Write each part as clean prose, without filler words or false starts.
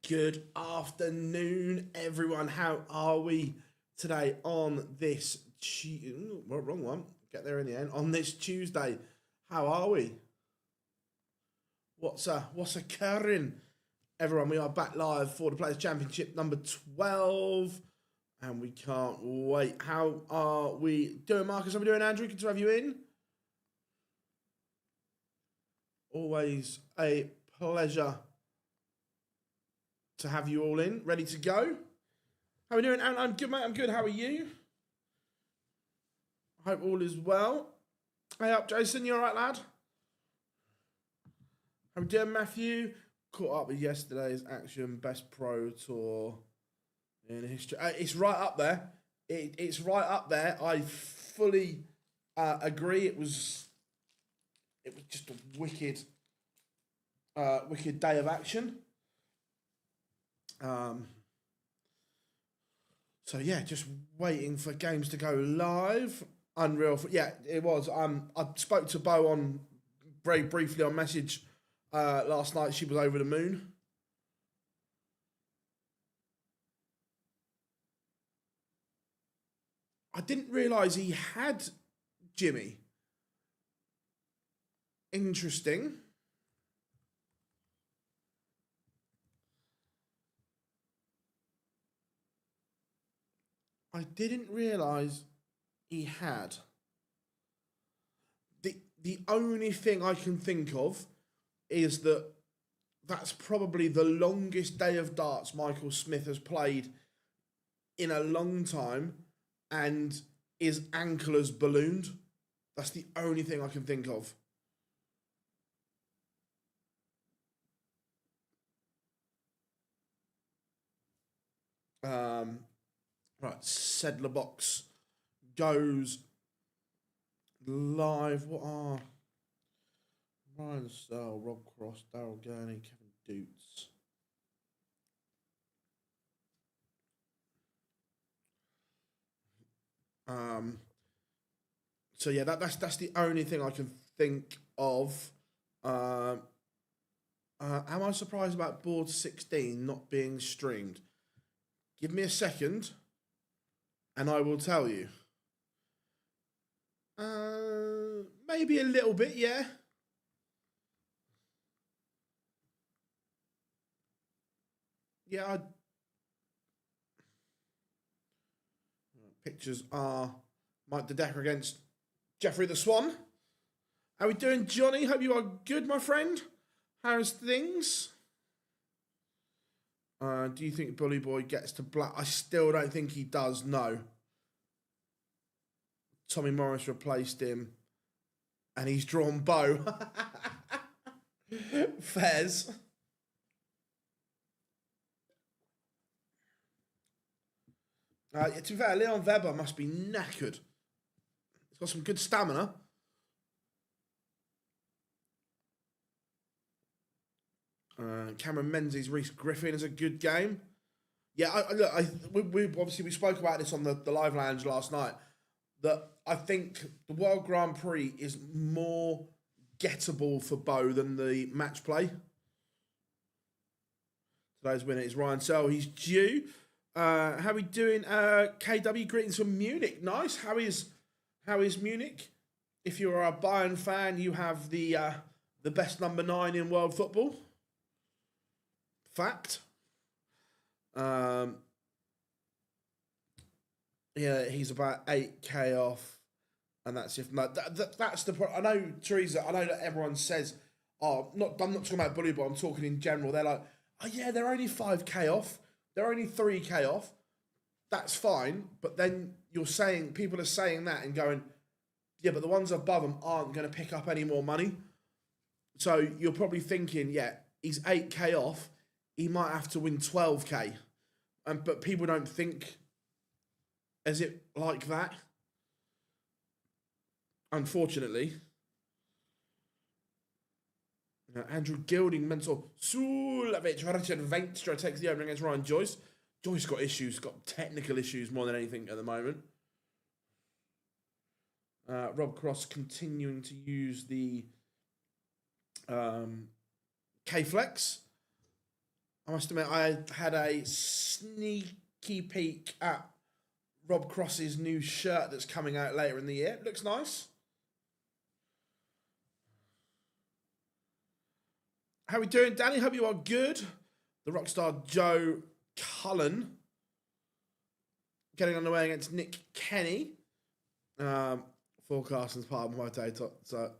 Good afternoon, everyone. How are we today on this wrong one. Get there in the end. On this Tuesday, how are we? What's occurring, everyone? We are back live for the Players Championship number 12, and we can't wait. How are we doing, Marcus? How are we doing, Andrew? Good to have you in. Always a pleasure to have you all in, ready to go. How are we doing? I'm good, mate. I'm good. How are you? I hope all is well. Hey up, Jason. You all right, lad? How we doing, Matthew? Caught up with yesterday's action, best pro tour in history. It's right up there. It's right up there. I fully agree. It was just a wicked day of action. So yeah, just waiting for games to go live. Unreal. Yeah, it was. I spoke to Bo on very briefly on message last night. She was over the moon. I didn't realise he had Jimmy. Interesting. I didn't realise he had. The only thing I can think of is that that's probably the longest day of darts Michael Smith has played in a long time, and his ankle has ballooned. That's the only thing I can think of. Right, Sedler Box goes live. What are Ryan Searle, Rob Cross, Daryl Gurney, Kevin Doots? So yeah, that's the only thing I can think of. Am I surprised about board 16 not being streamed? Give me a second, and I will tell you. Maybe a little bit, yeah. Yeah, pictures are Mike the Decker against Jeffrey the Swan. How we doing, Johnny? Hope you are good, my friend. How's things? Do you think Bully Boy gets to black? I still don't think he does, no. Tommy Morris replaced him, and he's drawn Bo. Fez. To be fair, Leon Weber must be knackered. He's got some good stamina. Cameron Menzies, Reece Griffin is a good game. Yeah, we spoke about this on the live lounge last night, that I think the World Grand Prix is more gettable for Bo than the match play. Today's winner is Ryan Searle. He's due. How are we doing? KW, greetings from Munich. Nice. How is Munich? If you're a Bayern fan, you have the best number 9 in world football. Fact. Yeah, he's about 8K off, and that's if that's the problem. I know, Teresa. I know that everyone says, "Oh, I'm not talking about Bully Boy. I'm talking in general." They're like, "Oh yeah, they're only 5K off. They're only 3K off. That's fine." But then people are saying that and going, "Yeah, but the ones above them aren't going to pick up any more money." So you're probably thinking, "Yeah, he's 8K off. He might have to win 12K," but people don't think as it like that. Unfortunately. Andrew Gilding, Mental Sulovic, Richard Venstra takes the opening against Ryan Joyce. Joyce got issues, got technical issues more than anything at the moment. Rob Cross continuing to use the K-Flex. I must admit, I had a sneaky peek at Rob Cross's new shirt that's coming out later in the year. It looks nice. How are we doing, Danny? Hope you are good. The Rockstar Joe Cullen getting on the way against Nick Kenny. Forecasting's part of my data. So,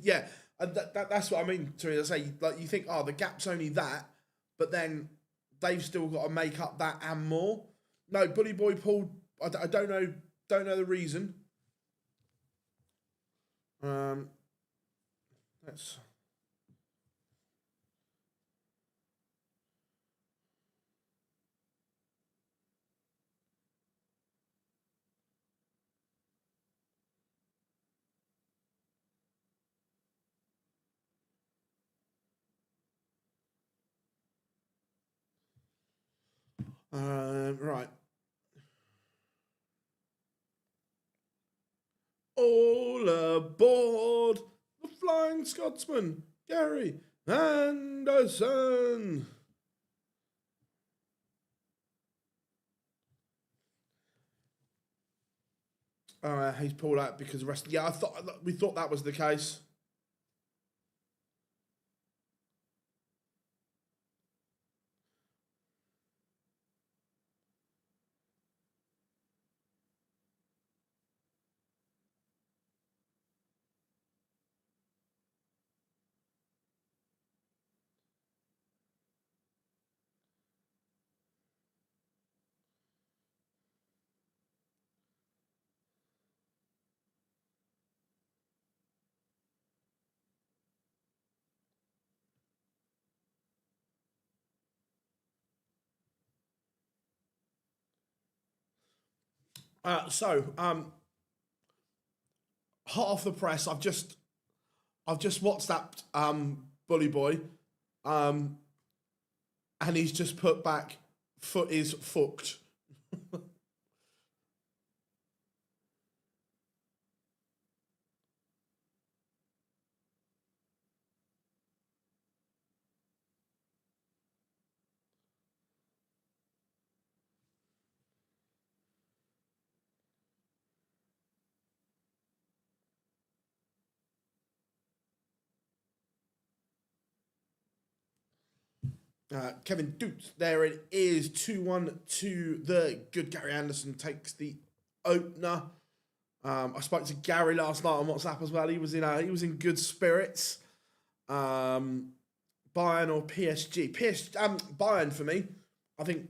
yeah, that's what I mean, Teresa. I say, like, you think, oh, the gap's only that, but then they've still got to make up that and more. No, Bully Boy pulled. I don't know the reason. Let's. Right. All aboard the Flying Scotsman, Gary Anderson. He's pulled out because the rest. Yeah, we thought that was the case. Hot off the press, I've just WhatsApped Bully Boy, and he's just put back, foot is fucked. Kevin Dukes, there it is, 2-1 to the good Gary Anderson, takes the opener. I spoke to Gary last night on WhatsApp as well. He was in good spirits. Bayern or PSG? Bayern for me. I think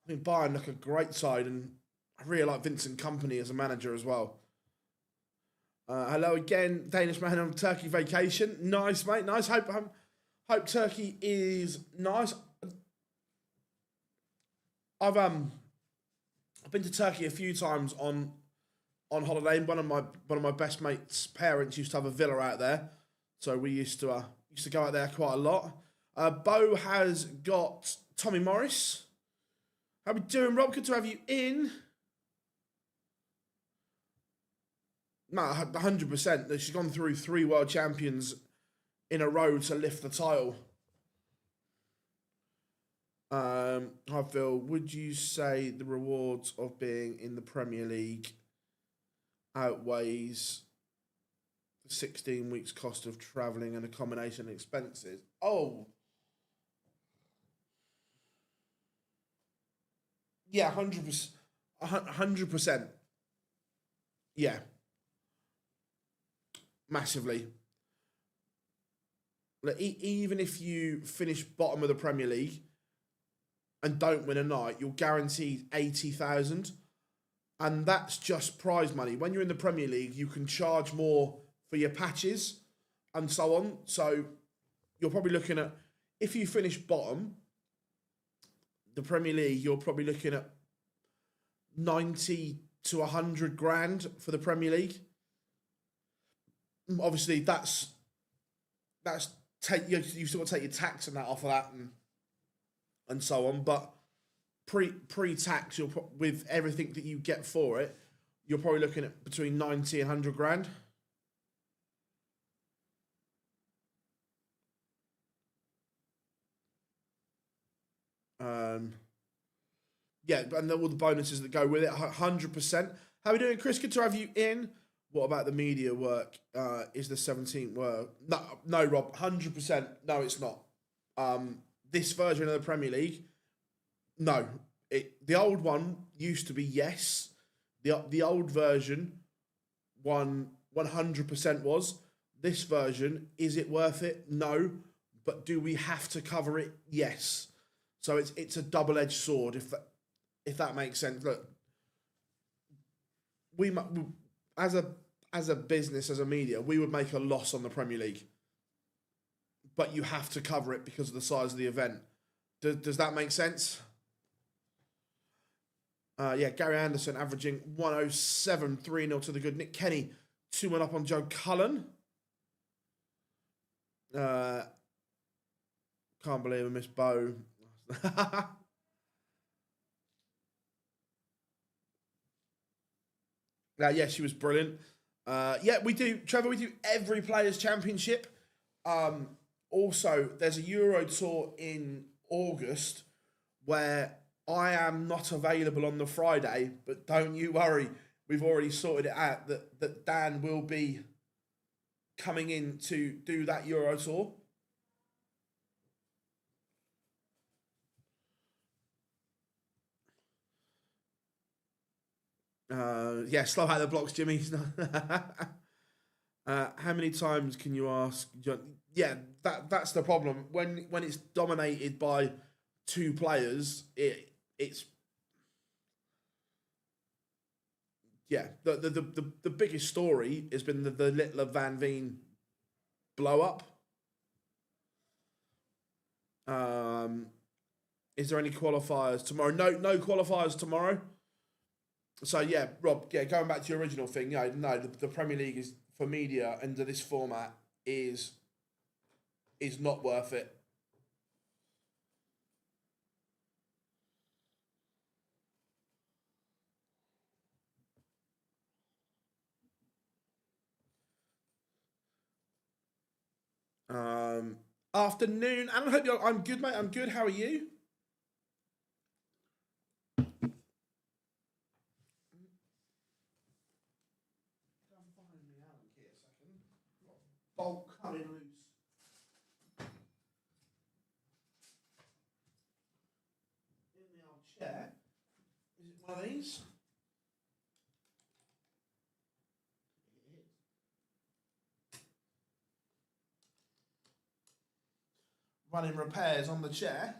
Bayern look a great side, and I really like Vincent Kompany as a manager as well. Hello again, Danish man on Turkey vacation. Nice, mate. Nice. Hope Turkey is nice. I've been to Turkey a few times on holiday. One of my best mates' parents used to have a villa out there, so we used to go out there quite a lot. Bo has got Tommy Morris. How we doing, Rob? Good to have you in. No, 100%. She's gone through 3 world champions in a row to lift the title. Hi Phil, would you say the rewards of being in the Premier League outweighs the 16 weeks cost of travelling and accommodation expenses? Oh, yeah, 100%. 100%. Yeah, massively. Like, even if you finish bottom of the Premier League and don't win a night, you're guaranteed 80,000, and that's just prize money. When you're in the Premier League, you can charge more for your patches and so on. So you're probably looking at, if you finish bottom, the Premier League, you're probably looking at 90 to 100 grand for the Premier League. Obviously, that's you still got to take your tax and that off of that and so on. But pre-tax, with everything that you get for it, you're probably looking at between 90 and 100 grand. Yeah, and all the bonuses that go with it, 100%. How are we doing, Chris? Good to have you in. What about the media work? Is the 17th work? No, no, Rob, 100%. No, it's not. This version of the Premier League, no. The old one used to be yes. The old version, 100% was. This version, is it worth it? No. But do we have to cover it? Yes. So it's a double-edged sword, if that makes sense. Look, we as a business, as a media, we would make a loss on the Premier League, but you have to cover it because of the size of the event. Does that make sense? Yeah, Gary Anderson averaging 107, 3-0 to the good. Nick Kenny 2-1 up on Joe Cullen. Can't believe I missed Bo. Yeah, she was brilliant. Yeah, we do, Trevor, we do every Players' Championship. Also, there's a Euro Tour in August where I am not available on the Friday, but don't you worry, we've already sorted it out that Dan will be coming in to do that Euro Tour. Yeah, slow out the blocks, Jimmy. How many times can you ask? Yeah, that's the problem. When it's dominated by two players, it's yeah. The biggest story has been the Littler Van Veen blow up. Is there any qualifiers tomorrow? No qualifiers tomorrow. So yeah, Rob. Yeah, going back to your original thing. Yeah, no, the Premier League is for media under this format is not worth it. Afternoon, and I hope I'm good, mate. I'm good. How are you? Bolt coming loose in the old chair. Is it one of these? Running repairs on the chair.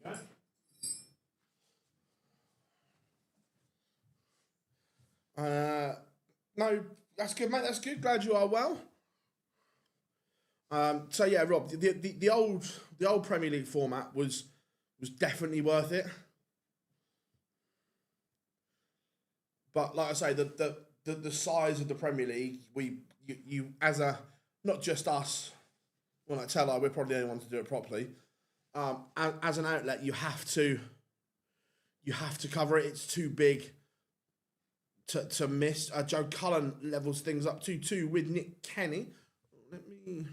There we go. No, that's good, mate. That's good. Glad you are well. So yeah, Rob, the old Premier League format was definitely worth it. But like I say, the size of the Premier League, you as a, not just us, well, like Teller, we're probably the only ones to do it properly. As an outlet, you have to cover it. It's too big to miss. Joe Cullen levels things up 2-2 with Nick Kenny. Let me.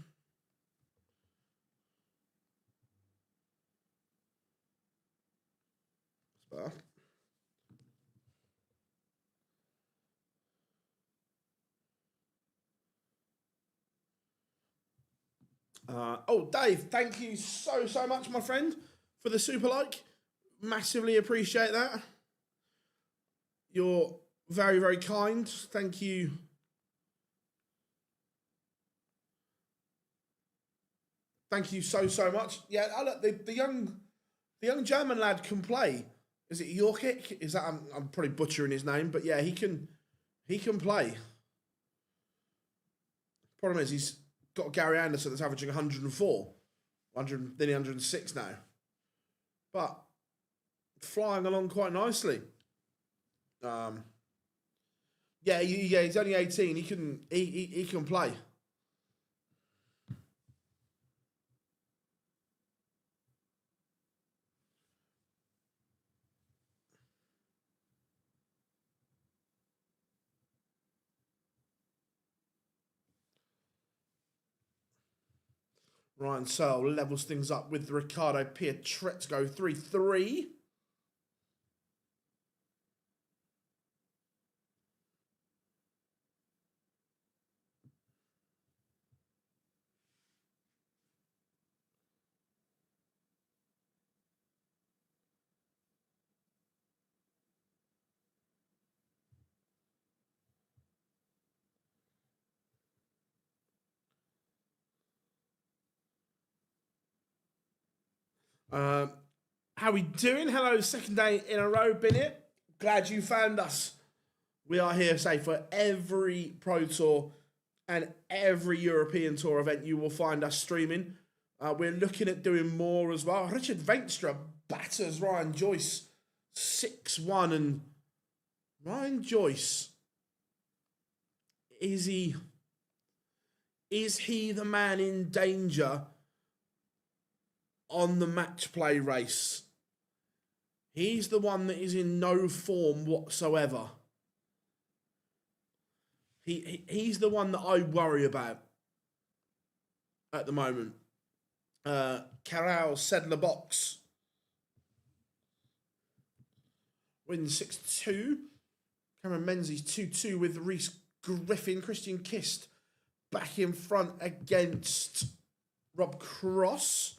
Dave, thank you so much, my friend, for the super like. Massively appreciate that. You're very kind. Thank you. Thank you so much. Yeah, look, the young German lad can play. Is it Jorkic? Is that I'm probably butchering his name, but yeah, he can play. Problem is he's got Gary Anderson that's averaging 104, nearly 106 now, but flying along quite nicely. Yeah, he's only 18. He can play. Ryan Searle levels things up with Ricardo Pietrezco 3-3. How we doing? Hello, second day in a row, been it. Glad you found us. We are here, say, for every Pro Tour and every European Tour event you will find us streaming. We're looking at doing more as well. Richard Venstra batters Ryan Joyce 6-1, and Ryan Joyce, is he the man in danger on the match play race? He's the one that is in no form whatsoever. He's the one that I worry about at the moment. Carral Sedler Box wins 6-2. Cameron Menzies 2-2 with Reese Griffin. Christian Kist back in front against Rob Cross.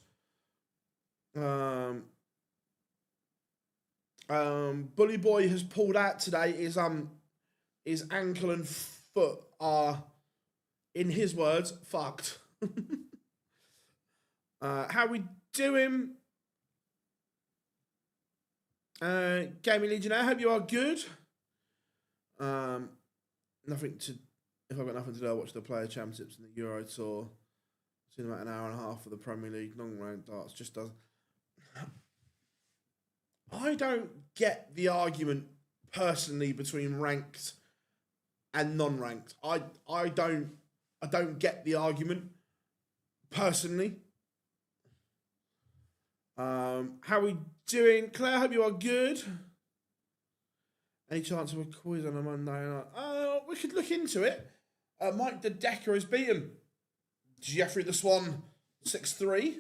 Bully Boy has pulled out today. His ankle and foot are, in his words, fucked. How we doing? Gaming Legionnaire, hope you are good. If I've got nothing to do, I'll watch the Player Championships and the Euro Tour. It's in about an hour and a half for the Premier League. Long round darts just doesn't. I don't get the argument personally between ranked and non-ranked. I don't get the argument personally. How we doing, Claire? Hope you are good. Any chance of a quiz on a Monday night? We could look into it. Mike the Decker has beaten Jeffrey the Swan 6-3.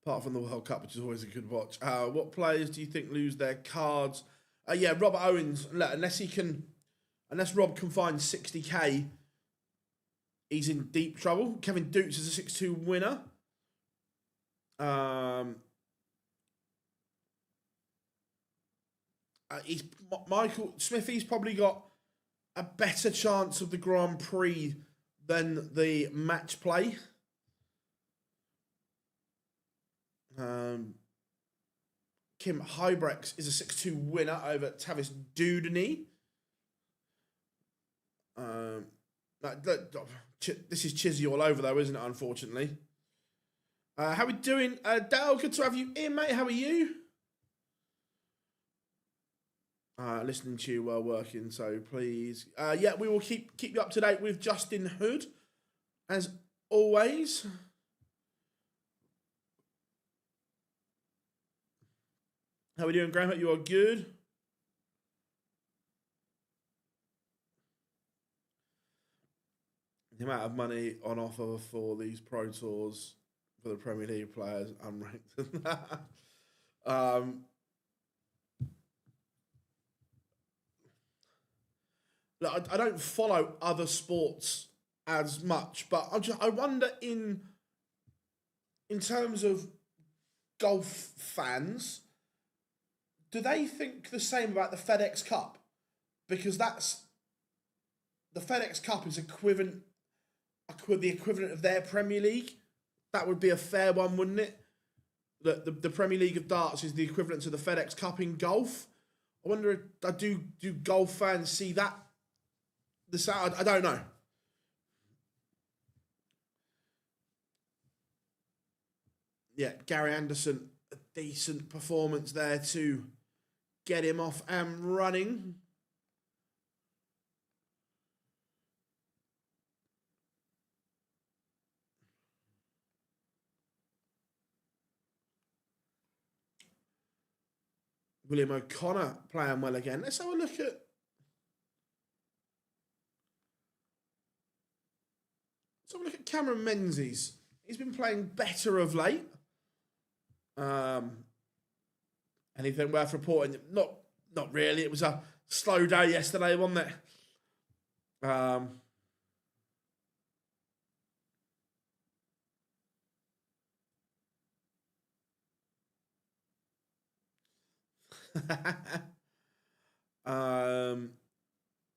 Apart from the World Cup, which is always a good watch. What players do you think lose their cards? Robert Owens. Unless Rob can find 60k, he's in deep trouble. Kevin Dukes is a 6-2 winner. Michael Smithy's probably got a better chance of the Grand Prix than the match play. Kim Hybrex is a 6-2 winner over Tavis Dudney. This is Chizzy all over though, isn't it, unfortunately? How we doing? Dale, good to have you in, mate. How are you? Listening to you while working, so please. We will keep you up to date with Justin Hood, as always. How we doing, Graham? Hope you are good. The amount of money on offer for these Pro Tours for the Premier League players, unranked. Look, I don't follow other sports as much, but I wonder in terms of golf fans, do they think the same about the FedEx Cup? Because the FedEx Cup is the equivalent of their Premier League. That would be a fair one, wouldn't it? The Premier League of darts is the equivalent to the FedEx Cup in golf. I wonder, do golf fans see that? I don't know. Yeah, Gary Anderson, a decent performance there to get him off and running. William O'Connor playing well again. Let's have a look at So look at Cameron Menzies. He's been playing better of late. Anything worth reporting? Not really. It was a slow day yesterday, wasn't it?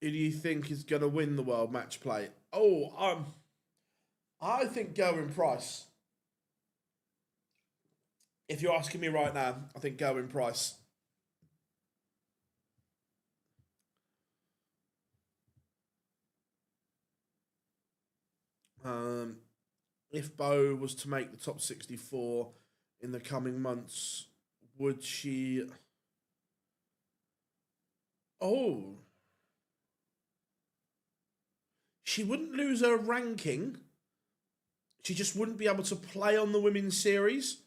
Who do you think is going to win the world match play? I think Gerwin Price. If you're asking me right now, I think Gerwin Price. If Bo was to make the top 64 in the coming months, would she? Oh, she wouldn't lose her ranking. She just wouldn't be able to play on the women's series.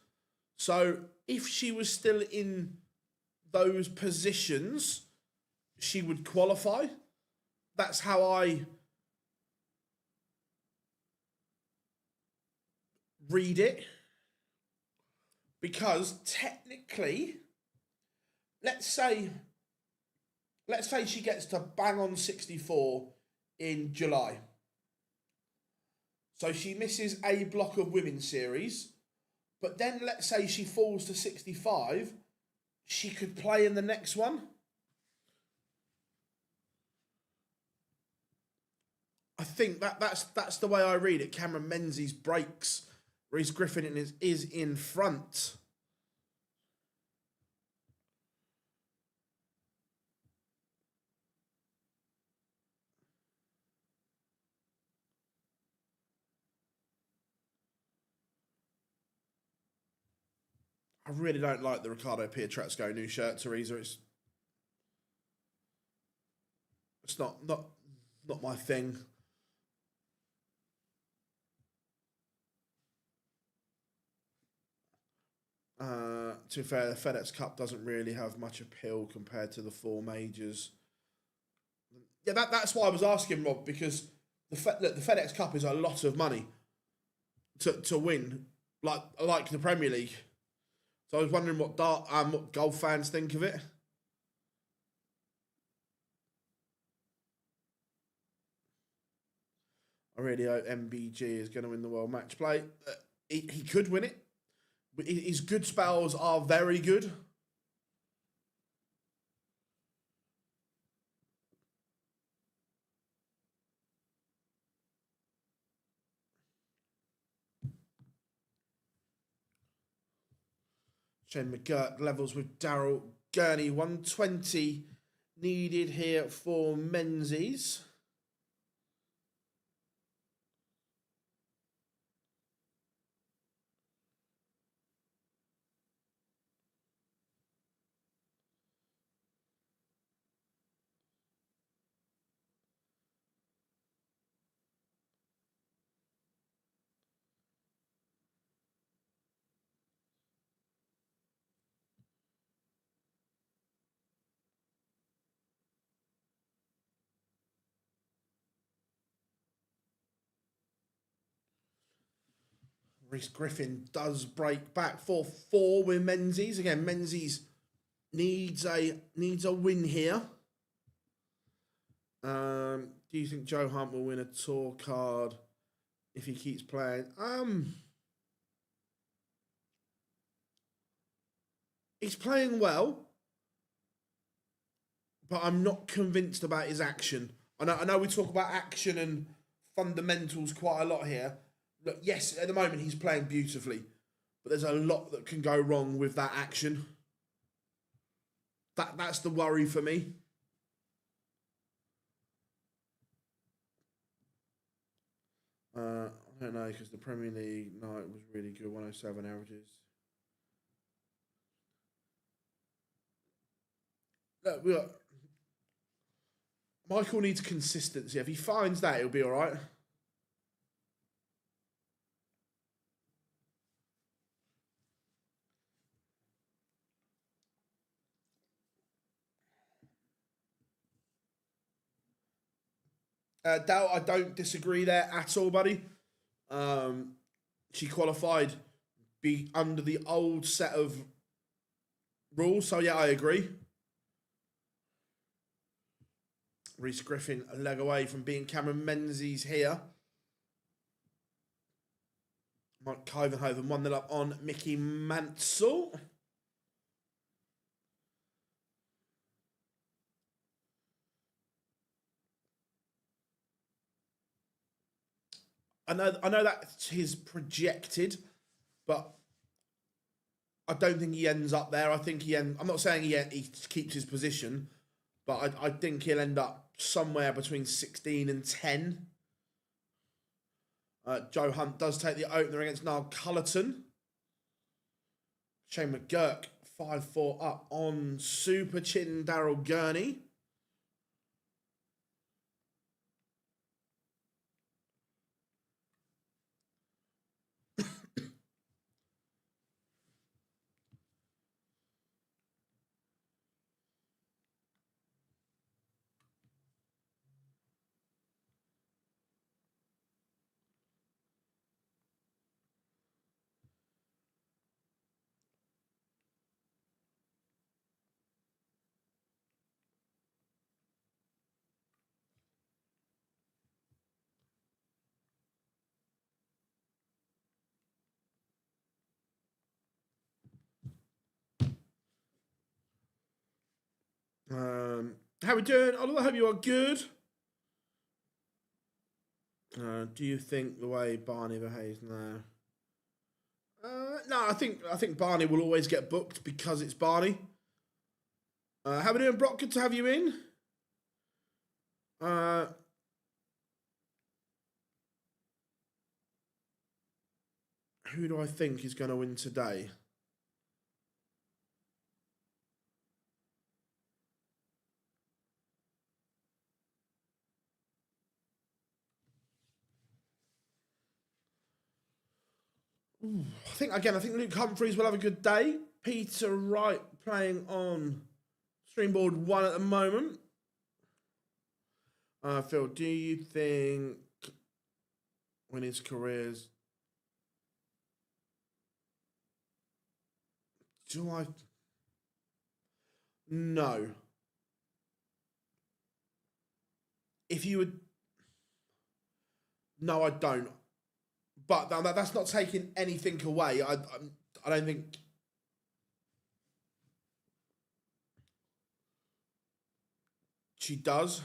So if she was still in those positions, she would qualify. That's how I read it. Because technically, let's say she gets to bang on 64 in July. So she misses a block of women's series, but then let's say she falls to 65, she could play in the next one. I think that's the way I read it. Cameron Menzies breaks. Reese Griffin is in front. I really don't like the Ricardo Pietrezco new shirt, Teresa. It's not my thing. To be fair, the FedEx Cup doesn't really have much appeal compared to the four majors. Yeah, that's why I was asking, Rob, because the FedEx Cup is a lot of money to win, like the Premier League. So I was wondering what golf fans think of it. I really hope MBG is going to win the World Match Play. He could win it. His good spells are very good. Shane McGurk levels with Daryl Gurney. 120 needed here for Menzies. Reese Griffin does break back 4-4 with Menzies. Again, Menzies needs a win here. Do you think Joe Hunt will win a tour card if he keeps playing? He's playing well, but I'm not convinced about his action. I know we talk about action and fundamentals quite a lot here. Look, yes, at the moment he's playing beautifully, but there's a lot that can go wrong with that action. That's the worry for me. I don't know, because the Premier League night was really good, 107 averages. Look, Michael needs consistency. If he finds that, he'll be all right. Dal, I don't disagree there at all, buddy. She qualified be under the old set of rules. So yeah, I agree. Reese Griffin a leg away from being Cameron Menzies here. Mike Covenhoven 1-0 up on Mickey Mansell. I know that's his projected, but I don't think he ends up there. I think I'm not saying he keeps his position, but I think he'll end up somewhere between 16 and 10. Joe Hunt does take the opener against Niall Cullerton. Shane McGurk 5-4 up on Super Chin Daryl Gurney. How we doing, Oliver? I hope you are good. Do you think the way Barney behaves now? No, I think Barney will always get booked because it's Barney. How we doing, Brock? Good to have you in. Who do I think is going to win today? I think Luke Humphreys will have a good day. Peter Wright playing on Streamboard 1 at the moment. Phil, do you think when his career's... Do I... No. If you would... No, I don't. But that's not taking anything away. I don't think... She does.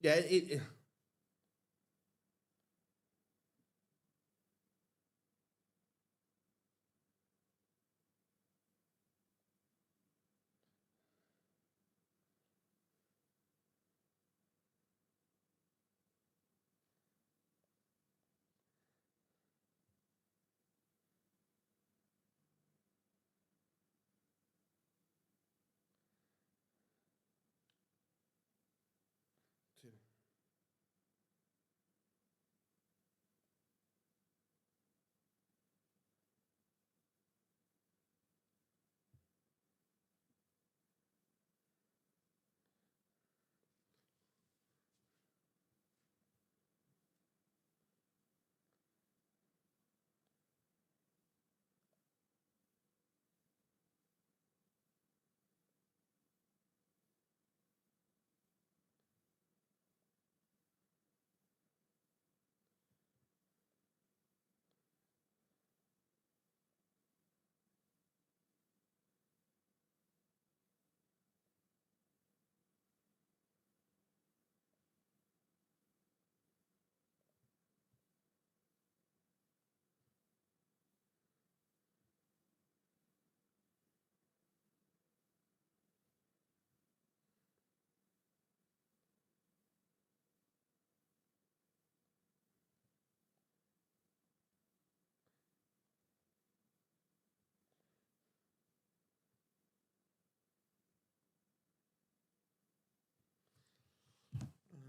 Yeah, it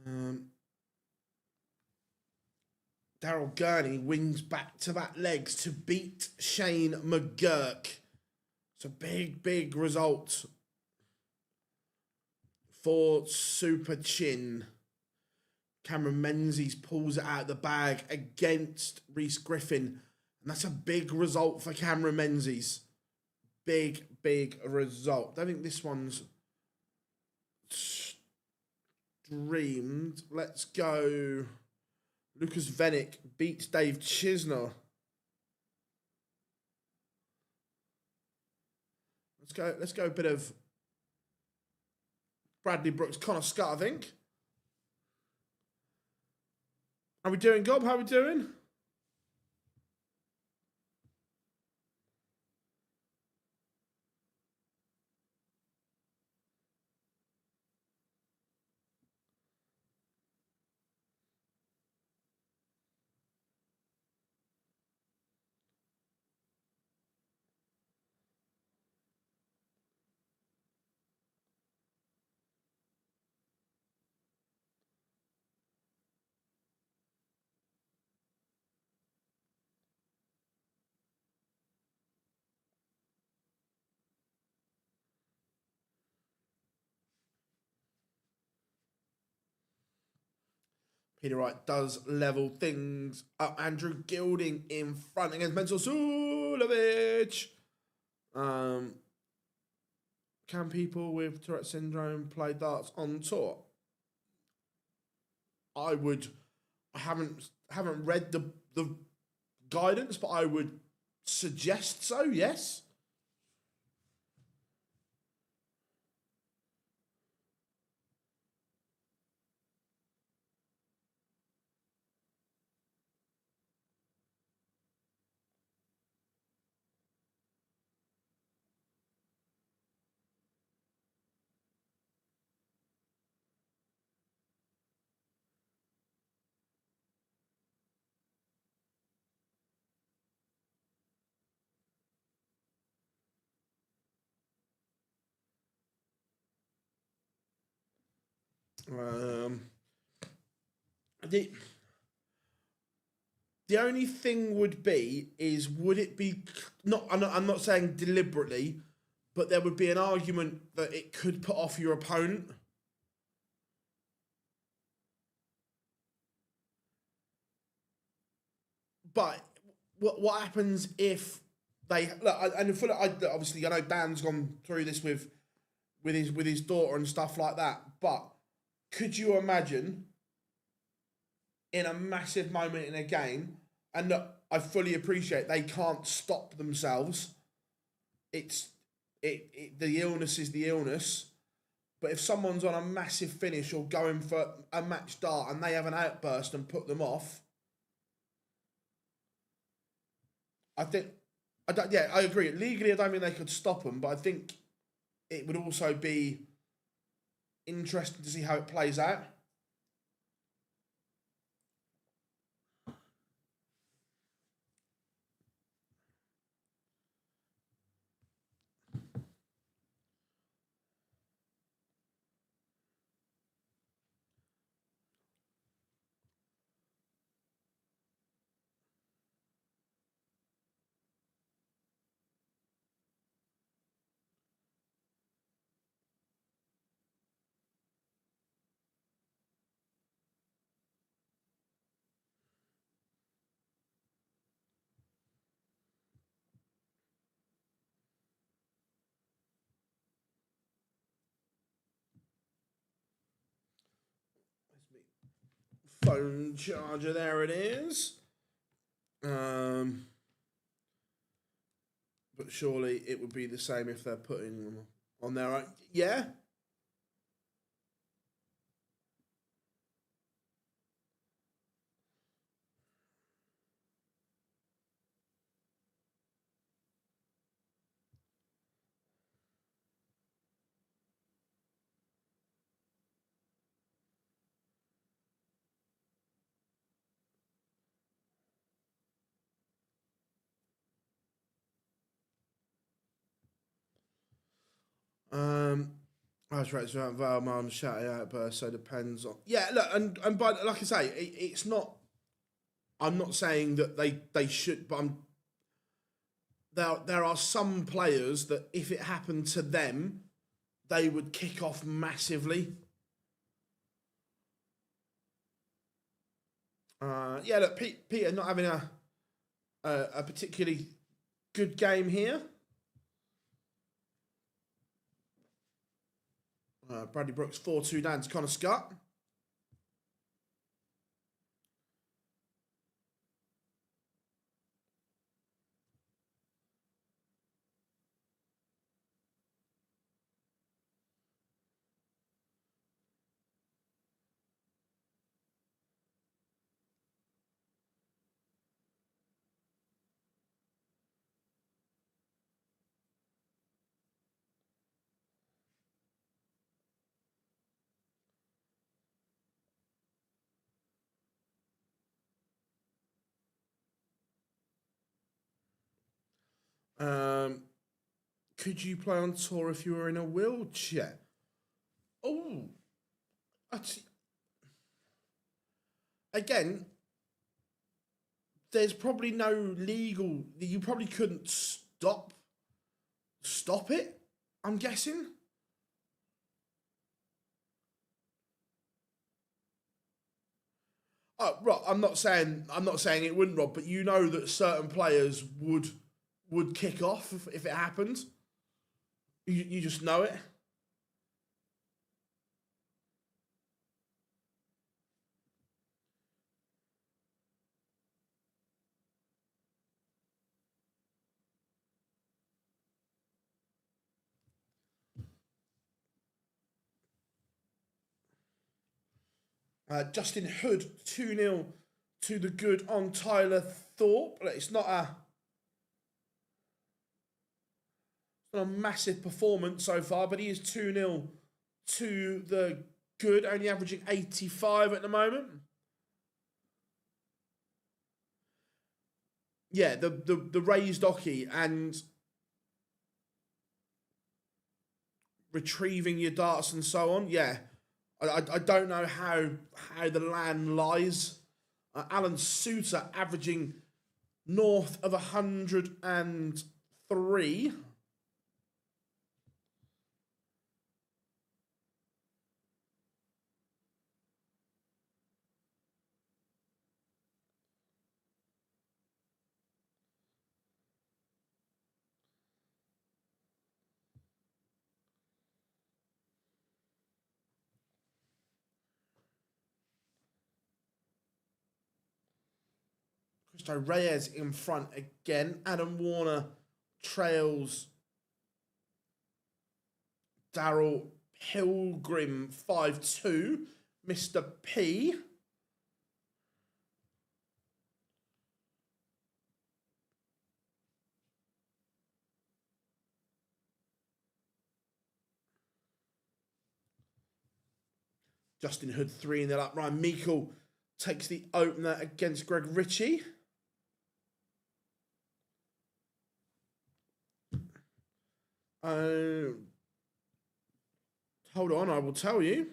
Daryl Gurney wins back-to-back legs to beat Shane McGurk. It's a big, big result for Super Chin. Cameron Menzies pulls it out of the bag against Reese Griffin. And that's a big result for Cameron Menzies. Big, big result. I don't think this one's streamed. Let's go. Lucas Venick beats Dave Chisner. Let's go a bit of Bradley Brooks, Connor Scott, I think. How we doing, Gob? How we doing? Peter Wright does level things up. Andrew Gilding in front against Mental Sulovic. Can people with Tourette syndrome play darts on tour? I haven't read the guidance, but I would suggest so, yes. The only thing would be is would it be not? I'm not saying deliberately, but there would be an argument that it could put off your opponent. But what happens if they look? And obviously, I know Dan's gone through this with his daughter and stuff like that. But could you imagine in a massive moment in a game, and I fully appreciate they can't stop themselves. The illness is the illness. But if someone's on a massive finish or going for a match dart and they have an outburst and put them off, I agree. Legally, I don't think they could stop them, but I think it would also be interesting to see how it plays out. Phone charger, there it is. But surely it would be the same if they're putting them on their own. Yeah. Price rates around Valmont, shout it out, but so depends on. Yeah, look, and by like I say, it's not. I'm not saying that they should, but there are some players that if it happened to them, they would kick off massively. Yeah, look, Peter not having a particularly good game here. Bradley Brooks 4-2 down to Connor Scott. Could you play on tour if you were in a wheelchair? Oh, again, there's probably no legal. You probably couldn't stop it. I'm guessing. Oh, Rob, I'm not saying it wouldn't, Rob, but you know that certain players would kick off if it happened. You just know it. Justin Hood 2-0 to the good on Tyler Thorpe. It's not a massive performance so far, but he is 2-0 to the good, only averaging 85 at the moment. Yeah, the raised ocky and retrieving your darts and so on. Yeah, I don't know how the land lies. Alan Suter averaging north of 103. Cristo Reyes in front again. Adam Warner trails Daryl Pilgrim 5-2. Mr. P. Justin Hood 3-0 up. Ryan Meikle takes the opener against Greg Ritchie. Hold on, I will tell you.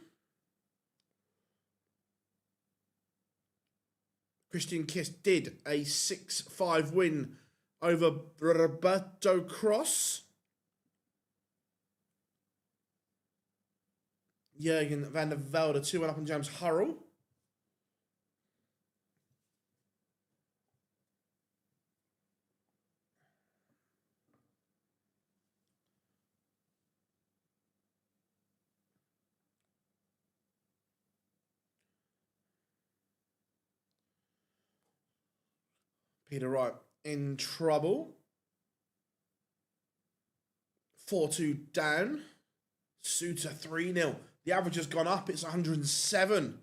Christian Kiss did a 6-5 win over Roberto Cross. Jurgen van der Velde 2-1 up on James Hurrell. Peter Wright in trouble. 4-2 down. Suter 3-0. The average has gone up. It's 107.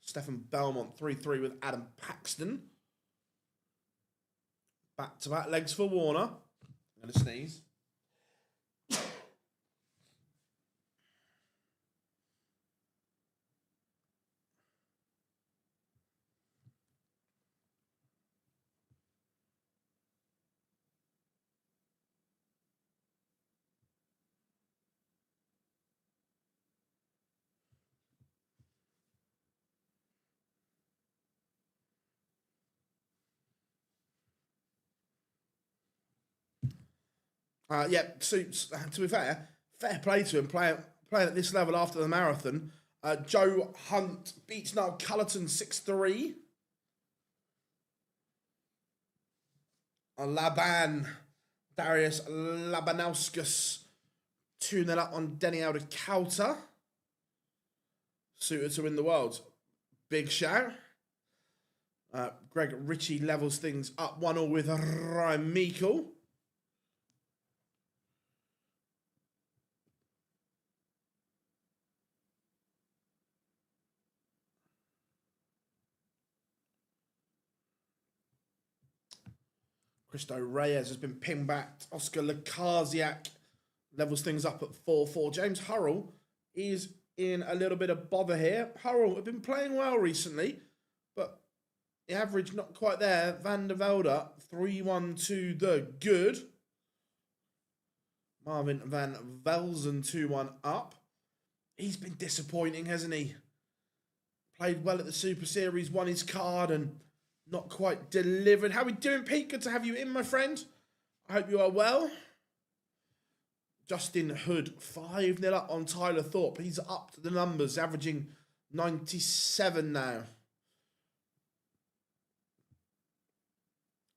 Stefan Belmont 3-3 with Adam Paxton. Back-to-back legs for Warner. I'm going to sneeze. Yeah, suits. To be fair play to him playing at this level after the marathon. Joe Hunt beats Niall Cullerton 6-3. Laban, Darius Labanauskas 2-0 up on Denny Alder Kauter. Suitor to win the world. Big shout. Greg Ritchie levels things up 1-1 with Ryan Meikle. Christo Reyes has been pinged back. Oscar Lukasiak levels things up at 4-4. James Hurrell is in a little bit of bother here. Hurrell have been playing well recently, but the average not quite there. Van der Velde 3-1 to the good. Marvin van Velzen 2-1 up. He's been disappointing, hasn't he? Played well at the Super Series, won his card and not quite delivered. How are we doing, Pete? Good to have you in, my friend. I hope you are well. Justin Hood, 5-0 up on Tyler Thorpe. He's up to the numbers, averaging 97 now.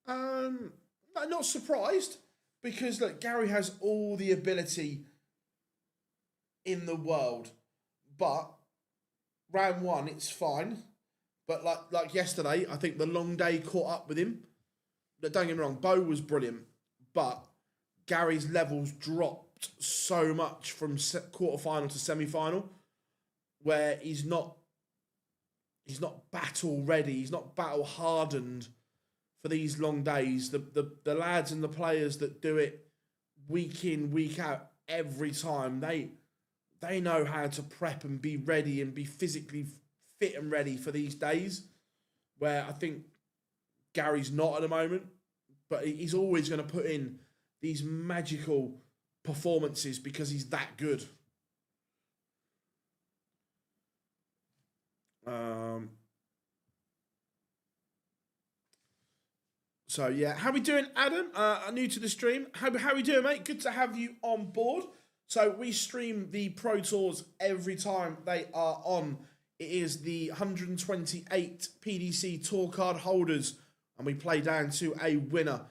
I'm not surprised, because look, Gary has all the ability in the world, but round one, it's fine. But like yesterday, I think the long day caught up with him. But don't get me wrong, Bo was brilliant, but Gary's levels dropped so much from quarterfinal to semi-final, where he's not battle ready, he's not battle hardened for these long days. The lads and the players that do it week in, week out, every time, they know how to prep and be ready and be physically fit and ready for these days, where I think Gary's not at the moment, but he's always going to put in these magical performances because he's that good. So yeah, how we doing, Adam? New to the stream. How we doing, mate? Good to have you on board. So we stream the Pro Tours every time they are on. It is the 128 PDC tour card holders, and we play down to a winner.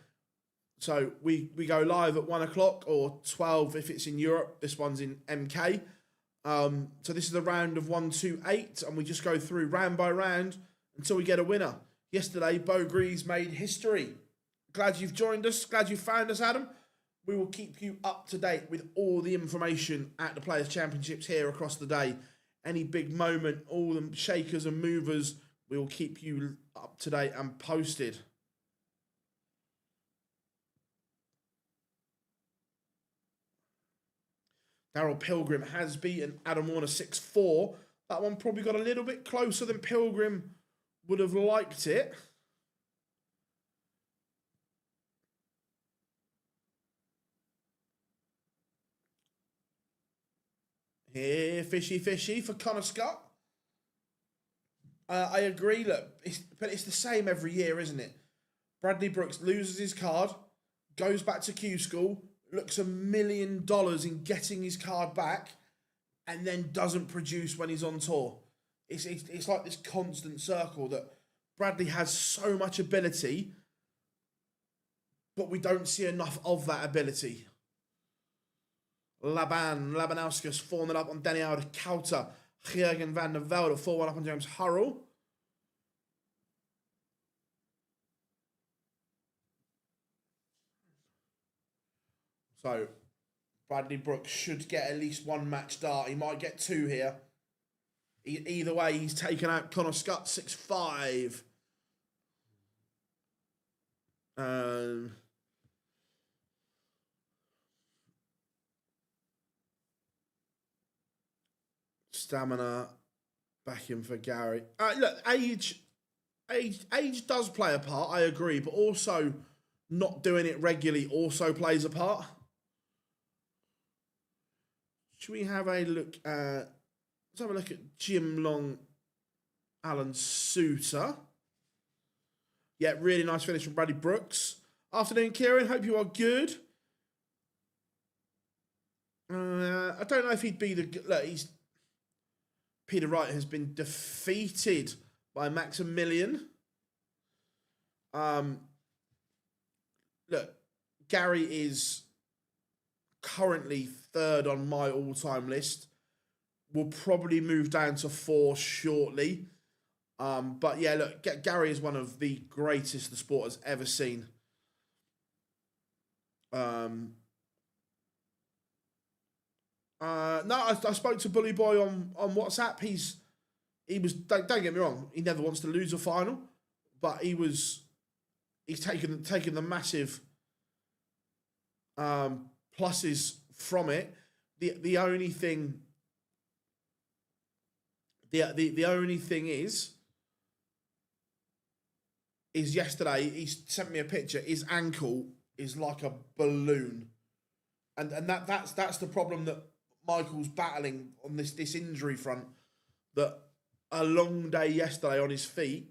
So we go live at 1 o'clock or 12 if it's in Europe. This one's in MK. So this is a round of 1, 2, 8, and we just go through round by round until we get a winner. Yesterday, Bo Grease made history. Glad you've joined us. Glad you found us, Adam. We will keep you up to date with all the information at the Players' Championships here across the day. Any big moment, all the shakers and movers, we will keep you up to date and posted. Darryl Pilgrim has beaten Adam Warner 6-4. That one probably got a little bit closer than Pilgrim would have liked it. Here, fishy for Connor Scott. I agree, look, but it's the same every year, isn't it? Bradley Brooks loses his card, goes back to Q School, looks $1 million in getting his card back, and then doesn't produce when he's on tour. It's like this constant circle that Bradley has so much ability, but we don't see enough of that ability. Labanauskas 4-0 up on Danny Alder Kauter. Jurgen van der Velde 4-1 up on James Hurrell. So Bradley Brooks should get at least one match start. He might get two here. Either way, he's taken out Connor Scott 6-5. Stamina back in for Gary. Look, age does play a part, I agree, but also not doing it regularly also plays a part. Should we have a look at... Let's have a look at Jim Long, Alan Suter. Yeah, really nice finish from Bradley Brooks. Afternoon, Kieran. Hope you are good. I don't know if he'd be the... Look, Peter Wright has been defeated by Maximilian. Look, Gary is currently third on my all-time list. Will probably move down to 4 shortly. But yeah, look, Gary is one of the greatest the sport has ever seen. No, I spoke to Bully Boy on WhatsApp. He was don't get me wrong, he never wants to lose a final, but he's taken the massive pluses from it. The only thing is yesterday he sent me a picture. His ankle is like a balloon, and that's the problem that Michael's battling on this injury front. That a long day yesterday on his feet,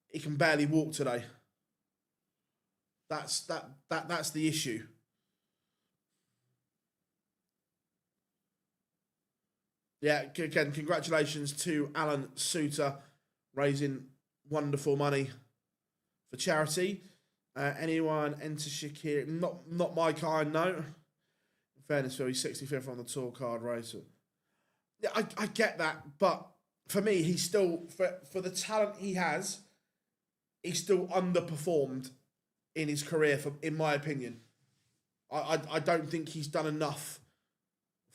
he can barely walk today. That's the issue. Yeah, again, congratulations to Alan Suter, raising wonderful money for charity. Anyone enter Shakir? Not my kind, no. In fairness, Phil, he's 65th on the tour card race. Yeah, I get that, but for me, he's still, for the talent he has, he's still underperformed in his career, in my opinion. I don't think he's done enough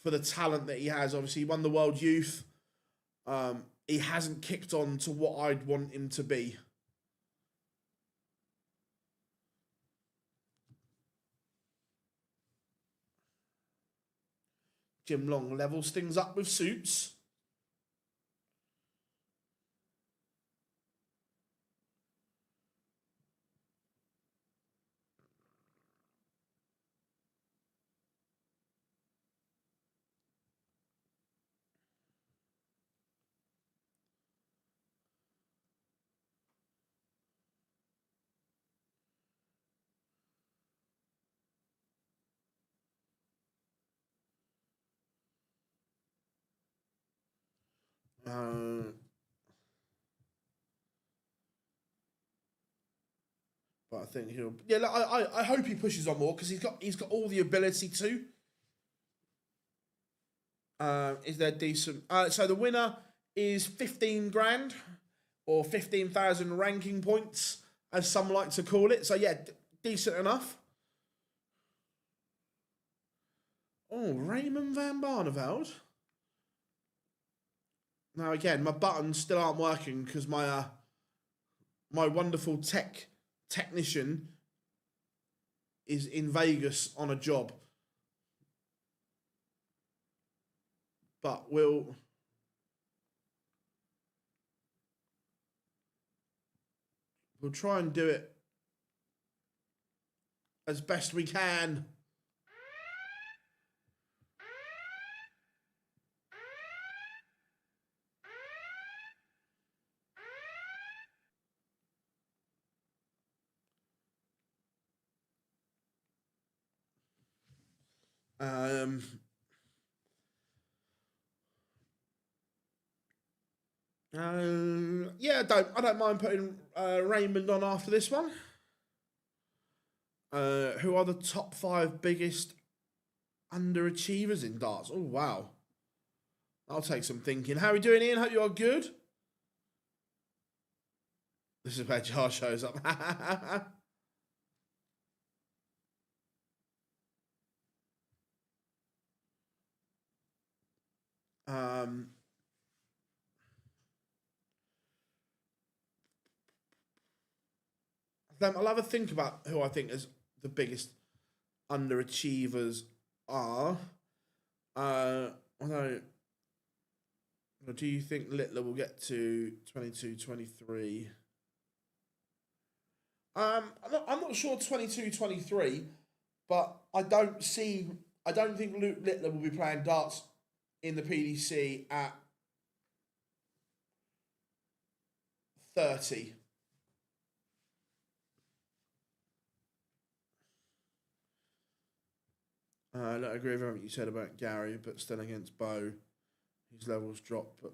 for the talent that he has. Obviously, he won the World Youth. He hasn't kicked on to what I'd want him to be. Jim Long levels things up with suits. But I think he'll. Yeah, look, I hope he pushes on more because he's got all the ability to. Is there decent? So the winner is 15 grand or 15,000 ranking points, as some like to call it. So yeah, decent enough. Oh, Raymond van Barneveld. Now again, my buttons still aren't working because my wonderful technician is in Vegas on a job. But we'll try and do it as best we can. Yeah, I don't mind putting Raymond on after this one. Who are the top 5 biggest underachievers in darts? Oh wow, I'll take some thinking. How are we doing, Ian? Hope you are good. This is where Jar shows up. I'll have a think about who I think is the biggest underachievers are. Although, do you think Littler will get to 22, 23? I'm not sure 22, 23, but I don't think Luke Littler will be playing darts in the PDC at 30. I don't agree with everything you said about Gary, but still against Bo, his levels dropped. But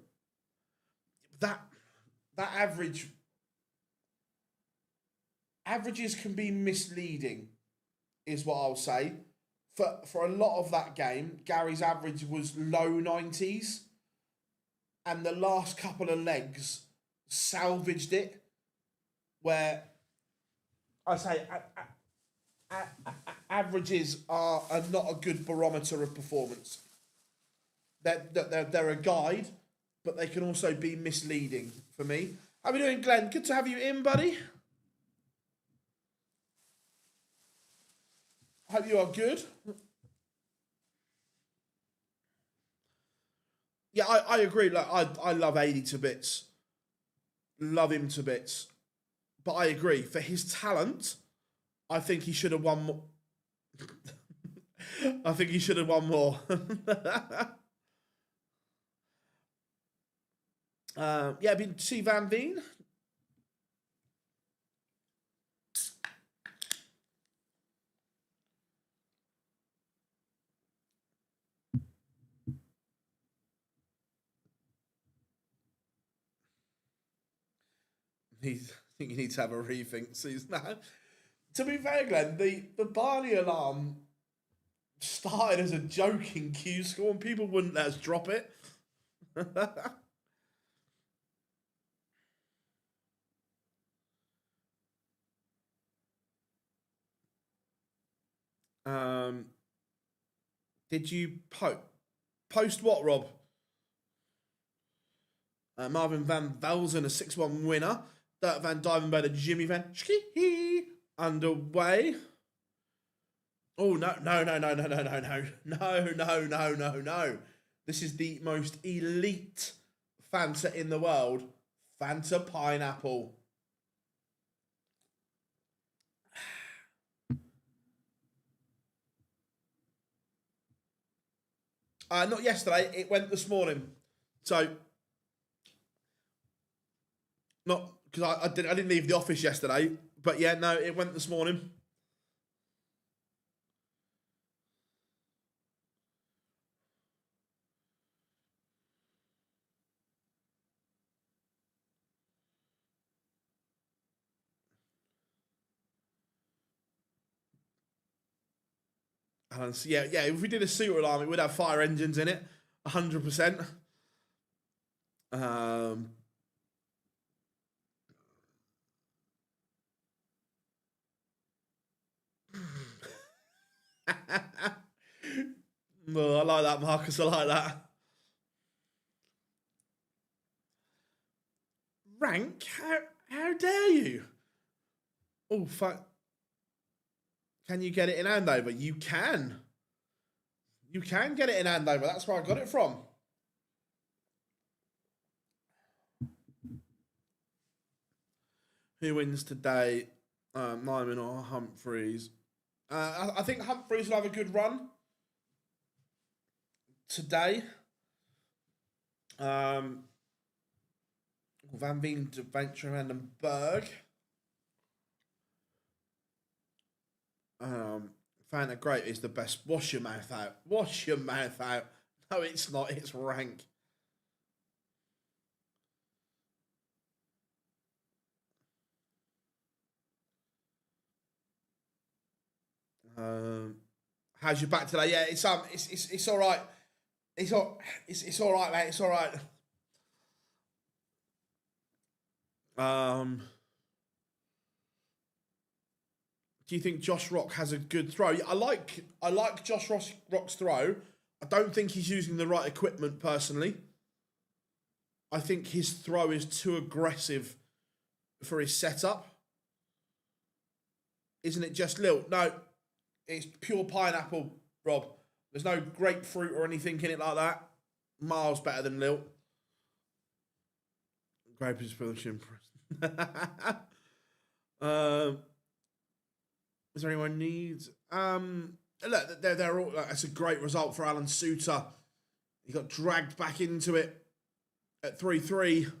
that averages can be misleading, is what I'll say. For a lot of that game, Gary's average was low 90s, and the last couple of legs salvaged it. Where I say averages are not a good barometer of performance. They're a guide, but they can also be misleading for me. How are we doing, Glenn? Good to have you in, buddy. Hope you are good. Yeah, I agree. Like I love 80 to bits. Love him to bits. But I agree. For his talent, I think he should have won more. I think he should have won more. Yeah, been to see Van Veen. I think you need to have a rethink, Susan. To be fair, Glenn, the Barney alarm started as a joke in Q School and people wouldn't let us drop it. Did you post what, Rob? Marvin Van Velzen, a 6-1 winner. Dirk Van Dyvenberg, Jimmy Van Schie underway. Oh, no. No. This is the most elite Fanta in the world. Fanta Pineapple. Not yesterday. It went this morning. So, not because I didn't leave the office yesterday. But yeah, no, it went this morning. And so, yeah. If we did a super alarm, it would have fire engines in it, 100%. Well, I like that, Marcus. I like that. Rank? How dare you? Oh, fuck. Can you get it in Andover? You can. You can get it in Andover. That's where I got it from. Who wins today? Nyman or Humphreys? I think Humphreys will have a good run today. Van Veen to venture around and Berg. Fanta Grape is the best. Wash your mouth out. Wash your mouth out. No, it's not. It's rank. How's your back today? Yeah, it's all right. It's all right, mate. It's all right. Do you think Josh Rock has a good throw? I like Josh Rock's throw. I don't think he's using the right equipment personally. I think his throw is too aggressive for his setup. Isn't it just Lilt? No, it's pure pineapple, Rob. There's no grapefruit or anything in it like that. Miles better than Lilt. Grape is production. Is there anyone needs? Look, they're all. That's a great result for Alan Suter. He got dragged back into it at 3-3.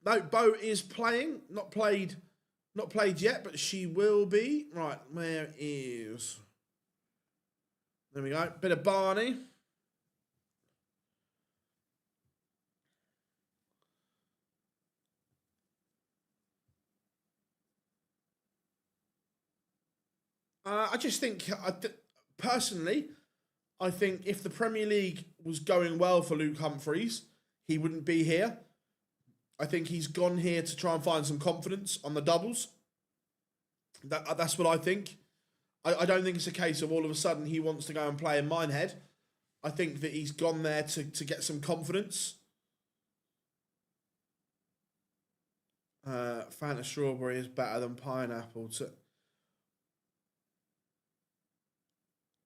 No, Bo is playing. Not played yet, but she will be. Right, where is There we go. Bit of Barney. I just think, personally, I think if the Premier League was going well for Luke Humphries, he wouldn't be here. I think he's gone here to try and find some confidence on the doubles. That's what I think. I don't think it's a case of all of a sudden he wants to go and play in Minehead. I think that he's gone there to get some confidence. Fanta Strawberry is better than Pineapple.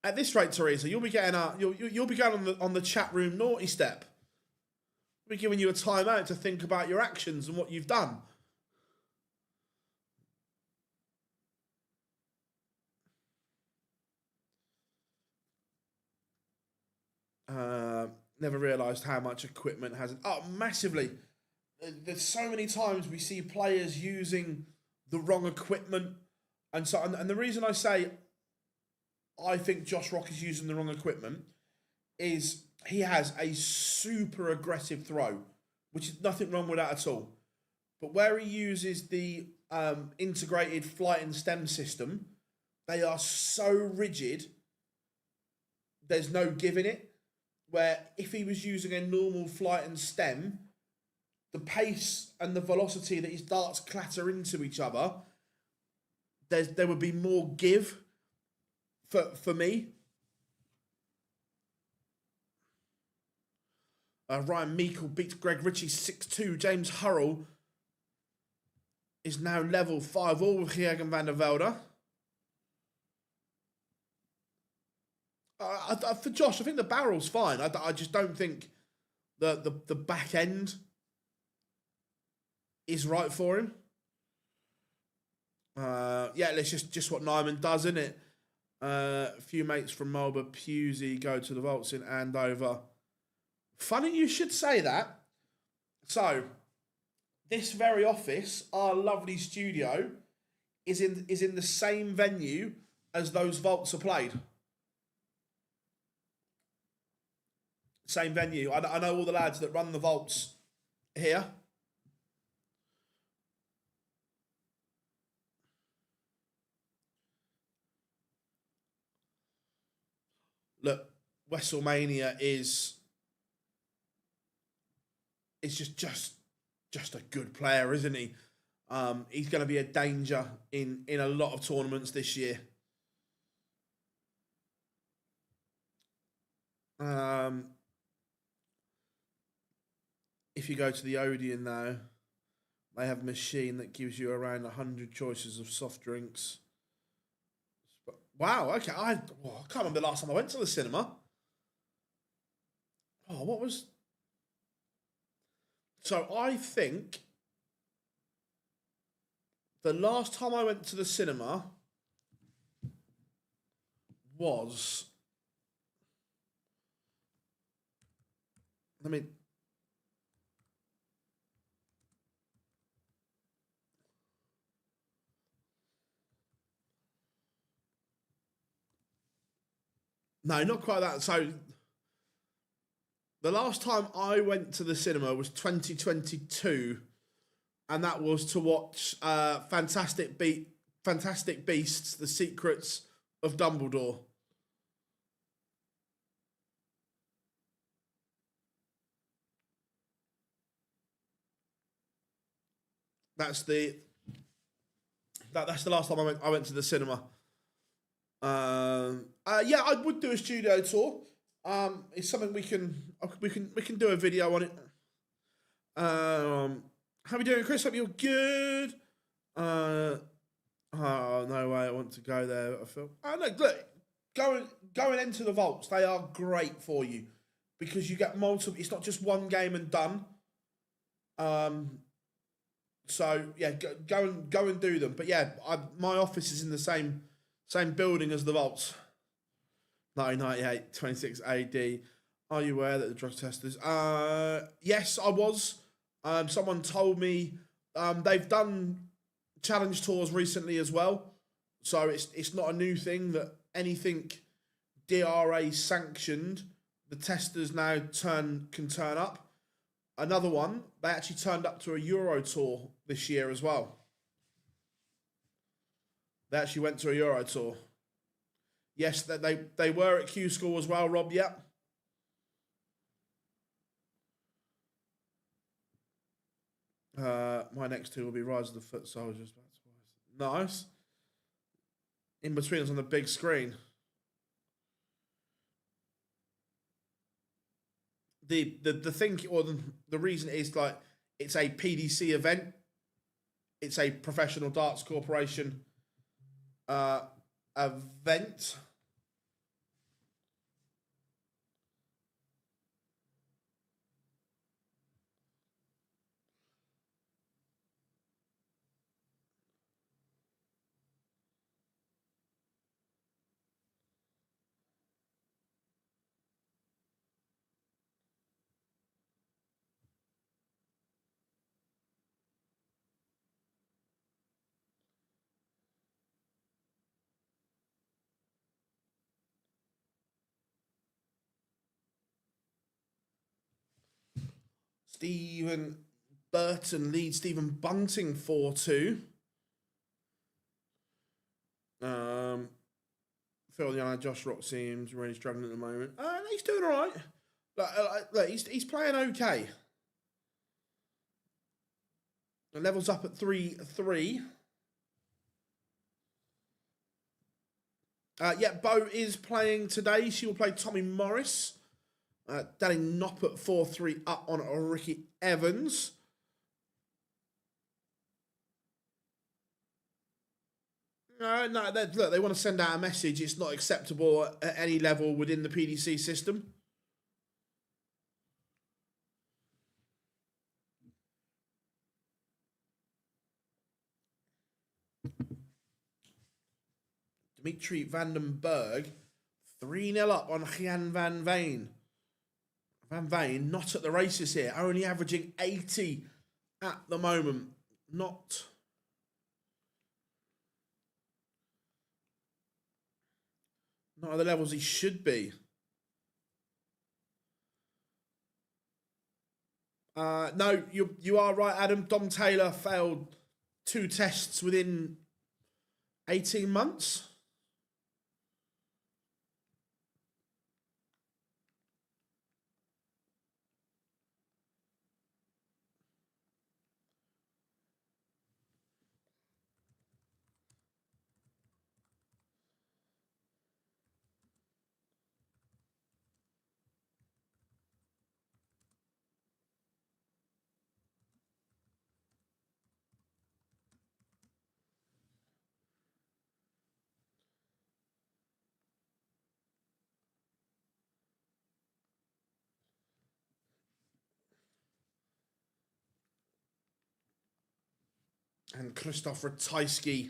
At this rate, Teresa, you'll be getting you'll be going on the chat room naughty step. We're giving you a timeout to think about your actions and what you've done. Never realised how much equipment has. Oh, massively. There's so many times we see players using the wrong equipment, and the reason I say I think Josh Rock is using the wrong equipment is he has a super aggressive throw, which is nothing wrong with that at all. But where he uses the integrated flight and stem system, they are so rigid, there's no giving it. Where if he was using a normal flight and stem, the pace and the velocity that his darts clatter into each other, there would be more give for me. Ryan Meikle beats Greg Ritchie 6-2. James Hurrell is now level 5-all with Jürgen van der Velde. For Josh, I think the barrel's fine. I just don't think the back end is right for him. Yeah, it's just what Nyman does, isn't it? A few mates from Marlborough Pusey go to the vaults in Andover. Funny you should say that. So, this very office, our lovely studio, is in the same venue as those vaults are played. Same venue. I know all the lads that run the vaults here. Look, WrestleMania is just a good player, isn't he? He's going to be a danger in a lot of tournaments this year. If you go to the Odeon now, they have a machine that gives you around 100 choices of soft drinks. Wow, okay. I can't remember the last time I went to the cinema. Oh, what was... So I think the last time I went to the cinema was... I mean... No, not quite that. So the last time I went to the cinema was 2022, and that was to watch Fantastic Beasts: The Secrets of Dumbledore. That's the last time I went to the cinema. Yeah, I would do a studio tour. It's something we can do a video on it. How are we doing, Chris? Hope you're good. Oh no way! I want to go there. I feel. Oh no! Look, going into the vaults, they are great for you because you get multiple. It's not just one game and done. So yeah, go and do them. But yeah, my office is in the same building as the vaults. 1998, 26 AD. Are you aware that the drug testers? Yes, I was. Someone told me they've done challenge tours recently as well. So it's not a new thing that anything DRA sanctioned. The testers now can turn up. Another one, they actually turned up to a Euro Tour this year as well. They actually went to a Euro Tour. Yes, they were at Q School as well, Rob, yep. My next two will be Rise of the Foot Soldiers. Nice. In between us on the big screen. The thing, or the reason is like it's a PDC event. It's a Professional Darts Corporation event. Stephen Burton leads Stephen Bunting 4-2. Phil Young, Josh Rock seems really struggling at the moment. He's doing all right. Look, he's playing okay. The level's up at 3-3. Yeah, Bo is playing today. She will play Tommy Morris. Danny Knopp at 4-3 up on Ricky Evans. No, look, they want to send out a message. It's not acceptable at any level within the PDC system. Dimitri Vandenberg, 3-0 up on Gian Van Veen. Van Veen not at the races here, only averaging 80 at the moment. Not at the levels he should be. No, you are right, Adam. Dom Taylor failed 2 tests within 18 months. And Christoph Ratajski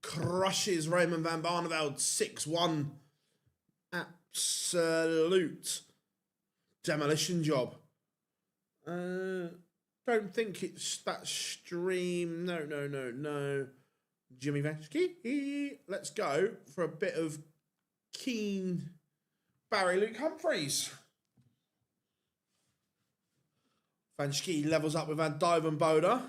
crushes Raymond van Barneveld 6-1. Absolute demolition job. Don't think it's that stream. No. Jimmy Vansky. Let's go for a bit of keen Barry Luke Humphreys. Vansky levels up with Van Dyvenbode.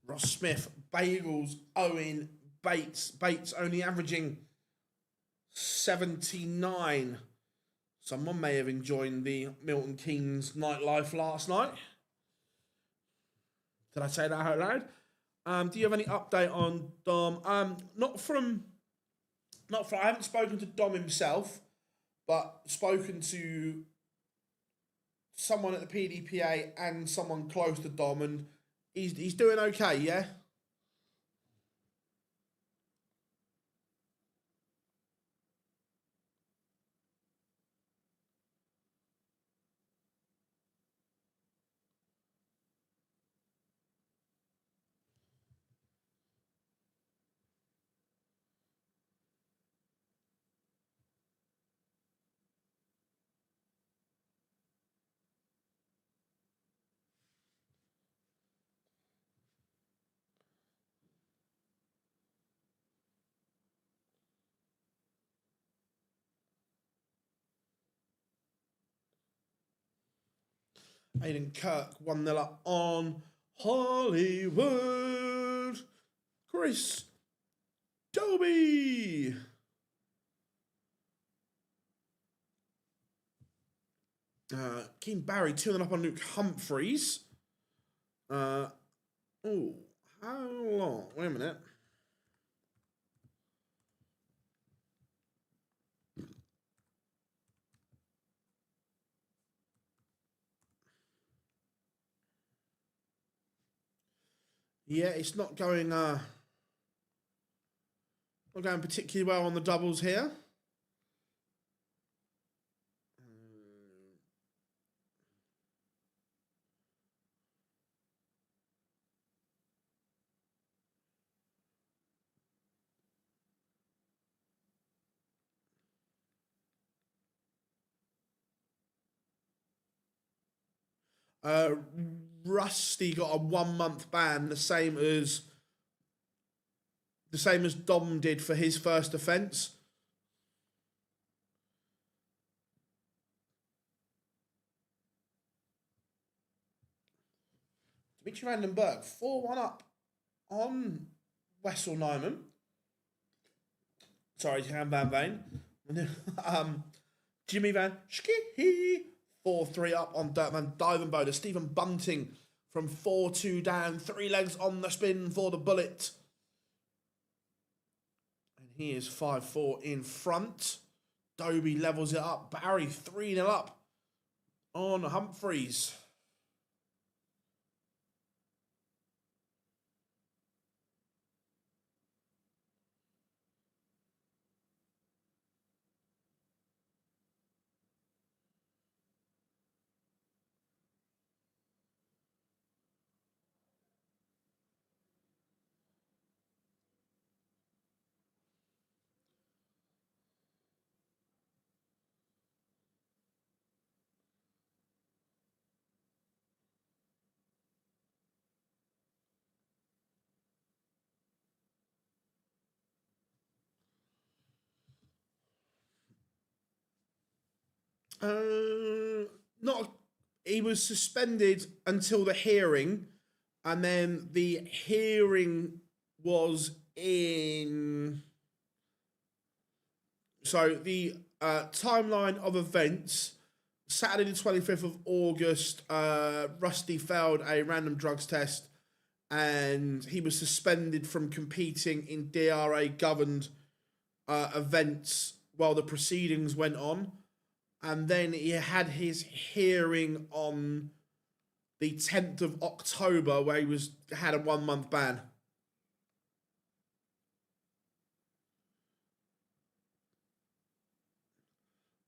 Ross Smith, Bagels, Owen, Bates. Bates only averaging 79. Someone may have enjoyed the Milton Keynes nightlife last night. Did I say that out loud? Do you have any update on Dom? I haven't spoken to Dom himself, but spoken to someone at the PDPA and someone close to Dom, and he's doing okay, yeah? Aidan Kirk 1-0 up on Hollywood. Chris Dobie. Keane Barry 2-0 up on Luke Humphreys. How long? Wait a minute. Yeah, it's not going particularly well on the doubles here. Rusty got a 1 month ban, the same as Dom did for his first offence. Dimitri Vandenberg 4-1 up on Wessel Nyman. Sorry, Cam Van Vane. Jimmy Van Schie 4-3 up on Dirk Van Dijvenbode. Stephen Bunting from 4-2 down, 3 legs on the spin for the bullet. And he is 5-4 in front. Dobie levels it up. Barry 3-0 up on Humphreys. Not. He was suspended until the hearing, and then the hearing was in. So the timeline of events: Saturday the 25th of August, Rusty failed a random drugs test, and he was suspended from competing in DRA governed events while the proceedings went on. And then he had his hearing on the 10th of October, where he had a 1 month ban.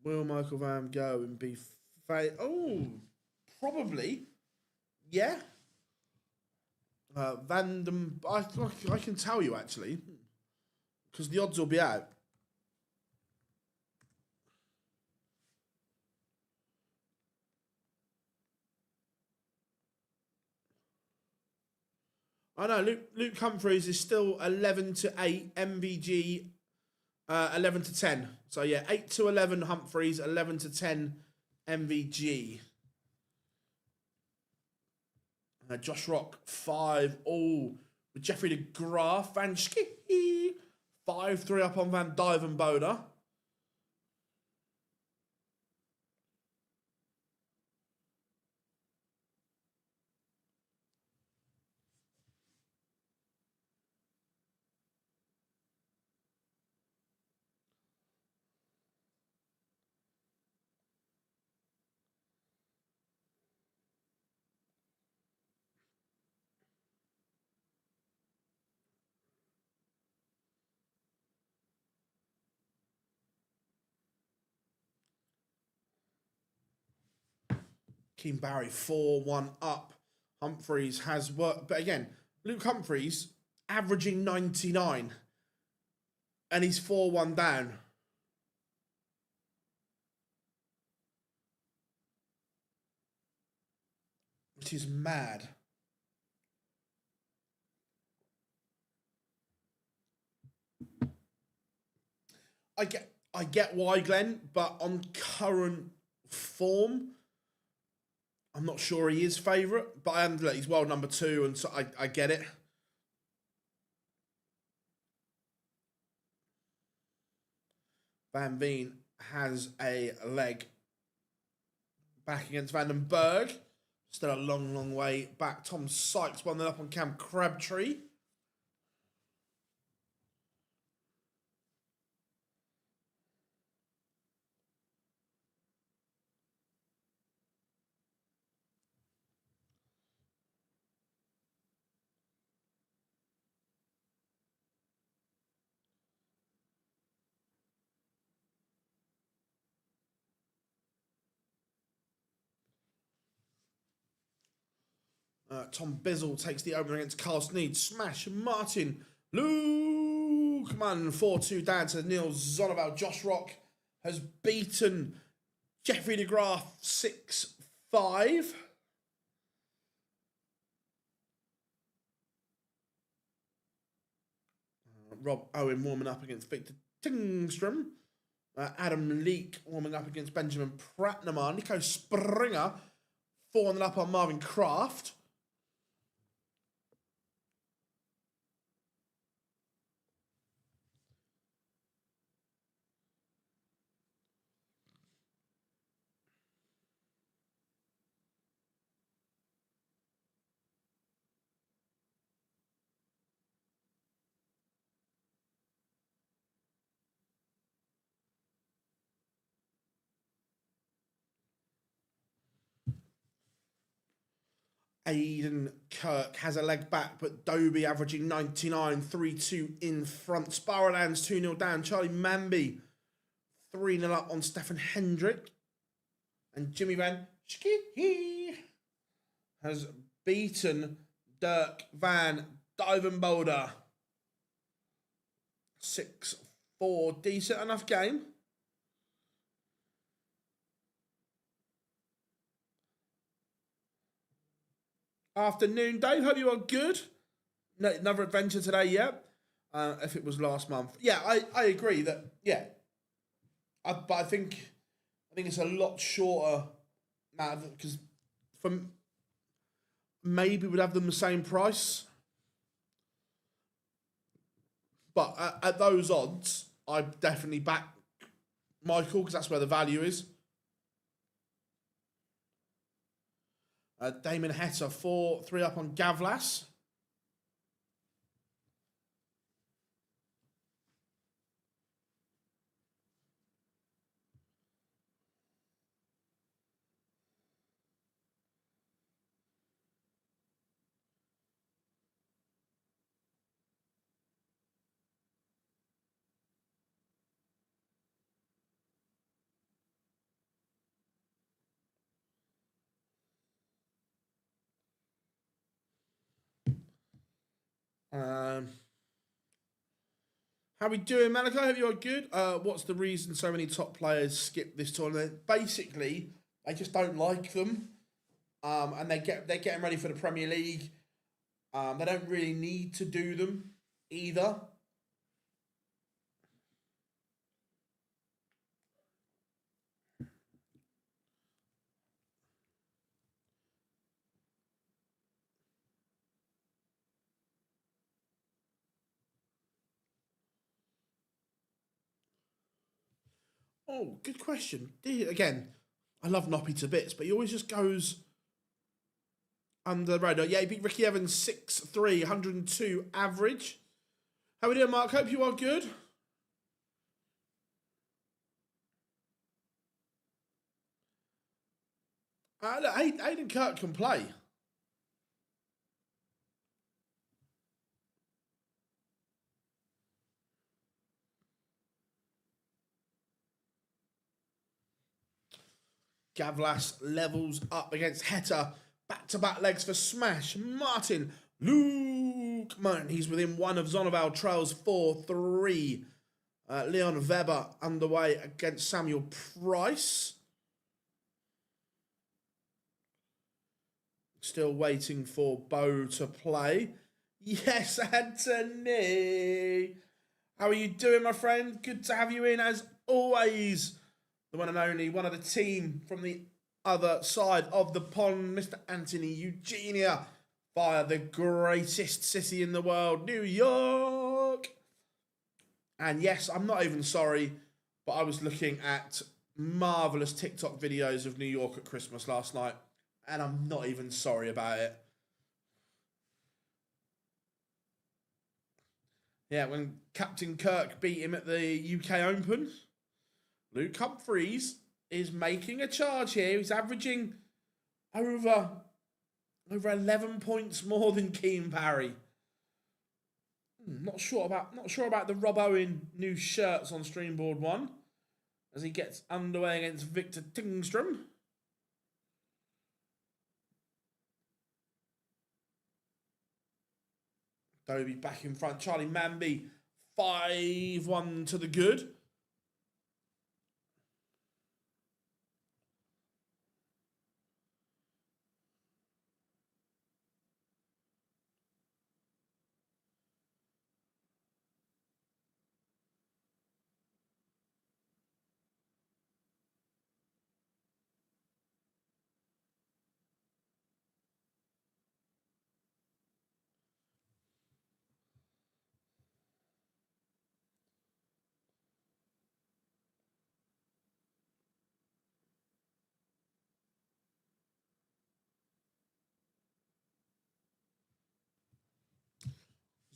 Will Michael Van go and be probably. Yeah. I can tell you actually, because the odds will be out. I know Luke Humphreys is still 11-8, MVG 11-10. So yeah, 8-11 Humphreys, 11-10 MVG. Josh Rock 5-all with Jeffrey de Graaf. Van Schie 5-3 up on Van Dijvenbode. Keane Barry 4-1 up. Humphreys has worked, but again, Luke Humphreys averaging 99, and he's 4-1 down. Which is mad. I get why, Glenn, but on current form, I'm not sure he is favourite, but I am, like, he's world number 2, and so I get it. Van Veen has a leg back against Vandenberg. Still a long, long way back. Tom Sykes won that up on Cam Crabtree. Tom Bizzle takes the opener against Carl Sneed. Smash Martin Lukeman 4-2 down to Neil Zonoval. Josh Rock has beaten Jeffrey DeGraff 6-5. Rob Owen warming up against Victor Tingstrom. Adam Leake warming up against Benjamin Pratnamar. Nico Springer 4-0 up on Marvin Kraft. Aidan Kirk has a leg back, but Dobie averaging 99, 3-2 in front. Sparrowlands 2-0 down. Charlie Manby 3-0 up on Stefan Hendrick. And Jimmy Van Schie has beaten Dirk Van Dyvenbolder 6-4. Decent enough game. Afternoon, Dave. Hope you are good. No, another adventure today, yeah. If it was last month, yeah, I agree that, yeah. But I think it's a lot shorter now, because from maybe we'd have them the same price, but at those odds, I definitely back Michael, because that's where the value is. Damon Hetta 4-3 up on Gavlas. How we doing, Malachi? Hope you're good. What's the reason so many top players skip this tournament? Basically, they just don't like them, and they're getting ready for the Premier League. They don't really need to do them either. Oh, good question. Again, I love Noppy to bits, but he always just goes under the radar. Yeah, he beat Ricky Evans 6-3, 102 average. How we doing, Mark? Hope you are good. Look, Aidan Kirk can play. Gavlas levels up against Hetta. Back-to-back legs for Smash. Martin Lukeman. He's within one of Zonoval. Trails 4-3. Leon Weber underway against Samuel Price. Still waiting for Bo to play. Yes, Anthony. How are you doing, my friend? Good to have you in as always. The one and only, one of the team from the other side of the pond, Mr. Anthony Eugenia, via the greatest city in the world, New York. And yes, I'm not even sorry, but I was looking at marvellous TikTok videos of New York at Christmas last night, and I'm not even sorry about it. Yeah, when Captain Kirk beat him at the UK Open, Luke Humphries is making a charge here. He's averaging over 11 points more than Keane Parry. Not sure about the Rob Owen new shirts on Streamboard 1 as he gets underway against Victor Tingstrom. Dobie back in front. Charlie Manby 5-1 to the good.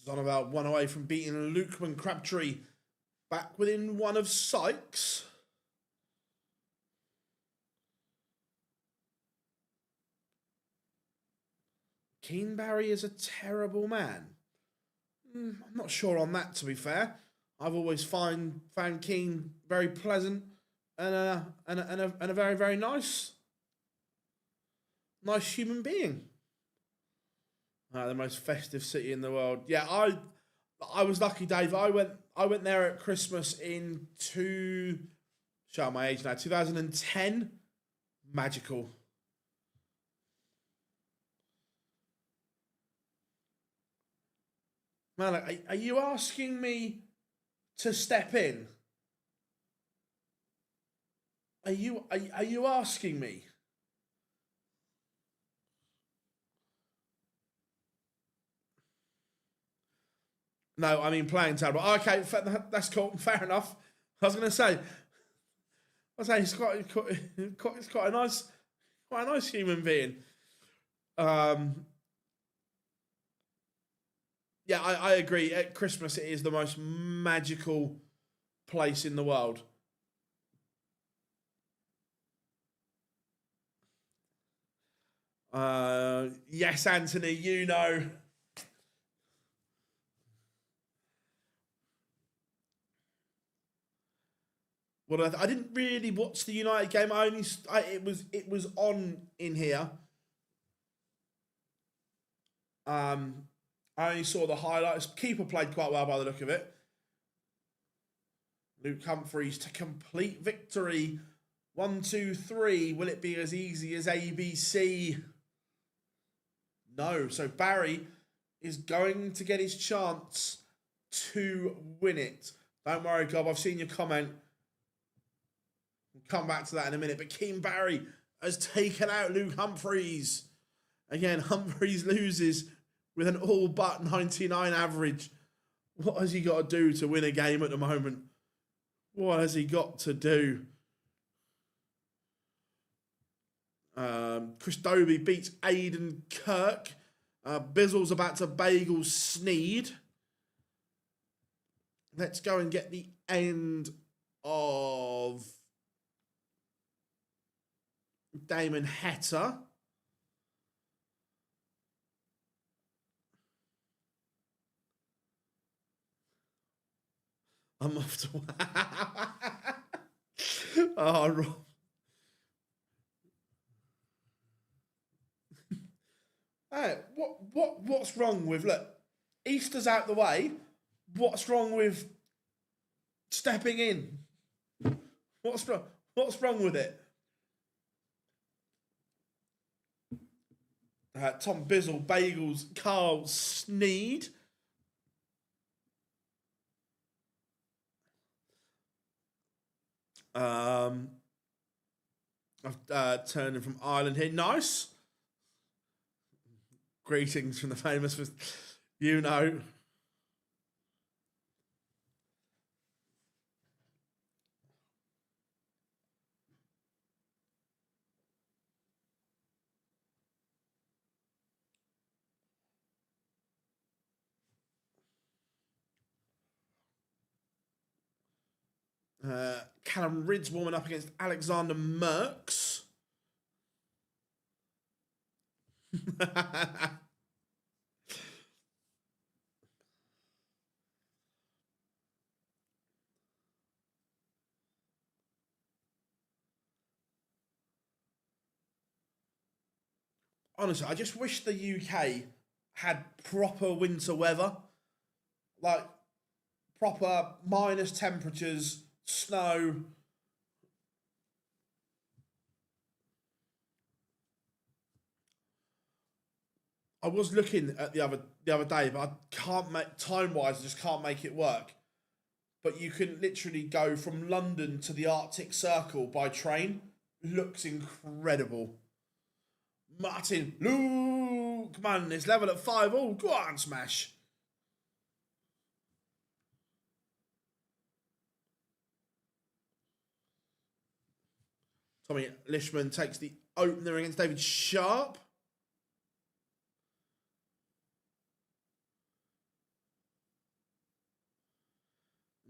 He's on about one away from beating Lukeman Crabtree. Back within one of Sykes. Keane Barry is a terrible man. I'm not sure on that, to be fair. I've always found Keane very pleasant and a very, very nice human being. The most festive city in the world. Yeah, I was lucky, Dave. I went there at Christmas in show my age now, 2010. Magical. Man, are you asking me to step in? Are you asking me? No, I mean playing terrible. Okay, that's cool. Fair enough. I was going to say, he's quite a nice human being. Yeah, I agree. At Christmas, it is the most magical place in the world. Yes, Anthony, you know. Well, I didn't really watch the United game. It was on in here. I only saw the highlights. Keeper played quite well by the look of it. Luke Humphries to complete victory. 1, 2, 3. Will it be as easy as ABC? No. So Barry is going to get his chance to win it. Don't worry, Gob. I've seen your comment. We'll come back to that in a minute. But Keane Barry has taken out Luke Humphries. Again, Humphries loses with an all but 99 average. What has he got to do to win a game at the moment? What has he got to do? Chris Dobie beats Aidan Kirk. Bizzle's about to bagel Sneed. Let's go and get the end of Damon Heta. I'm off to... Oh, Rob. Hey, what's wrong with... Look, Easter's out the way. What's wrong with stepping in? What's wrong with it? Tom Bizzle, Bagels, Carl Sneed. I've turned in from Ireland here. Nice. Greetings from the famous, you know. Callum Rid's warming up against Alexander Merckx. Honestly, I just wish the UK had proper winter weather. Like, proper minus temperatures, snow. I was looking at the other day, but I can't make time-wise. I just can't make it work. But you can literally go from London to the Arctic Circle by train. Looks incredible. Martin, Luke, man, it's level at 5. Oh, go on, smash. Tommy Lishman takes the opener against David Sharp.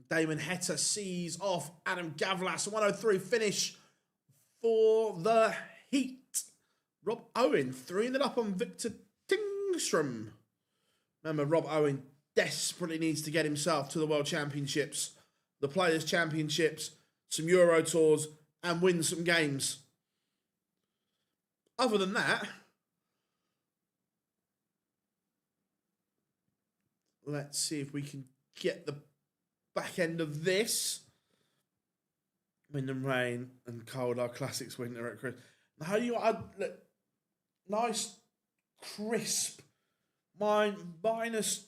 Damon Hetta sees off Adam Gavlas. 103 finish for the Heat. Rob Owen 3-0 up on Victor Tingstrom. Remember, Rob Owen desperately needs to get himself to the World Championships, the Players' Championships, some Euro Tours, and win some games. Other than that, let's see if we can get the back end of this. Wind and rain and cold are classics winter at Christmas. How do you look? Nice, crisp, minus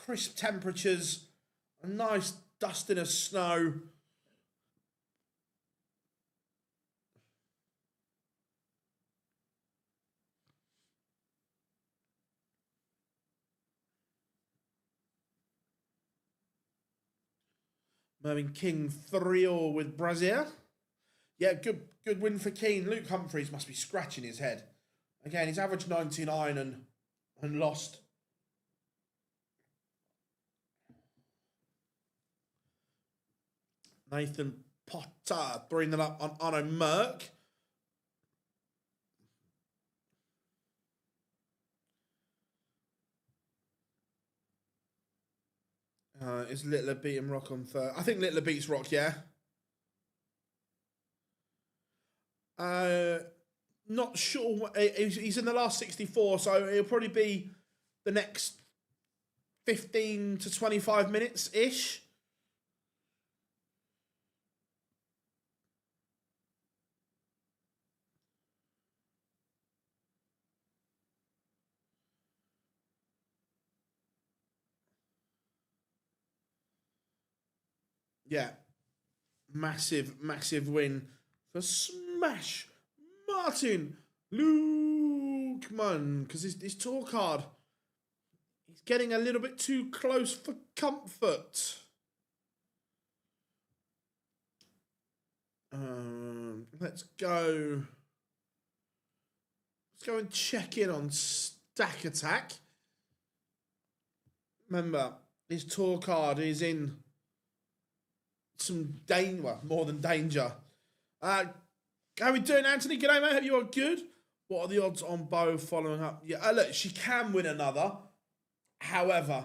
crisp temperatures, a nice dusting of snow. Mervyn King 3-0 with Brazil. Yeah, good win for Keane. Luke Humphries must be scratching his head. Again, he's averaged 99 and lost. Nathan Potter bringing it up on Arno Merck. Is Littler beating Rock on third? I think Littler beats Rock, yeah. Not sure. He's in the last 64, so it'll probably be the next 15 to 25 minutes-ish. Yeah. Massive win for Smash Martin Lukeman, because his tour card, he's getting a little bit too close for comfort. Let's go and check in on Stack Attack. Remember, his tour card is in some danger, well, more than danger. How we doing, Anthony? G'day, mate. Hope you are good. What are the odds on Bo following up? Yeah, look, she can win another. However,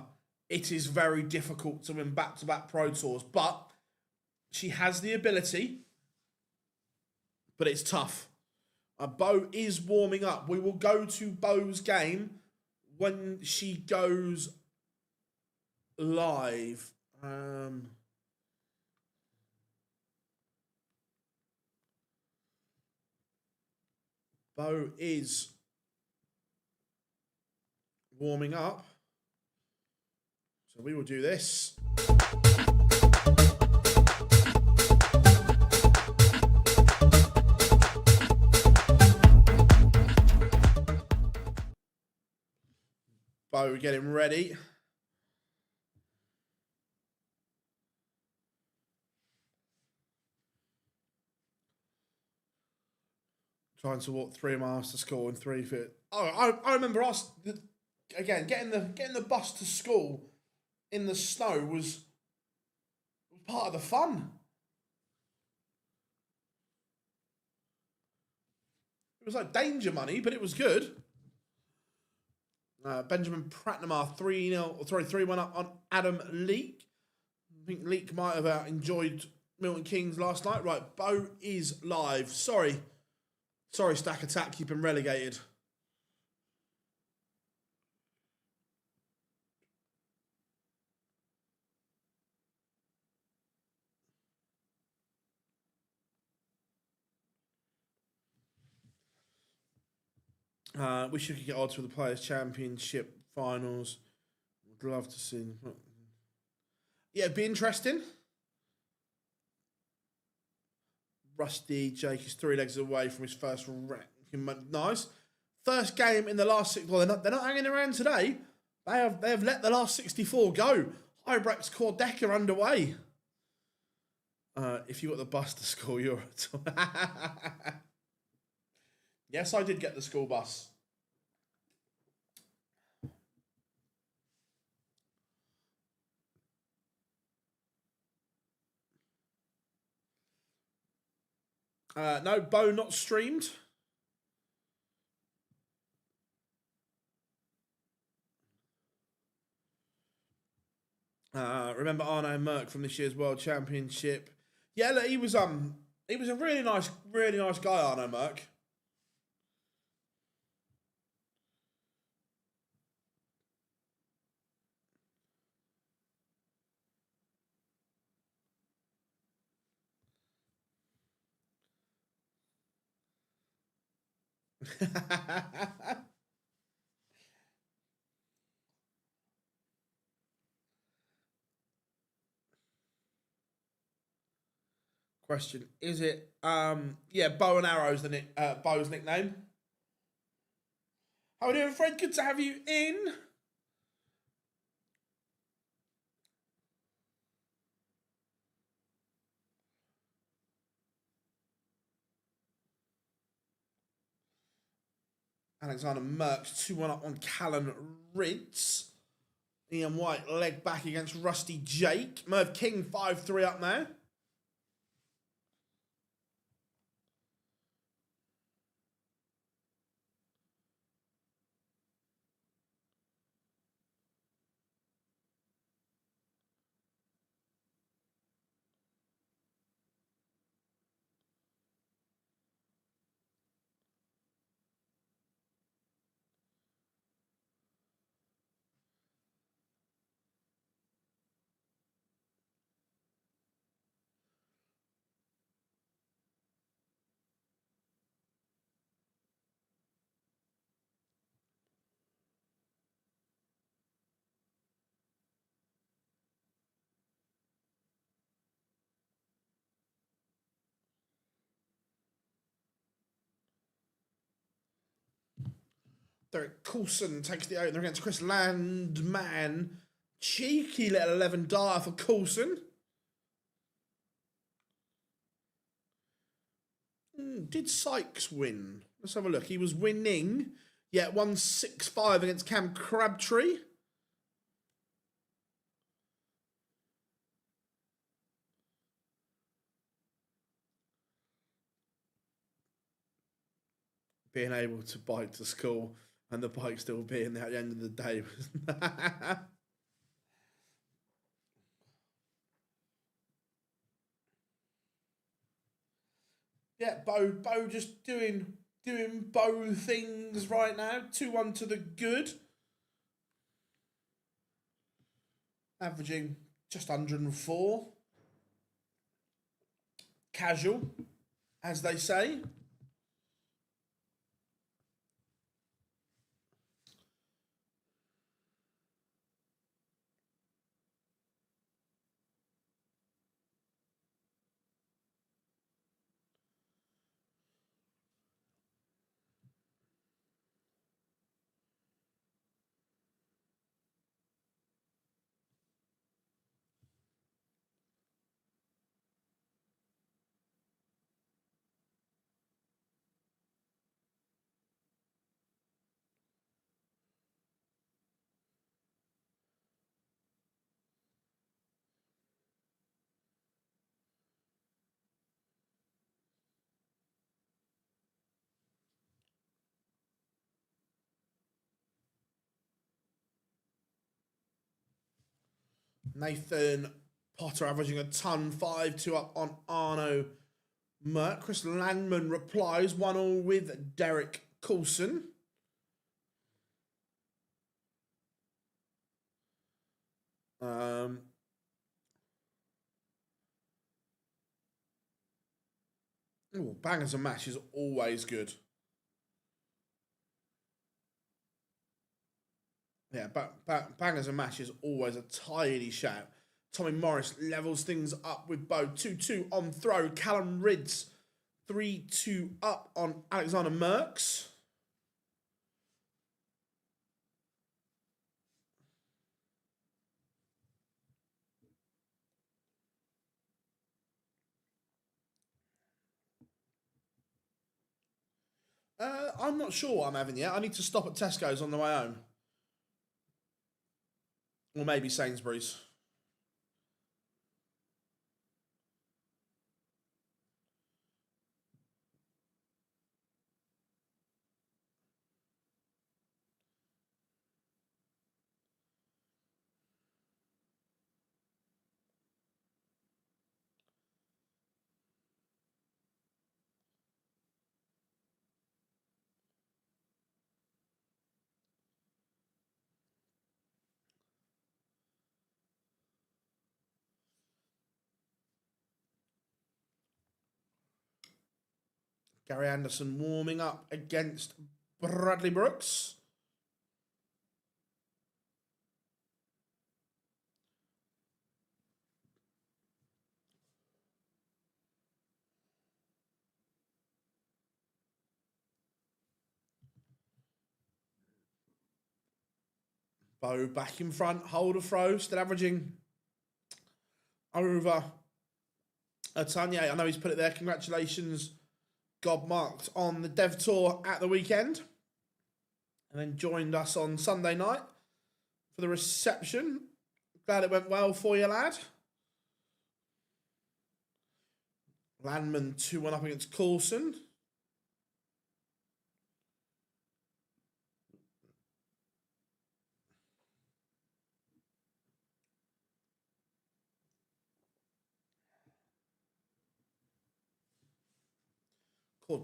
it is very difficult to win back-to-back Pro Tours. But she has the ability, but it's tough. Bo is warming up. We will go to Bo's game when she goes live. Bo is warming up. So we will do this. Bo getting ready. Trying to walk 3 miles to school in 3 feet. Oh, I remember us again getting the bus to school in the snow was part of the fun. It was like danger money, but it was good. Benjamin Pratnamar 3-1 up on Adam Leake. I think Leake might have enjoyed Milton Keynes last night. Right, Bo is live. Sorry, Stack Attack, you've been relegated. Wish you could get odds for the Players' Championship finals. Would love to see. Yeah, it'd be interesting. Rusty Jake is 3 legs away from his first ranking. Nice. First game in the last 6. Well, they're not hanging around today. They have let the last 64 go. Hybrex Cordeca underway. If you got the bus to school, you're Yes, I did get the school bus. No, Bo not streamed. Remember Arno Merck from this year's World Championship? Yeah, look, he was a really nice guy, Arno Merck. Question: is it yeah, Bow and Arrow's Bow's nickname? How are you doing, Fred? Good to have you in. Alexander Merckx 2-1 up on Callan Ritz. Ian White leg back against Rusty Jake. Merv King 5-3 up now. Derek Coulson takes the opener against Chris Landman. Cheeky little 11 dart for Coulson. Did Sykes win? Let's have a look. He was winning. Yeah, 1-6-5 against Cam Crabtree. Being able to bike to school and the bike still being there at the end of the day. Yeah, Bo just doing Bo things right now. 2-1 to the good. Averaging just 104. Casual, as they say. Nathan Potter averaging a ton, 5-2 up on Arno Merck. Chris Landman replies 1-1 with Derek Coulson. Bangers and mash is always good. Yeah, bangers and mash is always a tidy shout. Tommy Morris levels things up with Bo. 2-2 on throw. Callum Ridds 3-2 up on Alexander Merckx. I'm not sure what I'm having yet. I need to stop at Tesco's on the way home. Or maybe Sainsbury's. Gary Anderson warming up against Bradley Brooks. Bo back in front, hold a throw, still averaging over a ton. Yeah, I know he's put it there. Congratulations, Gobmarked, on the Dev Tour at the weekend. And then joined us on Sunday night for the reception. Glad it went well for you, lad. Landman 2-1 up against Coulson.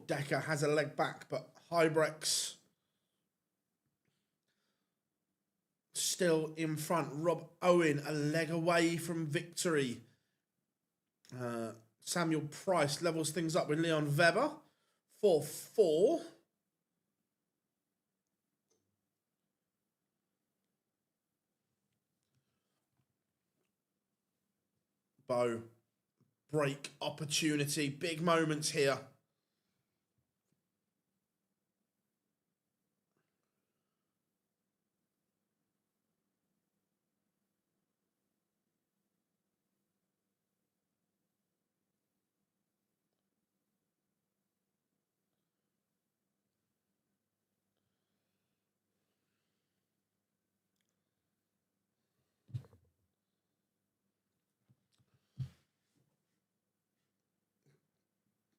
Decker has a leg back, but Hybrex still in front. Rob Owen a leg away from victory. Samuel Price levels things up with Leon Weber. 4-4. Bo, break opportunity. Big moments here.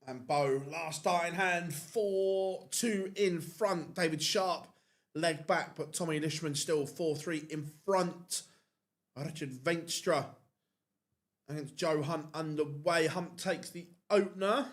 And Bo, last die in hand, 4-2 in front. David Sharp, leg back, but Tommy Lishman still 4-3 in front. Richard Venstra against Joe Hunt underway. Hunt takes the opener.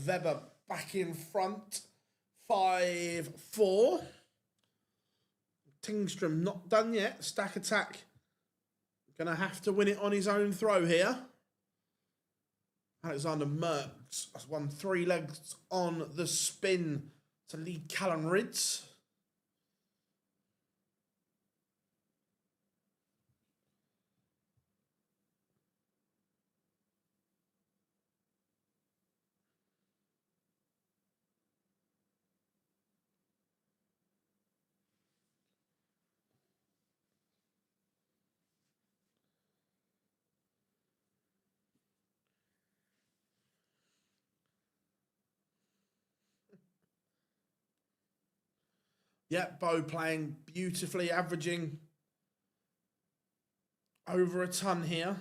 Weber back in front, 5-4. Tingstrom not done yet. Stack Attack gonna have to win it on his own throw here. Alexander Merckx has won 3 legs on the spin to lead Callum Ridds. Yeah, Bo playing beautifully, averaging over a ton here.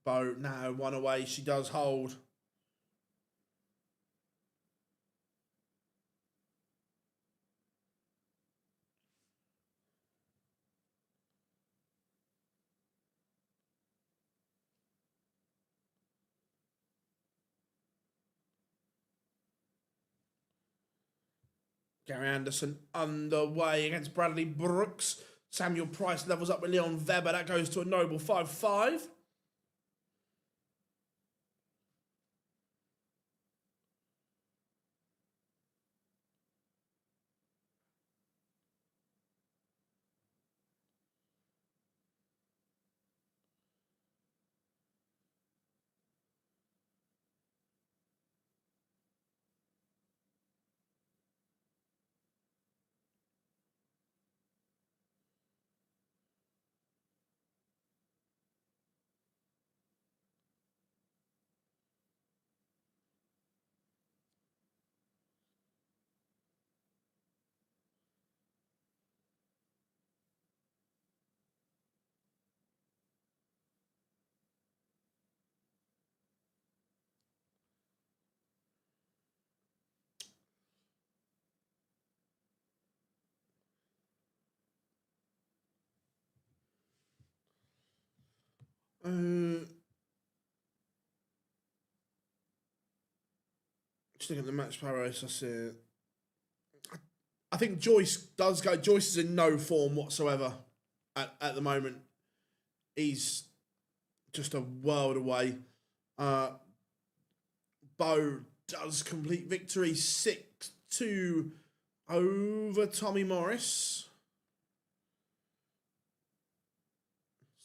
Bo now one away. She does hold. Gary Anderson underway against Bradley Brooks. Samuel Price levels up with Leon Weber. That goes to a noble 5-5. Just looking at the match pairings, I see it. I think Joyce does go. Joyce is in no form whatsoever at the moment. He's just a world away. Bo does complete victory 6-2 over Tommy Morris.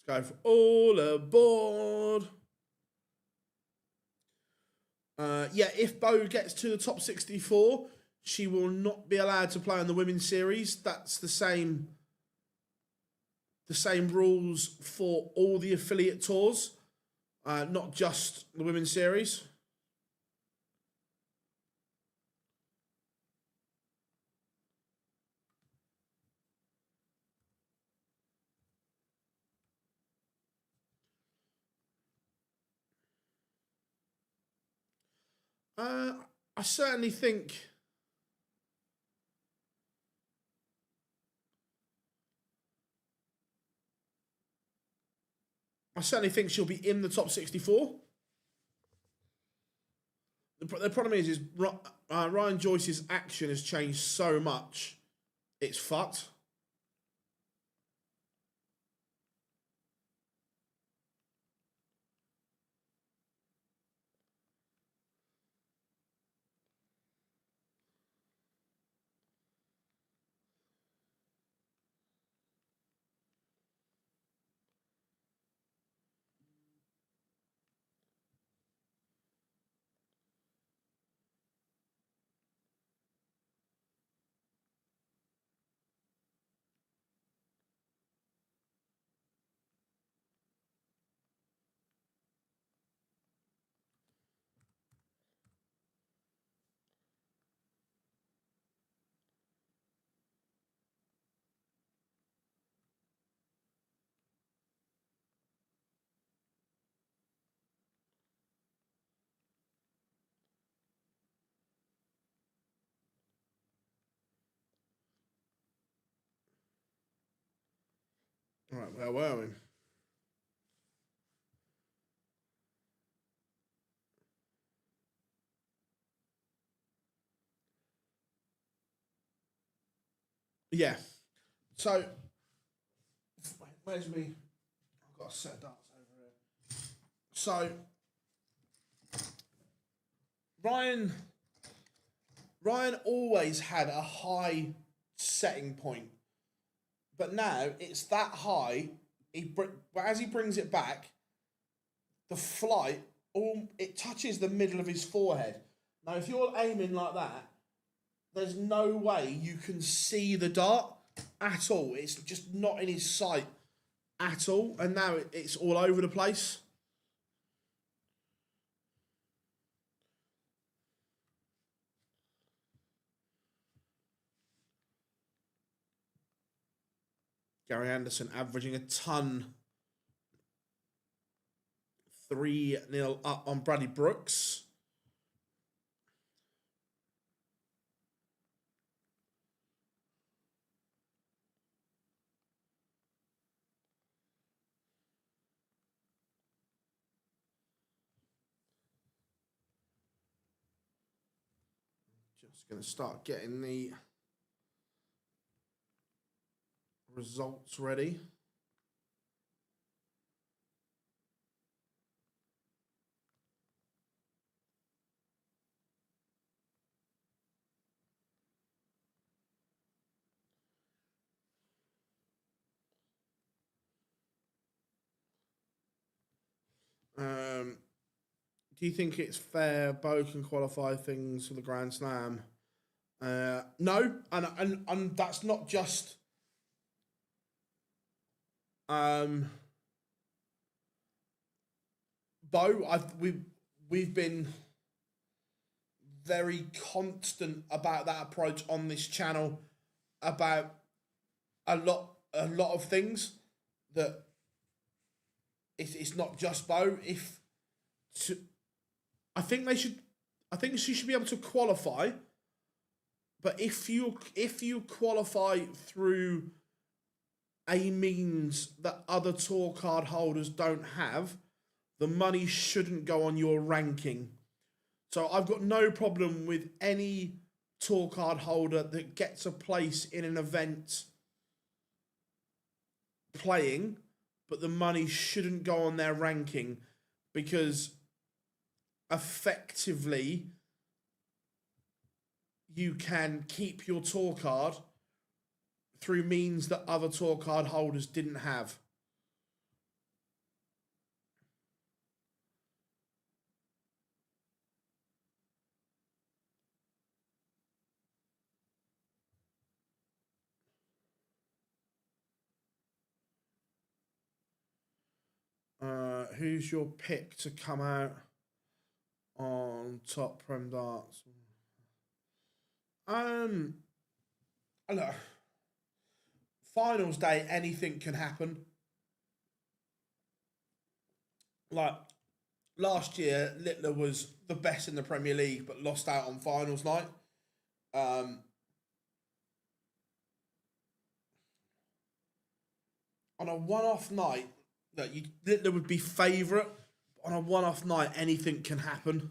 Let's go for all aboard. Yeah, if Bo gets to the top 64, she will not be allowed to play in the women's series. That's the same rules for all the affiliate tours, not just the women's series. I certainly think she'll be in the top 64. The problem is Ryan Joyce's action has changed so much, it's fucked. All right, where were we? Yeah. So, where's me? I've got a set of darts over here. So, Ryan always had a high setting point, but now it's that high but as he brings it back, the flight, it touches the middle of his forehead. Now, if you're aiming like that, there's no way you can see the dart at all. It's just not in his sight at all. And now it's all over the place. Gary Anderson averaging a ton. 3-0 up on Bradley Brooks. Just going to start getting the results ready. Do you think it's fair Bo can qualify things for the Grand Slam? No, and that's not just Bo. We've been very constant about that approach on this channel about a lot of things that it's not just Bo. I think she should be able to qualify, but if you qualify through a means that other tour card holders don't have, the money shouldn't go on your ranking. So I've got no problem with any tour card holder that gets a place in an event playing, but the money shouldn't go on their ranking, because effectively you can keep your tour card through means that other tour card holders didn't have. Who's your pick to come out on top Prem Darts? Look, finals day, anything can happen. Like last year, Littler was the best in the Premier League, but lost out on finals night. On a one-off night, that Littler would be favourite. On a one-off night, anything can happen.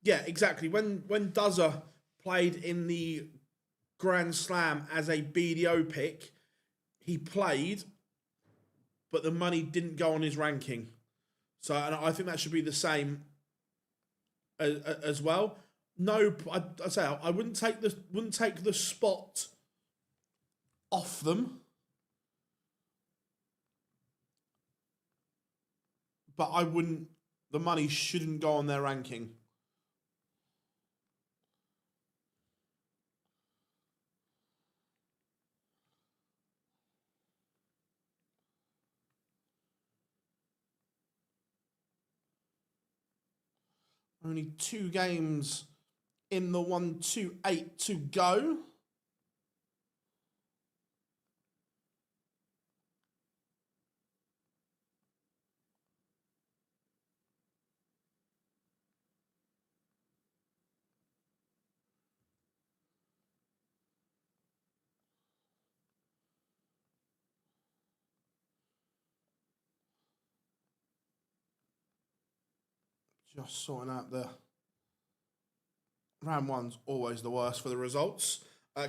Yeah, exactly. When Duzza played in the Grand Slam as a BDO pick, he played, but the money didn't go on his ranking. So, and I think that should be the same as well. No, I say I wouldn't take the spot off them, but I wouldn't. The money shouldn't go on their ranking. Only 2 games in the 1-2-8 to go. Just sorting out the round one's always the worst for the results.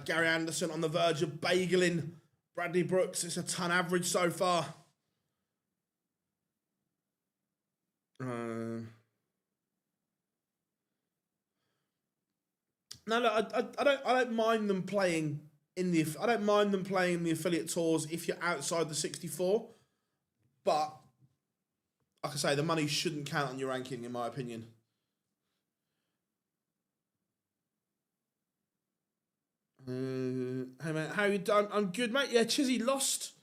Gary Anderson on the verge of bageling Bradley Brooks. It's a ton average so far. No, look, I don't mind them playing in the. I don't mind them playing in the affiliate tours if you're outside the 64, but like I say, the money shouldn't count on your ranking, in my opinion. Hey man, how you done? I'm good, mate. Yeah, Chizzy lost.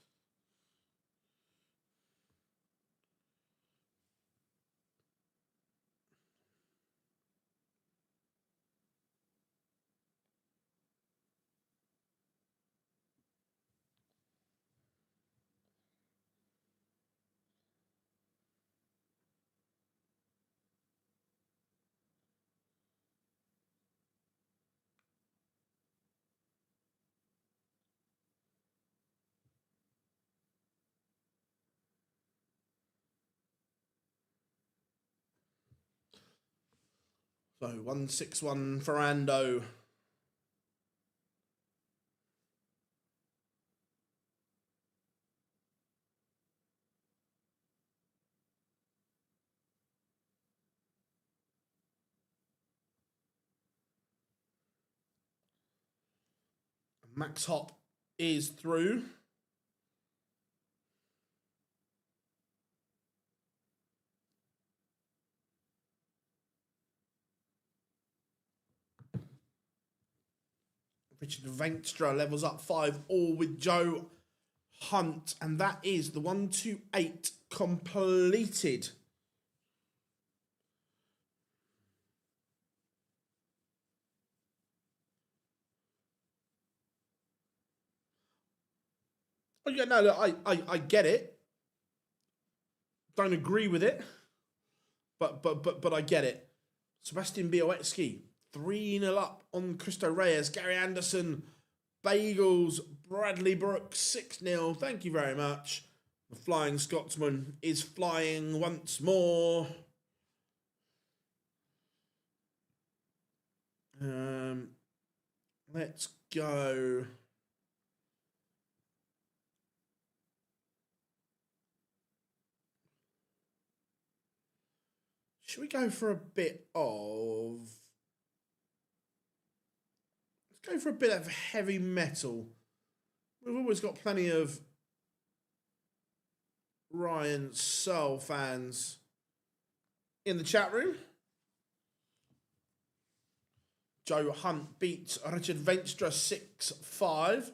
So 161 Ferrando. Max Hop is through. Richard Veenstra levels up 5-all with Joe Hunt, and that is the 128 completed. Oh yeah, no, look, I get it. Don't agree with it, but I get it. Sebastian Białecki 3-0 up on Cristo Reyes. Gary Anderson, Bagels, Bradley Brooks 6-0. Thank you very much. The Flying Scotsman is flying once more. Let's go. Should we go for a bit of... Let's go for a bit of heavy metal. We've always got plenty of Ryan Soul fans in the chat room. Joe Hunt beats Richard Veenstra 6-5.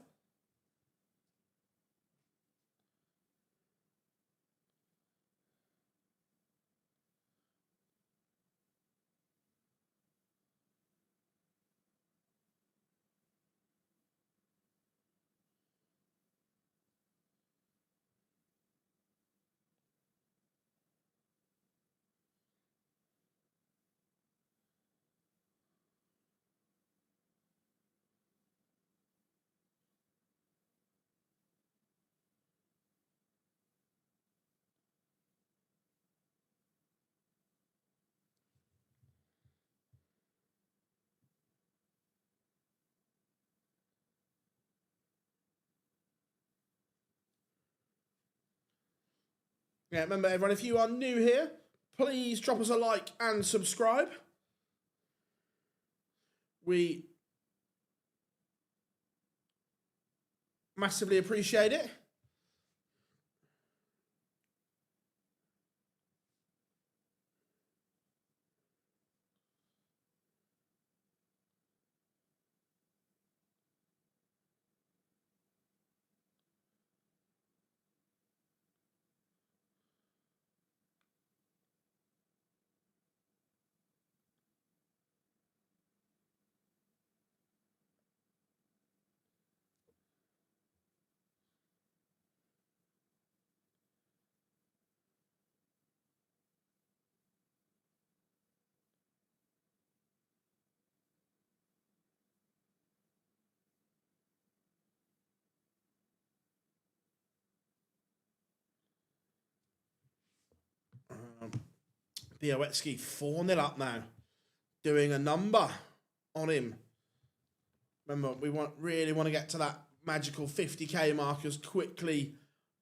Yeah, remember everyone, if you are new here, please drop us a like and subscribe. We massively appreciate it. Białecki 4-0 up now, doing a number on him. Remember, we really want to get to that magical 50k mark as quickly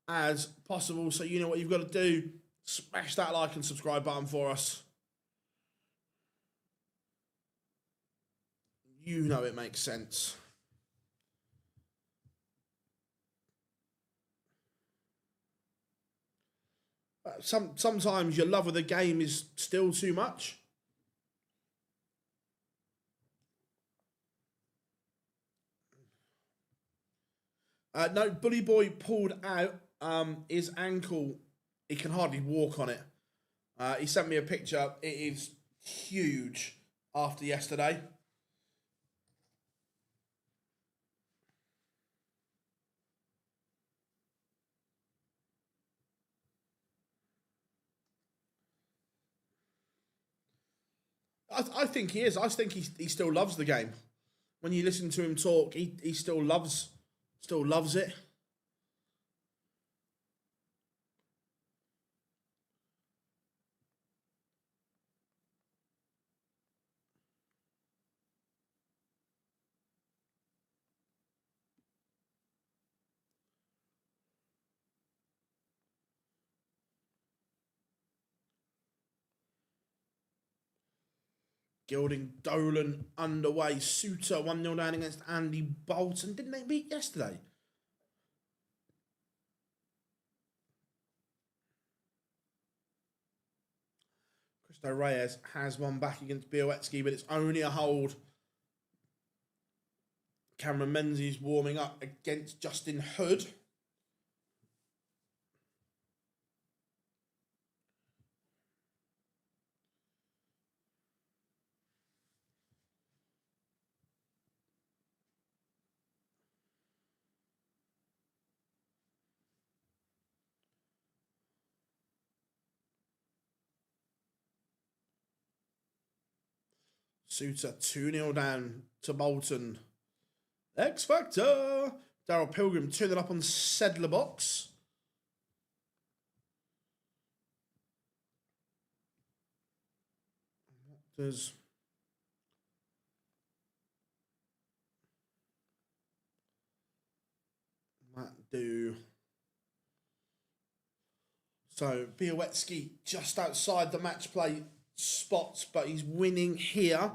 as possible. So you know what you've got to do. Smash that like and subscribe button for us. You know it makes sense. Sometimes your love of the game is still too much. No, Bully Boy pulled out his ankle. He can hardly walk on it. He sent me a picture. It is huge after yesterday. I think he is. I think he still loves the game. When you listen to him talk, he still loves it. Gilding Dolan underway. Suter 1-0 down against Andy Bolton. Didn't they beat yesterday? Cristo Reyes has one back against Białecki, but it's only a hold. Cameron Menzies warming up against Justin Hood. Suter 2-0 down to Bolton. X Factor. Daryl Pilgrim 2-0 up on Sedler box. What does that do? So Białecki just outside the match play spots, but he's winning here.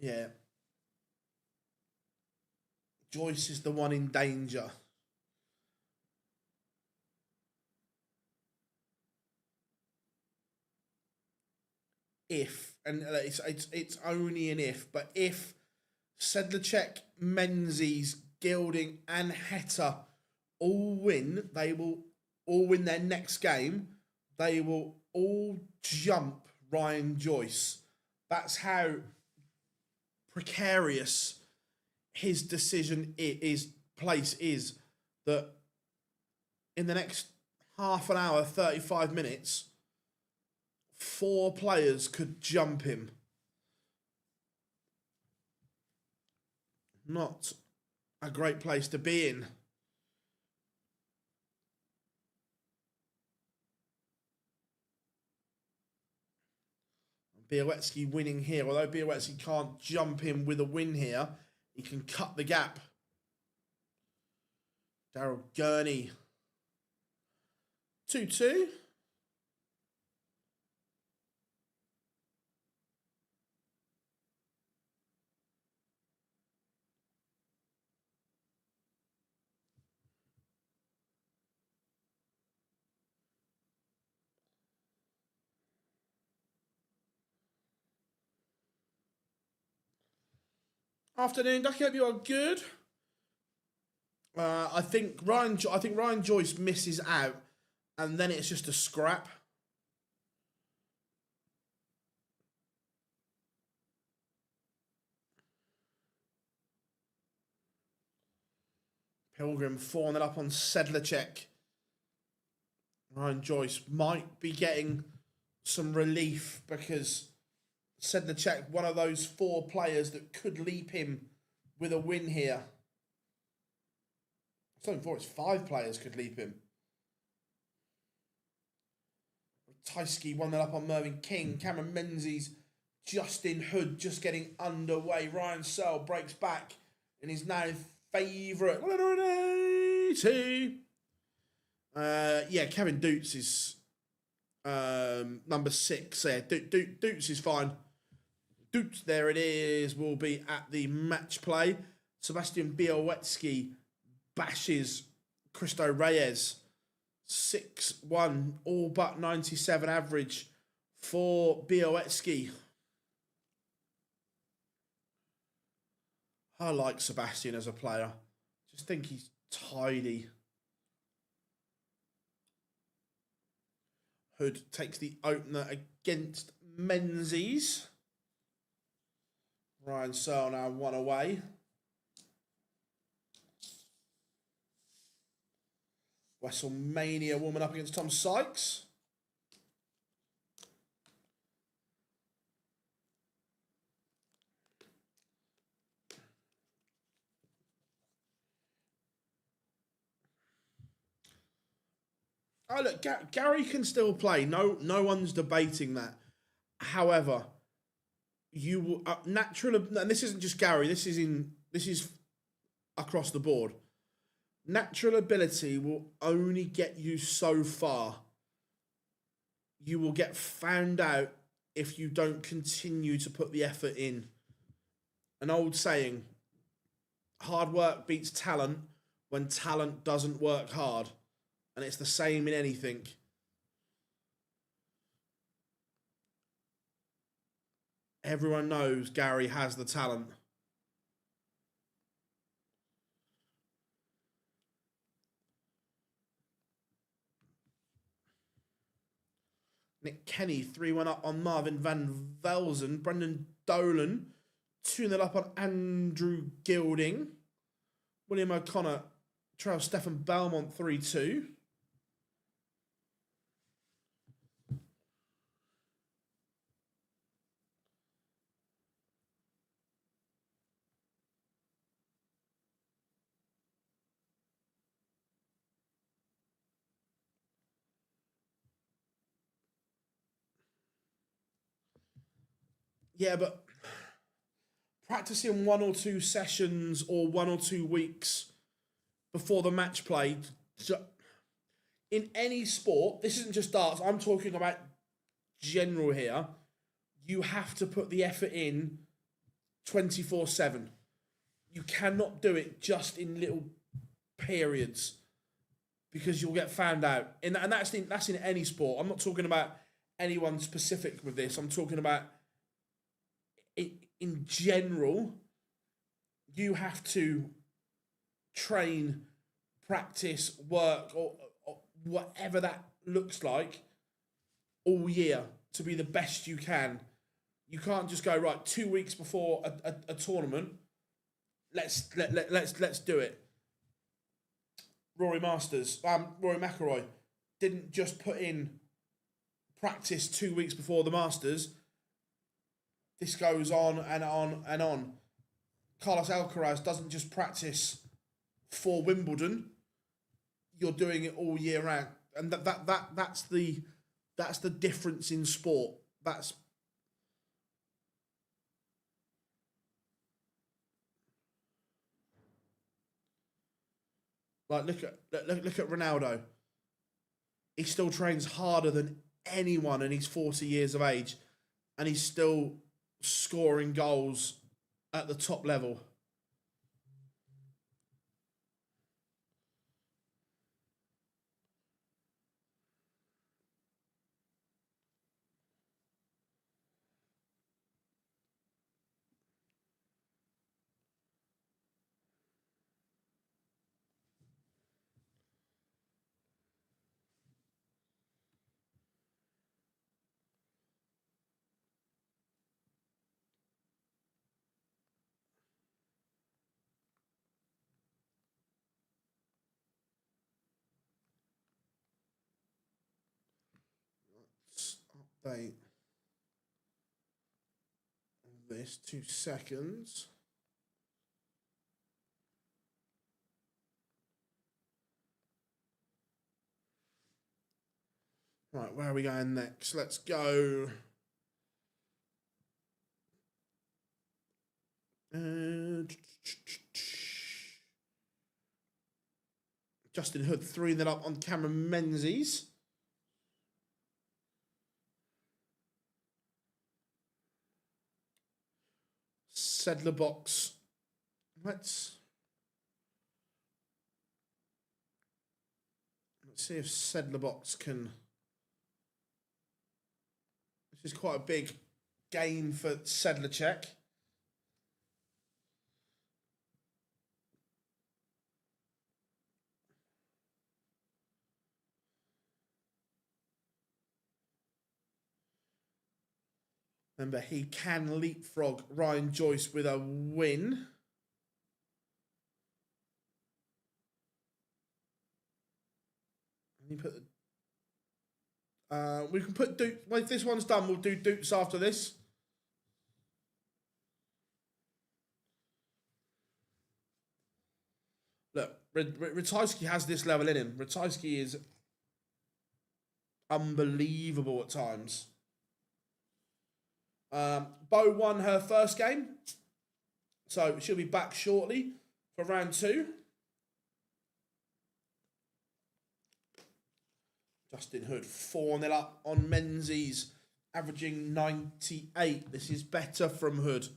Yeah. Joyce is the one in danger. If, and it's only an if, but if Sedlacek, Menzies, Gilding, and Heta all win, they will all win their next game. They will all jump Ryan Joyce. That's how precarious his decision place is, that in the next half an hour, 35 minutes, 4 players could jump him. Not a great place to be in. Białecki winning here. Although Białecki can't jump him with a win here, he can cut the gap. Daryl Gurney. 2-2. Afternoon, Ducky. Hope you are good. I think Ryan Joyce misses out, and then it's just a scrap. Pilgrim 4-0 up on Sedlacek. Ryan Joyce might be getting some relief because Sedlacek, one of those 4 players that could leap him with a win here. It's not 4, it's 5 players could leap him. Tysky 1-0 up on Mervyn King. Cameron Menzies, Justin Hood just getting underway. Ryan Searle breaks back and is now favourite. 180. Yeah, Kevin Doots is number 6. Yeah, Doots is fine. There it is. Will be at the match play. Sebastian Białowski bashes Cristo Reyes. 6-1, all but 97 average for Białowski. I like Sebastian as a player. Just think he's tidy. Hood takes the opener against Menzies. Ryan Searle now 1 away. WrestleMania warming up against Tom Sykes. Oh, look, Gary can still play. No one's debating that. However, you will natural, and this isn't just Gary. This is across the board. Natural ability will only get you so far. You will get found out if you don't continue to put the effort in. An old saying: hard work beats talent when talent doesn't work hard. And it's the same in anything. Everyone knows Gary has the talent. Nick Kenny, 3-1 up on Marvin Van Velzen. Brendan Dolan, 2-0 up on Andrew Gilding. William O'Connor trails Stefan Belmont 3-2. Yeah, but practicing 1 or 2 sessions or 1 or 2 weeks before the match play, in any sport, this isn't just darts, I'm talking about general here, you have to put the effort in 24/7. You cannot do it just in little periods because you'll get found out. And that's in any sport. I'm not talking about anyone specific with this. I'm talking about in general, you have to train, practice, work, or whatever that looks like all year to be the best you can. You can't just go, right, 2 weeks before a tournament, let's do it. Rory McIlroy didn't just put in practice 2 weeks before the Masters. This goes on and on and on. Carlos Alcaraz doesn't just practice for Wimbledon. You're doing it all year round, and that's the difference in sport. That's like look at Ronaldo. He still trains harder than anyone, and he's 40 years of age, and he's still scoring goals at the top level. Update this 2 seconds. Right, where are we going next? Let's go. Justin Hood 3-0 up on Cameron Menzies. Sedler box. Let's see if Sedler box can. This is quite a big game for Sedlacek. Remember, he can leapfrog Ryan Joyce with a win. And you put we can put Dukes. Well, if this one's done, we'll do Dukes after this. Look, Ratajski has this level in him. Ratajski is unbelievable at times. Bo won her first game, so she'll be back shortly for round 2. Justin Hood 4-0 up on Menzies, averaging 98. This is better from Hood.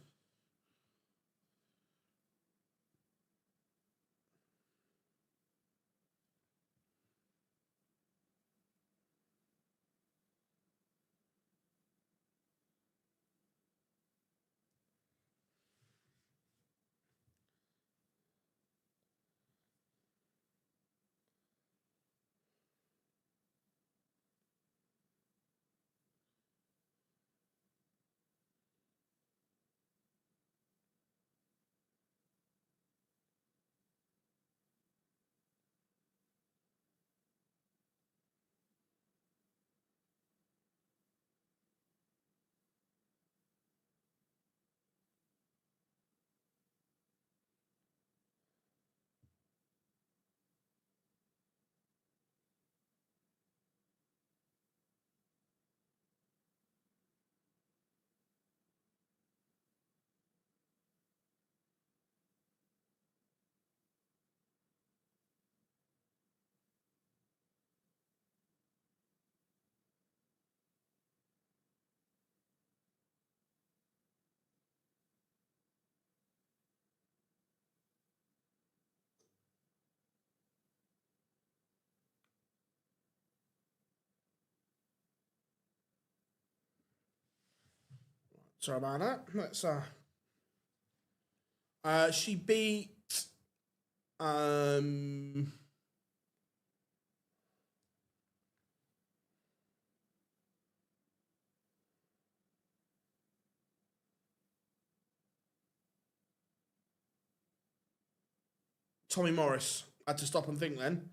Sorry about that. Let's she beat Tommy Morris. I had to stop and think then.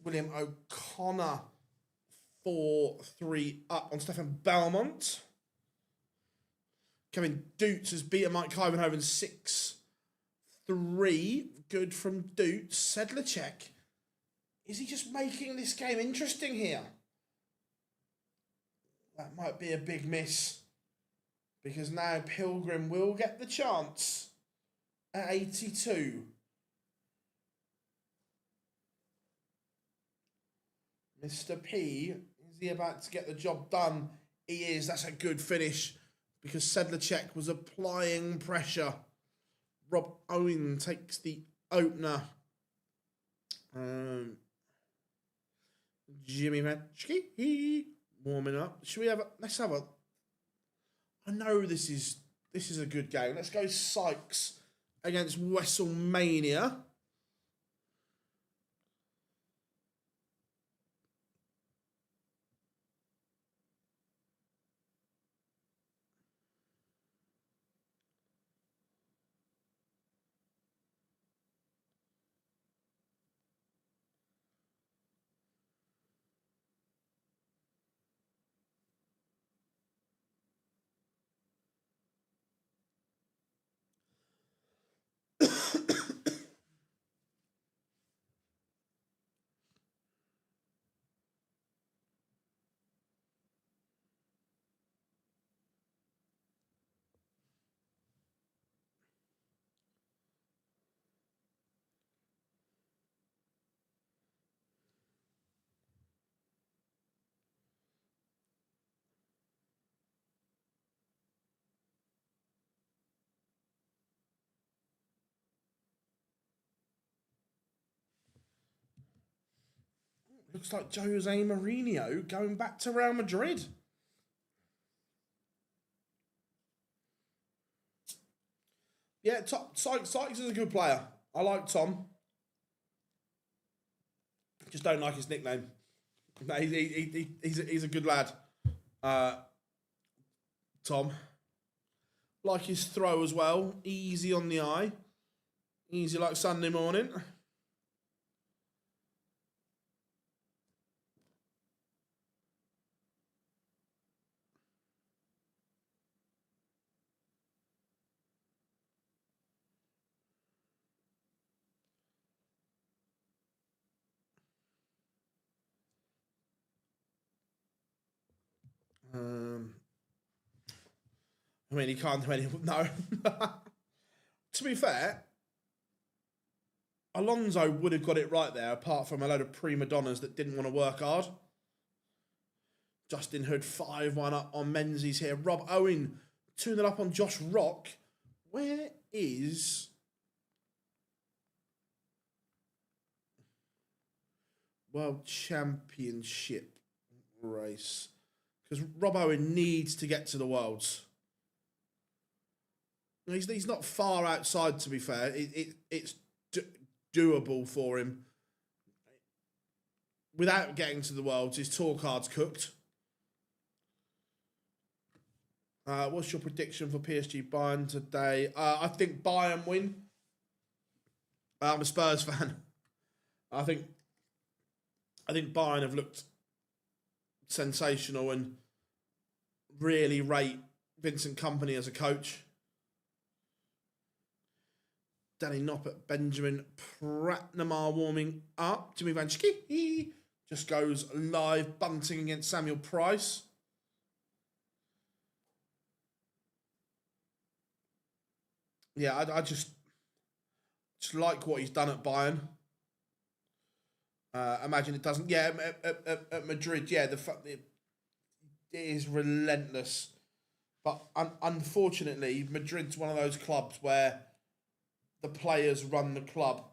William O'Connor 4-3 up on Stefan Belmont. Kevin Dutz has beaten Mike Ivanhoven 6-3. Good from Dutz. Sedlacek. Is he just making this game interesting here? That might be a big miss. Because now Pilgrim will get the chance at 82. Mr. P, is he about to get the job done? He is. That's a good finish because Sedlacek was applying pressure. Rob Owen takes the opener. Jimmy Matchkey warming up. Should we have a... Let's have a... I know this is a good game. Let's go Sykes against WrestleMania. Looks like Jose Mourinho going back to Real Madrid. Yeah, Sykes is a good player. I like Tom. Just don't like his nickname. No, he's a good lad. Tom. Like his throw as well. Easy on the eye. Easy like Sunday morning. I mean, he can't do anything. No. To be fair, Alonso would have got it right there, apart from a load of prima donnas that didn't want to work hard. Justin Hood 5-1 up on Menzies here. Rob Owen 2-0 up on Josh Rock. Where is World Championship race? Because Rob Owen needs to get to the Worlds. He's not far outside, to be fair. It's doable for him. Without getting to the Worlds, his tour card's cooked. What's your prediction for PSG Bayern today? I think Bayern win. I'm a Spurs fan. I think Bayern have looked sensational and really rate Vincent Kompany as a coach. Danny Noppert, Benjamin Pratnamar warming up. Jimmy Van Schie just goes live, bunting against Samuel Price. Yeah, I just like what he's done at Bayern. Imagine it doesn't. Yeah, at Madrid, yeah, it is relentless. But unfortunately, Madrid's one of those clubs where the players run the club,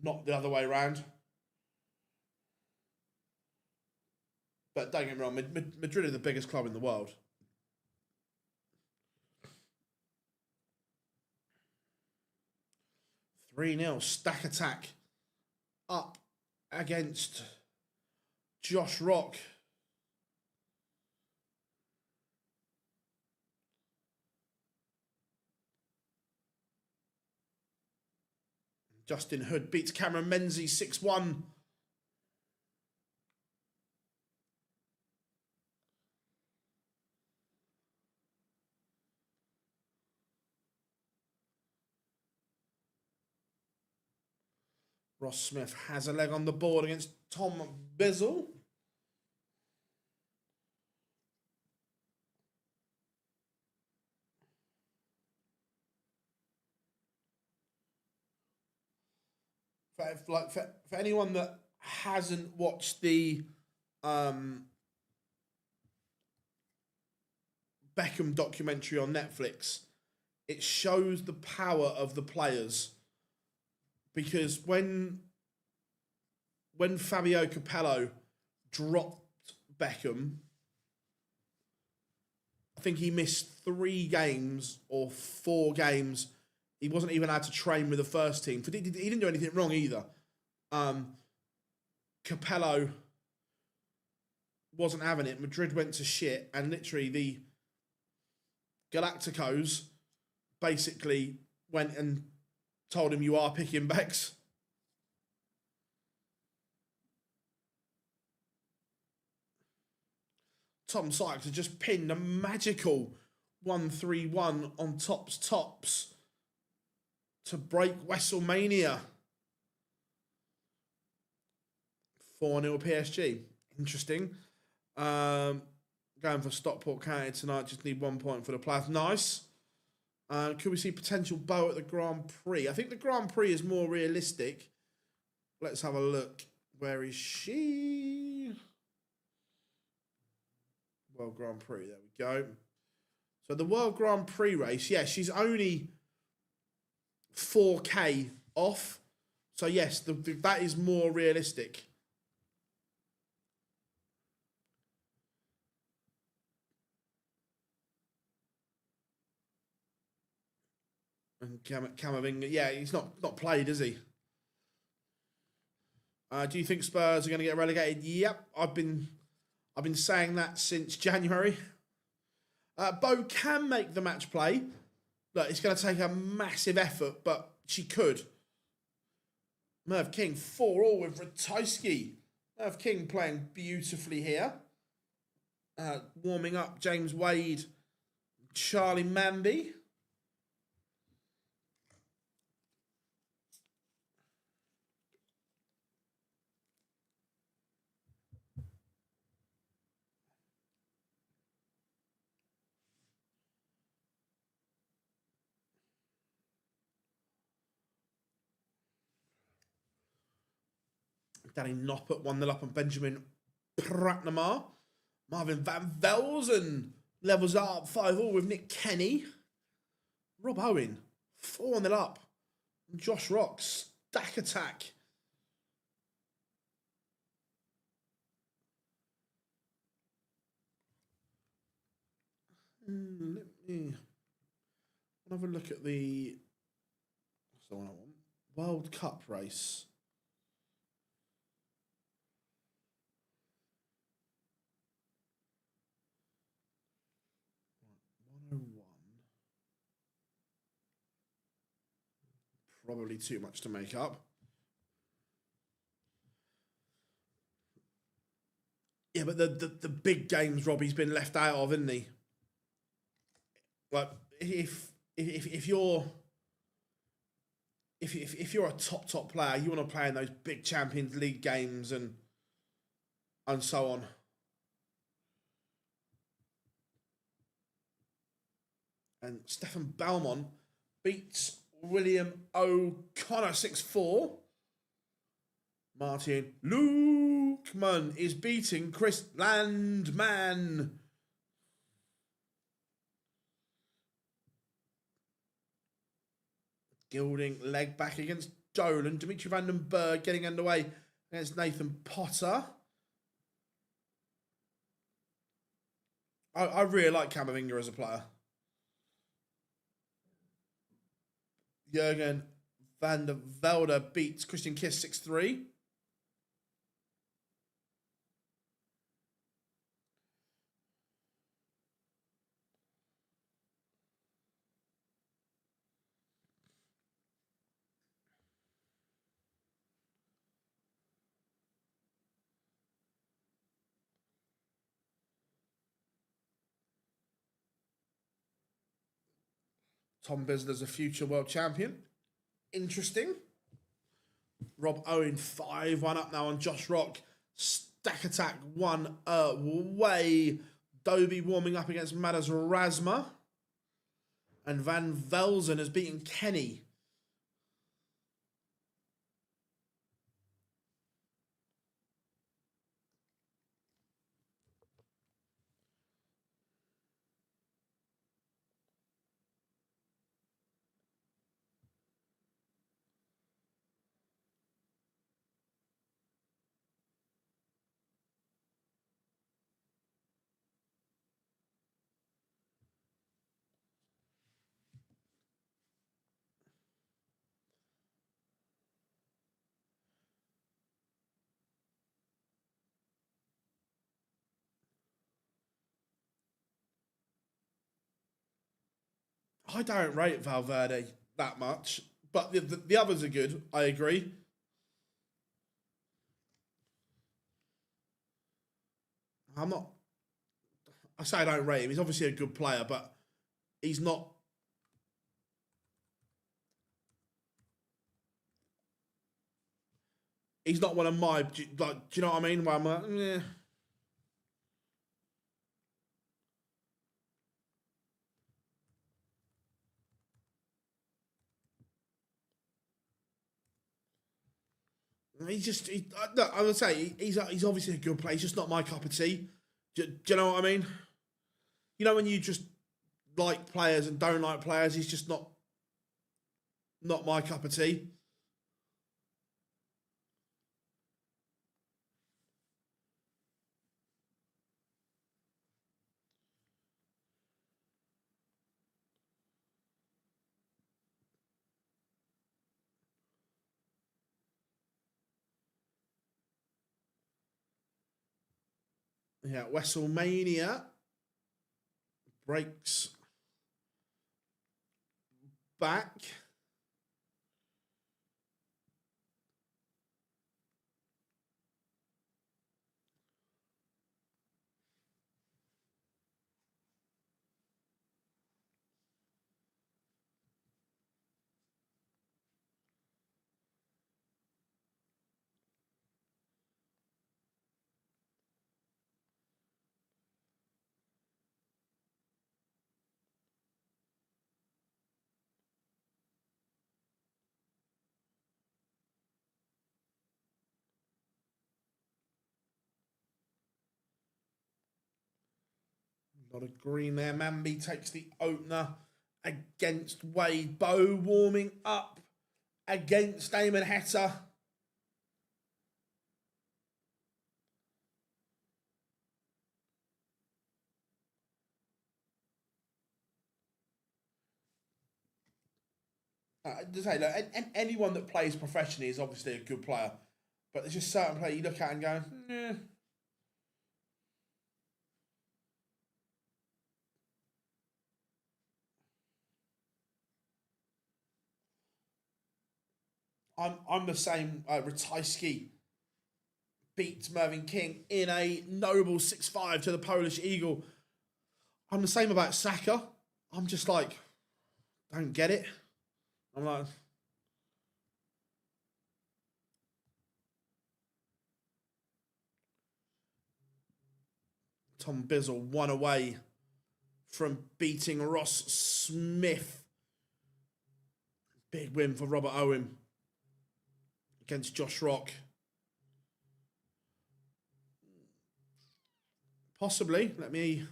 not the other way around. But don't get me wrong, Madrid are the biggest club in the world. (3-0) Stack Attack up against Josh Rock. Justin Hood beats Cameron Menzies 6-1. Ross Smith has a leg on the board against Tom Bizzle. For anyone that hasn't watched the Beckham documentary on Netflix, it shows the power of the players. Because when Fabio Capello dropped Beckham, I think he missed 3 games or 4 games. He wasn't even allowed to train with the first team. He didn't do anything wrong either. Capello wasn't having it. Madrid went to shit, and literally the Galacticos basically went and told him, "You are picking Becks." Tom Sykes has just pinned a magical 1-3-1 on Tops to break WrestleMania. 4-0 PSG. Interesting. Going for Stockport County tonight. Just need 1 point for the Plath. Nice. Could we see potential Bow at the Grand Prix? I think the Grand Prix is more realistic. Let's have a look. Where is she? World Grand Prix. There we go. So the World Grand Prix race, yeah, she's only 4K off. So yes, that is more realistic. And Camavinga, yeah, he's not played, is he? Do you think Spurs are going to get relegated? Yep, I've been saying that since January. Bo can make the match play. Look, it's going to take a massive effort, but she could. Merv King, 4-all with Ratajski. Merv King playing beautifully here. Warming up James Wade, Charlie Manby. Danny Noppert 1-0 up on Benjamin Pratnamar. Marvin Van Velzen levels up 5-all with Nick Kenny. Rob Owen 4-0 up. Josh Rock stack attack. Let me have a look at the World Cup race. Probably too much to make up. Yeah, but the big games Robbie's been left out of, isn't he? Like if you're a top player, you want to play in those big Champions League games and so on. And Stefan Balmont beats William O'Connor 6-4. Martin Lukeman is beating Chris Landman. Gilding leg back against Dolan. Dimitri van den Berg getting underway against Nathan Potter. I really like Camavinga as a player. Jurgen van der Velde beats Christian Kiss 6-3. Tom Bisley's a future world champion. Interesting. Rob Owen 5-1 up now on Josh Rock. Stack attack 1 away. Dobie warming up against Madas Razma. And Van Velzen has beaten Kenny. I don't rate Valverde that much, but the others are good. I agree. I'm not. I say I don't rate him. He's obviously a good player, but he's not. He's not one of my like. Do you know what I mean? Where I'm like, yeah. Look, I would say he's obviously a good player. He's just not my cup of tea. Do you know what I mean? You know when you just like players and don't like players, he's just not my cup of tea. Yeah, WrestleMania breaks back. A lot of green there. Mamby takes the opener against Wade. Bo warming up against Damon Hetta. To say, look, anyone that plays professionally is obviously a good player, but there's just certain players you look at and go, nah. I'm the same. Ratajski beats Mervyn King in a noble 6-5 to the Polish Eagle. I'm the same about Saka. I'm just like, don't get it. I'm like, Tom Bizzle 1 away from beating Ross Smith. Big win for Robert Owen against Josh Rock. Possibly. Let me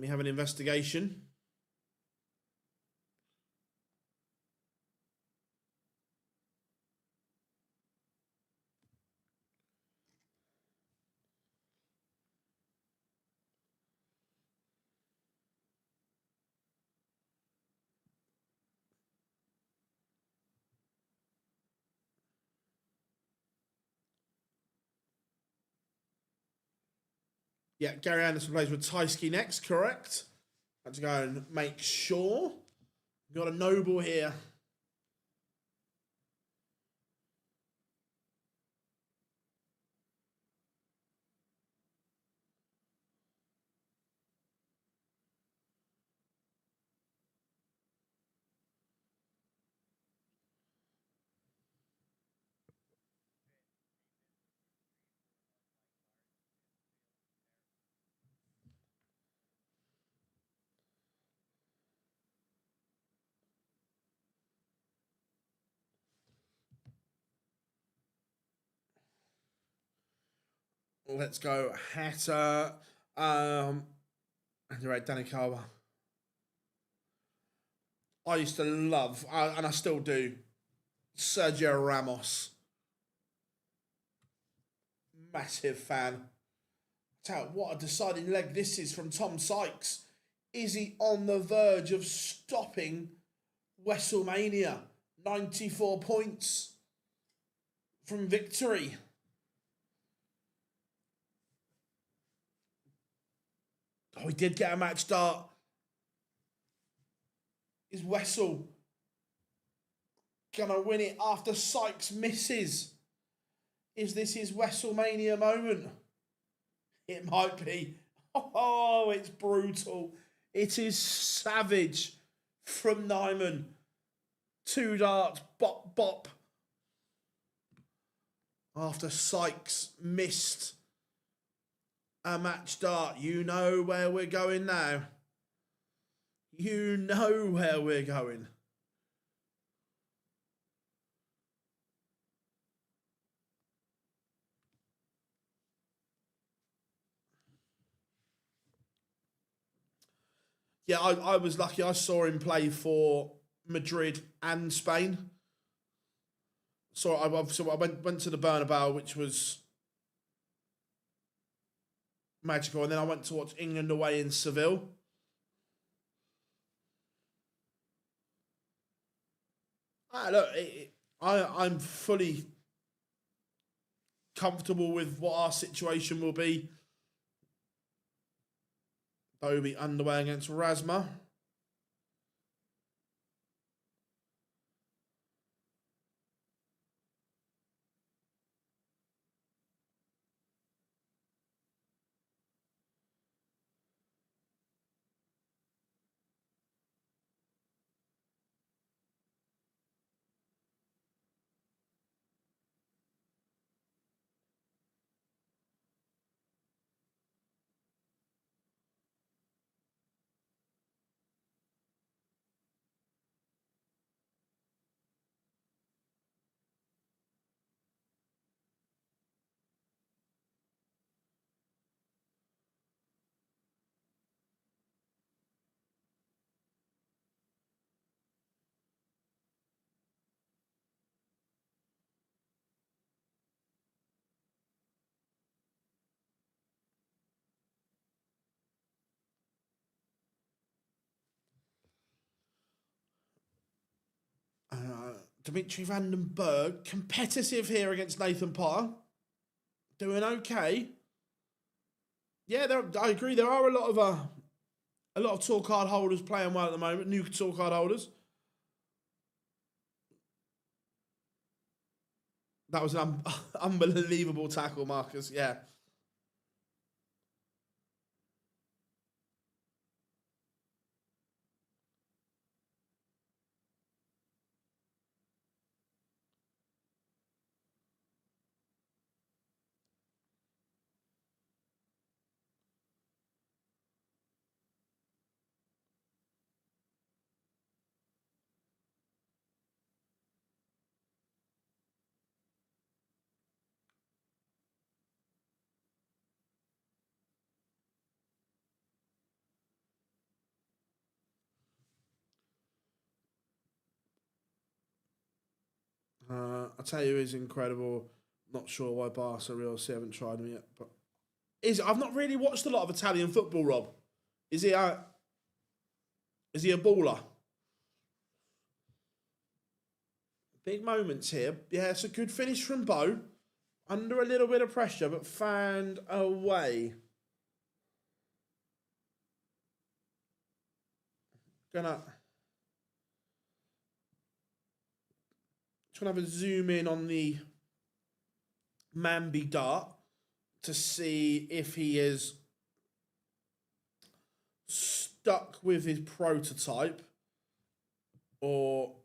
have an investigation. Yeah, Gary Anderson plays with Tysky next, correct? Let's go and make sure. We've got a noble here. Let's go Hatter. And you're right, Danny Carver. I used to love, and I still do, Sergio Ramos. Massive fan. Tell what a deciding leg this is from Tom Sykes. Is he on the verge of stopping WrestleMania? 94 points from victory. Oh, he did get a match start. Is Wessel gonna win it after Sykes misses? Is this his WrestleMania moment? It might be. Oh, it's brutal. It is savage from Nyman. 2 darts, bop, bop. After Sykes missed a match dart. You know where we're going now. You know where we're going. Yeah, I was lucky. I saw him play for Madrid and Spain. So I went to the Bernabeu, which was magical, and then I went to watch England away in Seville. Look, I'm fully comfortable with what our situation will be. Bobby underway against Rasma. Dimitri Vandenberg, competitive here against Nathan Potter. Doing okay. Yeah, I agree. There are a lot of tour card holders playing well at the moment. New tour card holders. That was an unbelievable tackle, Marcus. Yeah. I'll tell you, is incredible. Not sure why Barca Real C haven't tried him yet, but I've not really watched a lot of Italian football. Rob, is he a baller? Big moments here. Yeah, it's a good finish from Bo. Under a little bit of pressure, but found a way. Gonna have a zoom in on the Mambi dart to see if he is stuck with his prototype or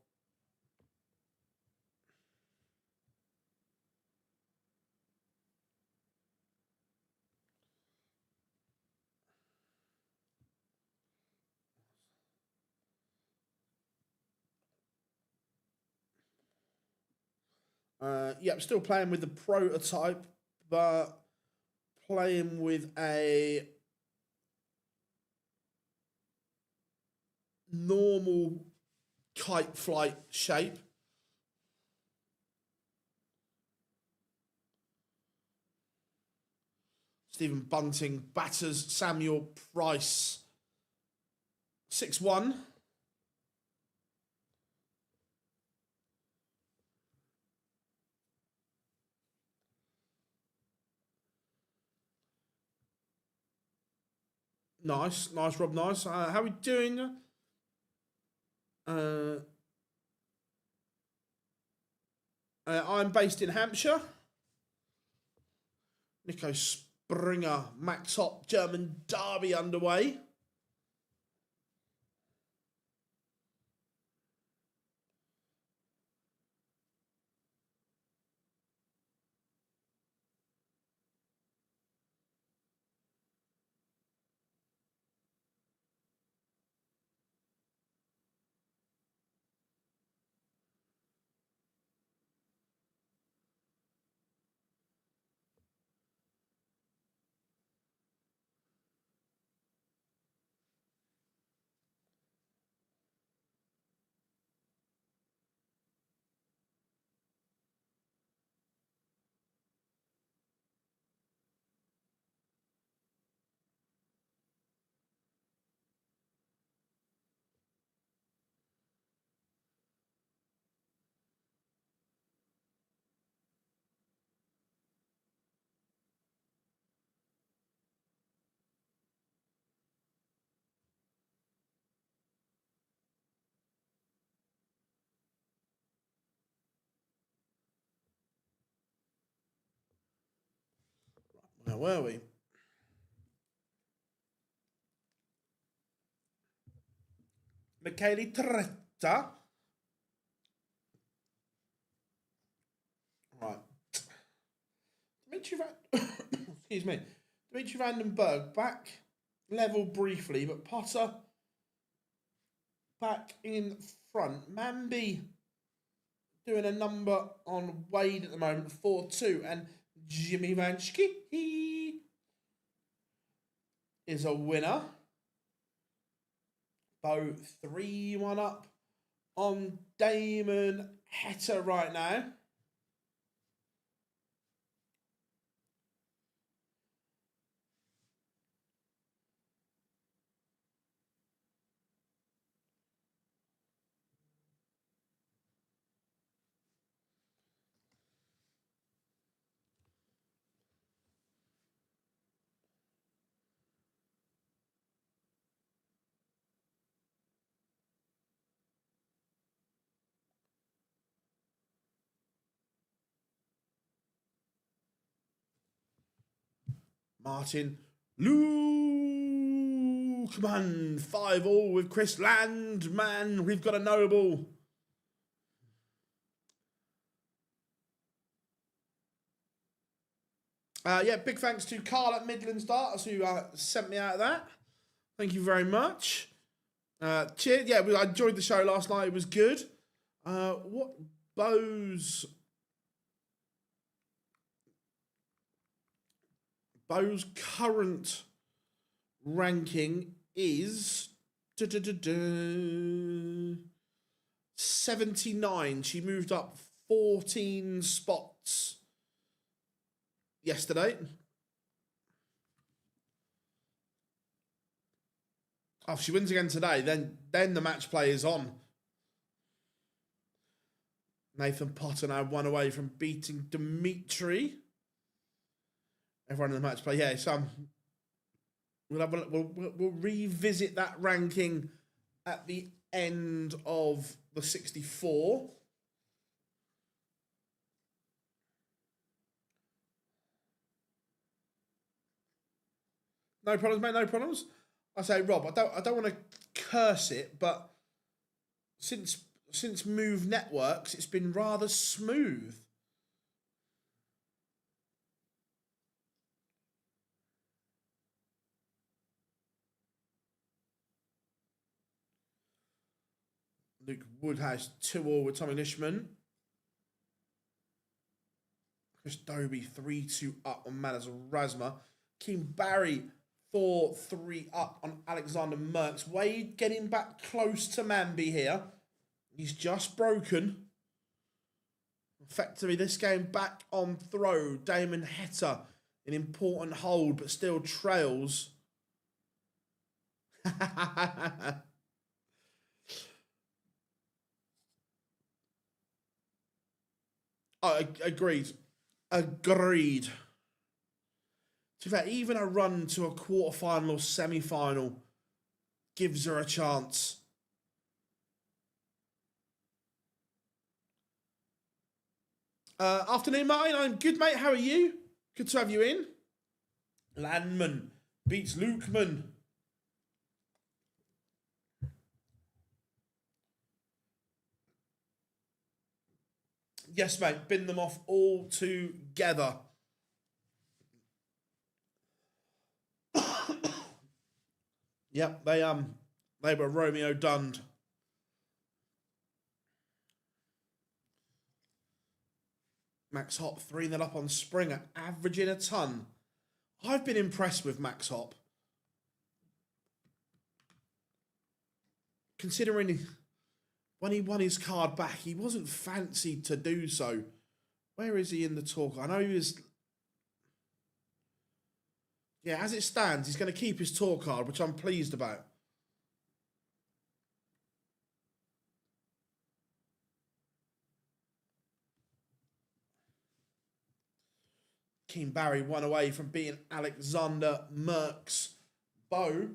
yep, still playing with the prototype, but playing with a normal kite flight shape. Stephen Bunting batters Samuel Price 6-1. Nice, Rob. Nice. How are we doing? I'm based in Hampshire. Nico Springer, Max Hopp, German Derby underway. were we? Michele Tretta. Right. Excuse me. Dimitri Vandenberg back level briefly, but Potter back in front. Mamby doing a number on Wade at the moment, 4-2, and Jimmy Vanschke is a winner. Bo 3-1 up on Damon Heta right now. Martin Lukeman, 5-all with Chris Landman. We've got a noble. Yeah, big thanks to Carl at Midlands Darts who sent me out of that. Thank you very much. Cheers. Yeah, I enjoyed the show last night. It was good. What Bo's current ranking is 79. She moved up 14 spots yesterday. Oh, if she wins again today, then the match play is on. Nathan Potter now 1 away from beating Dimitri. Everyone in the match play, yeah. So we'll revisit that ranking at the end of the 64. No problems, mate. No problems. I say, Rob, I don't want to curse it, but since Move Networks, it's been rather smooth. Luke Woodhouse 2-all with Tommy Nishman. Chris Dobie 3-2 up on Manas Rasma. Keem Barry 4-3 up on Alexander Merckx. Wade getting back close to Mamby here. He's just broken. Effectively, this game back on throw. Damon Heta, an important hold, but still trails. Oh, agreed. Agreed. To be fair, even a run to a quarterfinal or semi-final gives her a chance. Afternoon, Martin. I'm good, mate. How are you? Good to have you in. Landman beats Lukeman. Yes, mate. Bin them off all together. Yep, they were Romeo Dund. Max Hop 3-0 up on Springer, averaging a ton. I've been impressed with Max Hop. Considering when he won his card back, he wasn't fancied to do so. Where is he in the talk? I know he was... Yeah, as it stands, he's going to keep his tour card, which I'm pleased about. Keem Barry 1 away from beating Alexander Merckx. Bo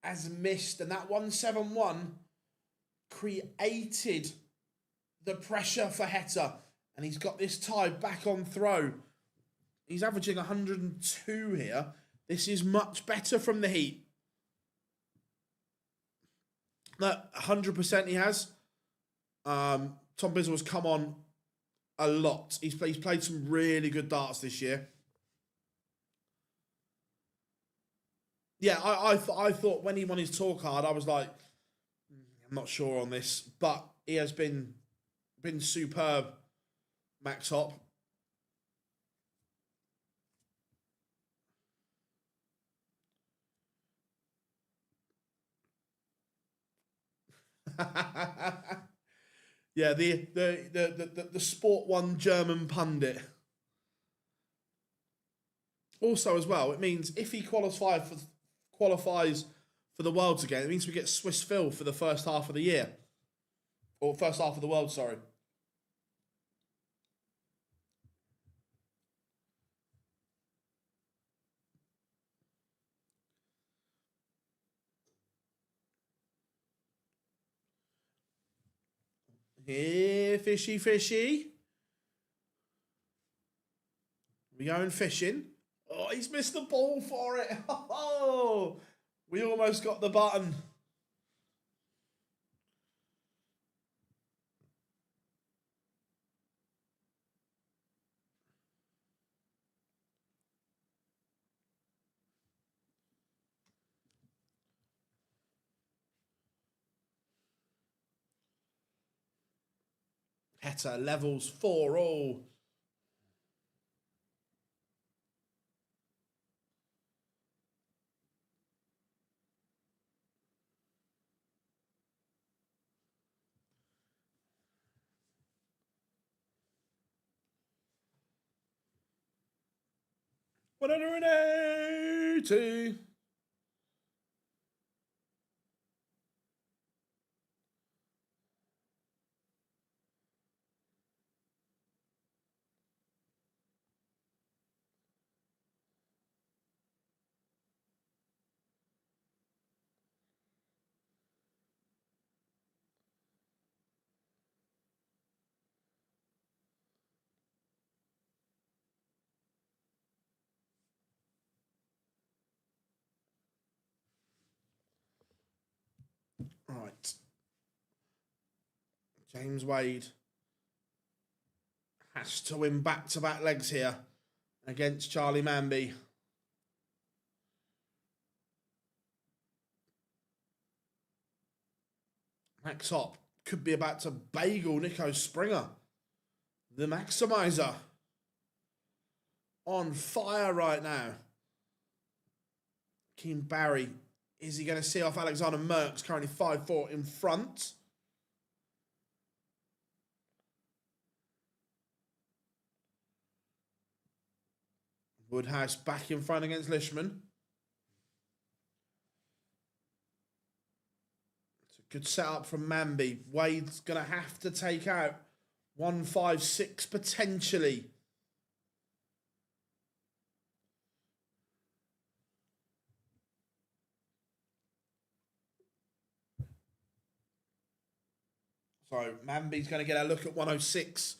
has missed, and that 1-7-1 created the pressure for Heta, and he's got this tie back on throw. He's averaging 102 here. This is much better from the heat. No, 100% he has. Tom Bizzle has come on a lot. He's played some really good darts this year. Yeah, I thought when he won his tour card, I was like, I'm not sure on this, but he has been superb, Max Hop. Yeah, the Sport One German pundit. Also, as well, it means if he qualifies for the Worlds again, it means we get Swiss Phil for the first half of the year. Or first half of the world, sorry. Here, fishy, fishy. We going fishing. Oh, he's missed the ball for it. Oh, we almost got the button. Heta levels 4 all. One hundred and 80. Right. James Wade has to win back-to-back legs here against Charlie Manby. Max Hop could be about to bagel Nico Springer. The Maximizer. On fire right now. Keane Barry. Is he going to see off Alexander Merckx, currently 5-4 in front? Woodhouse back in front against Lishman. It's a good setup from Manby. Wade's going to have to take out 1-5-6 potentially. So Manby's going to get a look at 106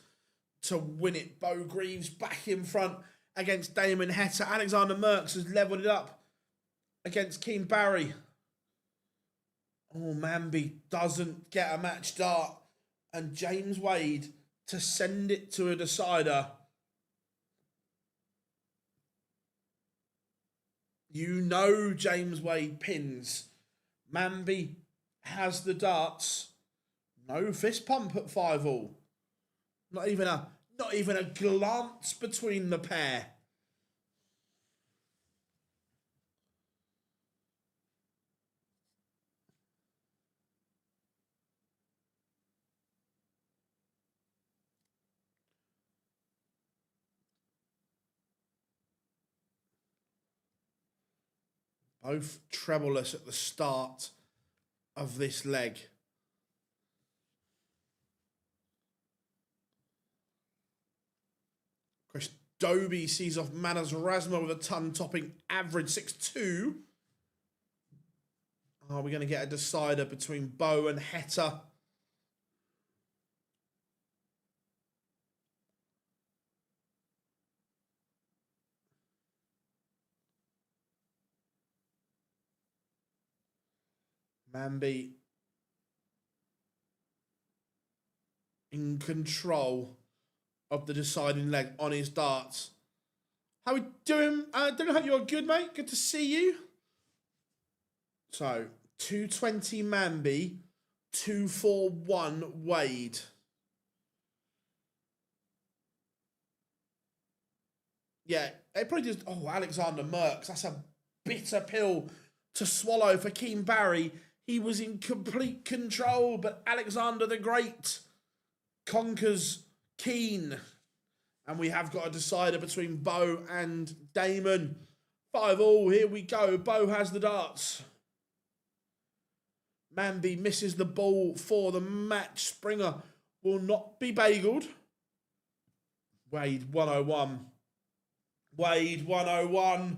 to win it. Bo Greaves back in front against Damon Heta. Alexander Merckx has levelled it up against Keane Barry. Oh, Manby doesn't get a match dart. And James Wade to send it to a decider. You know James Wade pins. Manby has the darts. No fist pump at 5-all. Not even a glance between the pair. Both trebleless at the start of this leg. Chris Dobie sees off Manas Razma with a ton-topping average 6-2. Are we going to get a decider between Bo and Heta? Manby in control of the deciding leg on his darts. How we doing? Don't know how you're good, mate. Good to see you. So, 220 Manby, 241 Wade. Yeah, it probably just... Oh, Alexander Merckx. That's a bitter pill to swallow for Keane Barry. He was in complete control, but Alexander the Great conquers Keane. And we have got a decider between Bo and Damon. 5-all, here we go. Bo has the darts. Manby misses the ball for the match. Springer will not be bageled. Wade 101. Wade 101.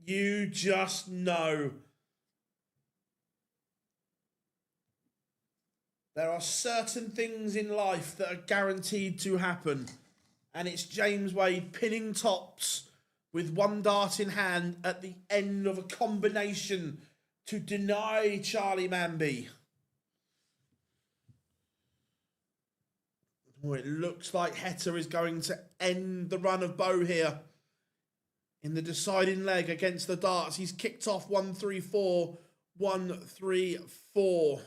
You just know. There are certain things in life that are guaranteed to happen. And it's James Wade pinning tops with one dart in hand at the end of a combination to deny Charlie Manby. Oh, it looks like Heta is going to end the run of Bo here. In the deciding leg against the darts. He's kicked off 1-3-4. 1-3-4.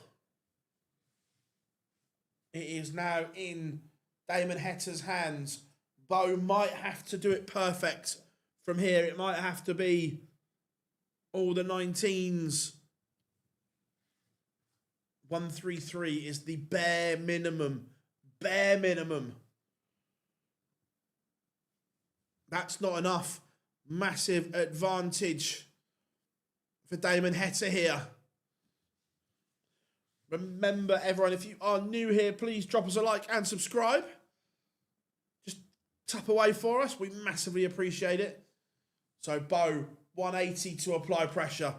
It is now in Damon Heta's hands. Bo might have to do it perfect from here. It might have to be all the 19s. 1-3-3 is the bare minimum. Bare minimum. That's not enough. Massive advantage for Damon Heta here. Remember, everyone, if you are new here, please drop us a like and subscribe. Just tap away for us. We massively appreciate it. So, Bo, 180 to apply pressure.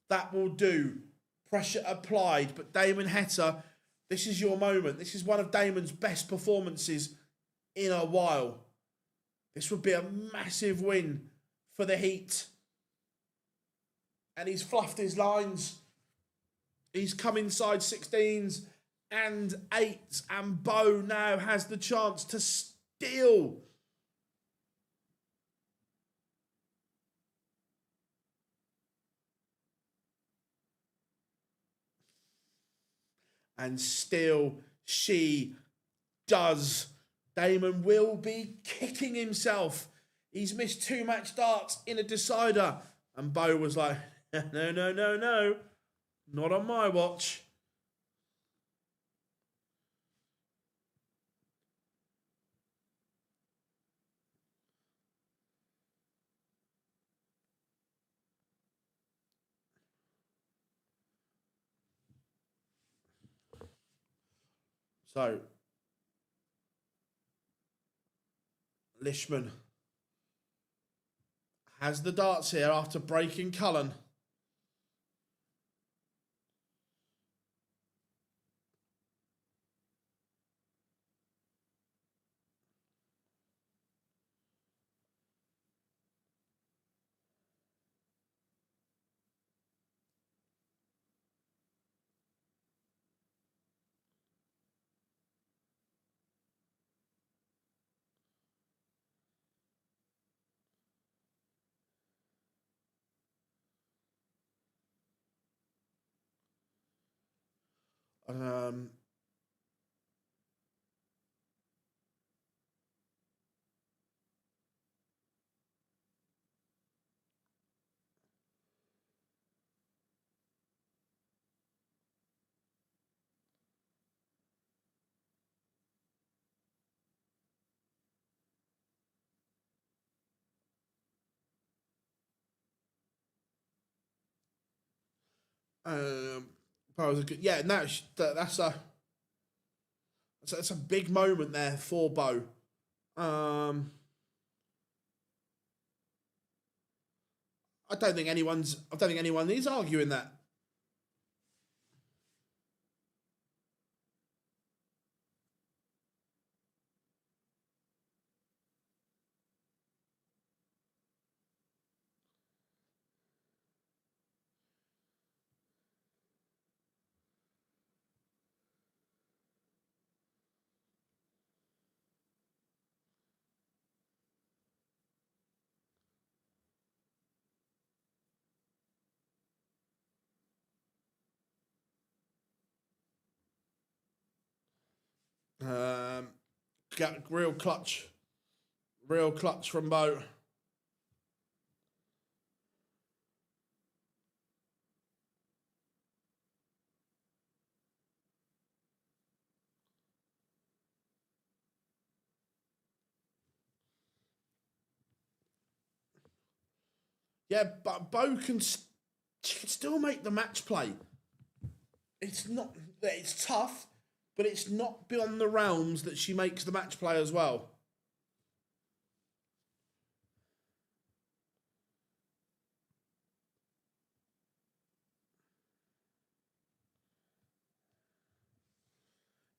That will do. Pressure applied. But Damon Heta, this is your moment. This is one of Damon's best performances in a while. This would be a massive win for the Heat. And he's fluffed his lines. He's come inside 16s and 8s. And Bo now has the chance to steal. And still she does. Damon will be kicking himself. He's missed 2 match darts in a decider. And Bo was like, no, no, no, no. Not on my watch. So, Lishman has the darts here after breaking Cullen. Um, Bo was a good, yeah. No, that's a big moment there for Bo. I don't think anyone is arguing that. Real clutch. Real clutch from Bo. Yeah, but Bo can still make the match play. It's not. It's tough, but it's not beyond the realms that she makes the match play as well.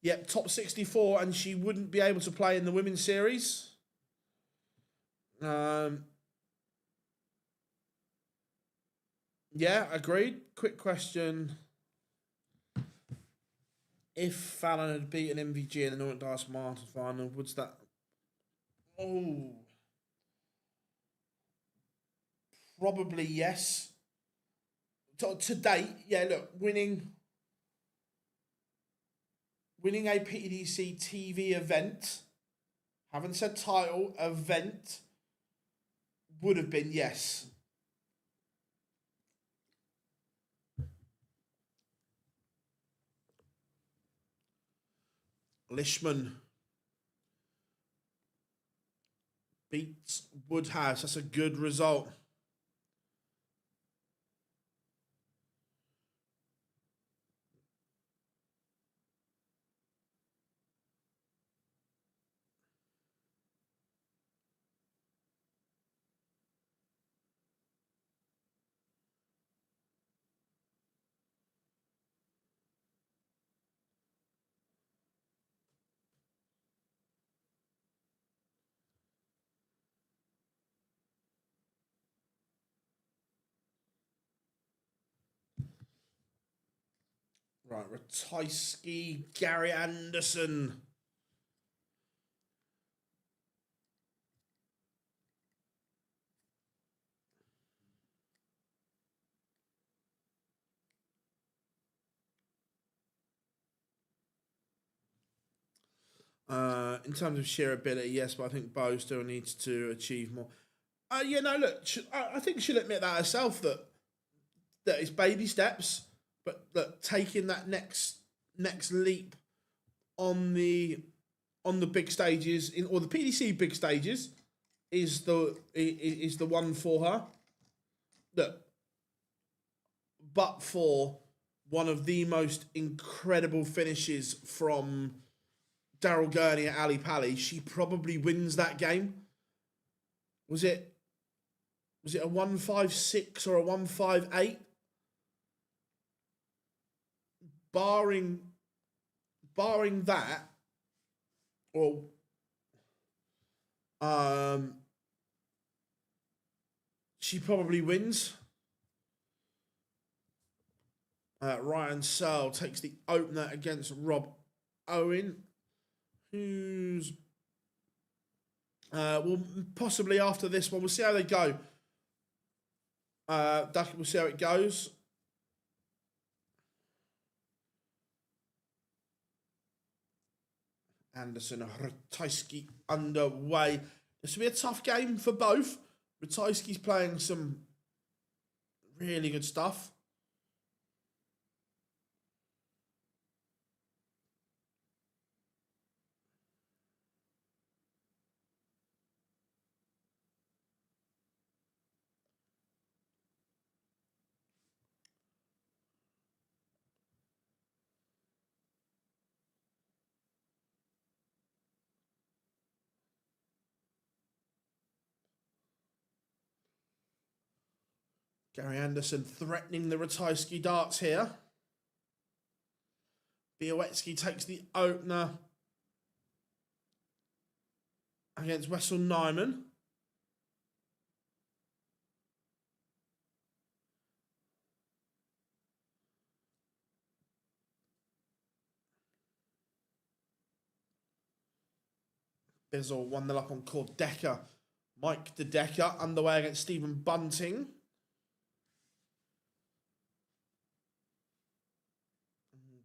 Yep, top 64, and she wouldn't be able to play in the women's series. Yeah, agreed. Quick question. If Fallon had beaten MVG in the Nordic Dice Masters final, would that... Oh... Probably yes. To date, yeah, look, winning a PDC TV event, haven't said title, event, would have been yes. Lishman beats Woodhouse. That's a good result. Right, Ratajski, Gary Anderson. In terms of sheer ability, yes, but I think Bo still needs to achieve more. Yeah, no, look, I think she'll admit that herself that it's baby steps, but that taking that next leap on the big stages or the PDC big stages is the one for her. Look, but for one of the most incredible finishes from Daryl Gurney at Ali Pally, she probably wins that game. Was it a 156 or a 158? Barring that, or she probably wins. Ryan Searle takes the opener against Rob Owen, who's well, possibly after this one. We'll see how they go. We'll see how it goes. Anderson, Ratajski underway. This will be a tough game for both. Ratajski's playing some really good stuff. Gary Anderson threatening the Ratajski darts here. Białecki takes the opener against Wessel Nyman. Bizzle 1-0 up on Cord Decker. Mike De Decker underway against Stephen Bunting.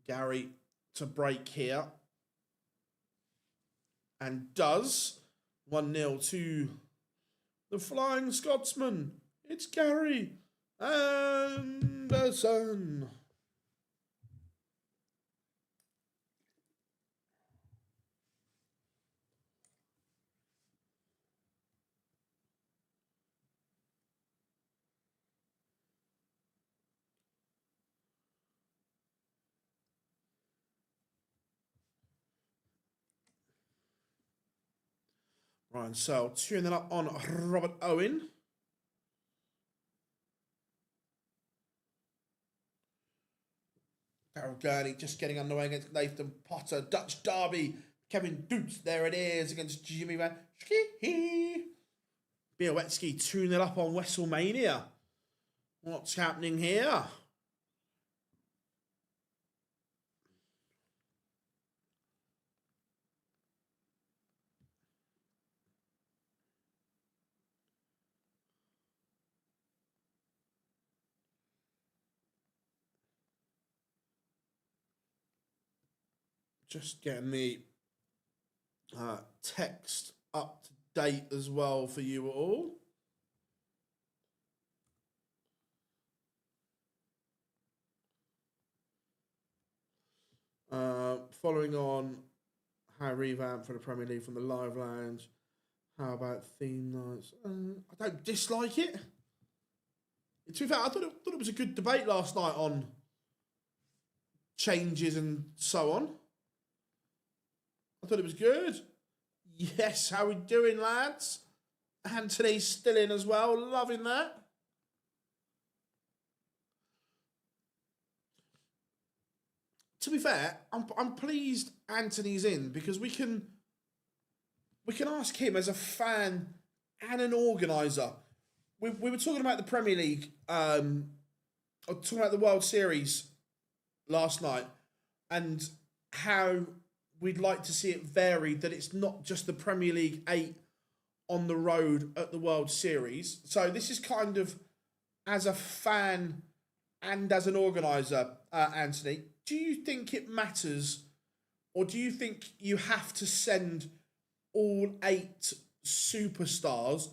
Gary to break here. and does. 1-0 to the Flying Scotsman. It's Gary Anderson. Ryan Searle tuning up on Robert Owen. Daryl Gurney just getting underway against Nathan Potter. Dutch Derby. Kevin Doots, there it is, against Jimmy Van Schie. Białecki 2-0 up on WrestleMania. What's happening here? Just getting the text up to date as well for you all. Following on, how revamp for the Premier League from the Live Lounge. How about theme nights? I don't dislike it. To be fair, I thought it was a good debate last night on changes and so on. I thought it was good. Yes, how we doing, lads? Anthony's still in as well. Loving that. To be fair, I'm pleased Anthony's in because we can ask him as a fan and an organizer. We were talking about the Premier League, or talking about the World Series last night, and how we'd like to see it varied, that it's not just the Premier League 8 on the road at the World Series. So this is kind of, as a fan and as an organizer, Anthony, do you think it matters, or do you think you have to send all 8 superstars,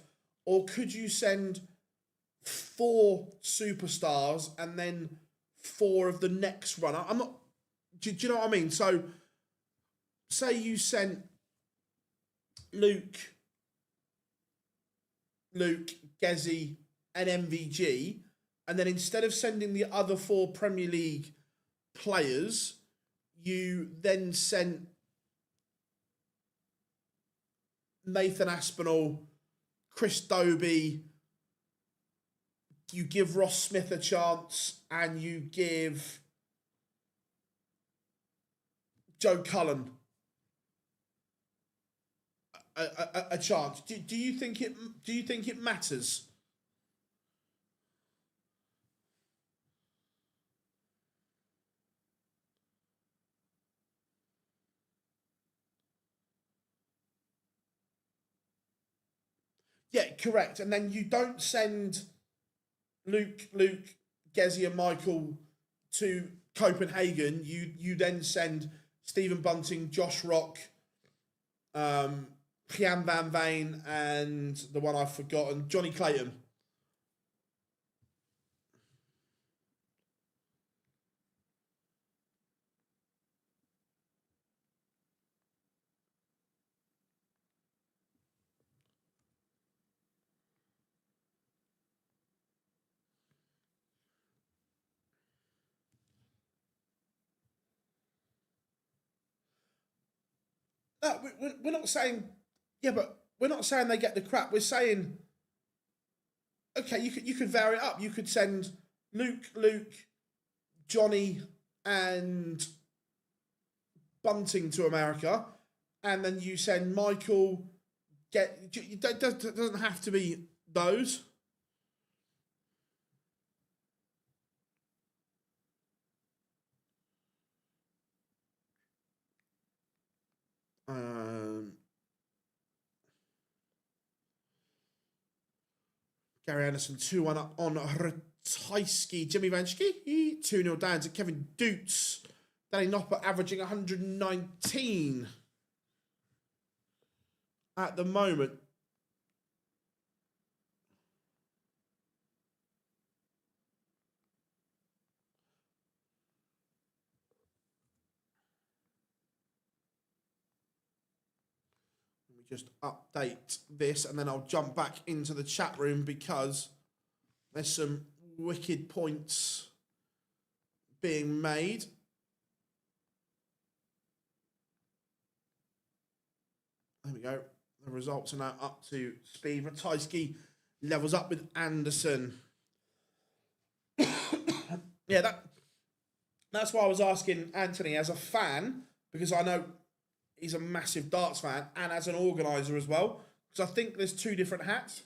or could you send 4 superstars and then 4 of the next runner? I'm not. Do you know what I mean? So, say you sent Luke, Gezi, and MVG, and then instead of sending the other 4 Premier League players, you then sent Nathan Aspinall, Chris Dobie, you give Ross Smith a chance, and you give Joe Cullen a chance. Do you think it matters? Yeah, correct. And then you don't send Luke, Gezi, and Michael to Copenhagen. You then send Stephen Bunting, Josh Rock, Jan Van Veen, and the one I've forgotten, Johnny Clayton. No, we're not saying, yeah, but we're not saying they get the crap. We're saying, okay, you could vary it up. You could send Luke, Johnny, and Bunting to America, and then you send Michael. It doesn't have to be those. Gary Anderson 2-1 up on Ratajski. Jimmy Vanschke 2-0 down to Kevin Doots. Danny Nopper averaging 119. at the moment, let me just update this and then I'll jump back into the chat room because there's some wicked points being made. There we go. The results are now up to speed. Ratajski levels up with Anderson. Yeah, that's why I was asking Anthony as a fan, because I know he's a massive darts fan, and as an organiser as well, because I think there's two different hats.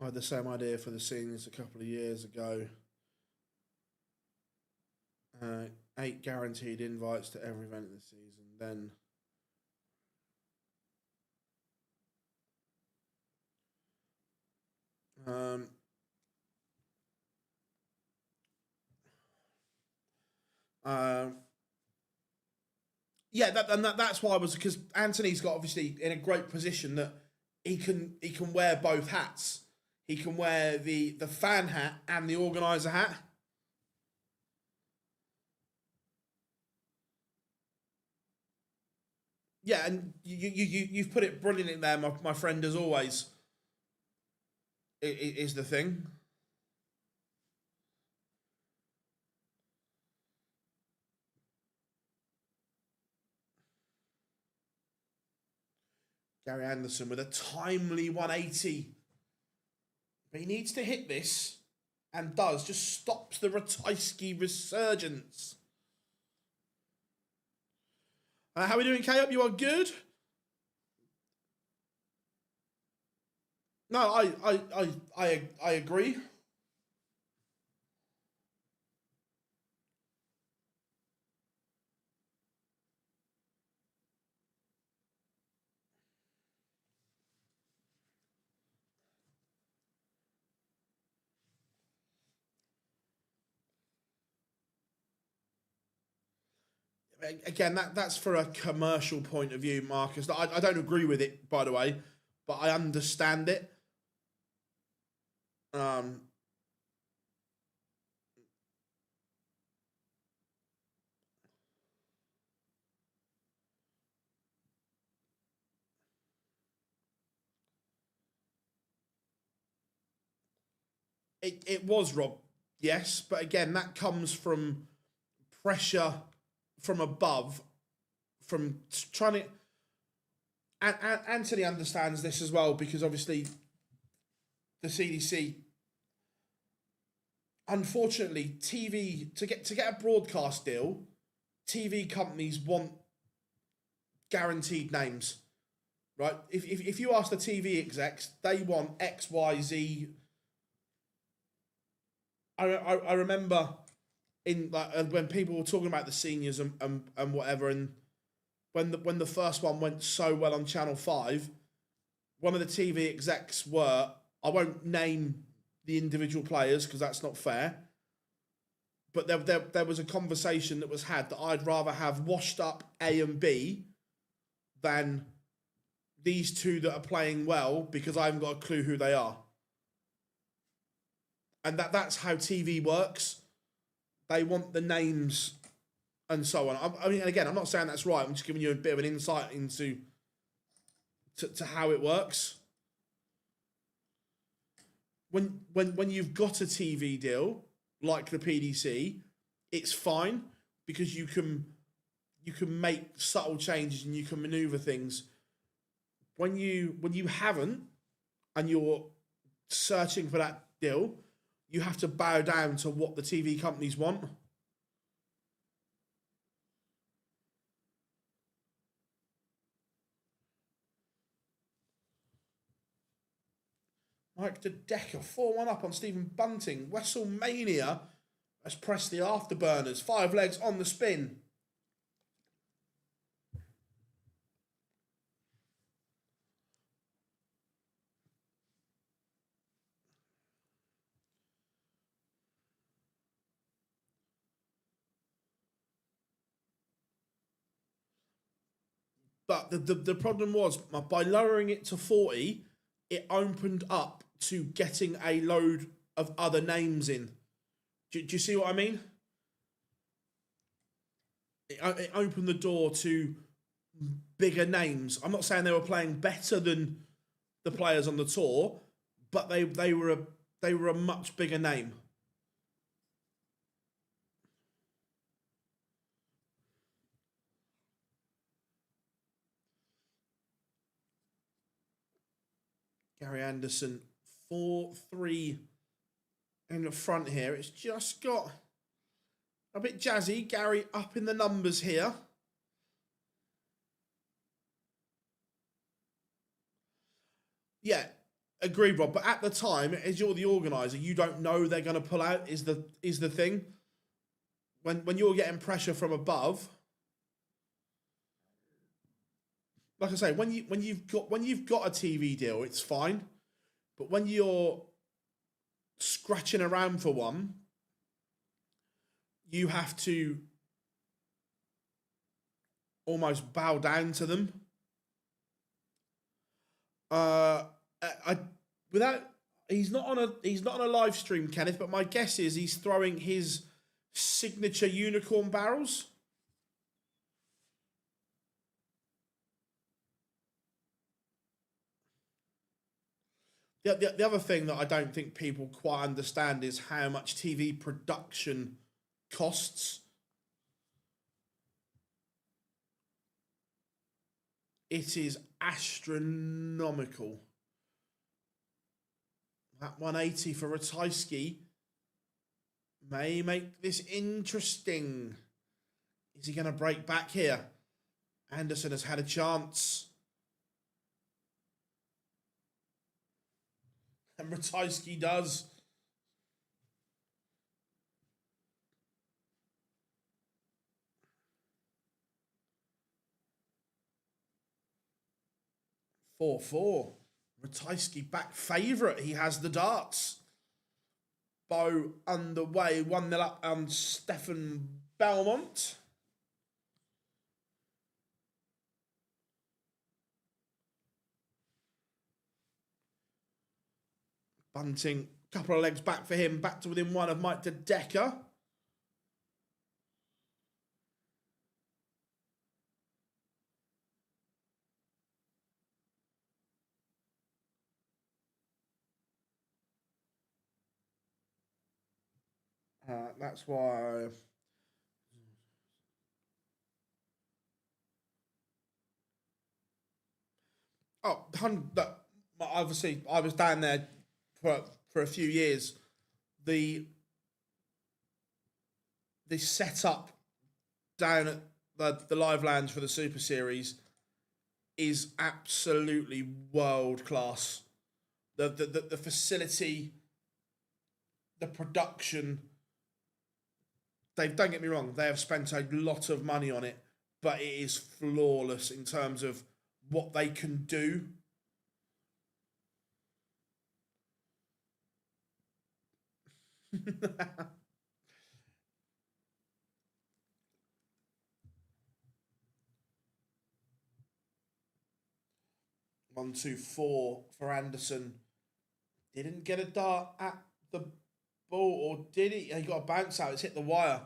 I had the same idea for the seniors a couple of years ago. 8 guaranteed invites to every event of the season. Then yeah, that's why I was, because Anthony's got obviously in a great position that he can wear both hats. He can wear the fan hat and the organizer hat. Yeah, and you've put it brilliantly there, my friend, as always. It is the thing. Gary Anderson with a timely 180. But he needs to hit this, and does. Just stops the Ratajski resurgence. How are we doing, K-Up? You are good? No, I agree. Again, that's for a commercial point of view, Marcus. I don't agree with it, by the way, but I understand it. It was Rob, yes, but again, that comes from pressure from above, from trying to. And Anthony understands this as well, because obviously the CDC, unfortunately, TV to get a broadcast deal, TV companies want guaranteed names, right? If you ask the TV execs, they want X, Y, Z. I remember in like when people were talking about the seniors and whatever, and when the first one went so well on Channel 5, one of the TV execs were, I won't name the individual players because that's not fair, but there was a conversation that was had that I'd rather have washed up A and B than these two that are playing well because I haven't got a clue who they are. And that's how TV works. They want the names and so on. I mean, again, I'm not saying that's right. I'm just giving you a bit of an insight into to how it works. When you've got a TV deal like the PDC, it's fine because you can make subtle changes and you can maneuver things. When you haven't and you're searching for that deal, you have to bow down to what the TV companies want. Mike De Decker, 4-1 up on Stephen Bunting. WrestleMania has pressed the afterburners. 5 legs on the spin. But the problem was, by lowering it to 40, it opened up to getting a load of other names in. Do you see what I mean? It opened the door to bigger names. I'm not saying they were playing better than the players on the tour, but they were a much bigger name. Gary Anderson, 4-3 in the front here. It's just got a bit jazzy. Gary up in the numbers here. Yeah, agreed, Rob. But at the time, as you're the organizer, you don't know they're going to pull out. Is the thing when you're getting pressure from above. Like I say, when you've got a TV deal, it's fine. But when you're scratching around for one, you have to almost bow down to them. He's not on a live stream, Kenneth, but my guess is he's throwing his signature unicorn barrels. The other thing that I don't think people quite understand is how much TV production costs. It is astronomical. That 180 for Ratajski may make this interesting. Is he going to break back here? Anderson has had a chance. And Ratajski does. Four. Ratajski back favourite. He has the darts. Bow underway. 1-0 up on Stefan Belmont. Bunting, couple of legs back for him. Back to within 1 of Mike De Decker. That's why. Oh, obviously, I was down there for a few years. The setup down at the live lounge for the Super Series is absolutely world class. The facility, the production. Don't get me wrong, they have spent a lot of money on it, but it is flawless in terms of what they can do. One, two, four for Anderson. Didn't get a dart at the ball, or did he? He got a bounce out. It's hit the wire.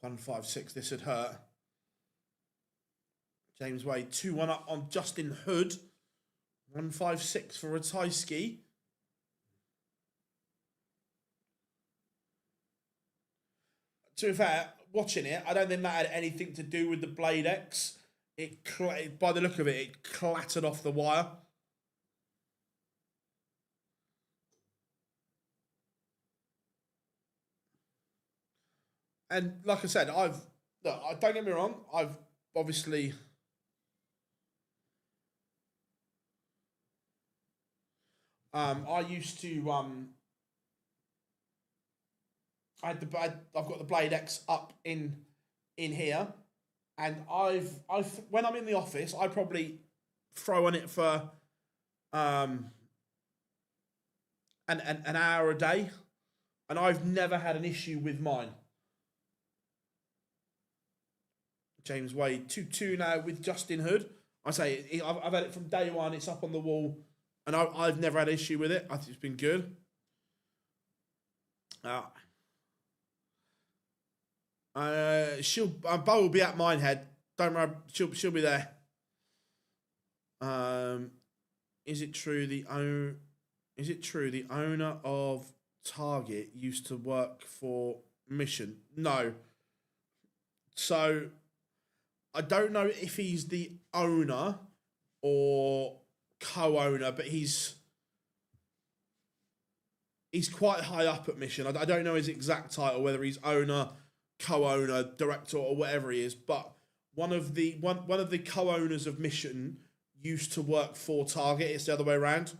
One, 5-6. This had hurt. James Wade 2-1 up on Justin Hood. 1-5-6 for Ratajski. To be fair, watching it, I don't think that had anything to do with the Blade X. By the look of it, it clattered off the wire. And like I said, don't get me wrong, I've obviously I used to I've got the Blade X up in here, and I've when I'm in the office, I probably throw on it for an hour a day, and I've never had an issue with mine. James Wade 2-2 now with Justin Hood. I say I've had it from day one. It's up on the wall, and I've never had an issue with it. I think it's been good. Bo will be at Minehead. Don't worry, she'll be there. Is it true the owner of Target used to work for Mission? No. So I don't know if he's the owner or co-owner, but he's quite high up at Mission. I don't know his exact title, whether he's owner, co-owner, director, or whatever he is. But one of the co-owners of Mission used to work for Target. It's the other way around.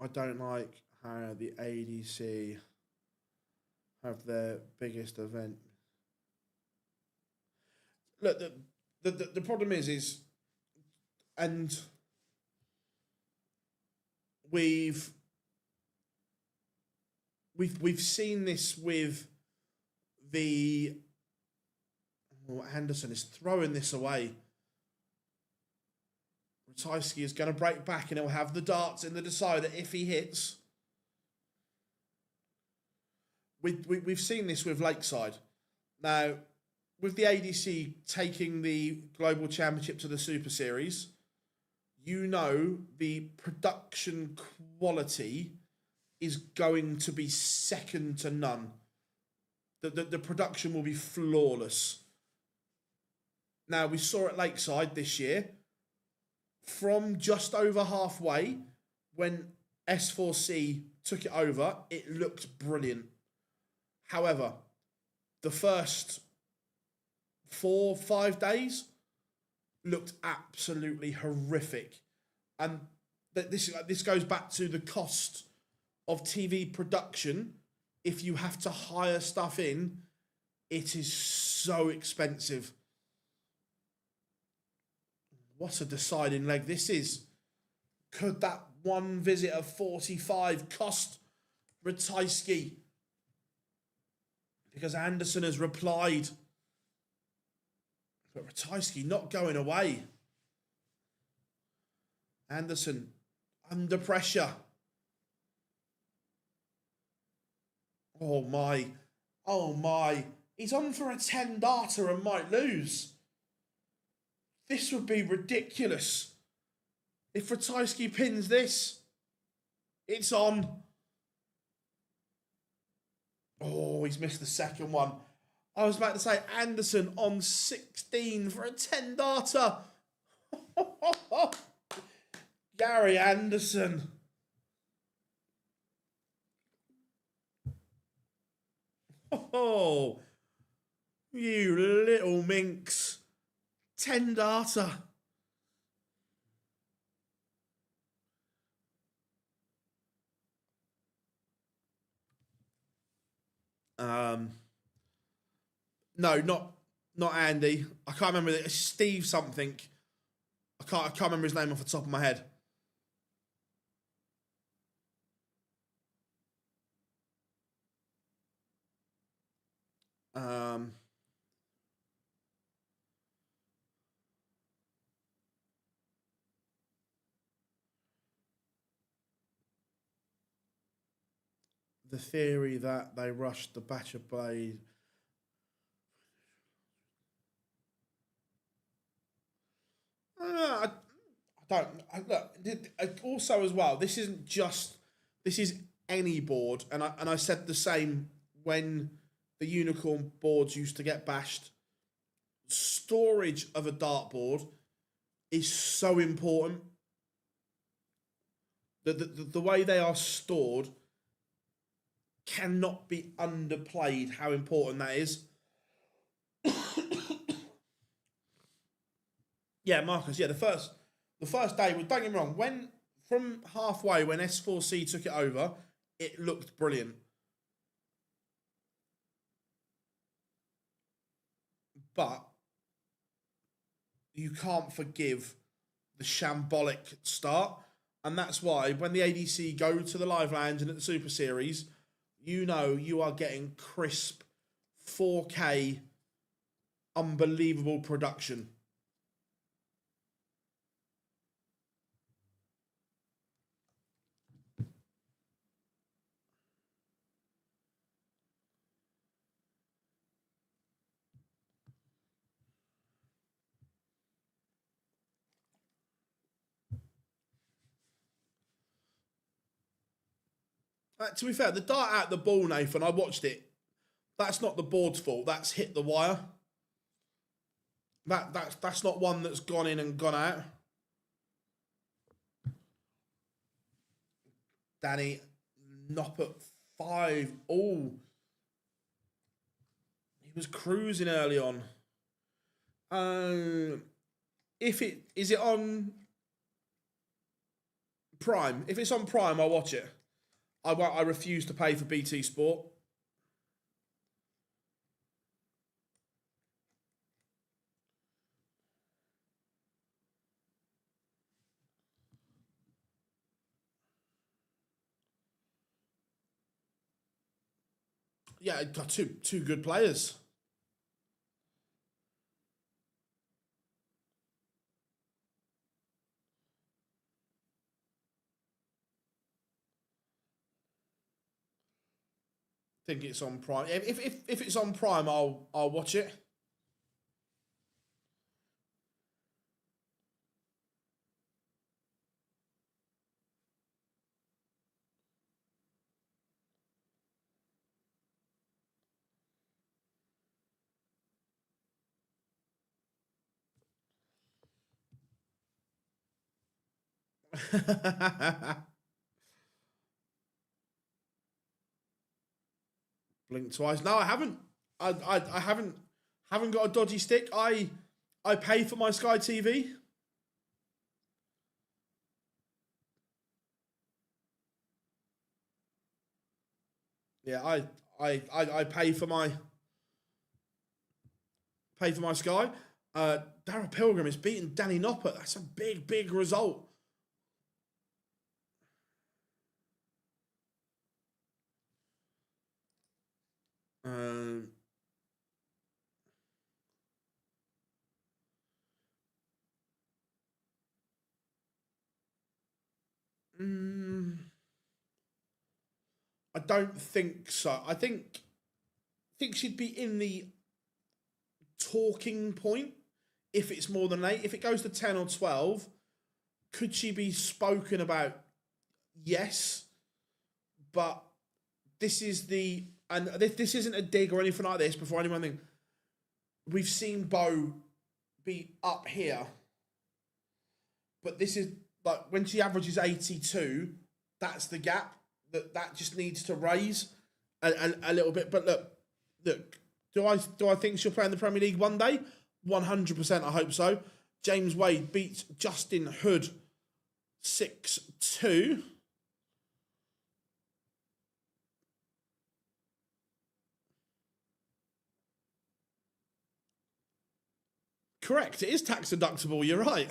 I don't like how the ADC have their biggest event. Look, the problem is, and we've seen this with the Anderson is throwing this away. Ratajski is going to break back, and he'll have the darts in the decider if he hits. We've seen this with Lakeside. Now, with the ADC taking the Global Championship to the Super Series, you know the production quality is going to be second to none. The production will be flawless. Now, we saw at Lakeside this year, from just over halfway, when S4C took it over, it looked brilliant. However, the first 4-5 days looked absolutely horrific. And this goes back to the cost of TV production. If you have to hire stuff in, it is so expensive. What a deciding leg this is. Could that one visit of 45 cost Ratajski? Because Anderson has replied. But Ratajski not going away. Anderson under pressure. Oh my. Oh my. He's on for a 10 darter and might lose. This would be ridiculous. If Ratajski pins this, it's on. Oh, he's missed the second one. I was about to say Anderson on 16 for a 10 darter. Gary Anderson. Oh, you little minx. 10 darter. No, not Andy. I can't remember. It's Steve something. I can't remember his name off the top of my head. The theory that they rushed the batch of blade. I don't. Look, also as well, this isn't just. This is any board, and I said the same when the unicorn boards used to get bashed. Storage of a dartboard is so important. The way they are stored cannot be underplayed how important that is. Yeah, Marcus. Yeah, the first day. Don't get me wrong. When from halfway when S4C took it over, it looked brilliant. But you can't forgive the shambolic start, and that's why when the ADC go to the live lounge and at the Super Series, you know you are getting crisp 4K, unbelievable production. To be fair, the dart out the ball, Nathan, I watched it. That's not the board's fault. That's hit the wire. That's not one that's gone in and gone out. Danny Nop at 5. Oh, he was cruising early on. If it is it on Prime? If it's on Prime, I'll watch it. I refuse to pay for BT Sport. Yeah, it got two good players. I think it's on Prime. If it's on Prime, I'll watch it. Blink twice. No, I haven't. I haven't got a dodgy stick. I pay for my Sky TV. Yeah, I pay for my Sky. Darryl Pilgrim is beating Danny Noppert. That's a big result. Um, mm, I don't think so. I think she'd be in the talking point if it's more than 8. If it goes to 10 or 12, could she be spoken about? Yes, but this is the and this isn't a dig or anything like this. Before anyone think we've seen Bo be up here, but this is like when she averages 82. That's the gap that just needs to raise a little bit. But look. Do I think she'll play in the Premier League one day? 100%. I hope so. James Wade beats Justin Hood 6-2. Correct. It is tax deductible. You're right.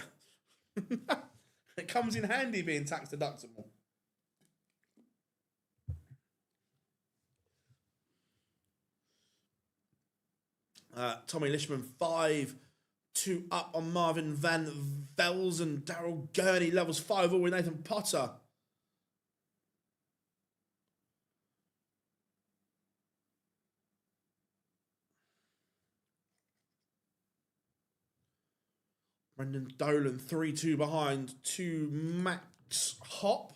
It comes in handy being tax deductible. Tommy Lishman 5-2 up on Marvin Van Velzen. Daryl Gurney levels 5 all with Nathan Potter. Brendan Dolan 3-2 behind to Max Hop.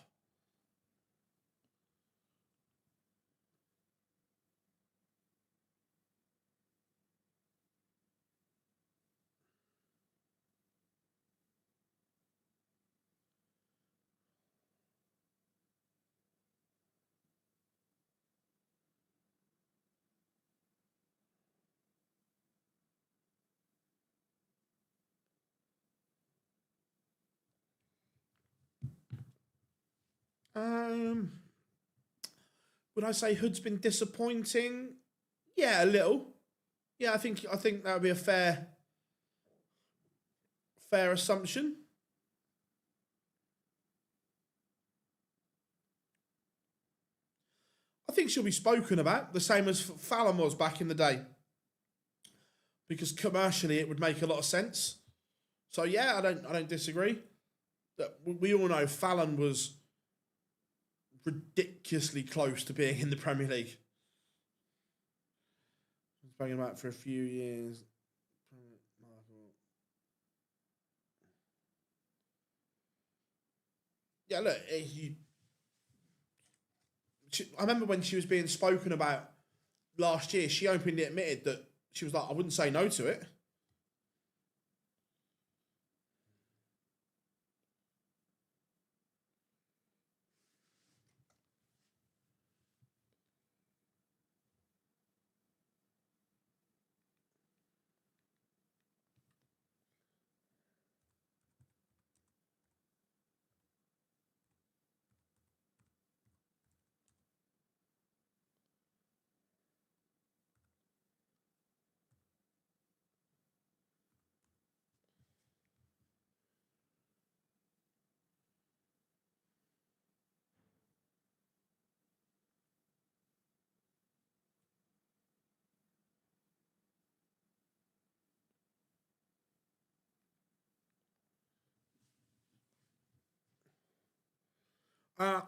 Um, would I say Hood's been disappointing? Yeah, a little. Yeah, I think that would be a fair assumption. I think she'll be spoken about the same as Fallon was back in the day, because commercially it would make a lot of sense. So yeah, I don't disagree. We all know Fallon was ridiculously close to being in the Premier League. He's banging about for a few years. Yeah, look, I remember when she was being spoken about last year, she openly admitted that she was like, I wouldn't say no to it.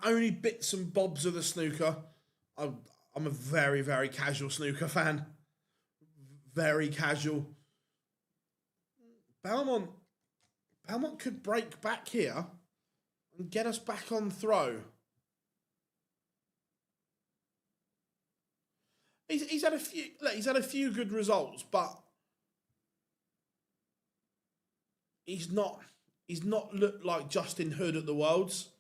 Only bits and bobs of the snooker. I'm a very, very casual snooker fan. Very casual. Belmont could break back here and get us back on throw. He's had a few. Look, he's had a few good results, but he's not looked like Justin Hood at the Worlds.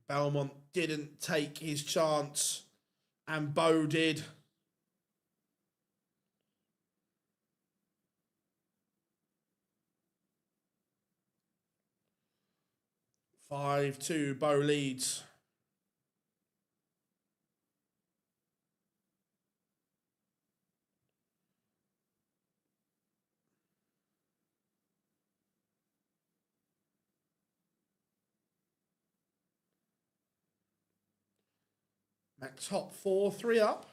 Belmont didn't take his chance, and Bo did. 5-2, Bo leads. Max top 4, 3 up.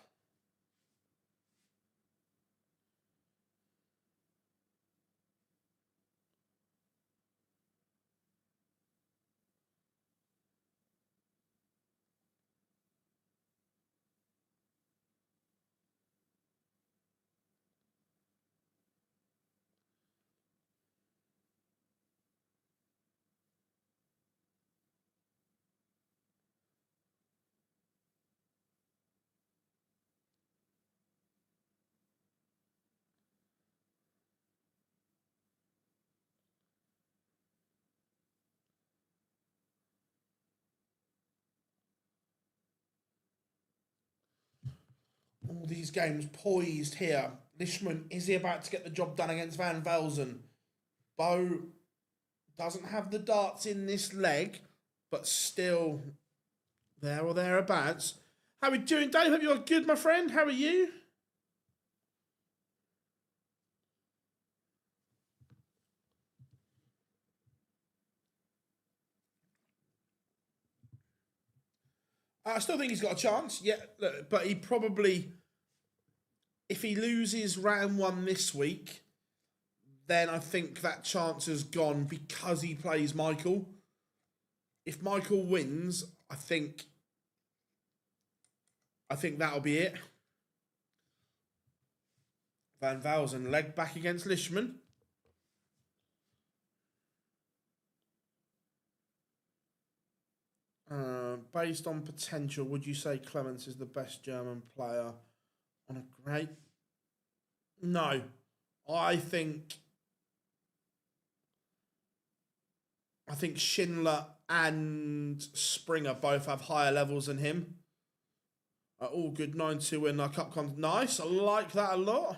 All these games poised here. Lishman, is he about to get the job done against Van Velzen? Bo doesn't have the darts in this leg, but still there or thereabouts. How are we doing, Dave? Hope you're good, my friend. How are you? I still think he's got a chance. Yeah, but he probably, if he loses round 1 this week, then I think that chance has gone because he plays Michael. If Michael wins, I think that'll be it. Van Velzen leg back against Lishman. Based on potential, would you say Clemens is the best German player on a great? No, I think Schindler and Springer both have higher levels than him. All good 9-2 win. Our cup comes nice. I like that a lot.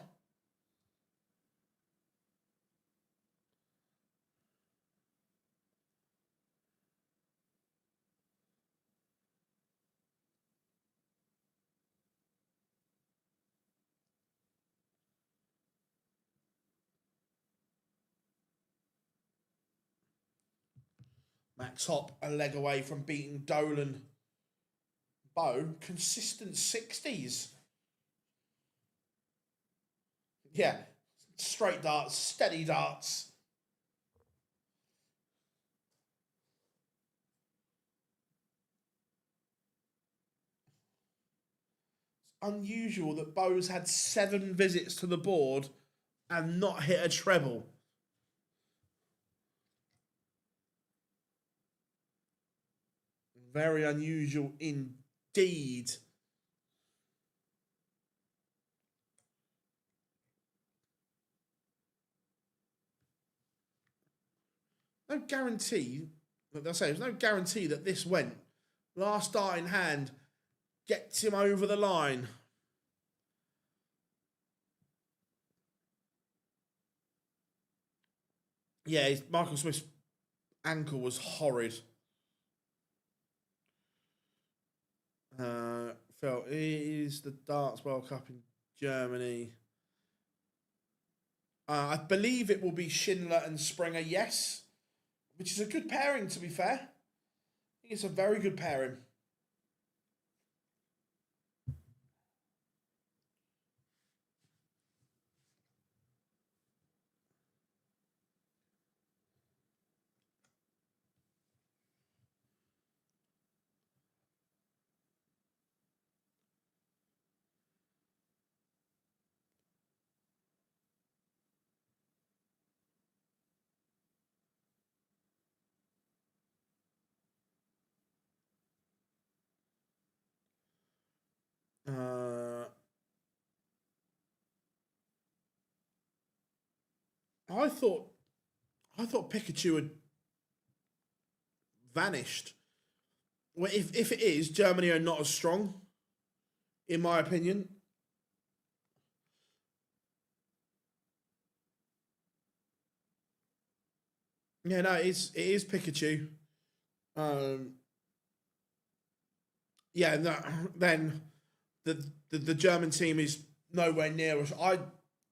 Max Hop a leg away from beating Dolan. Bo, consistent 60s. Yeah, straight darts, steady darts. It's unusual that Bo's had 7 visits to the board and not hit a treble. Very unusual indeed. No guarantee, like they'll say, there's no guarantee that this went. Last dart in hand gets him over the line. Yeah, Michael Smith's ankle was horrid. Phil, it is the Darts World Cup in Germany. I believe it will be Schindler and Springer, yes. Which is a good pairing, to be fair. I think it's a very good pairing. Uh, I thought Pikachu had vanished. Well, if it is, Germany are not as strong, in my opinion. Yeah, no, it is Pikachu. Um, yeah, no, then the German team is nowhere near us.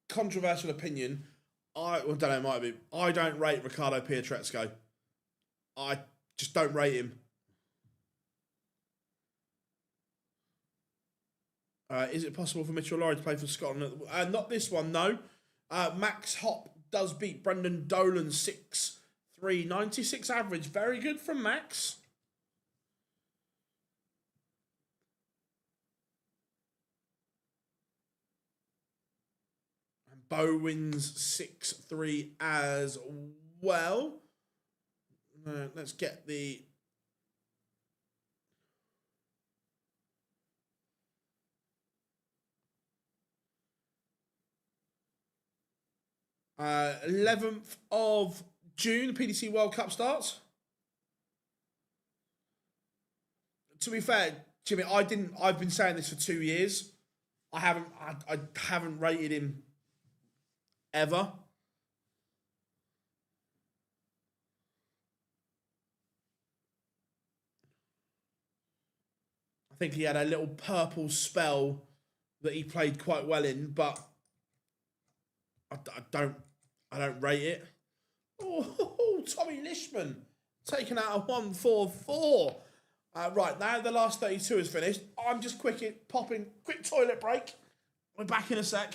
Controversial opinion. Well, don't know, it might be. I don't rate Ricardo Pietrezco. I just don't rate him. Is it possible for Mitchell Lowry to play for Scotland? Not this one, no. Max Hop does beat Brendan Dolan 6-3, 96 average. Very good from Max. And Bo wins 6-3 as well. Let's get the 11th of June, PDC World Cup starts. To be fair, Jimmy, I've been saying this for 2 years. I haven't rated him ever. I think he had a little purple spell that he played quite well in, but I don't rate it. Oh, Tommy Lishman taken out a 144. Right, now the last 32 is finished. I'm just quick toilet break. We're back in a sec.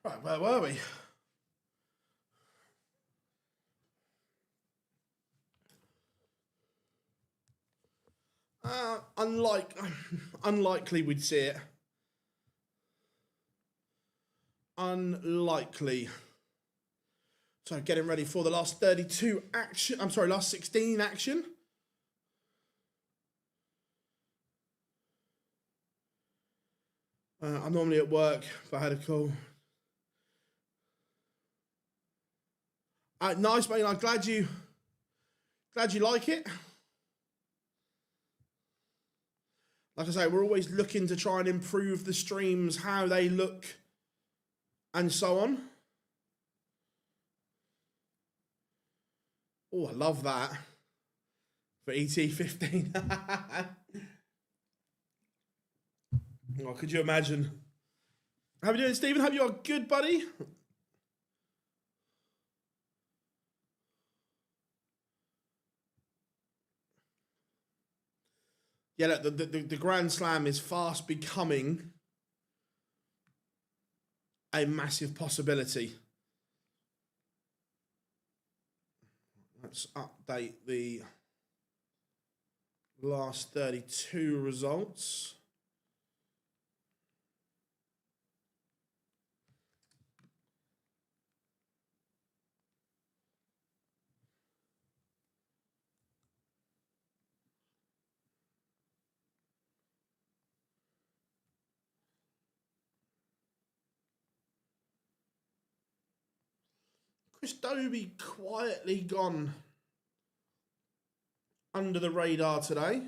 Right, where were we? Unlikely we'd see it. Unlikely. So getting ready for the last 32 action. I'm sorry, last 16 action. I'm normally at work, but I had a call. Nice, mate. I'm glad you like it. Like I say, we're always looking to try and improve the streams, how they look, and so on. Oh, I love that. For ET15. Oh, could you imagine? How are you doing, Stephen? Hope you are good, buddy. Yeah, look, the Grand Slam is fast becoming a massive possibility. Let's update the last 32 results. Chris Dobie quietly gone under the radar today.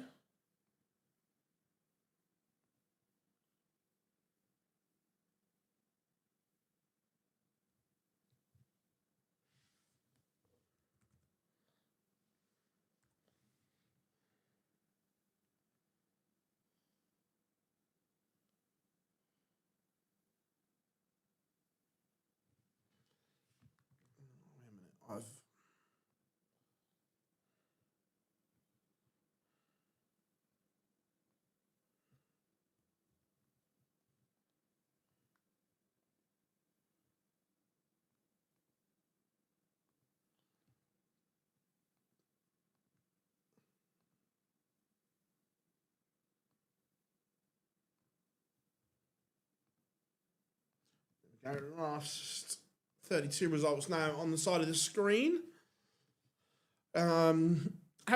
Wait a minute, last 32 results now on the side of the screen. How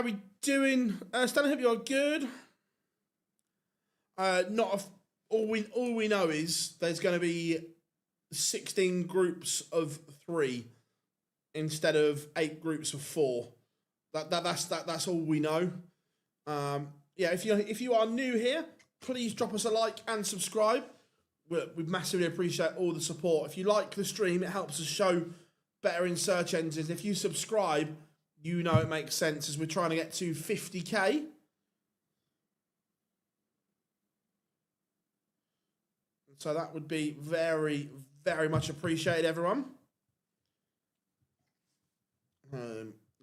we doing? Stan, I hope you're good. All we know is there's going to be 16 groups of 3 instead of 8 groups of 4. That's all we know. Yeah, if you are new here, please drop us a like and subscribe. We massively appreciate all the support. If you like the stream, it helps us show better in search engines. If you subscribe, you know it makes sense as we're trying to get to 50k. So that would be very, very much appreciated, everyone.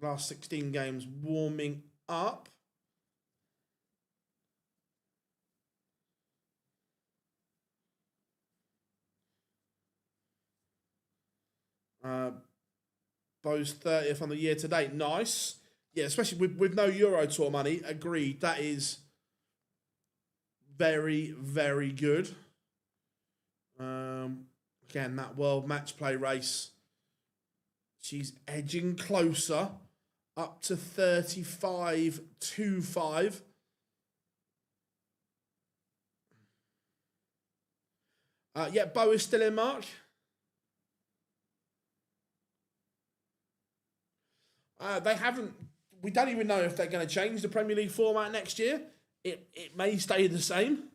Last 16 games warming up. Bo's 30th on the year to date. Nice. Yeah, especially with no Euro Tour money. Agreed. That is very, very good. Again, that World Match Play race. She's edging closer. Up to 35.25. Yeah, Bo is still in, Mark. They haven't. We don't even know if they're going to change the Premier League format next year. It may stay the same.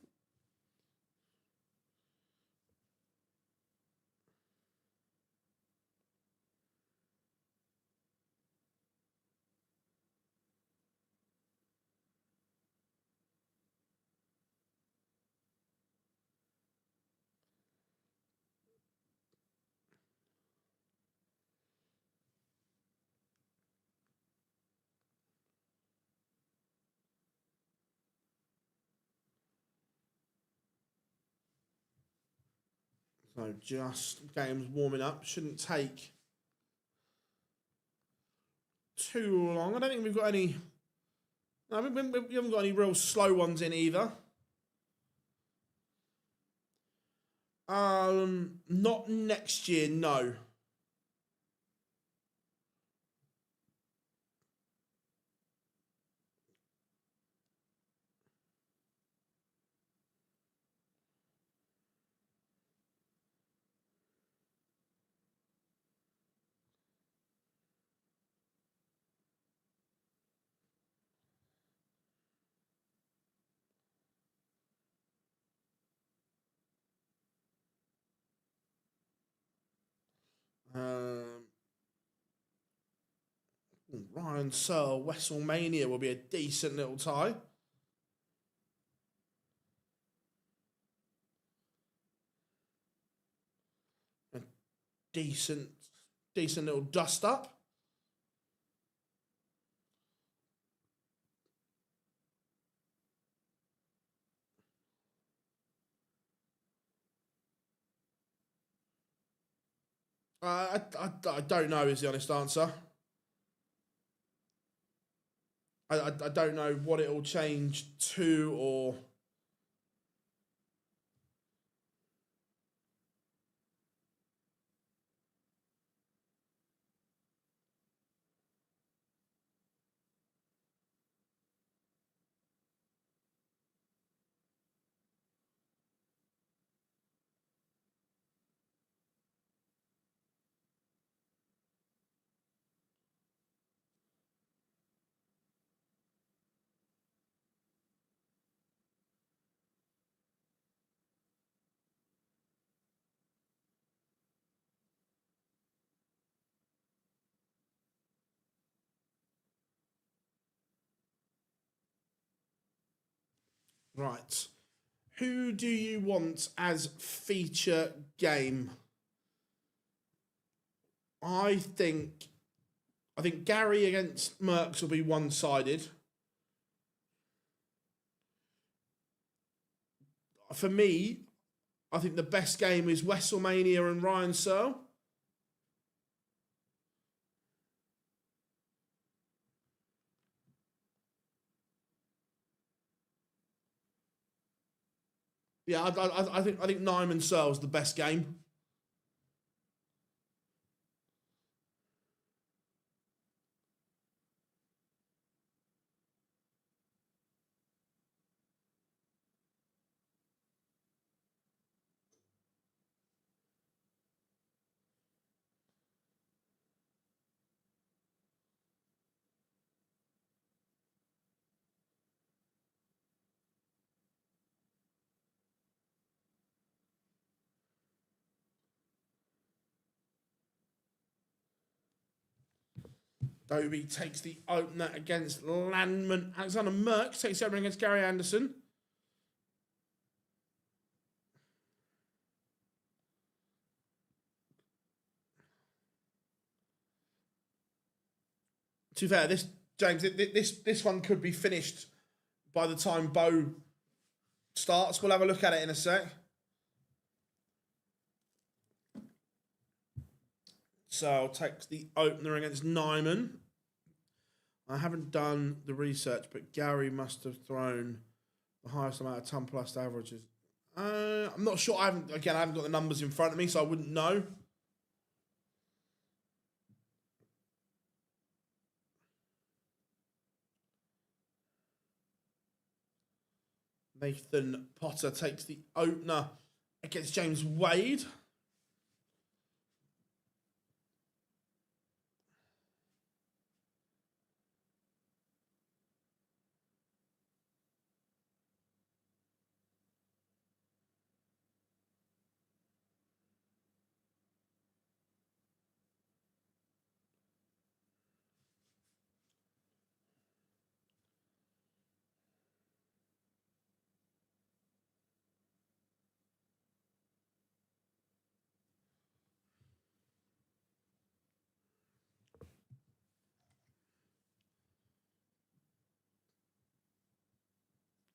So just games warming up. Shouldn't take too long. I don't think we've got any... No, we haven't got any real slow ones in either. Not next year, no. Ryan Searle, WrestleMania will be a decent little tie. A decent little dust up. I don't know is the honest answer. I don't know what it'll change to or... Right. Who do you want as feature game? I think Gary against Merckx will be one-sided. For me, I think the best game is WrestleMania and Ryan Searle. Yeah, I think Nyman Searle's the best game. Dobie takes the opener against Landman. Alexander Merckx takes the opener against Gary Anderson. To be fair, this one could be finished by the time Bo starts. We'll have a look at it in a sec. So I'll take the opener against Nyman. I haven't done the research, but Gary must have thrown the highest amount of ton plus averages. I'm not sure. I haven't got the numbers in front of me, so I wouldn't know. Nathan Potter takes the opener against James Wade.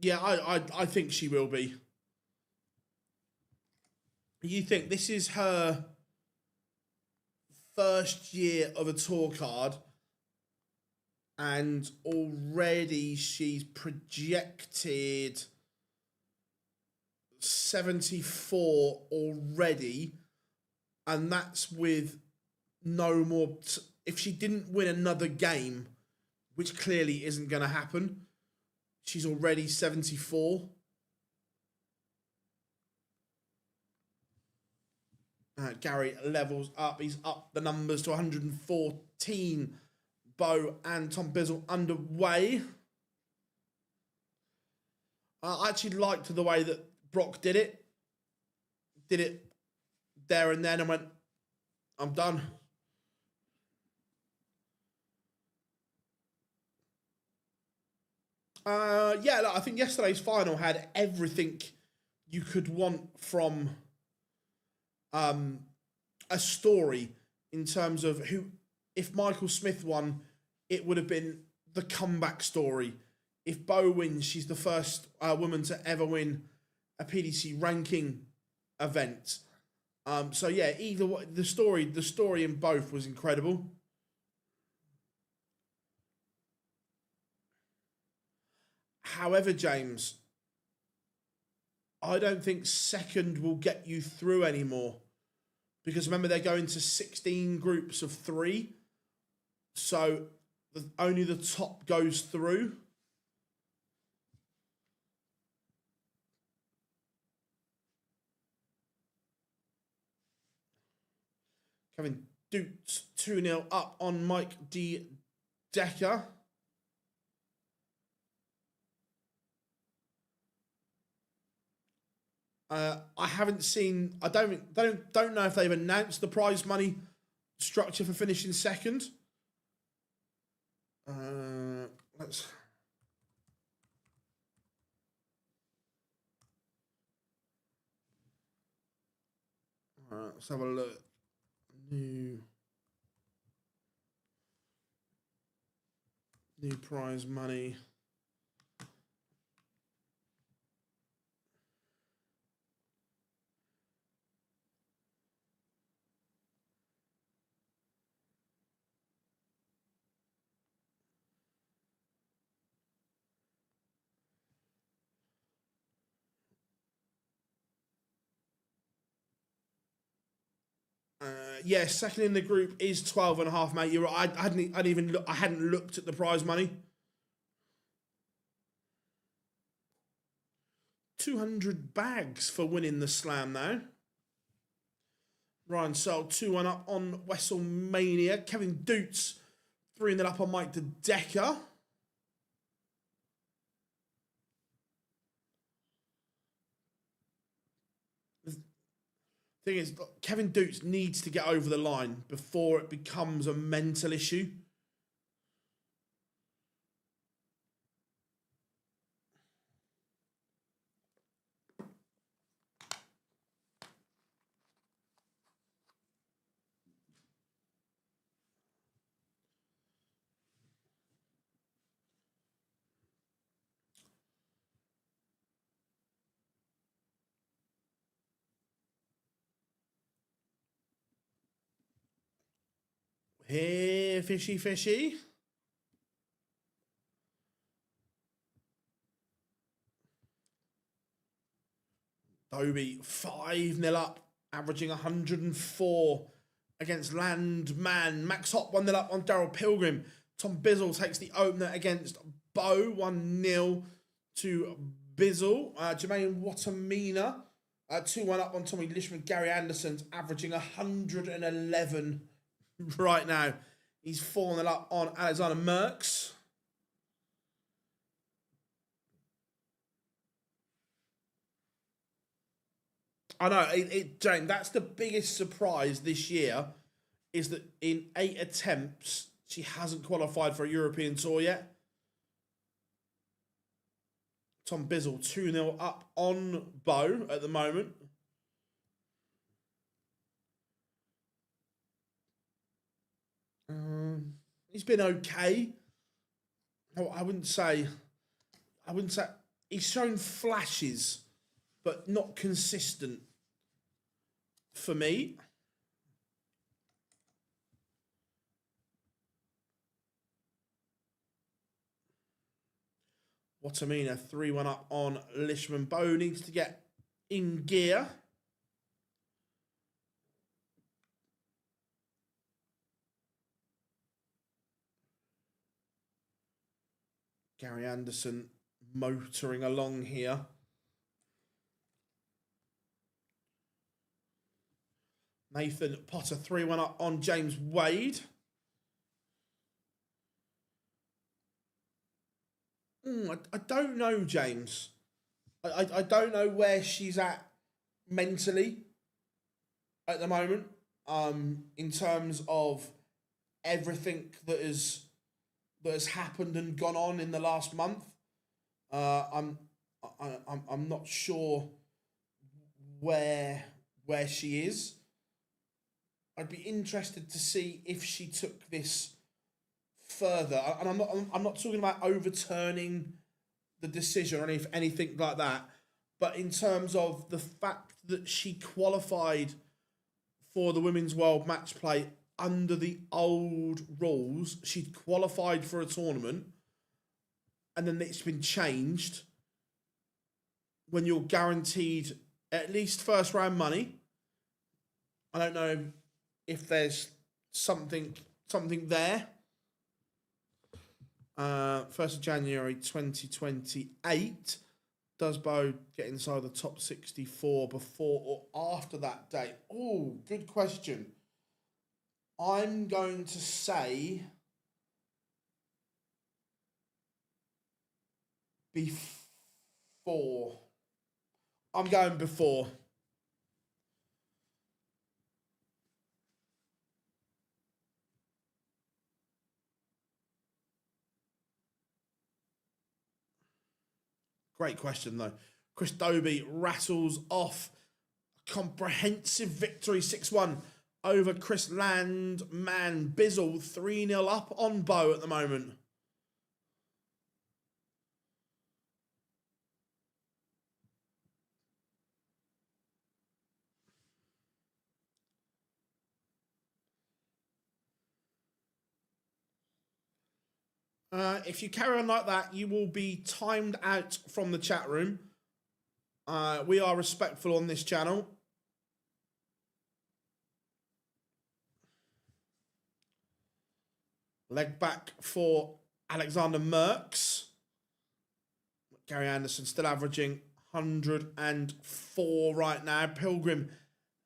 Yeah, I think she will be. you think this is her first year of a tour card, and already she's projected 74 already, and that's with no more. If she didn't win another game, which clearly isn't going to happen, she's already 74. Gary levels up. He's up the numbers to 114. Bo and Tom Bizzle underway. I actually liked the way that Brock did it. Did it there and then and went, I'm done. Yeah, look, I think yesterday's final had everything you could want from a story in terms of who. If Michael Smith won, it would have been the comeback story. If Bo wins, she's the first woman to ever win a PDC ranking event. So yeah, either way, the story in both was incredible. However, James, I don't think second will get you through anymore. Because remember, they're going to 16 groups of 3. So only the top goes through. Kevin Dutz 2-0 up on Mike D. Decker. I haven't seen. I don't know if they've announced the prize money structure for finishing second. Let's have a look. New prize money. Yeah, second in the group is 12.5, mate. You're right. I hadn't looked at the prize money. 200 bags for winning the slam now. Ryan Searle 2-1 up on WrestleMania. Kevin Dutz 3-0 up on Mike De Decker. Thing is, Kevin Dutz needs to get over the line before it becomes a mental issue. Here, fishy, fishy. Dobie 5-0 up, averaging 104 against Landman. Max Hop 1-0 up on Daryl Pilgrim. Tom Bizzle takes the opener against Bo, 1-0 to Bizzle. Jermaine Watamina 2-1 up on Tommy Lishman. Gary Anderson's averaging 111 right now. He's 4-0 up on Alexander Merckx. I know, Jane, that's the biggest surprise this year, is that in 8 attempts, she hasn't qualified for a European tour yet. Tom Bizzle 2-0 up on Bo at the moment. He's been okay. I wouldn't say he's shown flashes, but not consistent. for me. Watamina 3-1 up on Lishman. Bo needs to get in gear. Gary Anderson motoring along here. Nathan Potter 3-1 up on James Wade. I don't know, James. I don't know where she's at mentally at the moment. In terms of everything that has happened and gone on in the last month. I'm not sure where she is. I'd be interested to see if she took this further, and I'm not talking about overturning the decision or anything like that, but in terms of the fact that she qualified for the Women's World Match Play under the old rules. She'd qualified for a tournament, and then it's been changed when you're guaranteed at least first round money. I don't know if there's something there. 1st of January 2028. Does Bo get inside the top 64 before or after that date? Oh, good question. I'm going to say before. I'm going before. Great question, though. Chris Dobie rattles off a comprehensive victory, 6-1 over Chris Landman. Bizzle 3-0 up on Bo at the moment. If you carry on like that, you will be timed out from the chat room. We are respectful on this channel. Leg back for Alexander Merckx. Gary Anderson still averaging 104 right now. Pilgrim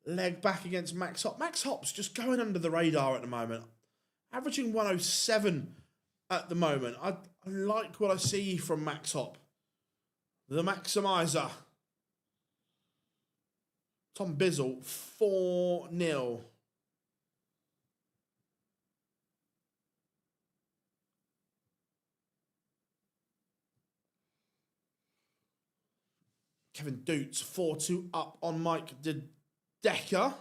leg back against Max Hopp. Max Hopp's just going under the radar at the moment. Averaging 107 at the moment. I like what I see from Max Hopp. The Maximizer. Tom Bizzle, 4-0. Kevin Doots, 4-2 up on Mike De Decker.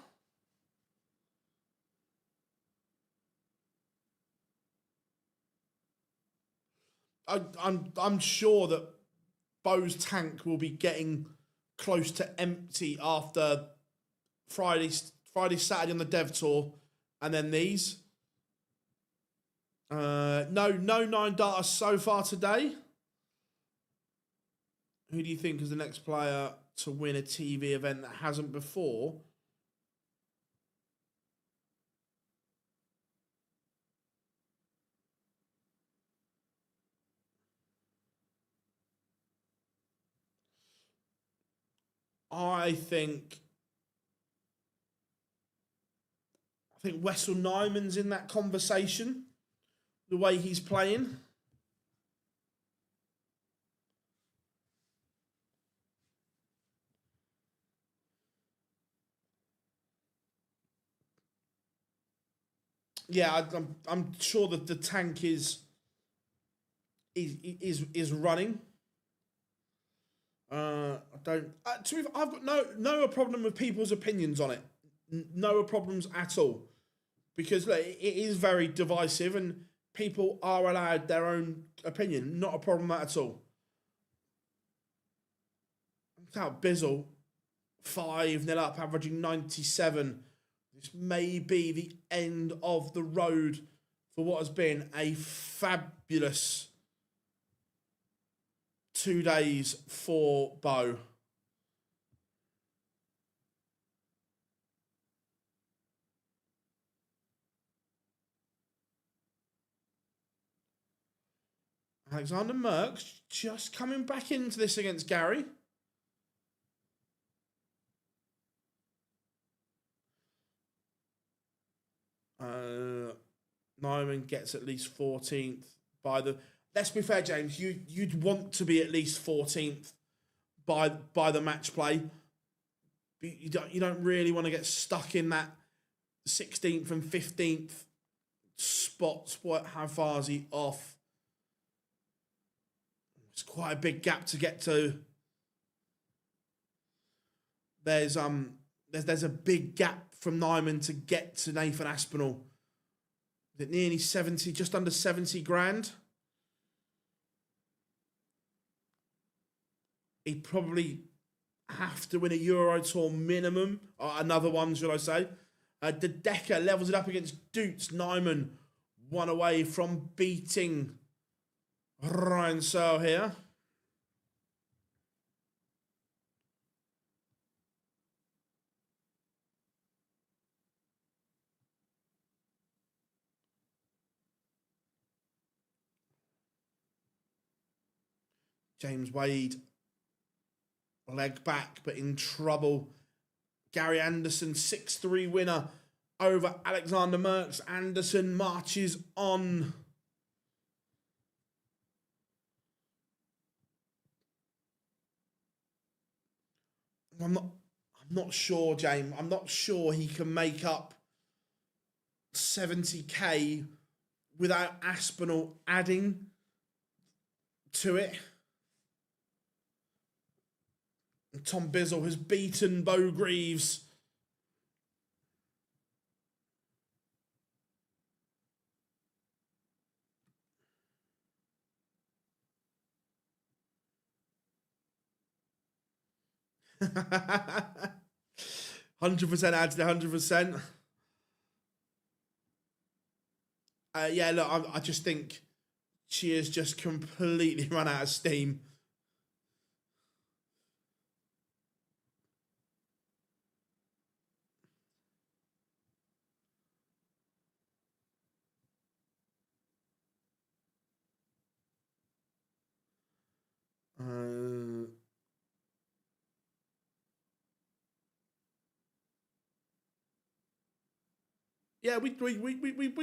I'm sure that Bo's tank will be getting close to empty after Friday, Saturday on the Dev Tour, and then these. No 9 data so far today. Who do you think is the next player to win a TV event that hasn't before? I think Wessel Nyman's in that conversation, the way he's playing. Yeah, I'm sure that the tank is running. I've got no problem with people's opinions on it. No problems at all, because look, it is very divisive and people are allowed their own opinion. Not a problem at all. Look out, Bizzle 5-0 up, averaging 97. This may be the end of the road for what has been a fabulous 2 days for Bo. Alexander Merckx just coming back into this against Gary. Nyman gets at least 14th by the... Let's be fair, James. You'd want to be at least 14th by the match play. You don't really want to get stuck in that 16th and 15th spot. How far is he off? It's quite a big gap to get to. There's a big gap from Nyman to get to Nathan Aspinall. Is it nearly 70, just under 70 grand? He'd probably have to win a Euro Tour minimum, or another one, should I say. De Decker levels it up against Dutz. Nyman one away from beating Ryan Searle here. James Wade, leg back, but in trouble. Gary Anderson, 6-3 winner over Alexander Merckx. Anderson marches on. I'm not sure, James. I'm not sure he can make up 70k without Aspinall adding to it. And Tom Bizzle has beaten Bo Greaves. $100 adds to 100%. Yeah, look, I just think she has just completely run out of steam. Yeah, we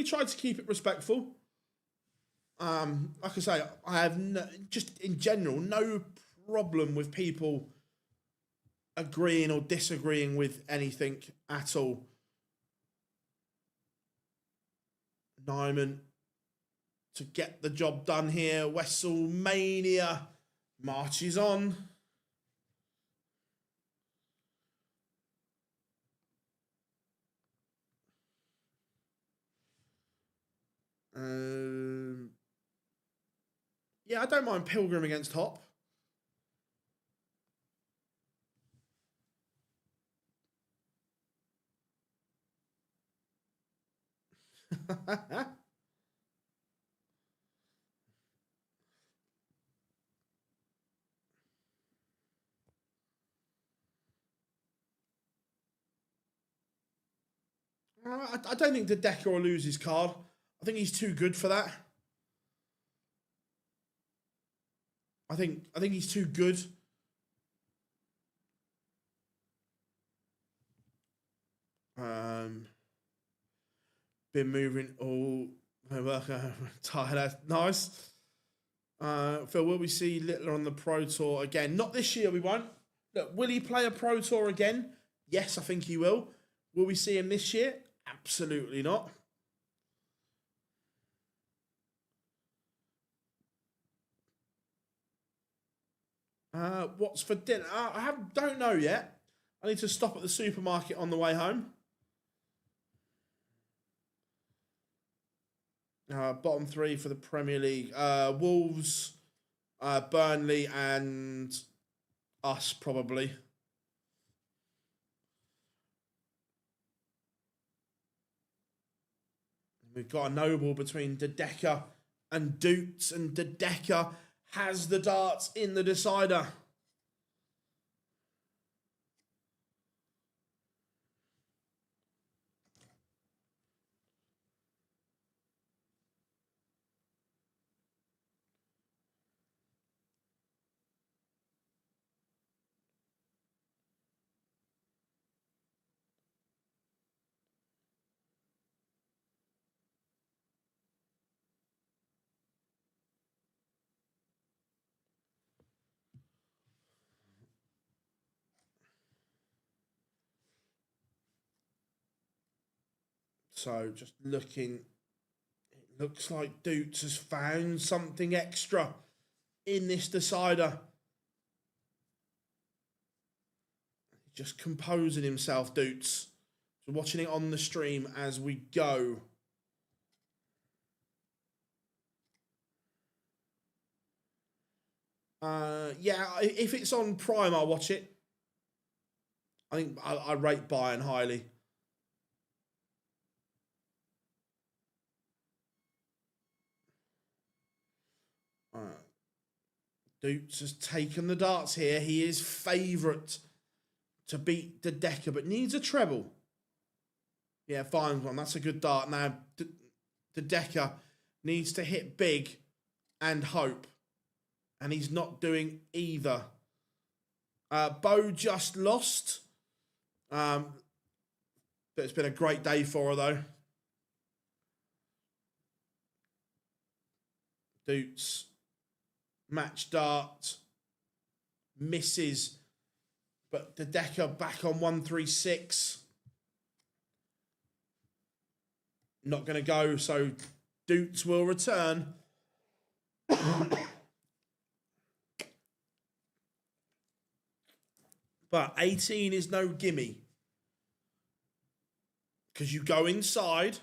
tried to keep it respectful. Like I say, I have just in general no problem with people agreeing or disagreeing with anything at all. Nyman to get the job done here. WrestleMania marches on. Yeah, I don't mind Pilgrim against Hop. I don't think De Decker will lose his card. I think he's too good for that. I think he's too good. Been moving all tired. Nice. Phil, will we see Littler on the Pro Tour again? Not this year, we won't. Look, will he play a Pro Tour again? Yes, I think he will. Will we see him this year? Absolutely not. What's for dinner? Don't know yet. I need to stop at the supermarket on the way home. Bottom three for the Premier League. Wolves, Burnley, and us, probably. We've got a noble between De Decker and Doots, and De Decker has the darts in the decider. So just looking, it looks like Doots has found something extra in this decider. Just composing himself, Doots. So watching it on the stream as we go. Yeah, if it's on Prime, I'll watch it. I think I rate Bayern highly. Doots has taken the darts here. He is favourite to beat De Decker, but needs a treble. Yeah, finds one. That's a good dart. Now, De Decker needs to hit big and hope. And he's not doing either. Bo just lost. It's been a great day for her, though. Doots. Match dart. Misses. But De Decker back on 136. Not going to go, so Doots will return. But 18 is no gimme. Because you go inside.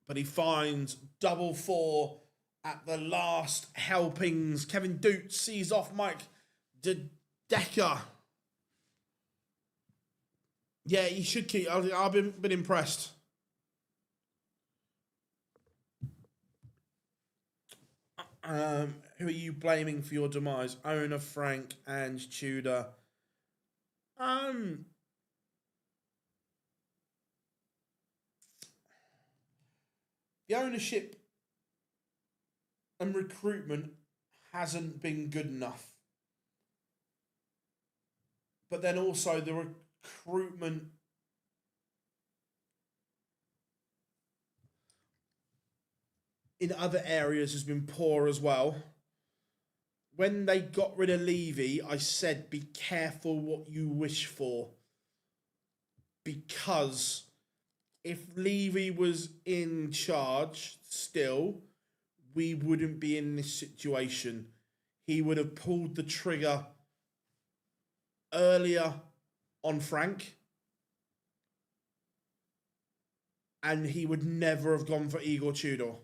But he finds double four at the last helpings. Kevin Doots sees off Mike De Decker. Yeah, he should keep. I've been impressed. Who are you blaming for your demise? Owner, Frank, and Tudor. The ownership and recruitment hasn't been good enough. But then also the recruitment in other areas has been poor as well. When they got rid of Levy, I said, be careful what you wish for. Because if Levy was in charge still, we wouldn't be in this situation. He would have pulled the trigger earlier on Frank. And he would never have gone for Igor Tudor.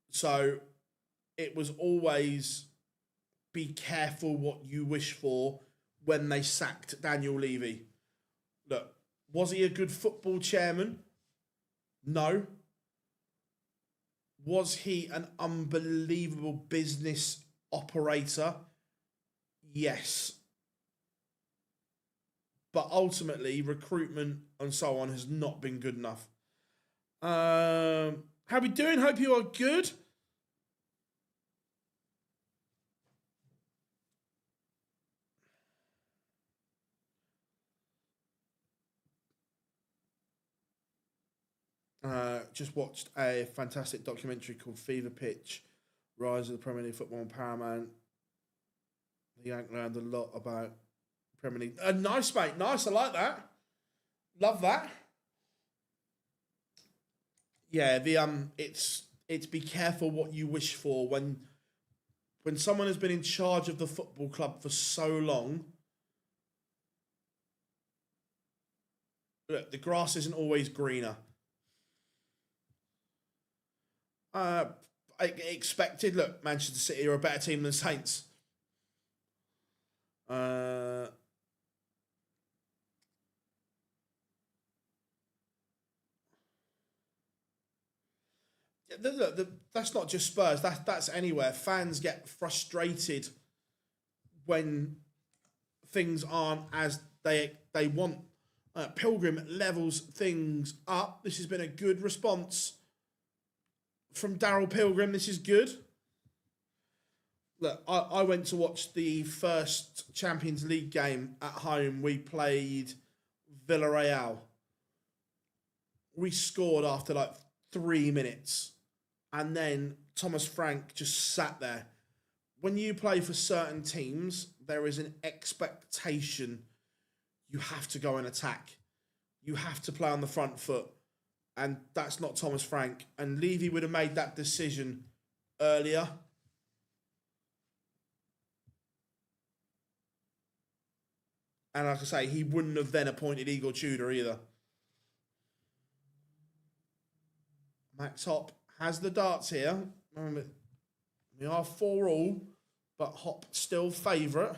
So it was always be careful what you wish for when they sacked Daniel Levy. Look, was he a good football chairman? No. Was he an unbelievable business operator? Yes. But ultimately, recruitment and so on has not been good enough. How are we doing? Hope you are good. Just watched a fantastic documentary called Fever Pitch, Rise of the Premier League Football on Paramount. The Yank learned a lot about Premier League. Nice, mate. Nice. I like that. Love that. Yeah, it's be careful what you wish for when someone has been in charge of the football club for so long. Look, the grass isn't always greener. I expected, look, Manchester City are a better team than Saints. Look, that's not just Spurs. That's anywhere. Fans get frustrated when things aren't as they want. Pilgrim levels things up. This has been a good response from Daryl Pilgrim. This is good. Look, I went to watch the first Champions League game at home. We played Villarreal. We scored after like 3 minutes. And then Thomas Frank just sat there. When you play for certain teams, there is an expectation you have to go and attack. You have to play on the front foot. And that's not Thomas Frank. And Levy would have made that decision earlier. And like I say, he wouldn't have then appointed Igor Tudor either. Max Hop has the darts here. We are 4-all, but Hop still favourite.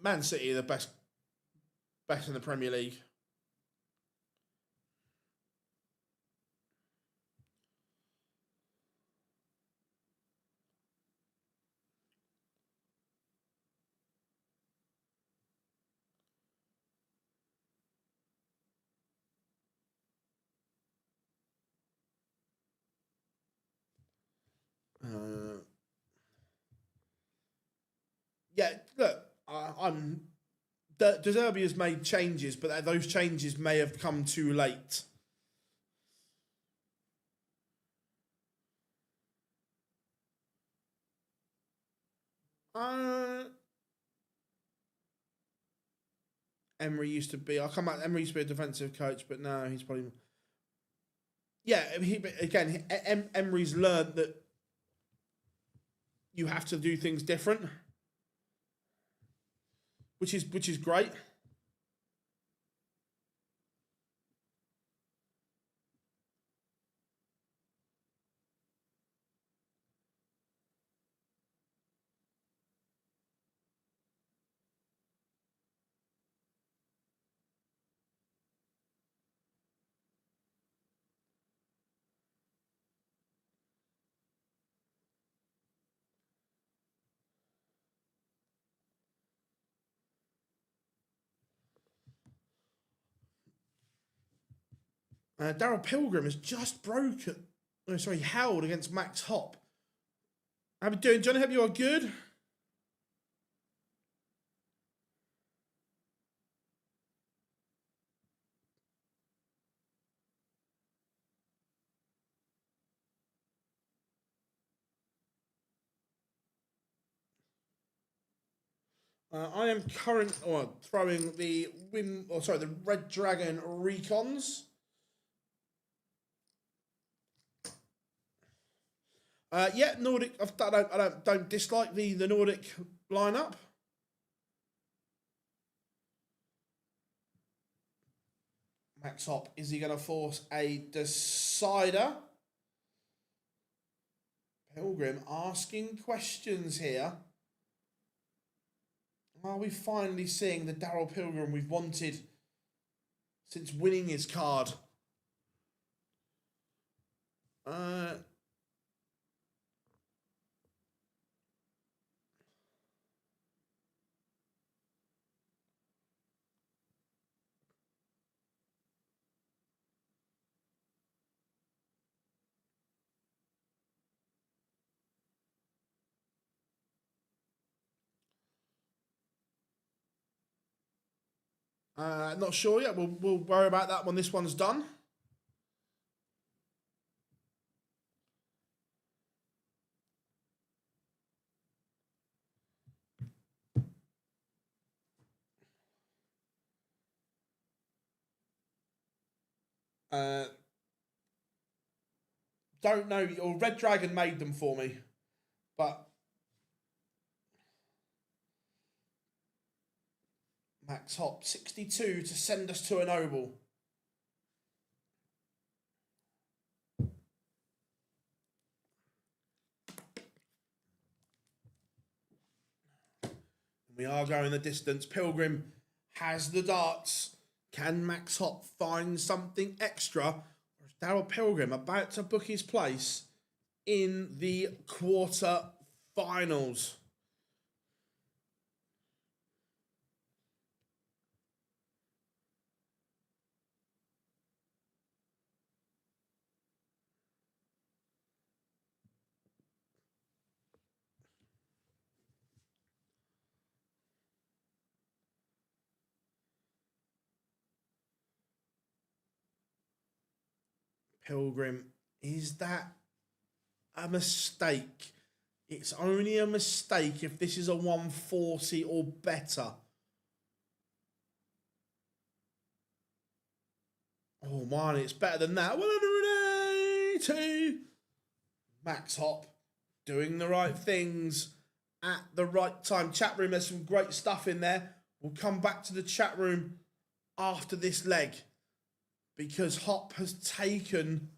Man City are the best in the Premier League. Yeah, look, De Zerbi has made changes, but those changes may have come too late. Emery used to be. Emery used to be a defensive coach, but now he's probably. Yeah, Emery's learned that you have to do things different, which is great. Daryl Pilgrim has just broken. Oh, sorry, held against Max Hop. How are you doing, Johnny? Hope you are good. I am throwing the the Red Dragon Recons. Yeah, Nordic. I don't dislike the Nordic lineup. Max Hop, is he going to force a decider? Pilgrim asking questions here. Are we finally seeing the Daryl Pilgrim we've wanted since winning his card? Not sure yet. We'll worry about that when this one's done. Don't know. Or Red Dragon made them for me, but Max Hop 62 to send us to a noble. We are going the distance. Pilgrim has the darts. Can Max Hop find something extra? Or is Daryl Pilgrim about to book his place in the quarter-finals? Pilgrim, is that a mistake? It's only a mistake if this is a 140 or better. Oh man, it's better than that. 180. Max Hop doing the right things at the right time. Chat room, there's some great stuff in there. We'll come back to the chat room after this leg because Hop has taken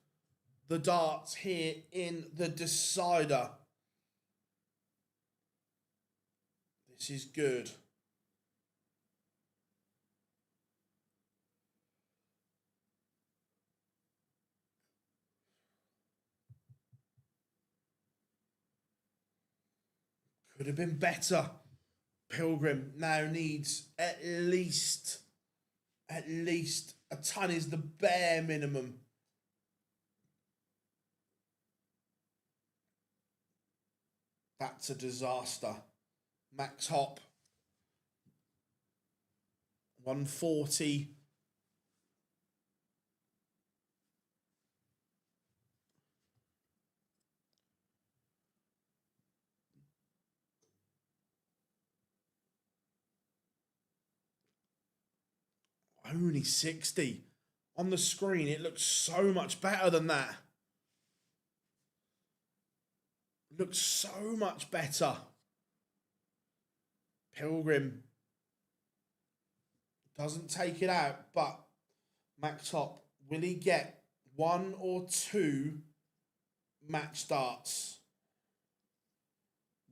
the darts here in the decider. This is good. Could have been better. Pilgrim now needs at least a ton is the bare minimum. That's a disaster. Max Hop 140. Only 60. On the screen, it looks so much better than that. Looks so much better. Pilgrim doesn't take it out, but Max Hop, will he get one or two match starts?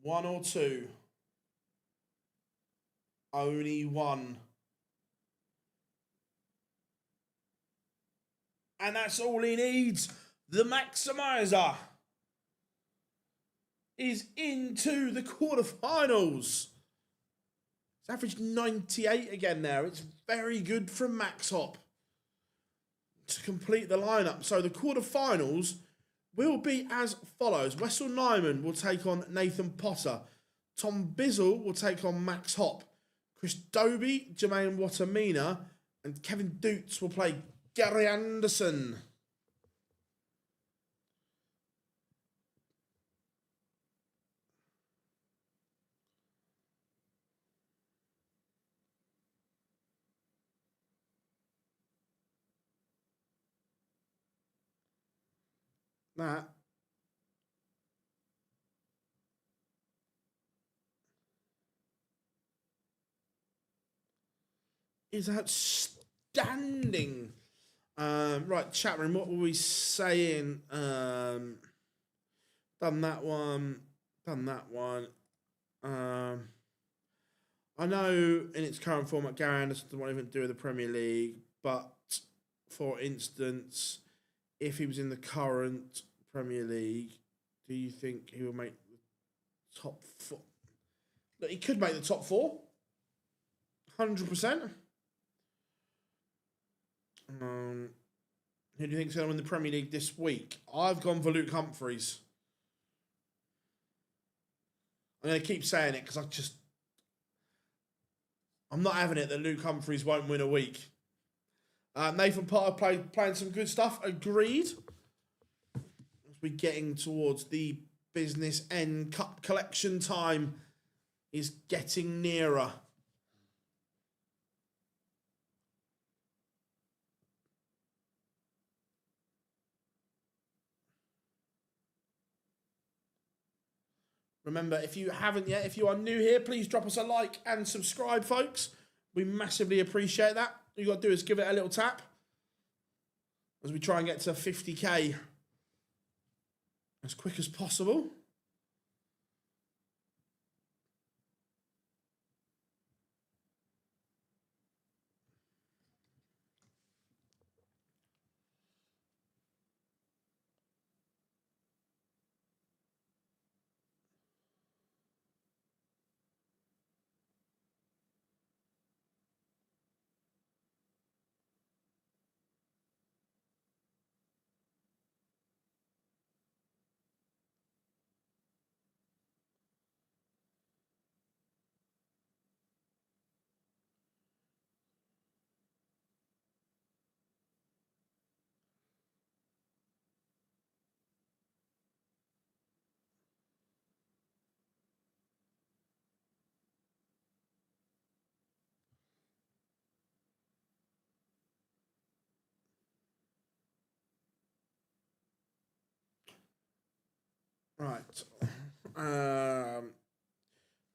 One or two. Only one. And that's all he needs. The Maximizer is into the quarterfinals. It's averaged 98 again there. It's very good from Max Hop to complete the lineup. So the quarterfinals will be as follows. Wessel Nyman will take on Nathan Potter. Tom Bizzle will take on Max Hop. Chris Dobie, Jermaine Watamina, and Kevin Dutz will play Gary Anderson. That is outstanding. Right, chat room, what were we saying? Done that one. I know in its current format, Gary Anderson doesn't even do the Premier League, but for instance, if he was in the current Premier League, do you think he would make the top four? Look, he could make the top four. 100%. Who do you think's going to win the Premier League this week? I've gone for Luke Humphries. I'm going to keep saying it because I'm not having it that Luke Humphries won't win a week. Nathan Potter playing some good stuff. Agreed. As we're getting towards the business end, cup collection time is getting nearer. Remember, if you haven't yet, if you are new here, please drop us a like and subscribe, folks. We massively appreciate that. All you got to do is give it a little tap as we try and get to 50k as quick as possible. Right.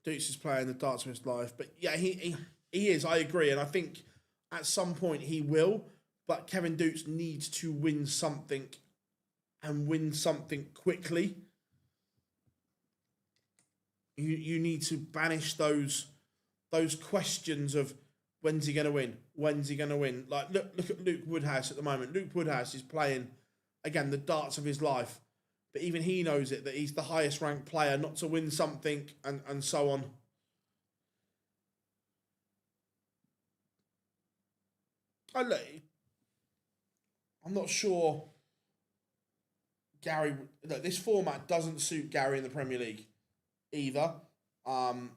Dukes is playing the darts of his life, but yeah, he is. I agree, and I think at some point he will. But Kevin Dukes needs to win something, and win something quickly. You need to banish those questions of when's he going to win, when's he going to win. Like look at Luke Woodhouse at the moment. Luke Woodhouse is playing again the darts of his life, but even he knows it that he's the highest ranked player, not to win something and so on. I'm not sure Gary. Look, this format doesn't suit Gary in the Premier League either. Um,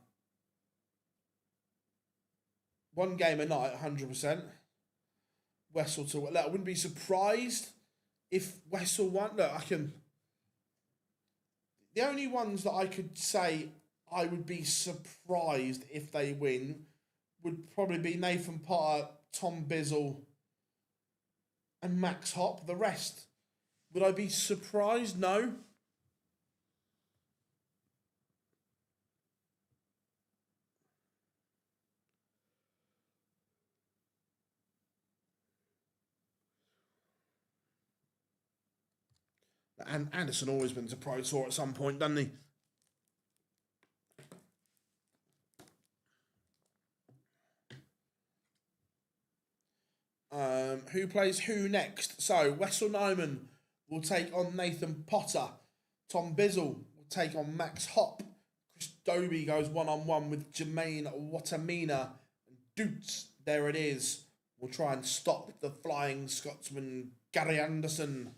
One game a night, 100%. Wessel to look, I wouldn't be surprised if Wessel won. Look, I can. The only ones that I could say I would be surprised if they win would probably be Nathan Potter, Tom Bizzle, and Max Hopp. The rest, would I be surprised? No. And Anderson always been to Pro Tour at some point, doesn't he? Who plays who next? So Wessel Nyman will take on Nathan Potter. Tom Bizzle will take on Max Hopp. Chris Dobie goes one-on-one with Jermaine Watamina. And Dukes, there it is, will try and stop the Flying Scotsman Gary Anderson.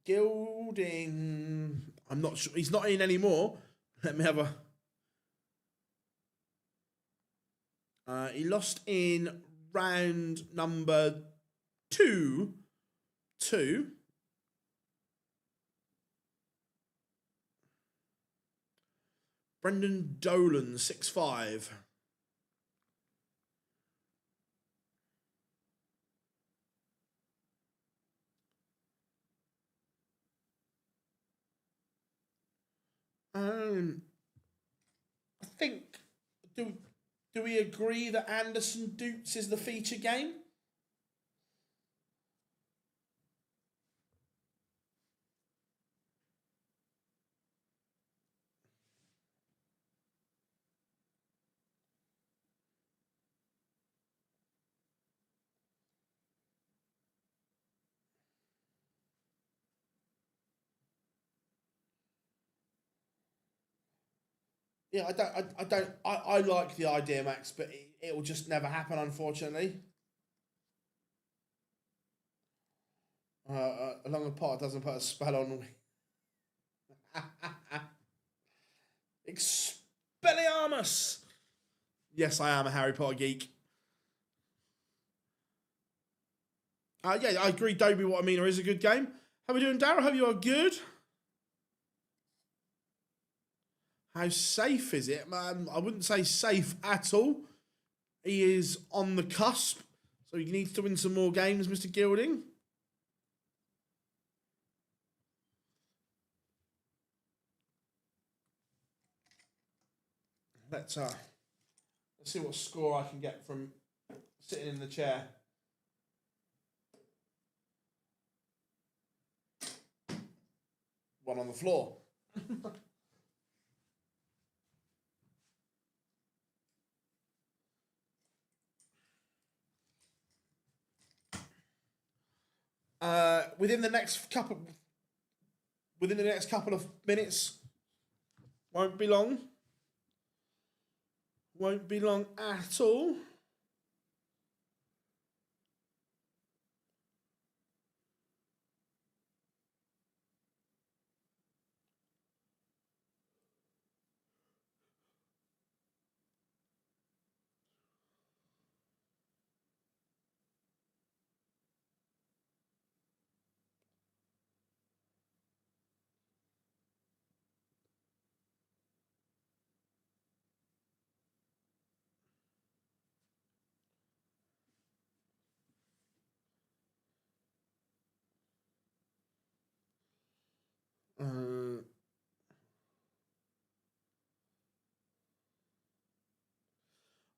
Gilding, I'm not sure. He's not in anymore. Let me have a... he lost in round number two. Brendan Dolan, 6'5". I think, do we agree that Anderson Dukes is the feature game? Yeah, I like the idea, Max, but it will just never happen, unfortunately. Along the pot doesn't put a spell on. Expelliarmus! Yes, I am a Harry Potter geek. Yeah, I agree, Dobie, what I mean is a good game. How are we doing, Darryl? Hope you are good. How safe is it? I wouldn't say safe at all. He is on the cusp, so he needs to win some more games, Mr. Gilding. Let's see what score I can get from sitting in the chair. One on the floor. Within the next couple of minutes, won't be long. Won't be long at all.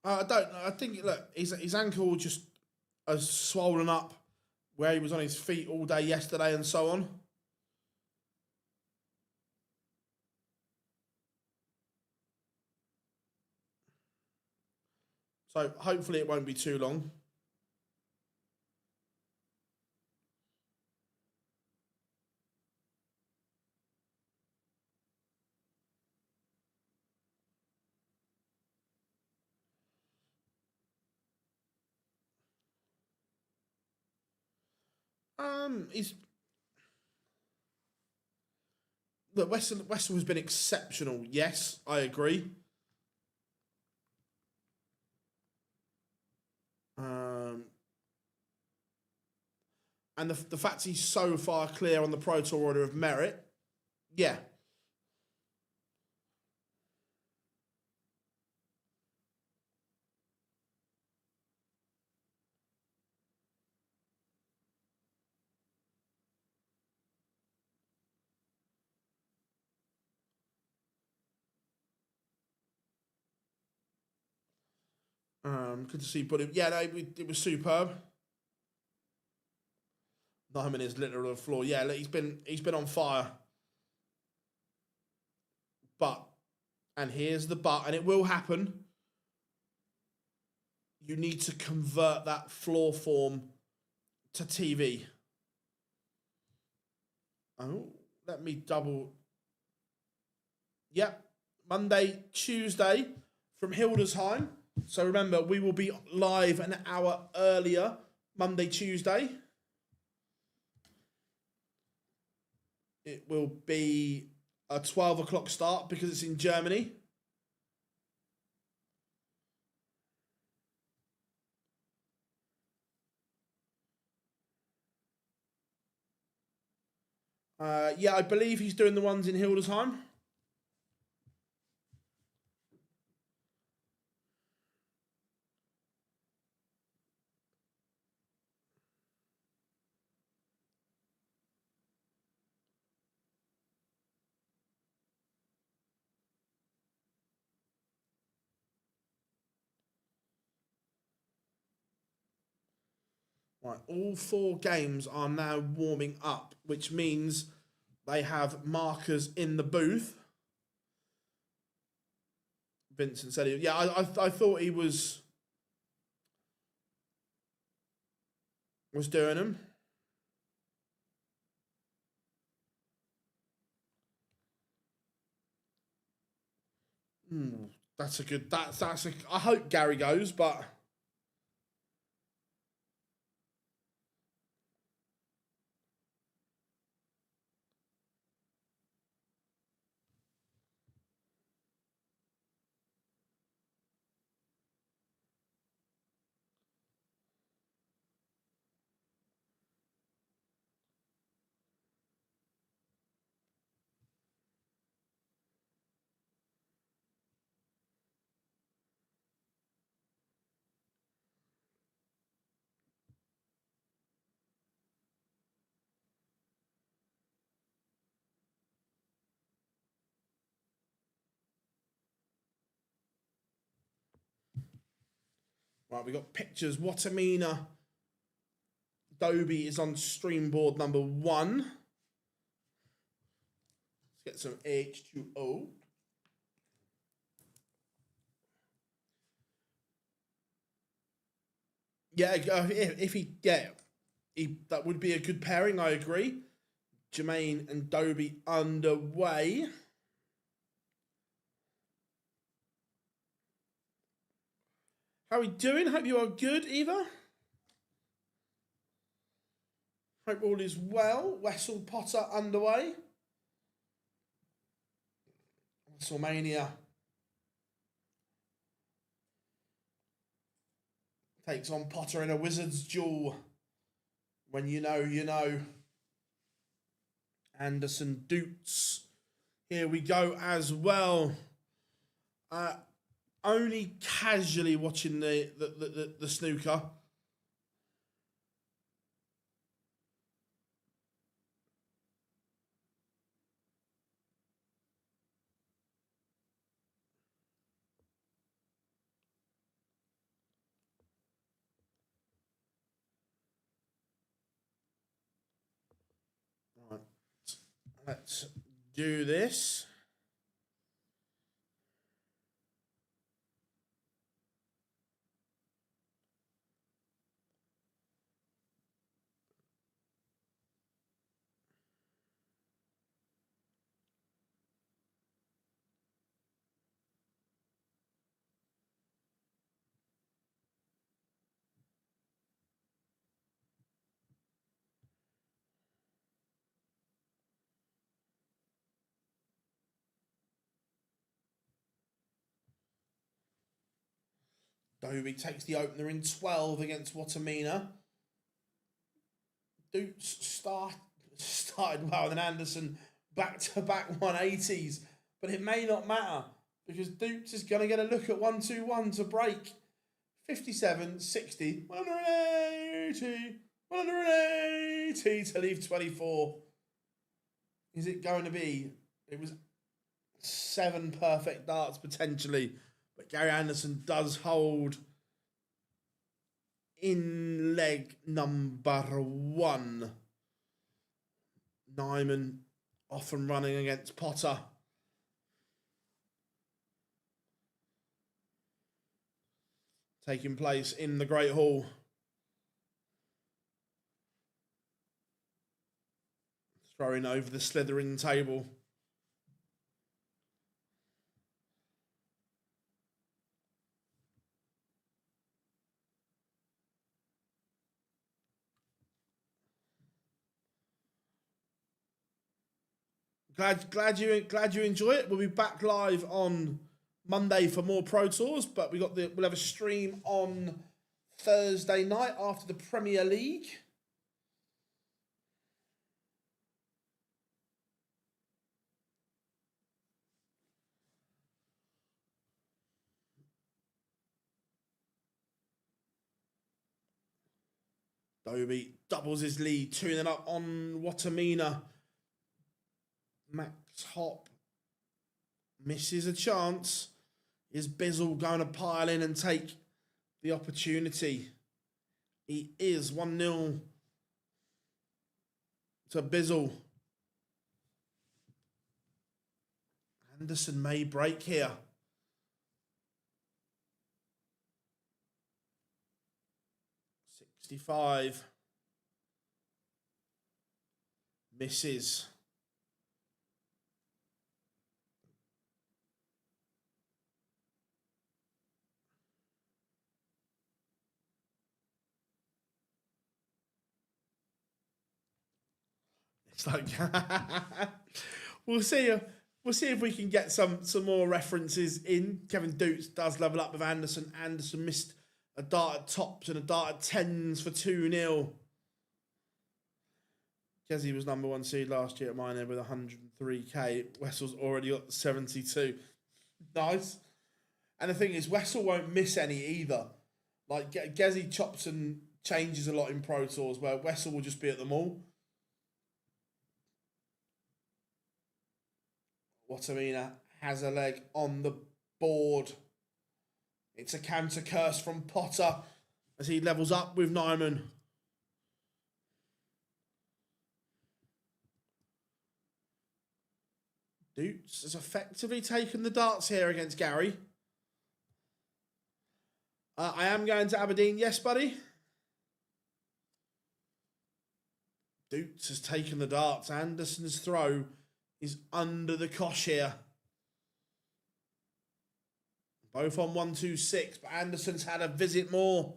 I don't know. I think, look, his ankle just has swollen up where he was on his feet all day yesterday and so on. So hopefully it won't be too long. He's look, Weston has been exceptional. Yes, I agree. Um, and the fact he's so far clear on the Pro Tour Order of Merit, yeah. Good to see Buddy. Yeah, no, it was superb. 9 minutes literal on the floor. Yeah, look, he's been on fire. But, and here's the but, and it will happen. You need to convert that floor form to TV. Oh, let me double. Yep, Monday, Tuesday from Hildesheim. So remember, we will be live an hour earlier, Monday, Tuesday. It will be a 12 o'clock start because it's in Germany. Yeah, I believe he's doing the ones in Hildesheim. Right, all 4 games are now warming up, which means they have markers in the booth. Vincent said, yeah, I thought he was doing them. That's a good. That's a. I hope Gary goes, but right, we got pictures. Watamina Dobie is on stream board number 1. Let's get some H2O. Yeah, if he that would be a good pairing. I agree. Jermaine and Dobie underway. How are we doing? Hope you are good, Eva. Hope all is well. Wessel Potter underway. WrestleMania takes on Potter in a Wizard's duel. When you know, you know. Anderson Doots. Here we go as well. Only casually watching the snooker. Let's do this. Dobie takes the opener in 12 against Watamina. Doots started well, and Anderson back-to-back 180s. But it may not matter because Doots is going to get a look at 1-2-1 to break. 57, 60, 180, 180 to leave 24. Is it going to be? It was 7 perfect darts potentially. But Gary Anderson does hold in leg number 1. Nyman off and running against Potter. Taking place in the Great Hall. Throwing over the slithering table. Glad you enjoy it. We'll be back live on Monday for more Pro Tours, but we'll have a stream on Thursday night after the Premier League. Dobie doubles his lead, 2-0 up on Watamina. Max Hop misses a chance. Is Bizzle going to pile in and take the opportunity? He is 1-0 to Bizzle. Anderson may break here. 65. Misses. It's like we'll see if we can get some more references in. Kevin Doots does level up with Anderson. Anderson missed a dart at tops and a dart at 10s for 2-0. Jesse was number 1 seed last year at mine with 103k. Wessel's already got 72. Nice. And the thing is, Wessel won't miss any either. Like, Gezi chops and changes a lot in Pro Tours, where Wessel will just be at them all. Watamina has a leg on the board. It's a counter curse from Potter as he levels up with Nyman. Doots has effectively taken the darts here against Gary. I am going to Aberdeen. Yes, buddy? Doots has taken the darts. Anderson's throw is under the cosh here. Both on 1-2-6, but Anderson's had a visit more.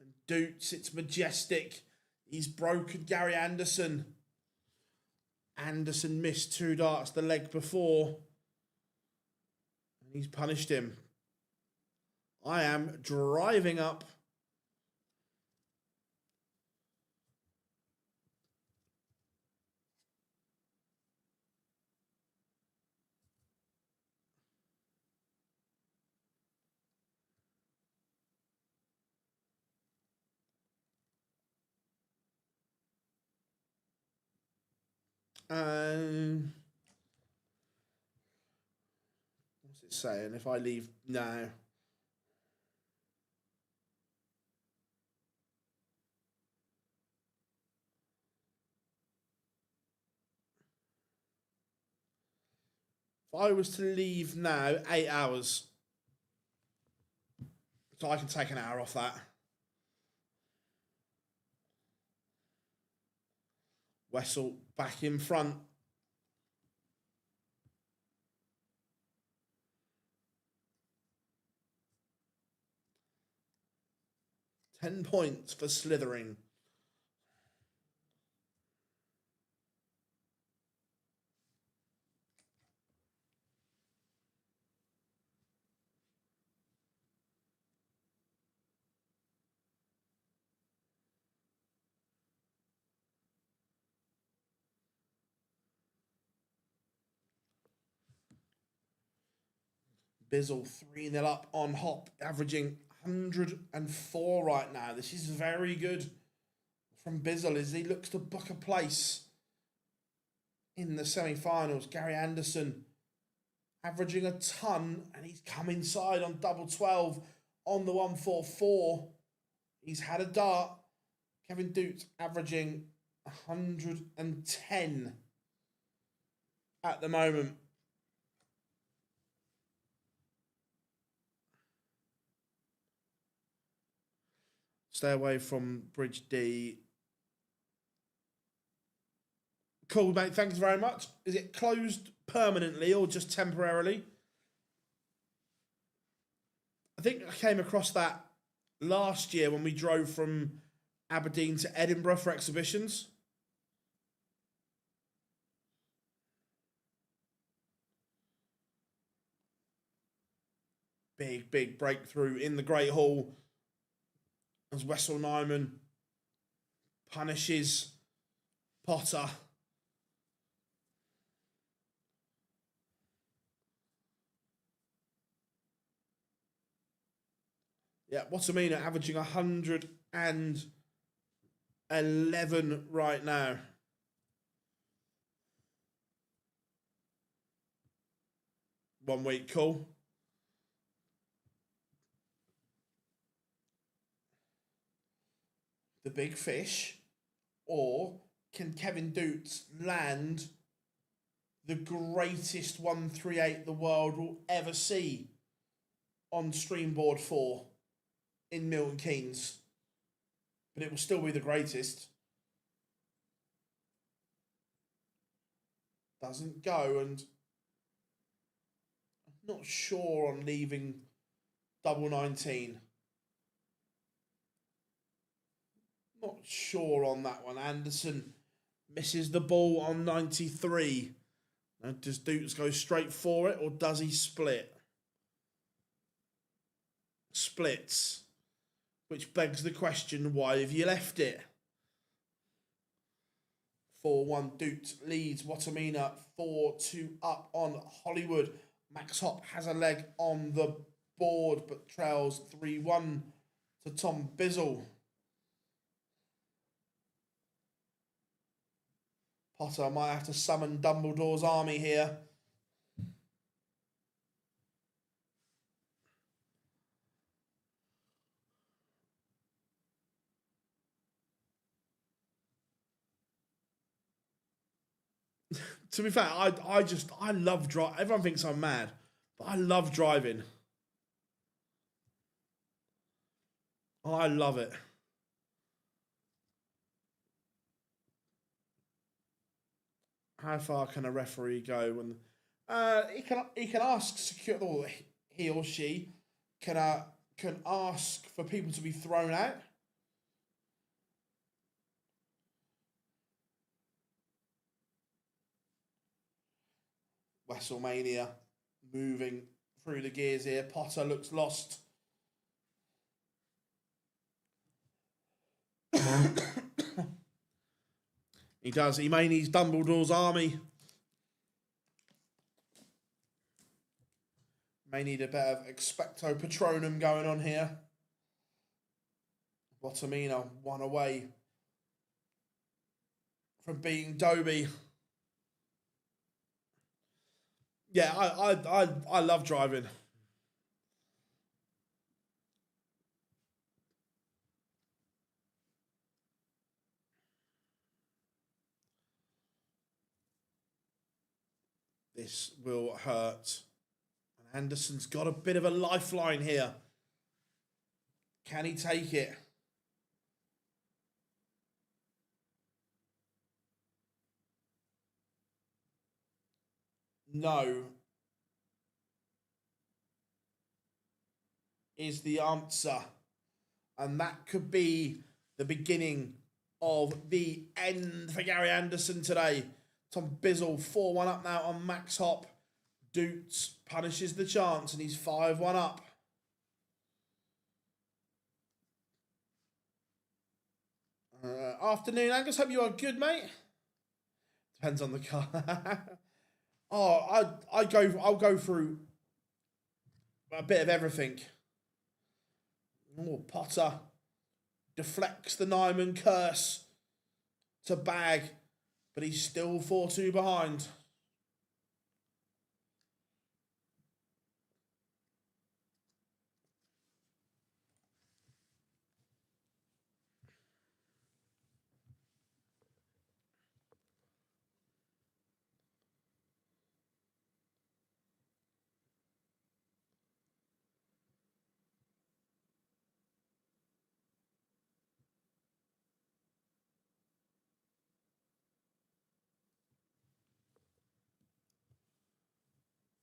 And Doots, it's majestic. He's broken Gary Anderson. Anderson missed 2 darts the leg before. And he's punished him. I am driving up. What's it saying? If I leave now. If I was to leave now, 8 hours. So I can take an hour off that. Wessel back in front. £10 points for slithering. Bizzle 3-0 up on Hop, averaging 104 right now. This is very good from Bizzle as he looks to book a place in the semi-finals. Gary Anderson averaging a ton, and he's come inside on double 12 on the 144. He's had a dart. Kevin Dute averaging 110 at the moment. Stay away from Bridge D. Cool, mate. Thanks very much. Is it closed permanently or just temporarily? I think I came across that last year when we drove from Aberdeen to Edinburgh for exhibitions. Big breakthrough in the Great Hall as Wessel Nyman punishes Potter. Yeah, Watamina averaging 111 right now. One week, cool. The big fish, or can Kevin Dute land the greatest 138 the world will ever see on Streamboard 4 in Milton Keynes? But it will still be the greatest. Doesn't go, and I'm not sure on leaving double 19. Not sure on that one. Anderson misses the ball on 93. Now, does Dukes go straight for it, or does he split? Splits. Which begs the question, why have you left it? 4-1 Dukes leads Watamina 4-2 up on Hollywood. Max Hop has a leg on the board, but trails 3-1 to Tom Bizzle. Potter might have to summon Dumbledore's army here. To be fair, I love driving. Everyone thinks I'm mad, but I love driving. I love it. How far can a referee go when he can ask secure, or he or she can ask for people to be thrown out. WrestleMania moving through the gears here. Potter looks lost. He does. He may need Dumbledore's army. May need a bit of Expecto Patronum going on here. Watamina one away from beating Dobie. Yeah, I love driving. This will hurt. And Anderson's got a bit of a lifeline here. Can he take it? No. Is the answer. And that could be the beginning of the end for Gary Anderson today. Tom Bizzle 4-1 up now on Max Hop. Doots punishes the chance and he's 5-1 up. Afternoon, Angus. Hope you are good, mate. Depends on the car. I'll go through a bit of everything. Oh, Potter deflects the Nyman curse to bag, but he's still 4-2 behind.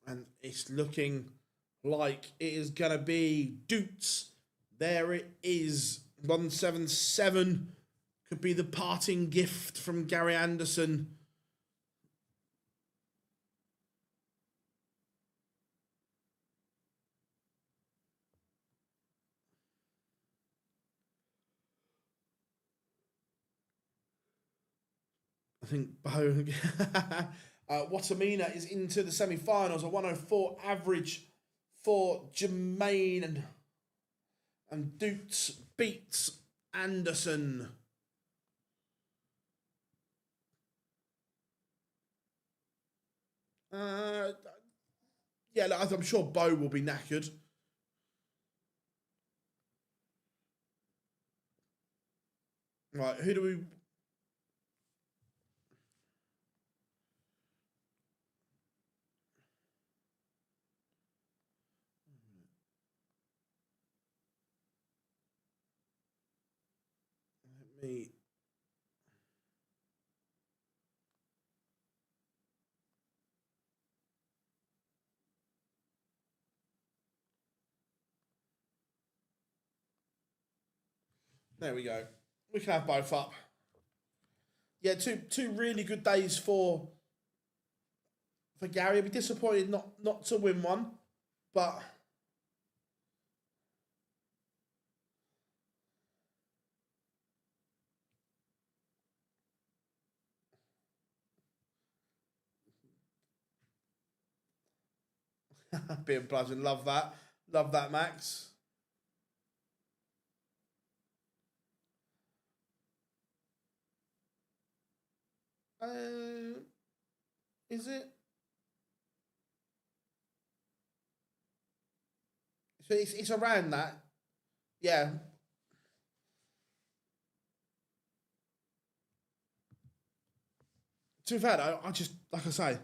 And it's looking like it is going to be Doots. There it is. 177 could be the parting gift from Gary Anderson. I think Bo... Watamina is into the semi-finals. A 104 average for Jermaine. And Doots beats Anderson. Yeah, I'm sure Bo will be knackered. Right, who do we... Me. There we go. We can have both up. Yeah, two really good days for Gary. I'd be disappointed not to win one, but being buzzing. Love that, Max. Is it? So it's around that. Yeah. To be fair, I just, like I say,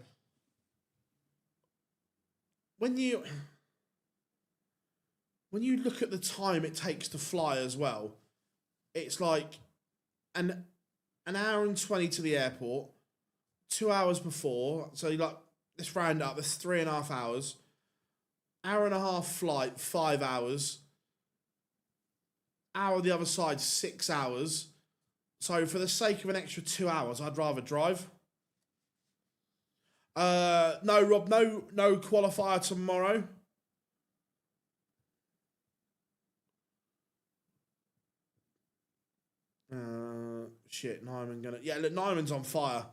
when you look at the time it takes to fly as well, it's like an hour and 20 to the airport, 2 hours before. So you like, let's round up. That's 3.5 hours. Hour and a half flight, 5 hours. Hour the other side, 6 hours. So for the sake of an extra 2 hours, I'd rather drive. No, Rob, no qualifier tomorrow. Shit, Nyman gonna... Yeah, look, Nyman's on fire.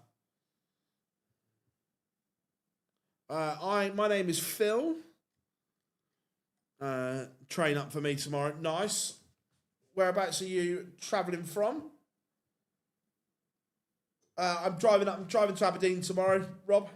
My name is Phil. Train up for me tomorrow. Nice. Whereabouts are you travelling from? I'm driving to Aberdeen tomorrow, Rob.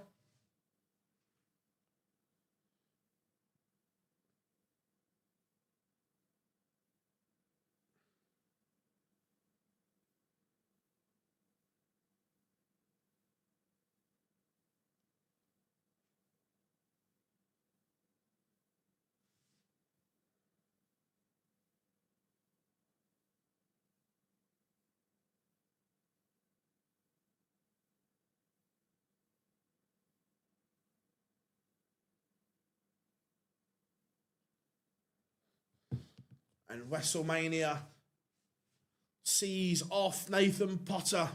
And WrestleMania sees off Nathan Potter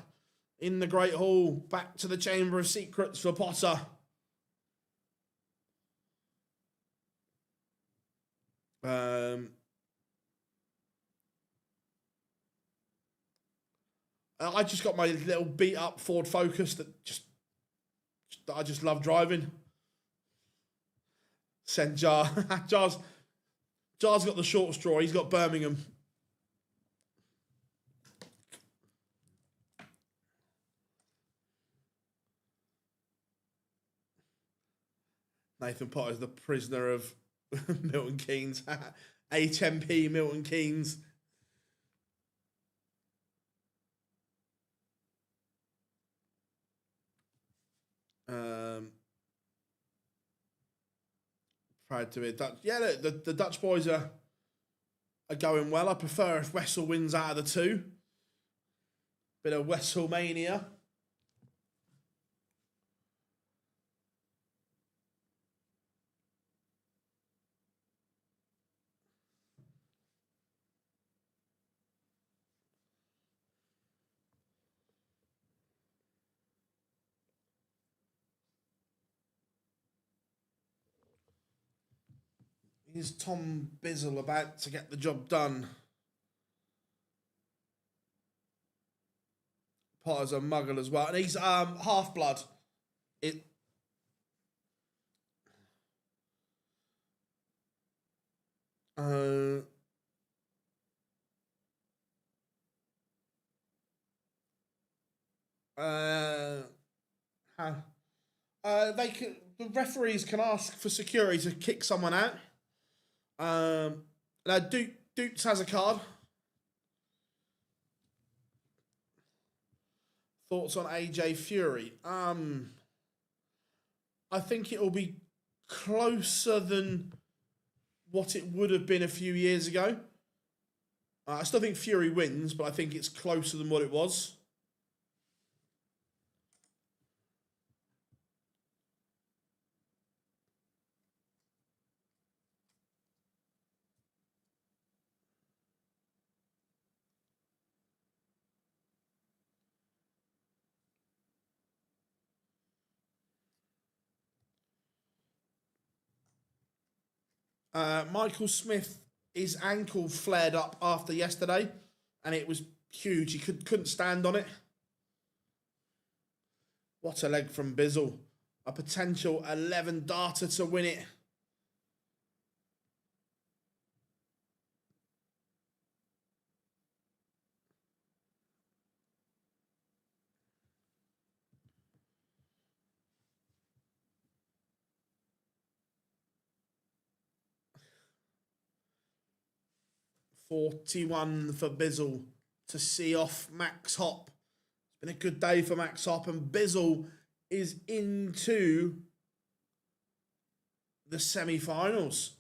in the Great Hall. Back to the Chamber of Secrets for Potter. I just got my little beat up Ford Focus that I just love driving. Send Jar. Jar's got the short straw. He's got Birmingham. Nathan Potter's the prisoner of Milton Keynes. HMP Milton Keynes. Proud to be Dutch. Yeah, the Dutch boys are going well. I prefer if Wessel wins out of the two. Bit of WrestleMania. Is Tom Bizzle about to get the job done? Potter's a muggle as well, and he's half blood. It. The referees can ask for security to kick someone out. Now Dukes has a card. Thoughts on AJ Fury? I think it will be closer than what it would have been a few years ago. I still think Fury wins, but I think it's closer than what it was. Michael Smith, his ankle flared up after yesterday, and it was huge. He couldn't stand on it. What a leg from Bizzle. A potential 11 darter to win it. $41 for Bizzle to see off Max Hopp. It's been a good day for Max Hopp, and Bizzle is into the semi-finals.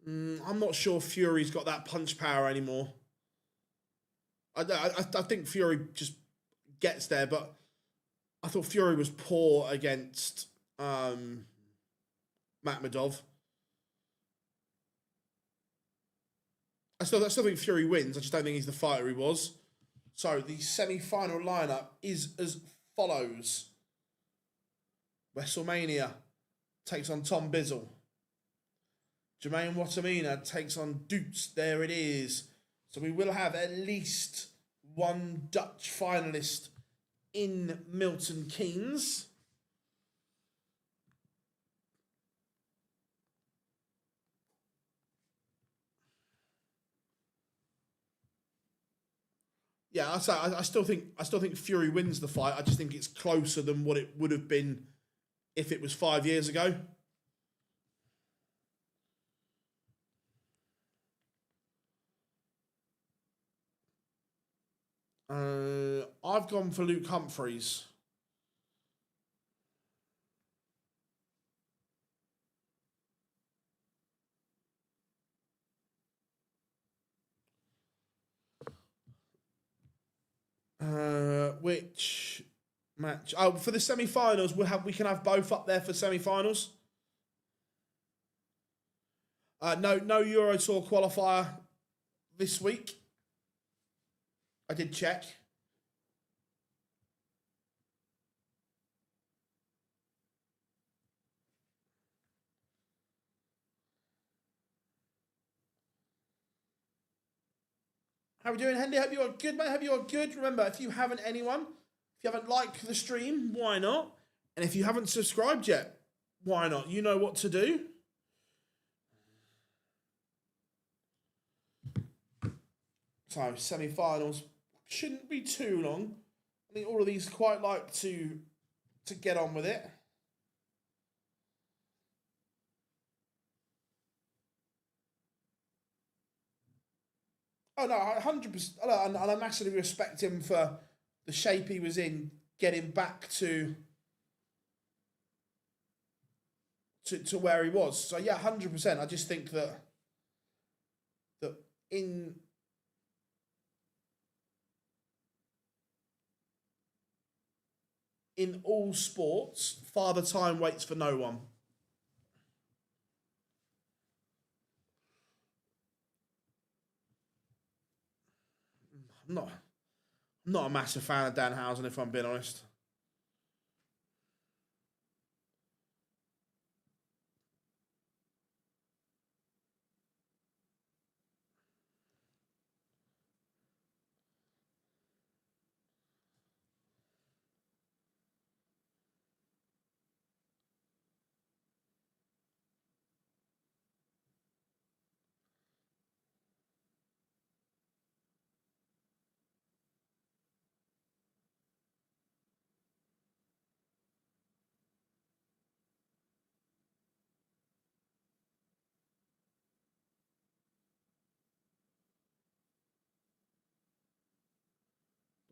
I'm not sure Fury's got that punch power anymore. I think Fury just gets there, but I thought Fury was poor against Makhmadov. I still think Fury wins. I just don't think he's the fighter he was. So the semi-final lineup is as follows. WrestleMania takes on Tom Bizzle. Jermaine Watamina takes on Dukes. There it is. So we will have at least one Dutch finalist in Milton Keynes. Yeah, I still think Fury wins the fight. I just think it's closer than what it would have been if it was 5 years ago. I've gone for Luke Humphries. Which match. Oh, for the semi-finals, we can have both up there for semi-finals. No Euro Tour qualifier this week. I did check. How are we doing, Hendy? Hope you're good, mate. Hope you're good. Remember, if you haven't liked the stream, why not? And if you haven't subscribed yet, why not? You know what to do. So, semi-finals shouldn't be too long. I think all of these quite like to get on with it. Oh no, 100%. And I massively respect him for the shape he was in, getting back to where he was. So yeah, 100%. I just think that in all sports, Father Time waits for no one. I'm not a massive fan of Danhausen, if I'm being honest.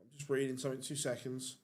I'm just reading something, 2 seconds.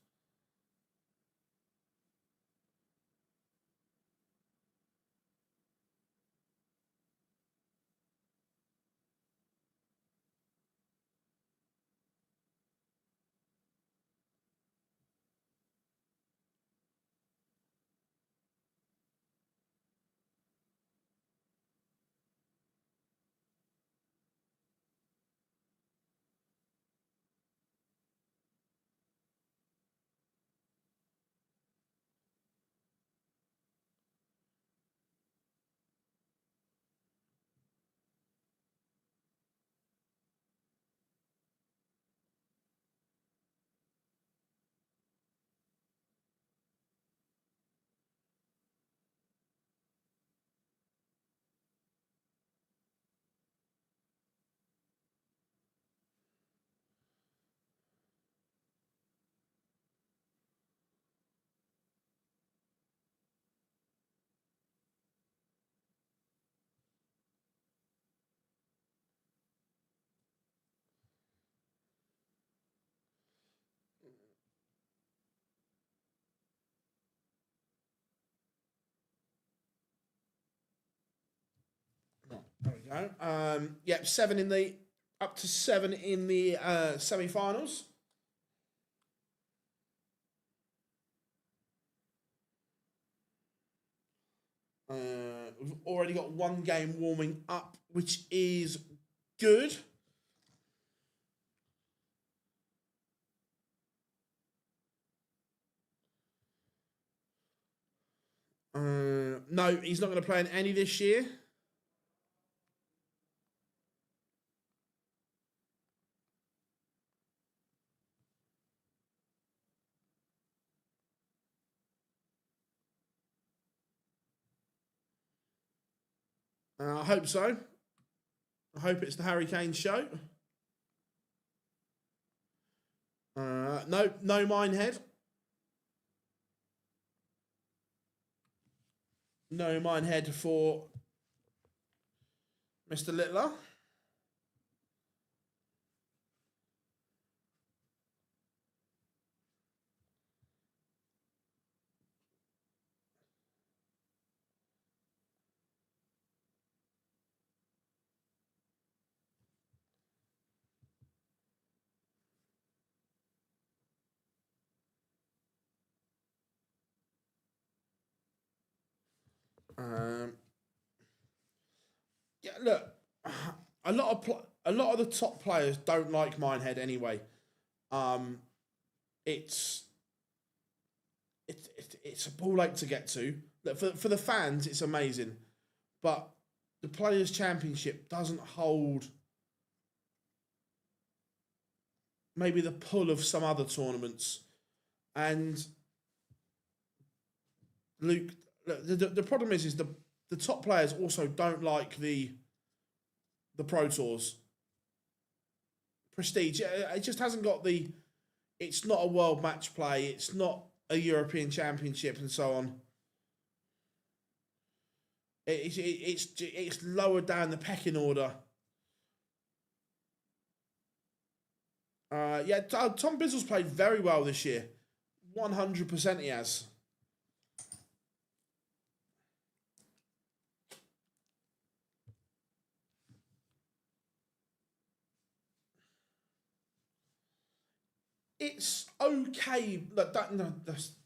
There we go. Yep, up to 7 in the semi-finals. We've already got 1 game warming up, which is good. No, he's not going to play in any this year. I hope so. I hope it's the Harry Kane show. No Minehead. No Minehead for Mr. Littler. Um, yeah, look, a lot of the top players don't like Minehead anyway. Um, it's it's a ball ache to get to. Look, for the fans, it's amazing, but the Players' Championship doesn't hold maybe the pull of some other tournaments. And Luke, the problem is the top players also don't like the Pro Tours prestige. It just hasn't got the. It's not a world match play. It's not a European Championship and so on. It's lower down the pecking order. Yeah, Tom Bizzle's played very well this year. 100% he has. It's okay. Look,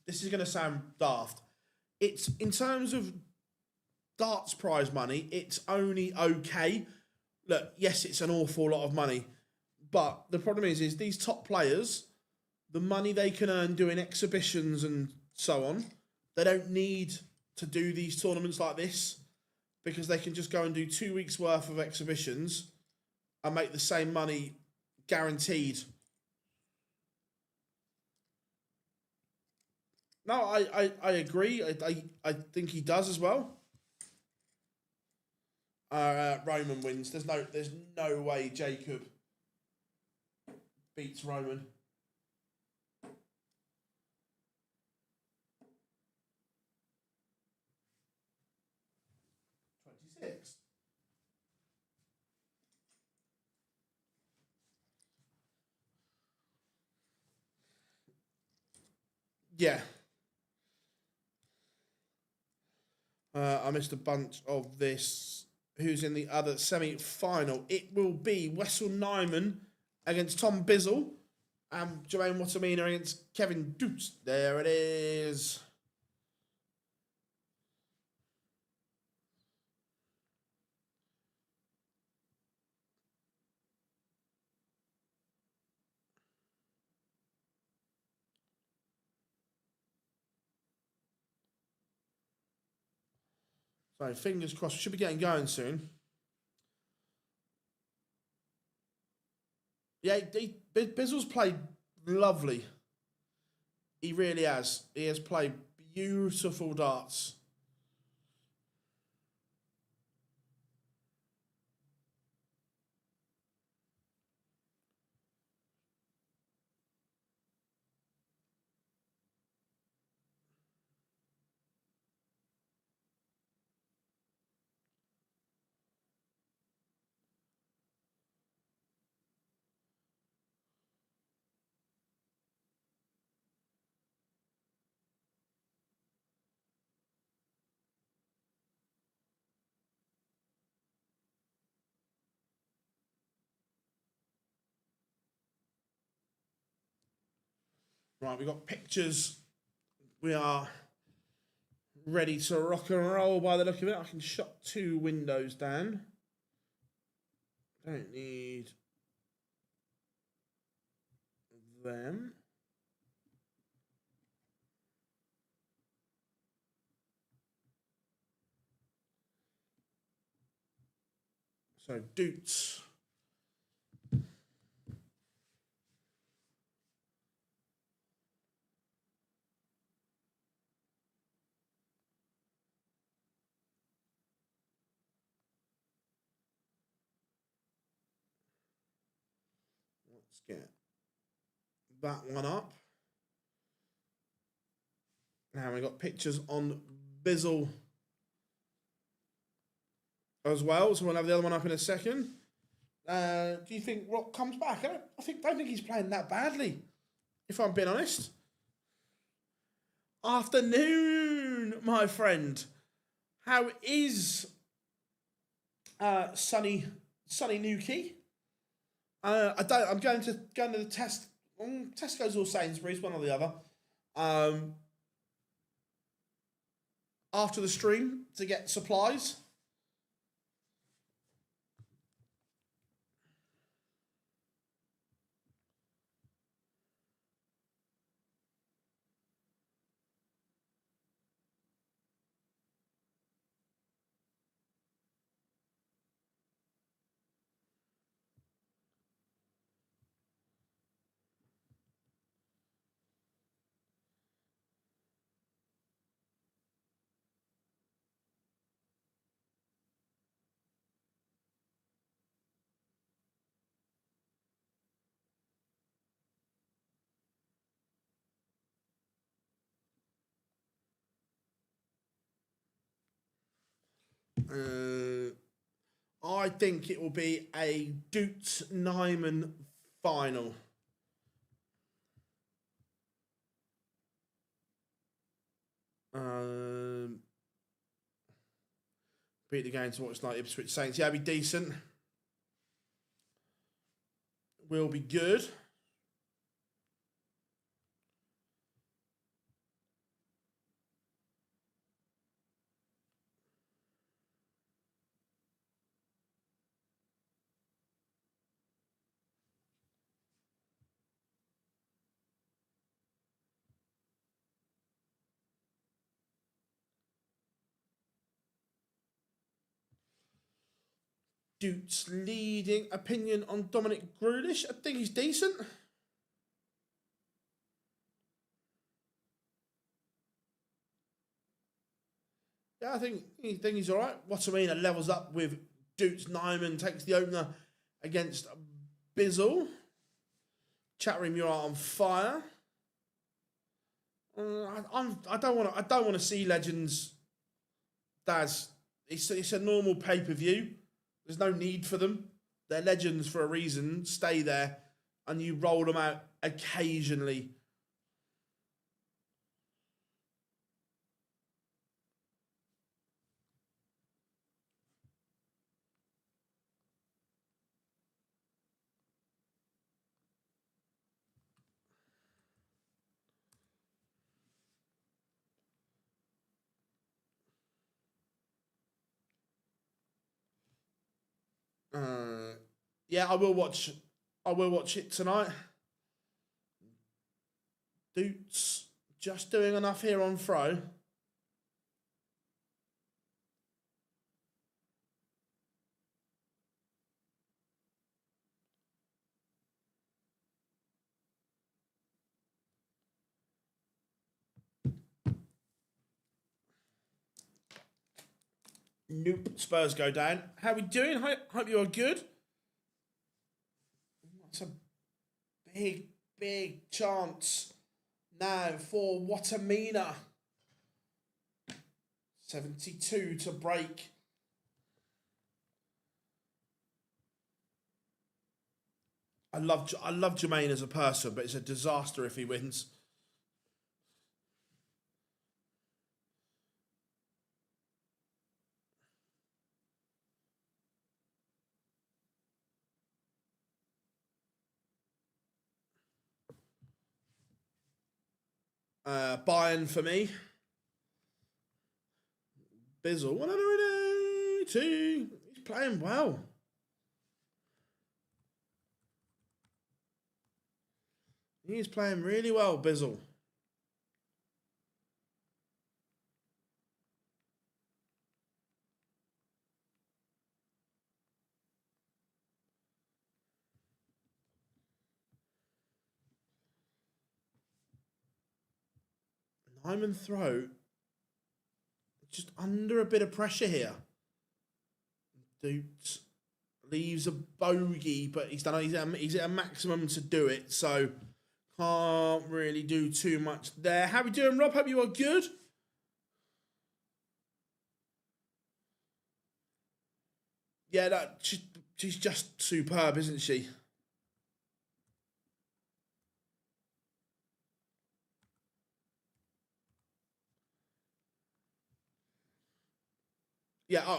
this is going to sound daft. It's in terms of darts prize money, it's only okay. Look, yes, it's an awful lot of money, but the problem is these top players, the money they can earn doing exhibitions and so on, they don't need to do these tournaments like this because they can just go and do 2 weeks worth of exhibitions and make the same money guaranteed. No, I agree. I think he does as well. Roman wins. There's no way Jacob beats Roman. 26. Yeah. I missed a bunch of this. Who's in the other semi-final? It will be Wessel Nyman against Tom Bizzle and Jermaine Watamina against Kevin Doots. There it is. So fingers crossed. We should be getting going soon. Yeah, Bizzle's played lovely. He really has. He has played beautiful darts. Right, we got pictures. We are ready to rock and roll by the look of it. I can shut 2 windows down. Don't need them. So Doots. Let's get that one up. Now we got pictures on Bizzle as well, so we'll have the other one up in a second. Do you think Rock comes back? I don't think he's playing that badly, if I'm being honest. Afternoon, my friend. How is Sunny Nuki? I'm going to the Tesco's or Sainsbury's, one or the other. after the stream to get supplies. I think it will be a Dutz-Nyman final. Beat the game to watch like Ipswich Saints. Yeah, it'll be decent. Will be good. Duke's leading opinion on Dominic Grealish. I think he's decent. Yeah, I think he's all right. Watamina levels up with Dutz-Nyman, takes the opener against Bizzle. Chat room, you're on fire. I don't want to see legends. Daz, it's a normal pay-per-view. There's no need for them. They're legends for a reason. Stay there, and you roll them out occasionally. Yeah, I will watch it tonight. Doots just doing enough here on throw. Nope. Spurs go down. How we doing? Hope you are good. That's a big chance now for Watamina. 72 to break. I love Jermaine as a person, but it's a disaster if he wins. Bayern for me. Bizzle, 182. He's playing well. He's playing really well, Bizzle. Nyman throw. Just under a bit of pressure here. Dukes leaves a bogey, but he's at a maximum to do it, so can't really do too much there. How we doing, Rob? Hope you are good. Yeah, she's just superb, isn't she? Yeah,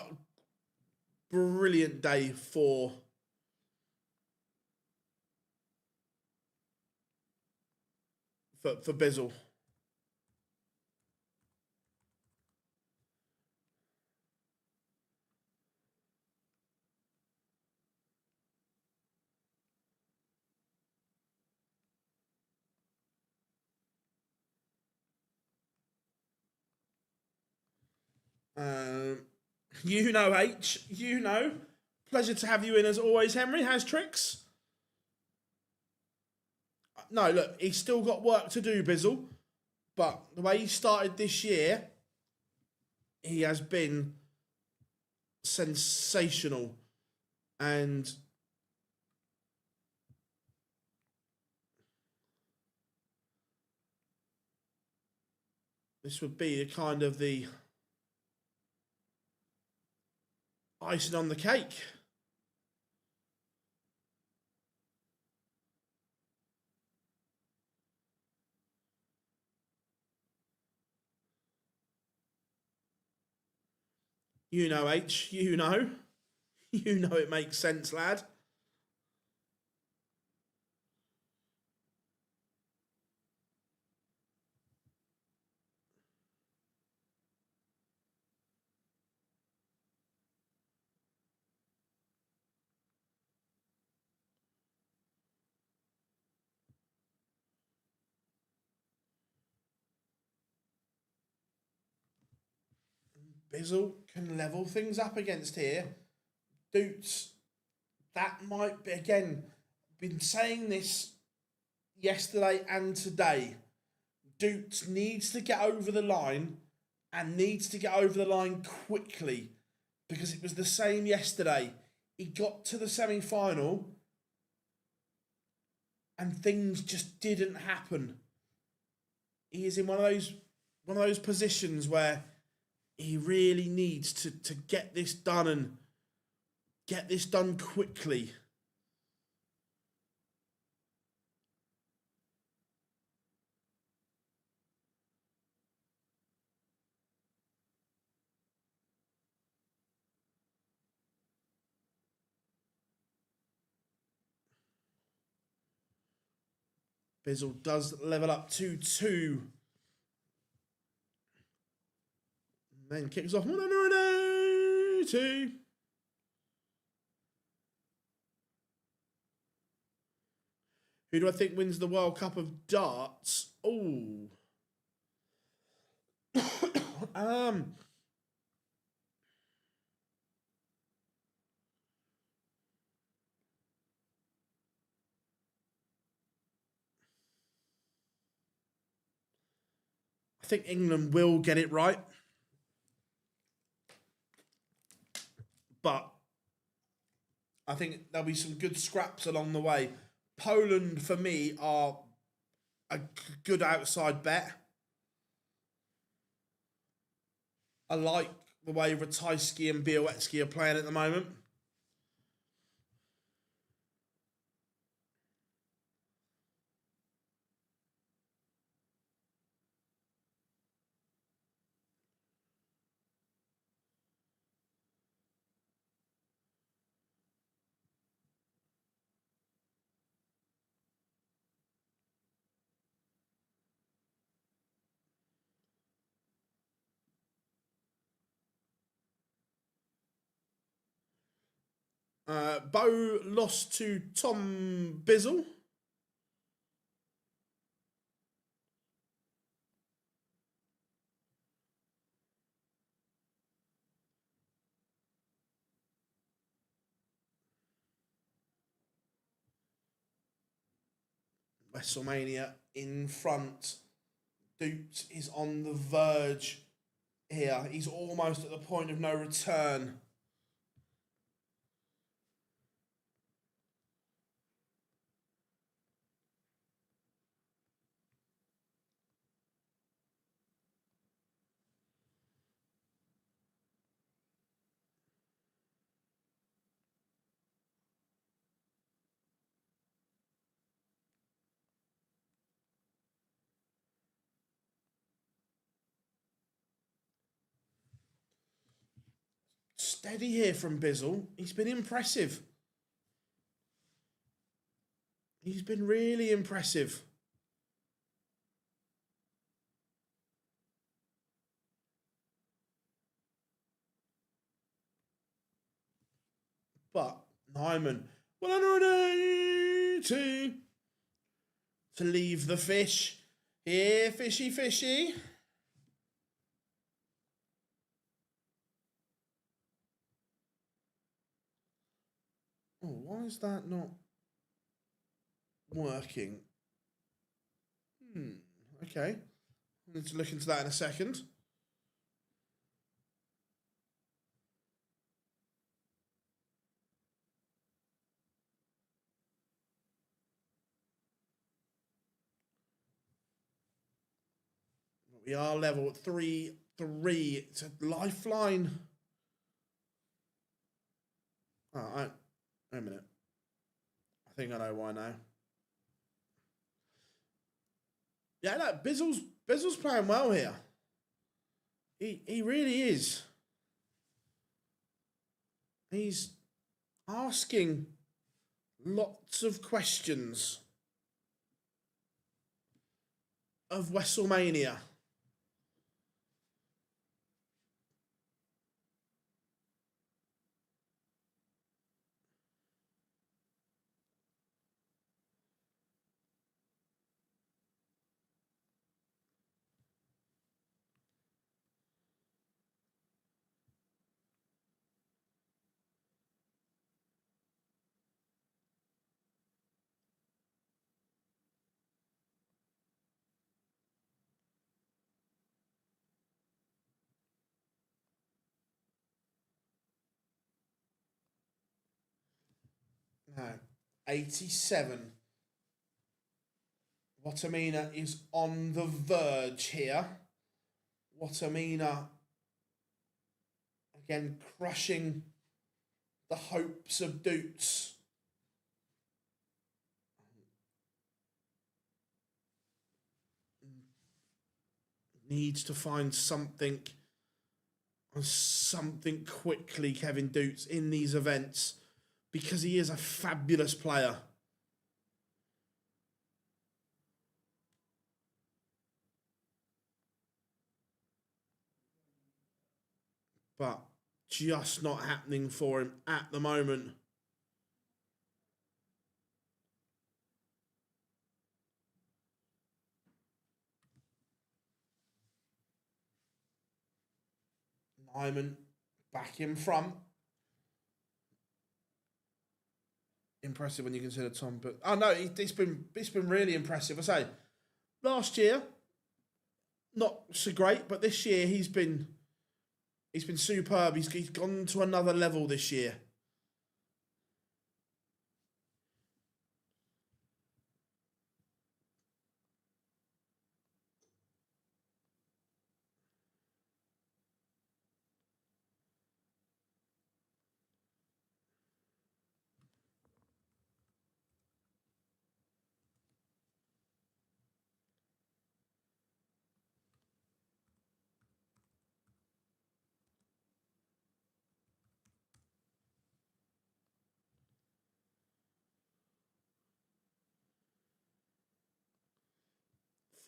brilliant day for Bizzle. You know, H. You know. Pleasure to have you in as always, Henry. How's tricks? No, look, he's still got work to do, Bizzle. But the way he started this year, he has been sensational. And this would be the kind of the icing on the cake. You know, H, you know. You know it makes sense, lad. Bizzle can level things up against here. Doots, that might be, again, been saying this yesterday and today. Doots needs to get over the line and needs to get over the line quickly because it was the same yesterday. He got to the semi-final and things just didn't happen. He is in one of those positions where he really needs to get this done and get this done quickly. Bizzle does level up 2-2. Then kicks off 180. Who do I think wins the World Cup of Darts? Oh. I think England will get it right. But I think there'll be some good scraps along the way. Poland, for me, are a good outside bet. I like the way Ratajski and Białecki are playing at the moment. Bo lost to Tom Bizzle. WrestleMania in front. Doots is on the verge here. He's almost at the point of no return. Steady here from Bizzle. He's been impressive. He's been really impressive. But Nyman, 180 to leave the fish. Here, fishy, fishy. Why is that not working? Okay. I need to look into that in a second. We are level 3-3. It's a lifeline. Oh, wait a minute. I think I know why now. Yeah, look, Bizzle's playing well here. He really is. He's asking lots of questions of WrestleMania. No, 87. Watamina is on the verge here. Watamina again crushing the hopes of Doots. Needs to find something quickly, Kevin Doots, in these events, because he is a fabulous player. But just not happening for him at the moment. Nyman back in front. Impressive when you consider Tom, but oh no, it's been really impressive. I say, last year, not so great, but this year he's been superb. He's gone to another level this year.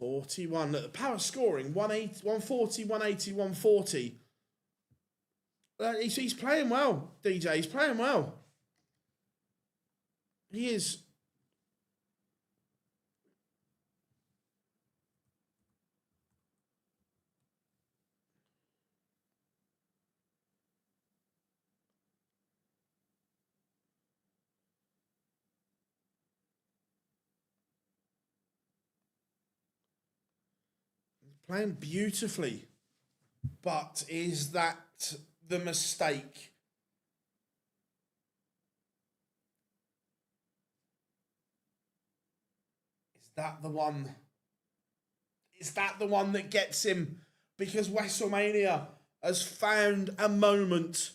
$41. Look, the power scoring 140, 180, 140. He's playing well, DJ. He's playing well. He is. Playing beautifully. But is that the mistake? Is that the one? Is that the one that gets him? Because WrestleMania has found a moment.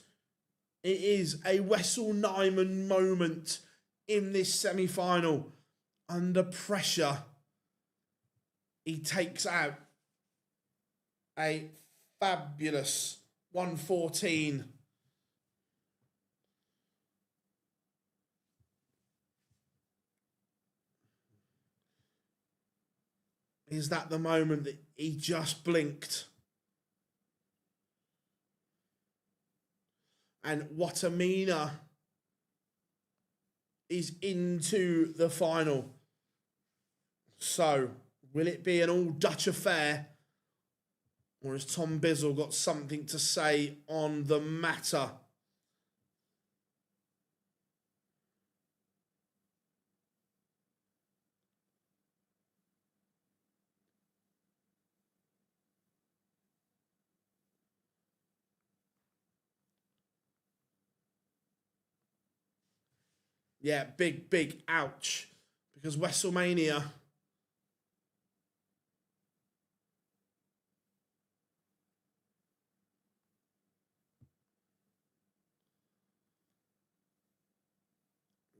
It is a Wessel Nyman moment in this semi-final. Under pressure, he takes out a fabulous 114. Is that the moment that he just blinked? And Watamina is into the final. So, will it be an all-Dutch affair? Or has Tom Bizzle got something to say on the matter? Yeah, big ouch. Because WrestleMania...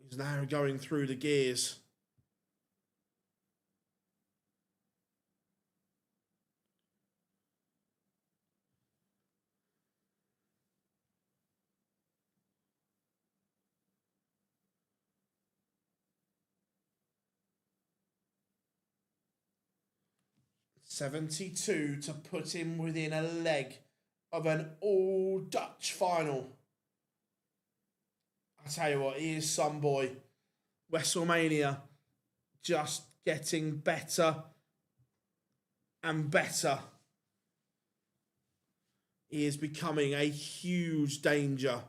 He's now going through the gears. $72 to put him within a leg of an all-Dutch final. I tell you what, he is some boy. WrestleMania just getting better and better. He is becoming a huge danger.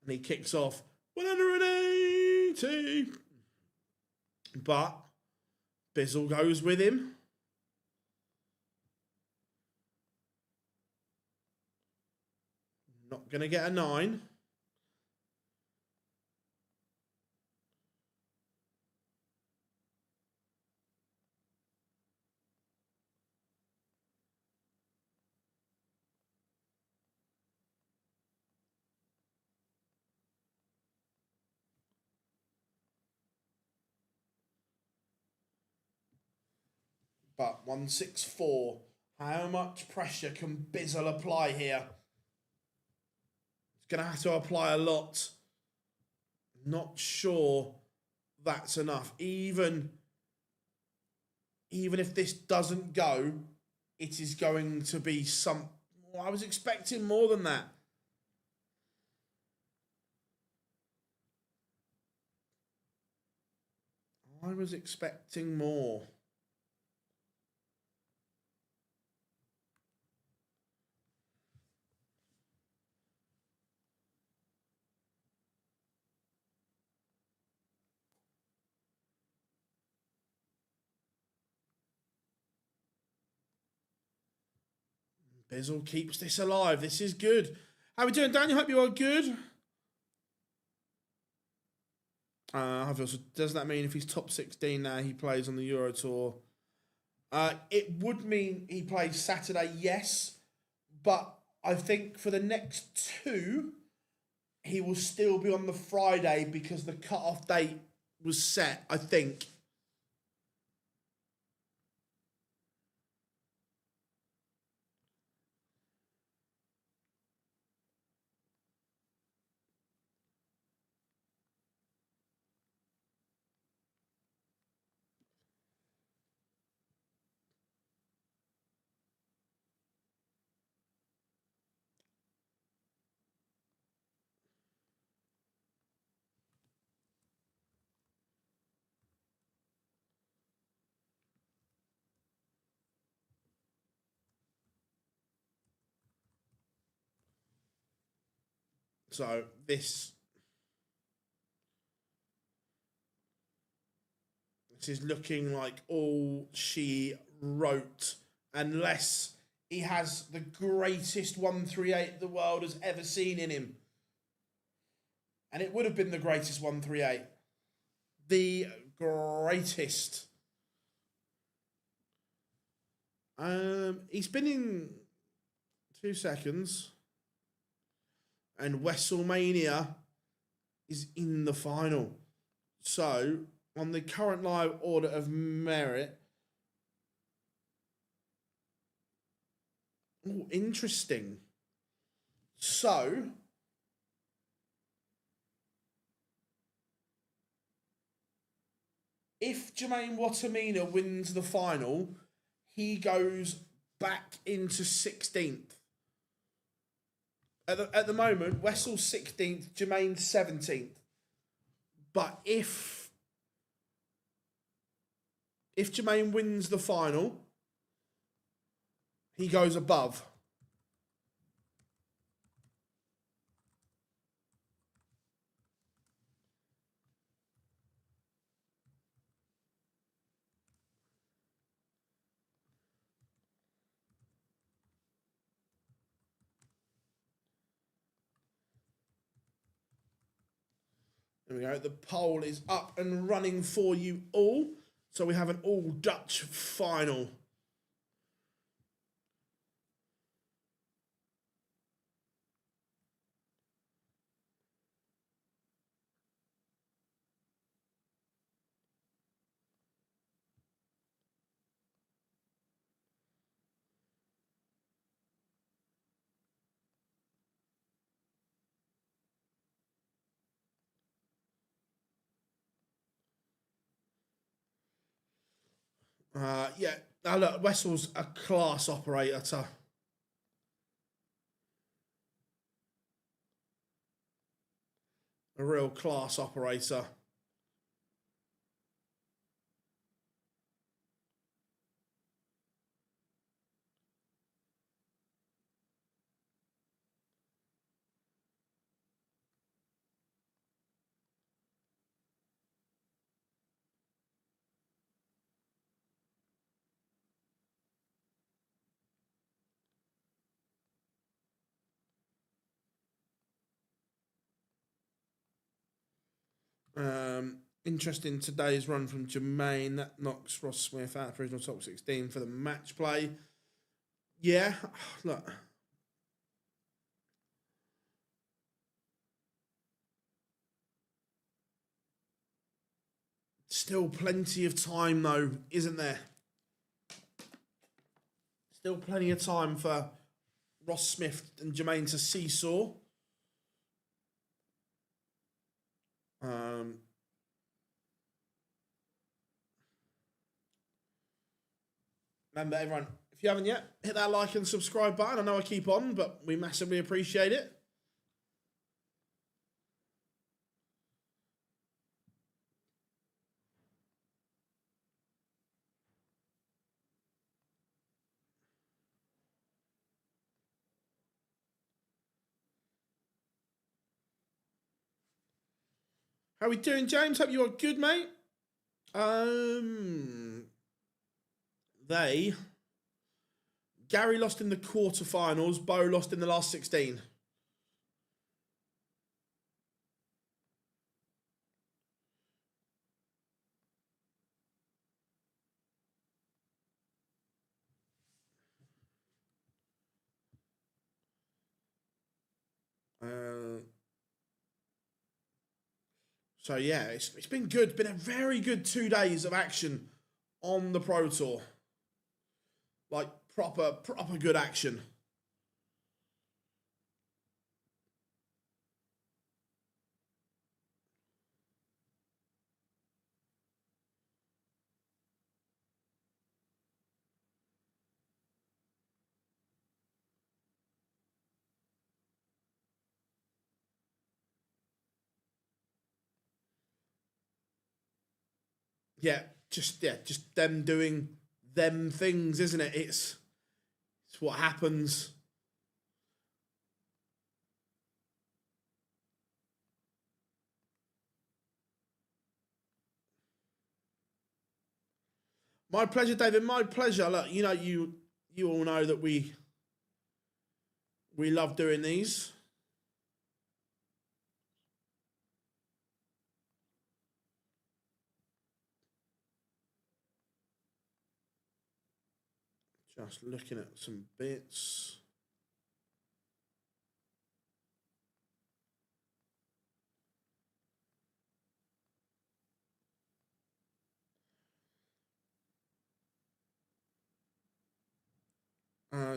And he kicks off 180. But Bizzle goes with him. Not going to get a 9. But 164. How much pressure can Bizzle apply here? He's going to have to apply a lot. Not sure that's enough. Even if this doesn't go, it is going to be some... Well, I was expecting more than that. I was expecting more. Bizzle keeps this alive. This is good. How are we doing, Daniel? Hope you are good. So does that mean if he's top 16 now, he plays on the Euro Tour? It would mean he plays Saturday, yes. But I think for the next 2, he will still be on the Friday because the cut-off date was set, I think. So this is looking like all she wrote, unless he has the greatest 138 the world has ever seen in him. And it would have been the greatest 138. The greatest. He's been in 2 seconds. And WrestleMania is in the final. So, on the current live order of merit... Oh, interesting. So... if Jermaine Wattimena wins the final, he goes back into 16th. At the moment, Wessel's 16th, Jermaine's 17th. But if Jermaine wins the final, he goes above. There we go. The poll is up and running for you all. So we have an all Dutch final. Yeah. Now look, Wessel's a class operator. A real class operator. Interesting today's run from Jermaine. That knocks Ross Smith out of the original top 16 for the match play. Yeah, look. Still plenty of time, though, isn't there? Still plenty of time for Ross Smith and Jermaine to seesaw. Remember, everyone, if you haven't yet, hit that like and subscribe button. I know I keep on, but we massively appreciate it. How we doing, James? Hope you are good, mate. Gary lost in the quarterfinals. Bo lost in the last 16. So yeah, it's been good. It's been a very good 2 days of action on the Pro Tour. Like proper good action. Yeah, just them doing them things, isn't it? It's what happens. My pleasure, David. My pleasure. Look, you all know that we love doing these. Just looking at some bits.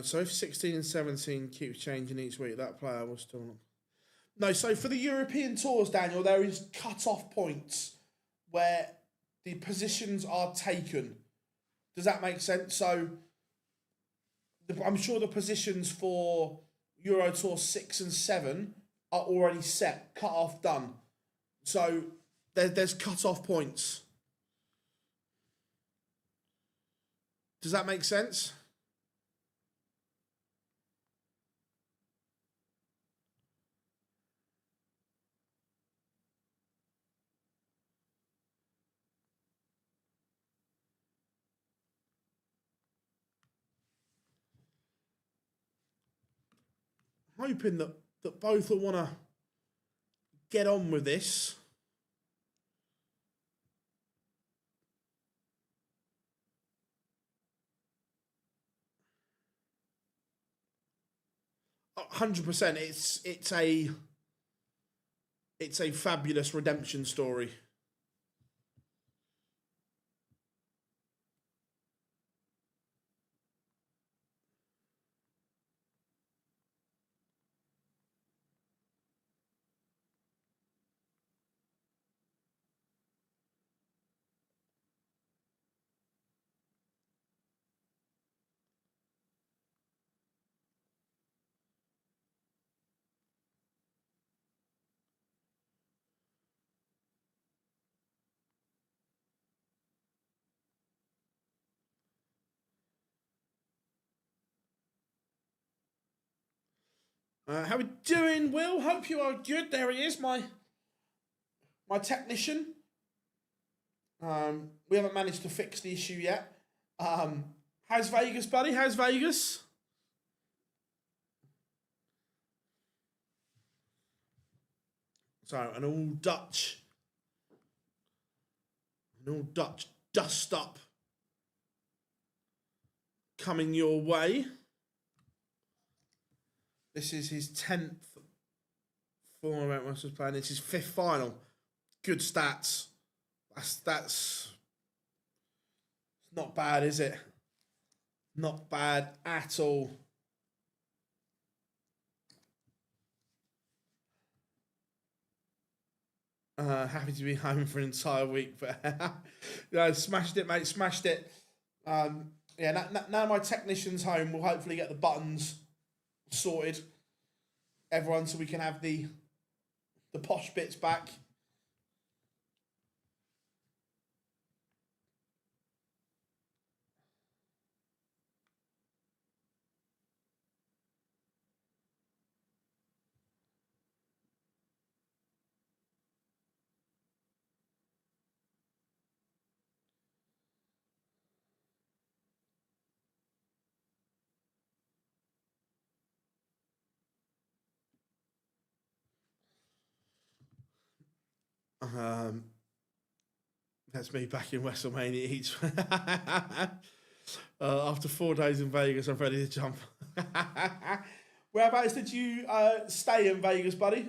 So if 16 and 17 keeps changing each week, that player will still not. No, so for the European tours, Daniel, there is cut-off points where the positions are taken. Does that make sense? So I'm sure the positions for Euro Tour 6 and 7 are already set, cut off, done. So there's cut-off points. Does that make sense? Hoping that both will want to get on with this. 100%. It's a fabulous redemption story. How we doing, Will? Hope you are good. There he is, my technician. We haven't managed to fix the issue yet. How's Vegas, buddy? How's Vegas? So, an all Dutch dust up coming your way. This is his 10th format Masters playing. It's his 5th final. Good stats. That's not bad, is it? Not bad at all. Happy to be home for an entire week, but smashed it, mate. Smashed it. Yeah, now my technician's home. We'll hopefully get the buttons sorted, everyone, so we can have the posh bits back. That's me back in WrestleMania each. After 4 days in Vegas, I'm ready to jump. Whereabouts did you stay in Vegas, buddy?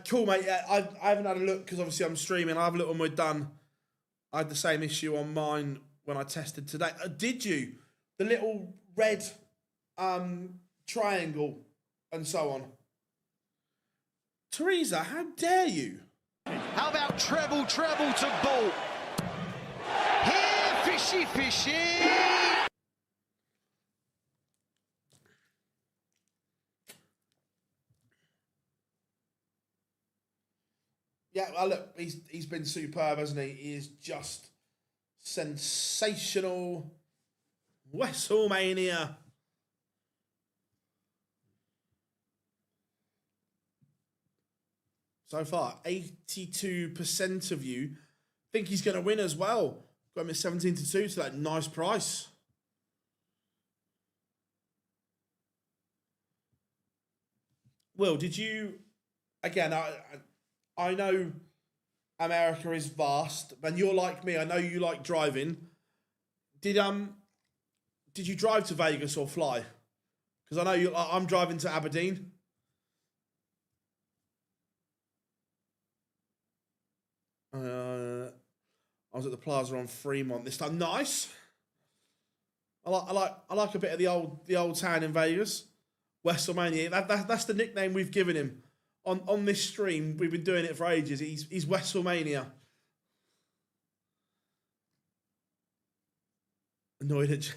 Cool, mate. Yeah, I haven't had a look because obviously I'm streaming. I have a look when we're done. I had the same issue on mine when I tested today. Did you? The little red triangle and so on. Teresa, how dare you? How about treble to Ball? Here, fishy. Yeah, well, look, he's been superb, hasn't he? He is just sensational. WrestleMania. So far, 82% of you think he's going to win as well. Got him at 17-2 to that nice price. Will, did you... Again, I know America is vast, and you're like me. I know you like driving. Did you drive to Vegas or fly? Because I know I'm driving to Aberdeen. I was at the Plaza on Fremont this time. Nice. I like a bit of the old town in Vegas. WrestleMania. That's the nickname we've given him. On this stream, we've been doing it for ages. He's WrestleMania. Annoyed at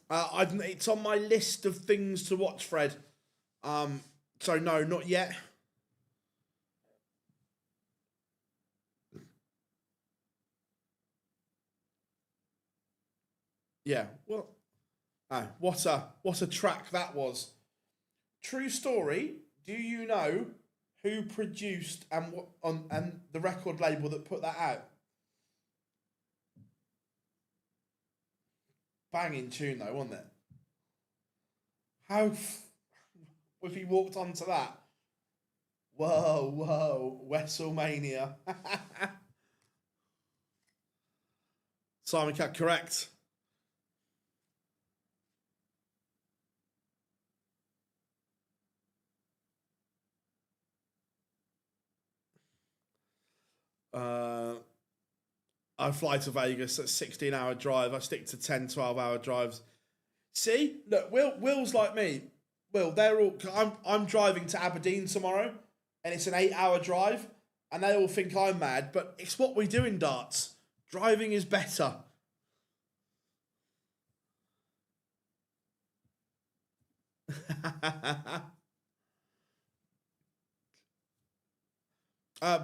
it's on my list of things to watch, Fred. So no, not yet. Yeah. Well, what a track that was. True story. Do you know who produced and the record label that put that out? Banging tune though, wasn't it? How if he walked onto that? Whoa, whoa, WrestleMania. Simon Cat, correct. I fly to Vegas at 16-hour drive. I stick to 10, 12-hour drives. See, look, Will's like me. Will, they're all. I'm driving to Aberdeen tomorrow, and it's an 8-hour drive, and they all think I'm mad. But it's what we do in darts. Driving is better.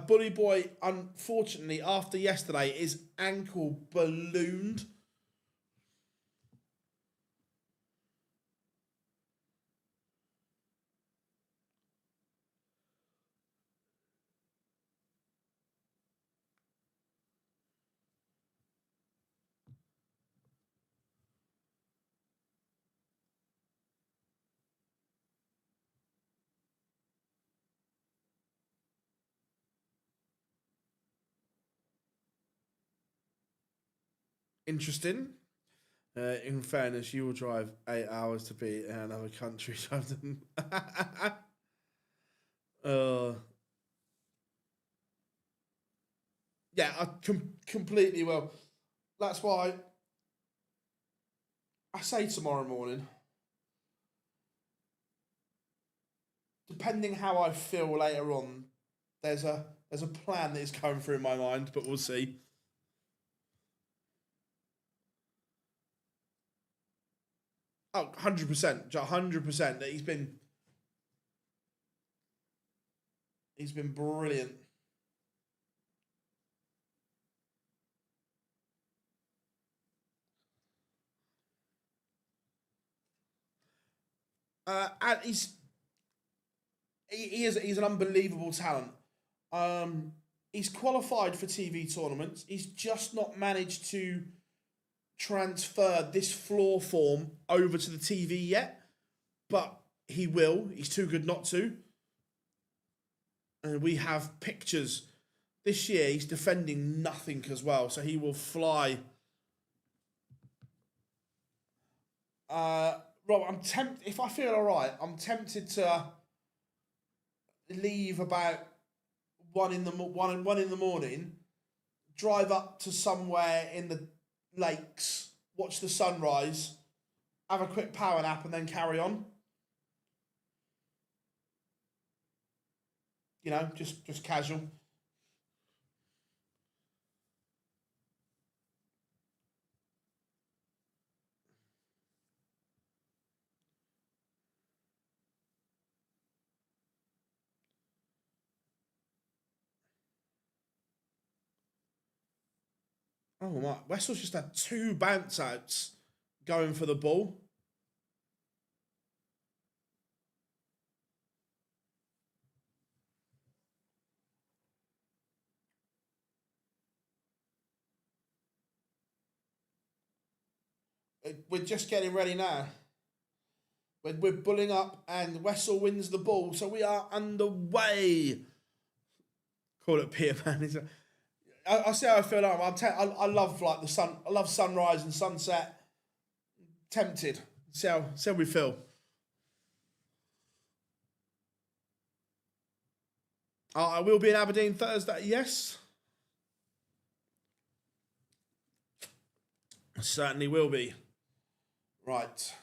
Bully Boy, unfortunately, after yesterday, his ankle ballooned. Interesting. In fairness, you will drive 8 hours to be in another country. Yeah, I completely will. That's why I say tomorrow morning, depending how I feel later on, there's a plan that is going through my mind, but we'll see. Oh, 100%. 100%. That he's been brilliant. And he's an unbelievable talent. He's qualified for TV tournaments. He's just not managed to transfer this floor form over to the TV yet, but he will. He's too good not to. And we have pictures. This year, he's defending nothing as well, so he will fly. Rob, I'm tempted. If I feel all right, I'm tempted to leave about 1 in the morning, drive up to somewhere in the lakes, watch the sunrise, have a quick power nap, and then carry on. You know, just casual. Oh my! Wessel's just had 2 bounce outs going for the ball. We're just getting ready now. We're bulling up, and Wessel wins the ball, so we are underway. Call it Peter Man. I see how I feel now. I love like the sun. I love sunrise and sunset. Tempted. See how we feel. I will be in Aberdeen Thursday. Yes, I certainly will be. Right.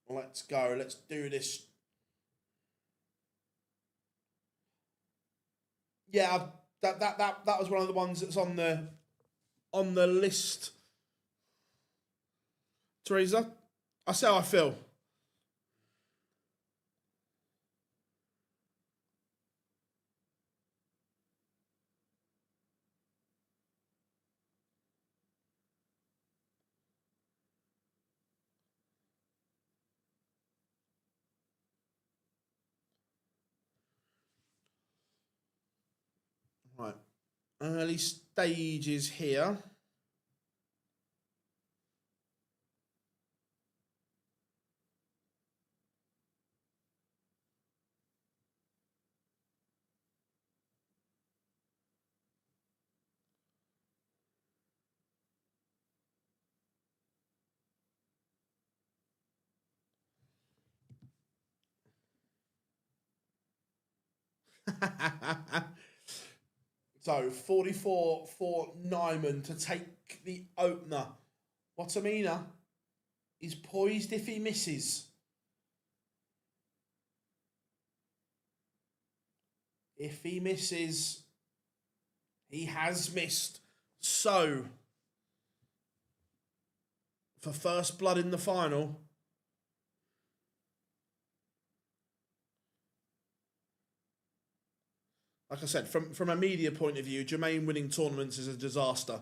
Let's go. Let's do this. Yeah, that was one of the ones that's on the list. Teresa, I see how I feel. Right. Early stages here. So 44 for Nyman to take the opener. Watamina is poised if he misses. If he misses, he has missed. So, for first blood in the final, like I said, from a media point of view, Jermaine winning tournaments is a disaster.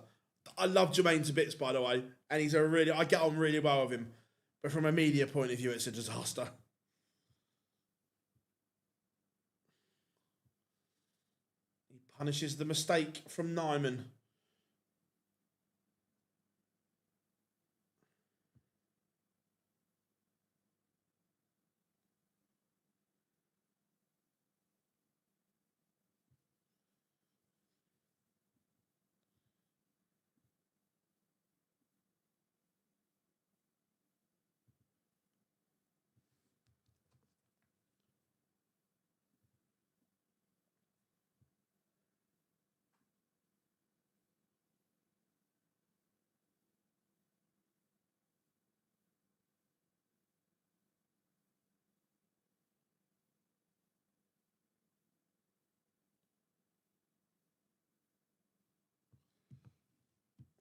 I love Jermaine to bits, by the way, and I get on really well with him. But from a media point of view, it's a disaster. He punishes the mistake from Nyman.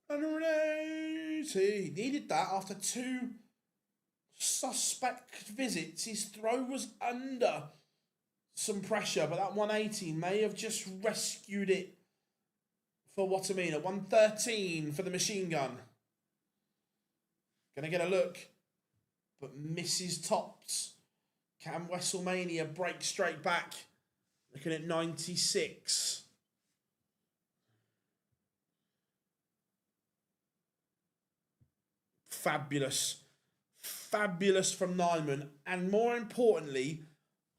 He needed that after 2 suspect visits. His throw was under some pressure, but that 180 may have just rescued it for Watamina. 113 for the machine gun. Gonna get a look, but misses tops. Can WrestleMania break straight back? Looking at 96. Fabulous. Fabulous from Nyman. And more importantly,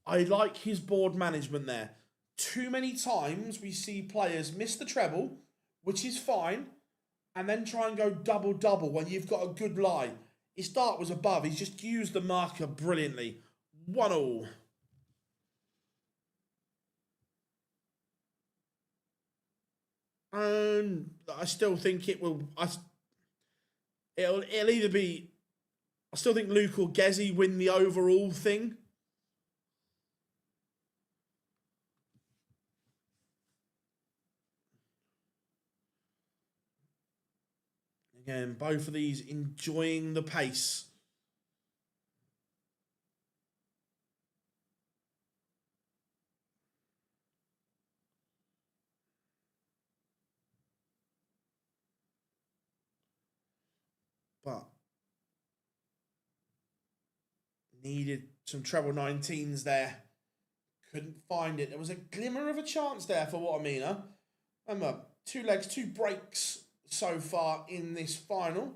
I like his board management there. Too many times we see players miss the treble, which is fine, and then try and go double-double when you've got a good lie. His dart was above. He's just used the marker brilliantly. 1-1. And I still think it will... It'll either be... I still think Luke or Gezi win the overall thing. Again, both of these enjoying the pace. But needed some treble 19s there. Couldn't find it. There was a glimmer of a chance there for Watamina. Remember, 2 legs, 2 breaks so far in this final.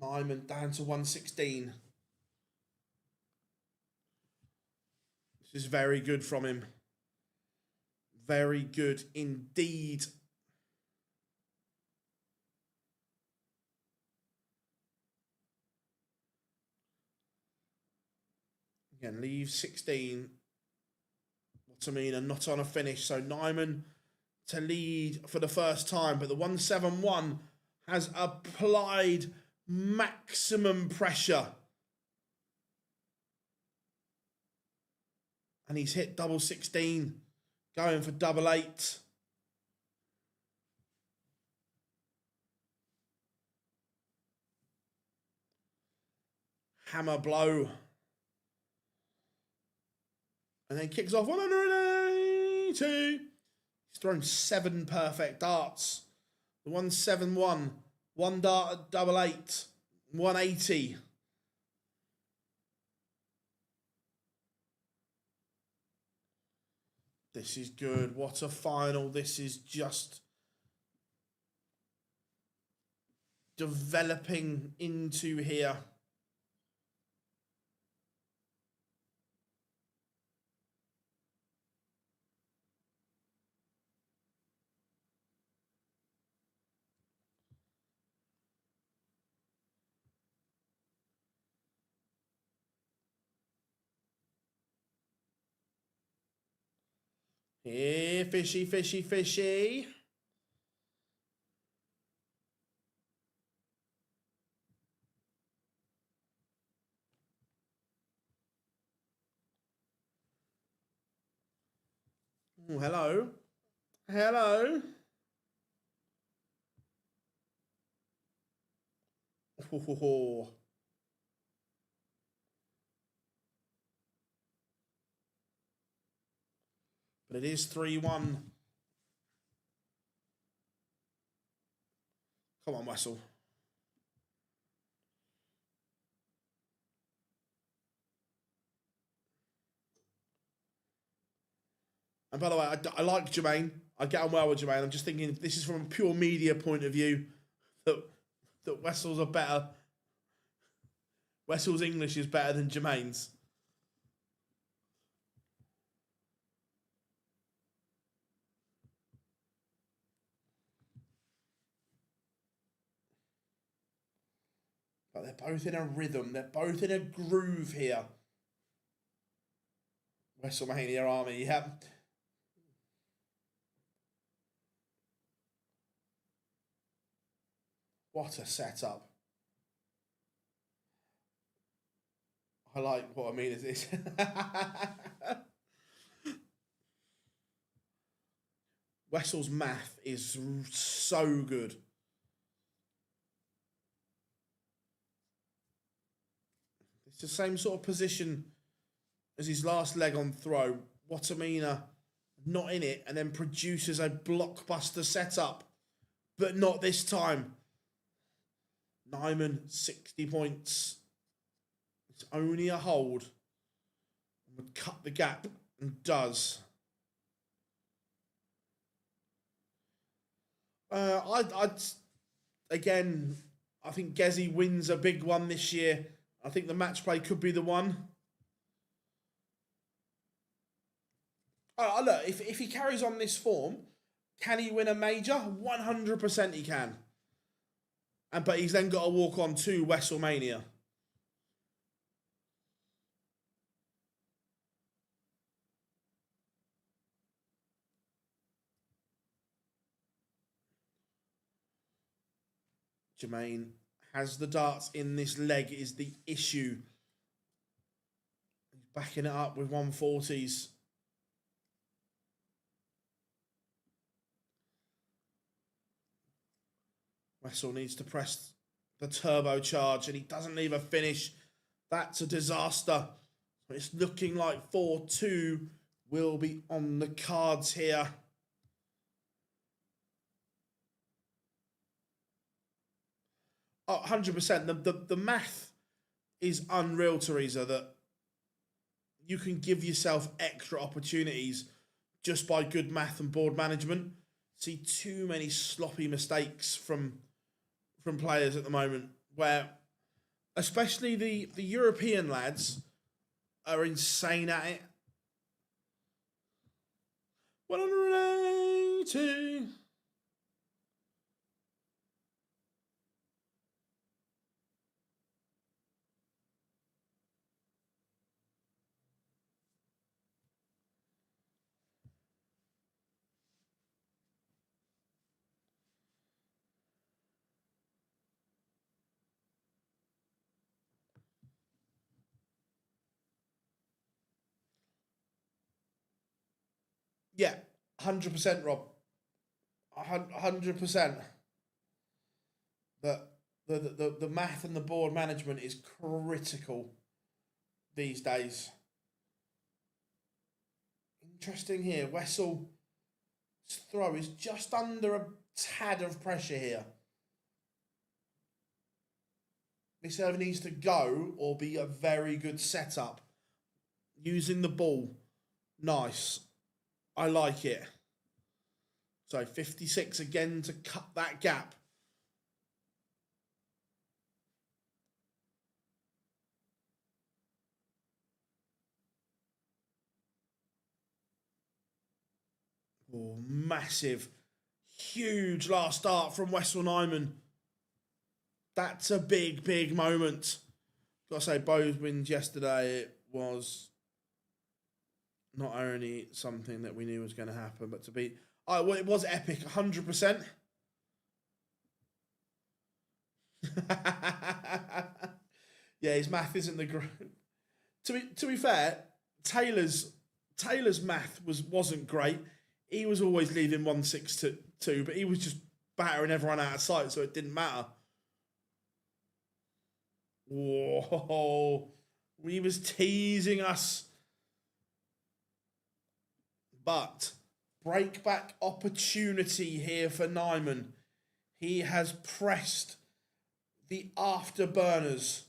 Nyman down to 116. This is very good from him. Very good indeed. Again, leave 16. Watamina not on a finish. So Nyman to lead for the first time. But the 171 has applied maximum pressure. And he's hit double 16. Going for double 8. Hammer blow. And then kicks off 180. He's thrown 7 perfect darts. The 171. 1 dart at double 8. 180. This is good. What a final. This is just developing into here. Here, fishy, fishy, fishy. Oh, hello. Hello. Oh. But it is 3-1. Come on, Wessel. And by the way, I like Jermaine. I get on well with Jermaine. I'm just thinking this is from a pure media point of view that Wessel's are better. Wessel's English is better than Jermaine's. But they're both in a rhythm. They're both in a groove here. WrestleMania Army, yeah. What a setup. I like what I mean is this. Wessel's math is so good. It's the same sort of position as his last leg on throw. Watamina not in it and then produces a blockbuster setup. But not this time. Nyman, 60 points. It's only a hold. Would cut the gap and does. Again, I think Gezi wins a big one this year. I think the match play could be the one. Look, if he carries on this form, can he win a major? 100% he can. But he's then got to walk on to WrestleMania. Jermaine has the darts in this leg is the issue. He's backing it up with 140s. Wessel needs to press the turbocharge and he doesn't leave a finish. That's a disaster. It's looking like 4-2 will be on the cards here. Oh, 100%. The math is unreal, Teresa, that you can give yourself extra opportunities just by good math and board management. See too many sloppy mistakes from players at the moment where especially the European lads are insane at it. 180. Yeah, 100%, Rob. 100%. The math and the board management is critical these days. Interesting here. Wessel's throw is just under a tad of pressure here. This either needs to go or be a very good setup. Using the ball. Nice. I like it. So 56 again to cut that gap. Oh, massive, huge last start from Wessel Nyman. That's a big, big moment. Got to say, Bo's wins yesterday, it was not only something that we knew was going to happen, but to be... Oh, well, it was epic, 100%. Yeah, his math isn't the great. To be fair, Taylor's math wasn't great. He was always leaving 1-6-2, but he was just battering everyone out of sight, so it didn't matter. Whoa, he was teasing us. But breakback opportunity here for Nyman. He has pressed the afterburners.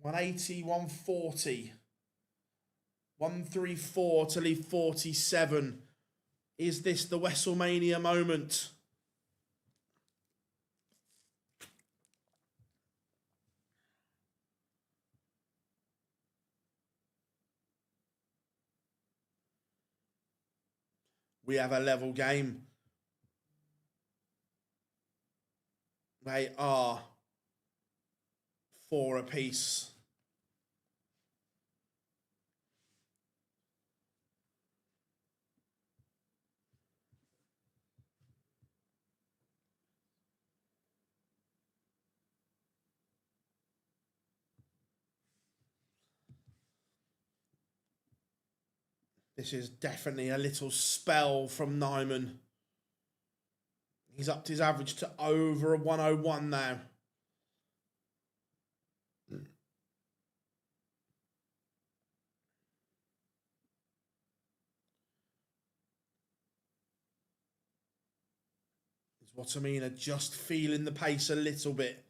180, 140. 134 to leave 47. Is this the WrestleMania moment? We have a level game. They are 4 apiece. This is definitely a little spell from Nyman. He's upped his average to over a 101 now. Is what I mean, just feeling the pace a little bit.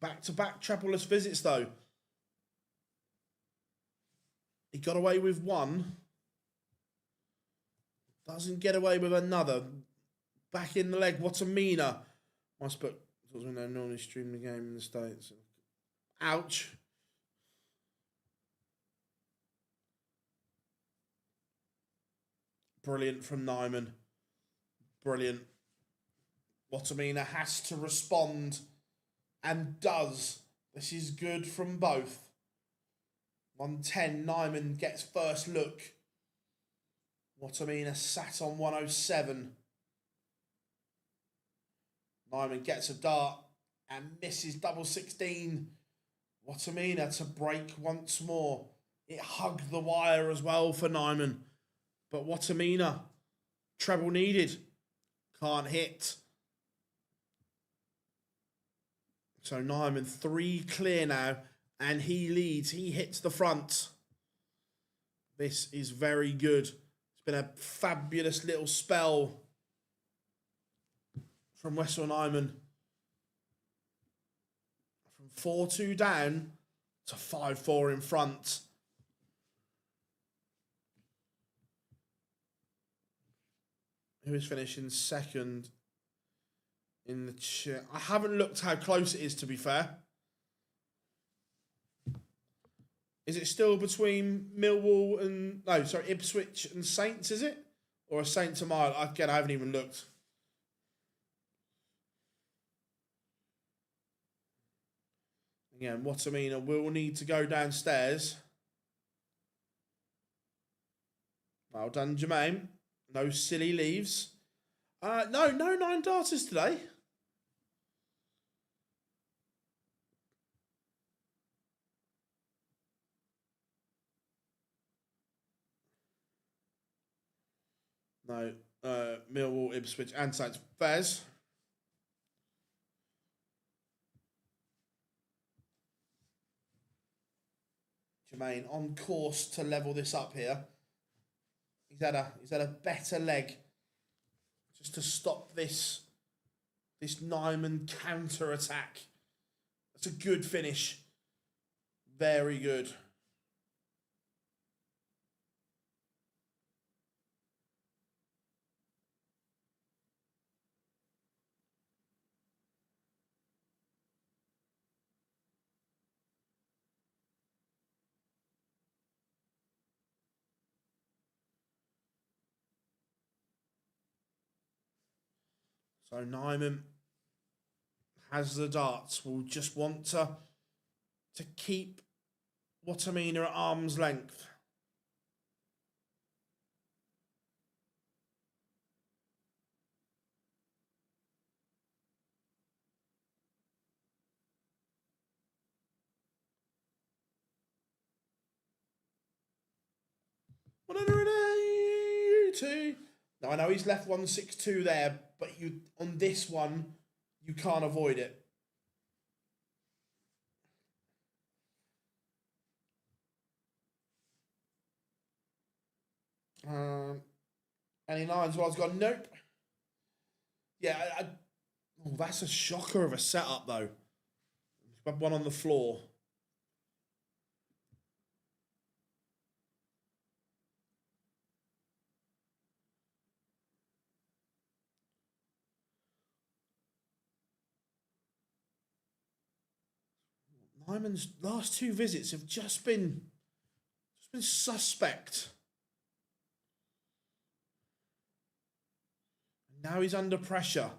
Back-to-back trebleless visits, though. He got away with one. Doesn't get away with another. Back in the leg, what a meaner. Must put, they normally stream the game in the States. Ouch. Brilliant from Nyman. Brilliant. Watamina has to respond and does. This is good from both. 110, Nyman gets first look. Watamina sat on 107. Nyman gets a dart and misses double 16. Watamina to break once more. It hugged the wire as well for Nyman. But Watamina, treble needed. Can't hit. So Nyman 3 clear now. And he leads. He hits the front. This is very good. It's been a fabulous little spell from Wessel Nyman. From 4-2 down to 5-4 in front. Who is finishing second in the chat? I haven't looked how close it is, to be fair. Is it still between Millwall and... No, sorry, Ipswich and Saints, is it? Or a Saints a mile? Again, I haven't even looked. Again, Watamina will need to go downstairs. Well done, Jermaine. No silly leaves. No 9 darters today. No, Millwall, Ipswich, and Saints. Fez. Jermaine on course to level this up here. He's had a better leg just to stop this Nyman counter attack. That's a good finish. Very good. So Nyman has the darts. Will just want to to keep Watamina at arm's length. Now I know he's left 162 there, but on this one, you can't avoid it. Any lines? Well, I've got nope. Yeah, oh, that's a shocker of a setup though. Got one on the floor. Nyman's last two visits have just been suspect. Now he's under pressure.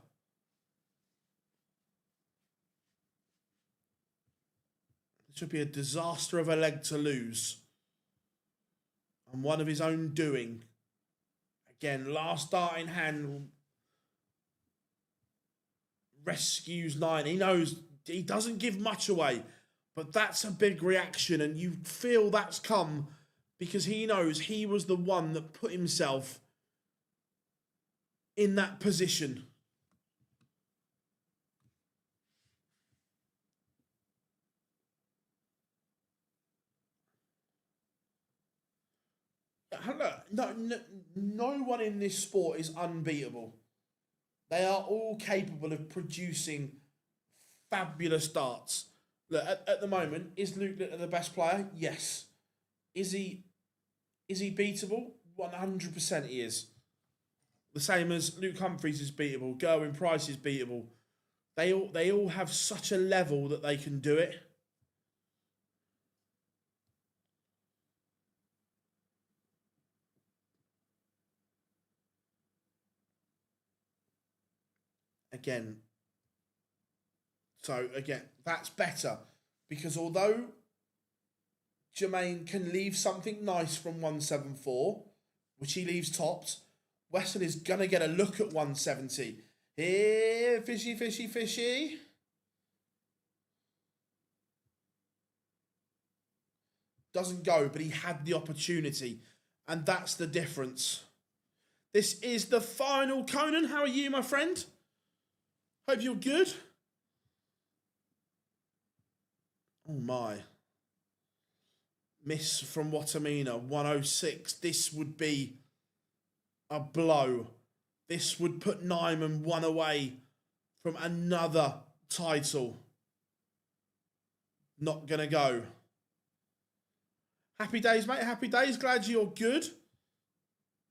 This would be a disaster of a leg to lose. And one of his own doing. Again, last dart in hand rescues Nine. He knows he doesn't give much away, but that's a big reaction, and you feel that's come because he knows he was the one that put himself in that position. No one in this sport is unbeatable. They are all capable of producing fabulous darts. Look, at the moment, is Luke Littler the best player? Yes. Is he beatable? 100% he is. The same as Luke Humphries is beatable. Gerwin Price is beatable. They all have such a level that they can do it. Again, that's better because although Jermaine can leave something nice from 174, which he leaves topped, Wesson is going to get a look at 170. Here, fishy, fishy, fishy. Doesn't go, but he had the opportunity, and that's the difference. This is the final. Conan, how are you, my friend? Hope you're good. Oh my. Miss from Watamina, 106. This would be a blow. This would put Nyman one away from another title. Not going to go. Happy days, mate. Happy days. Glad you're good.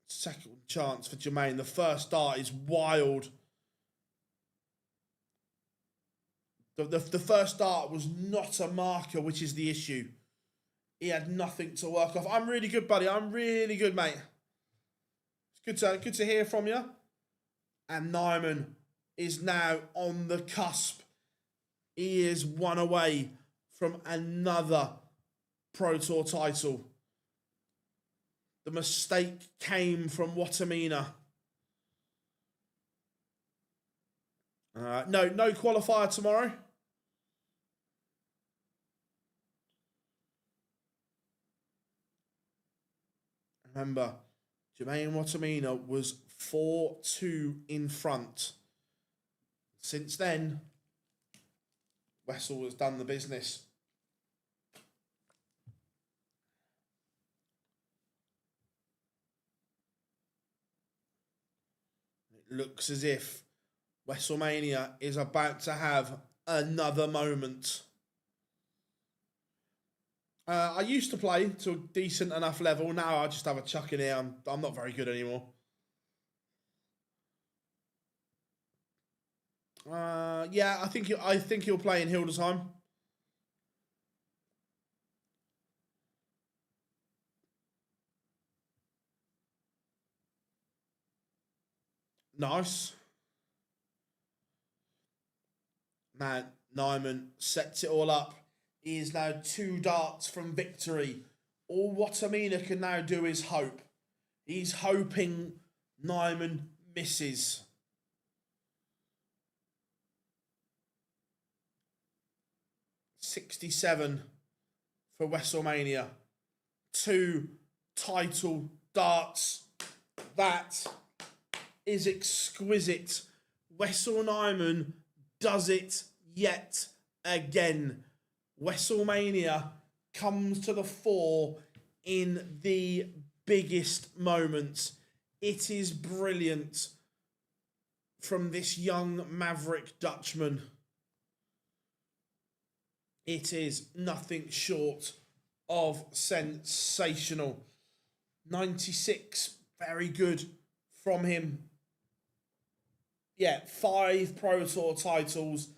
Second chance for Jermaine. The first start is wild. The first start was not a marker, which is the issue. He had nothing to work off. I'm really good, buddy. I'm really good, mate. It's good to hear from you. And Nyman is now on the cusp. He is one away from another Pro Tour title. The mistake came from Watamina. No qualifier tomorrow. Remember, Jermaine Watamina was 4-2 in front. Since then, Wessel has done the business. It looks as if WrestleMania is about to have another moment. I used to play to a decent enough level. Now I just have a chuck in here. I'm not very good anymore. Yeah, I think he'll play in Hildesheim. Nice. Man, Nyman sets it all up. He is now 2 darts from victory. All Watamina can now do is hope. He's hoping Nyman misses. $67 for WrestleMania. 2 title darts. That is exquisite. Wessel Nyman does it yet again. WrestleMania comes to the fore in the biggest moments. It is brilliant from this young maverick Dutchman. It is nothing short of sensational. 96, very good from him. Yeah, 5 Pro Tour titles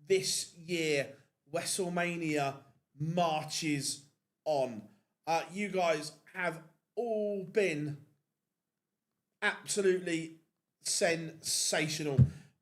this year. WrestleMania marches on. You guys have all been absolutely sensational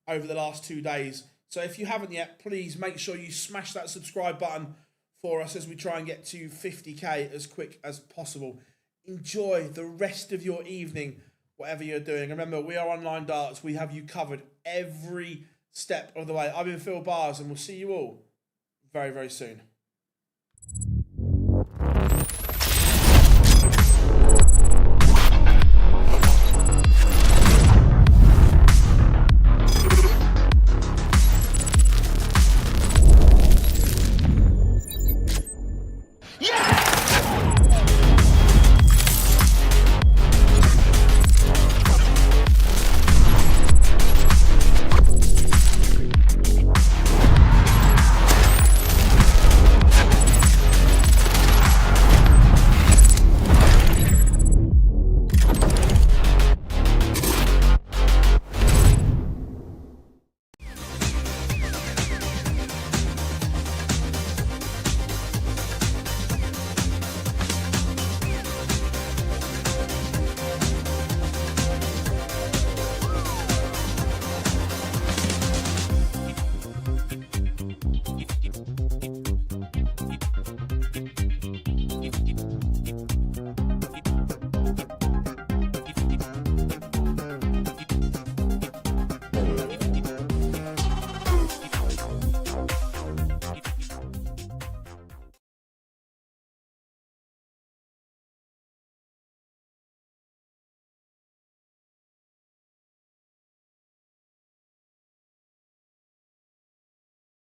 over the last 2 days. So if you haven't yet, please make sure you smash that subscribe button for us as we try and get to 50k as quick as possible. Enjoy the rest of your evening, whatever you're doing. Remember, we are Online Darts. We have you covered every step of the way. I've been Phil Bars, and we'll see you all very, very soon.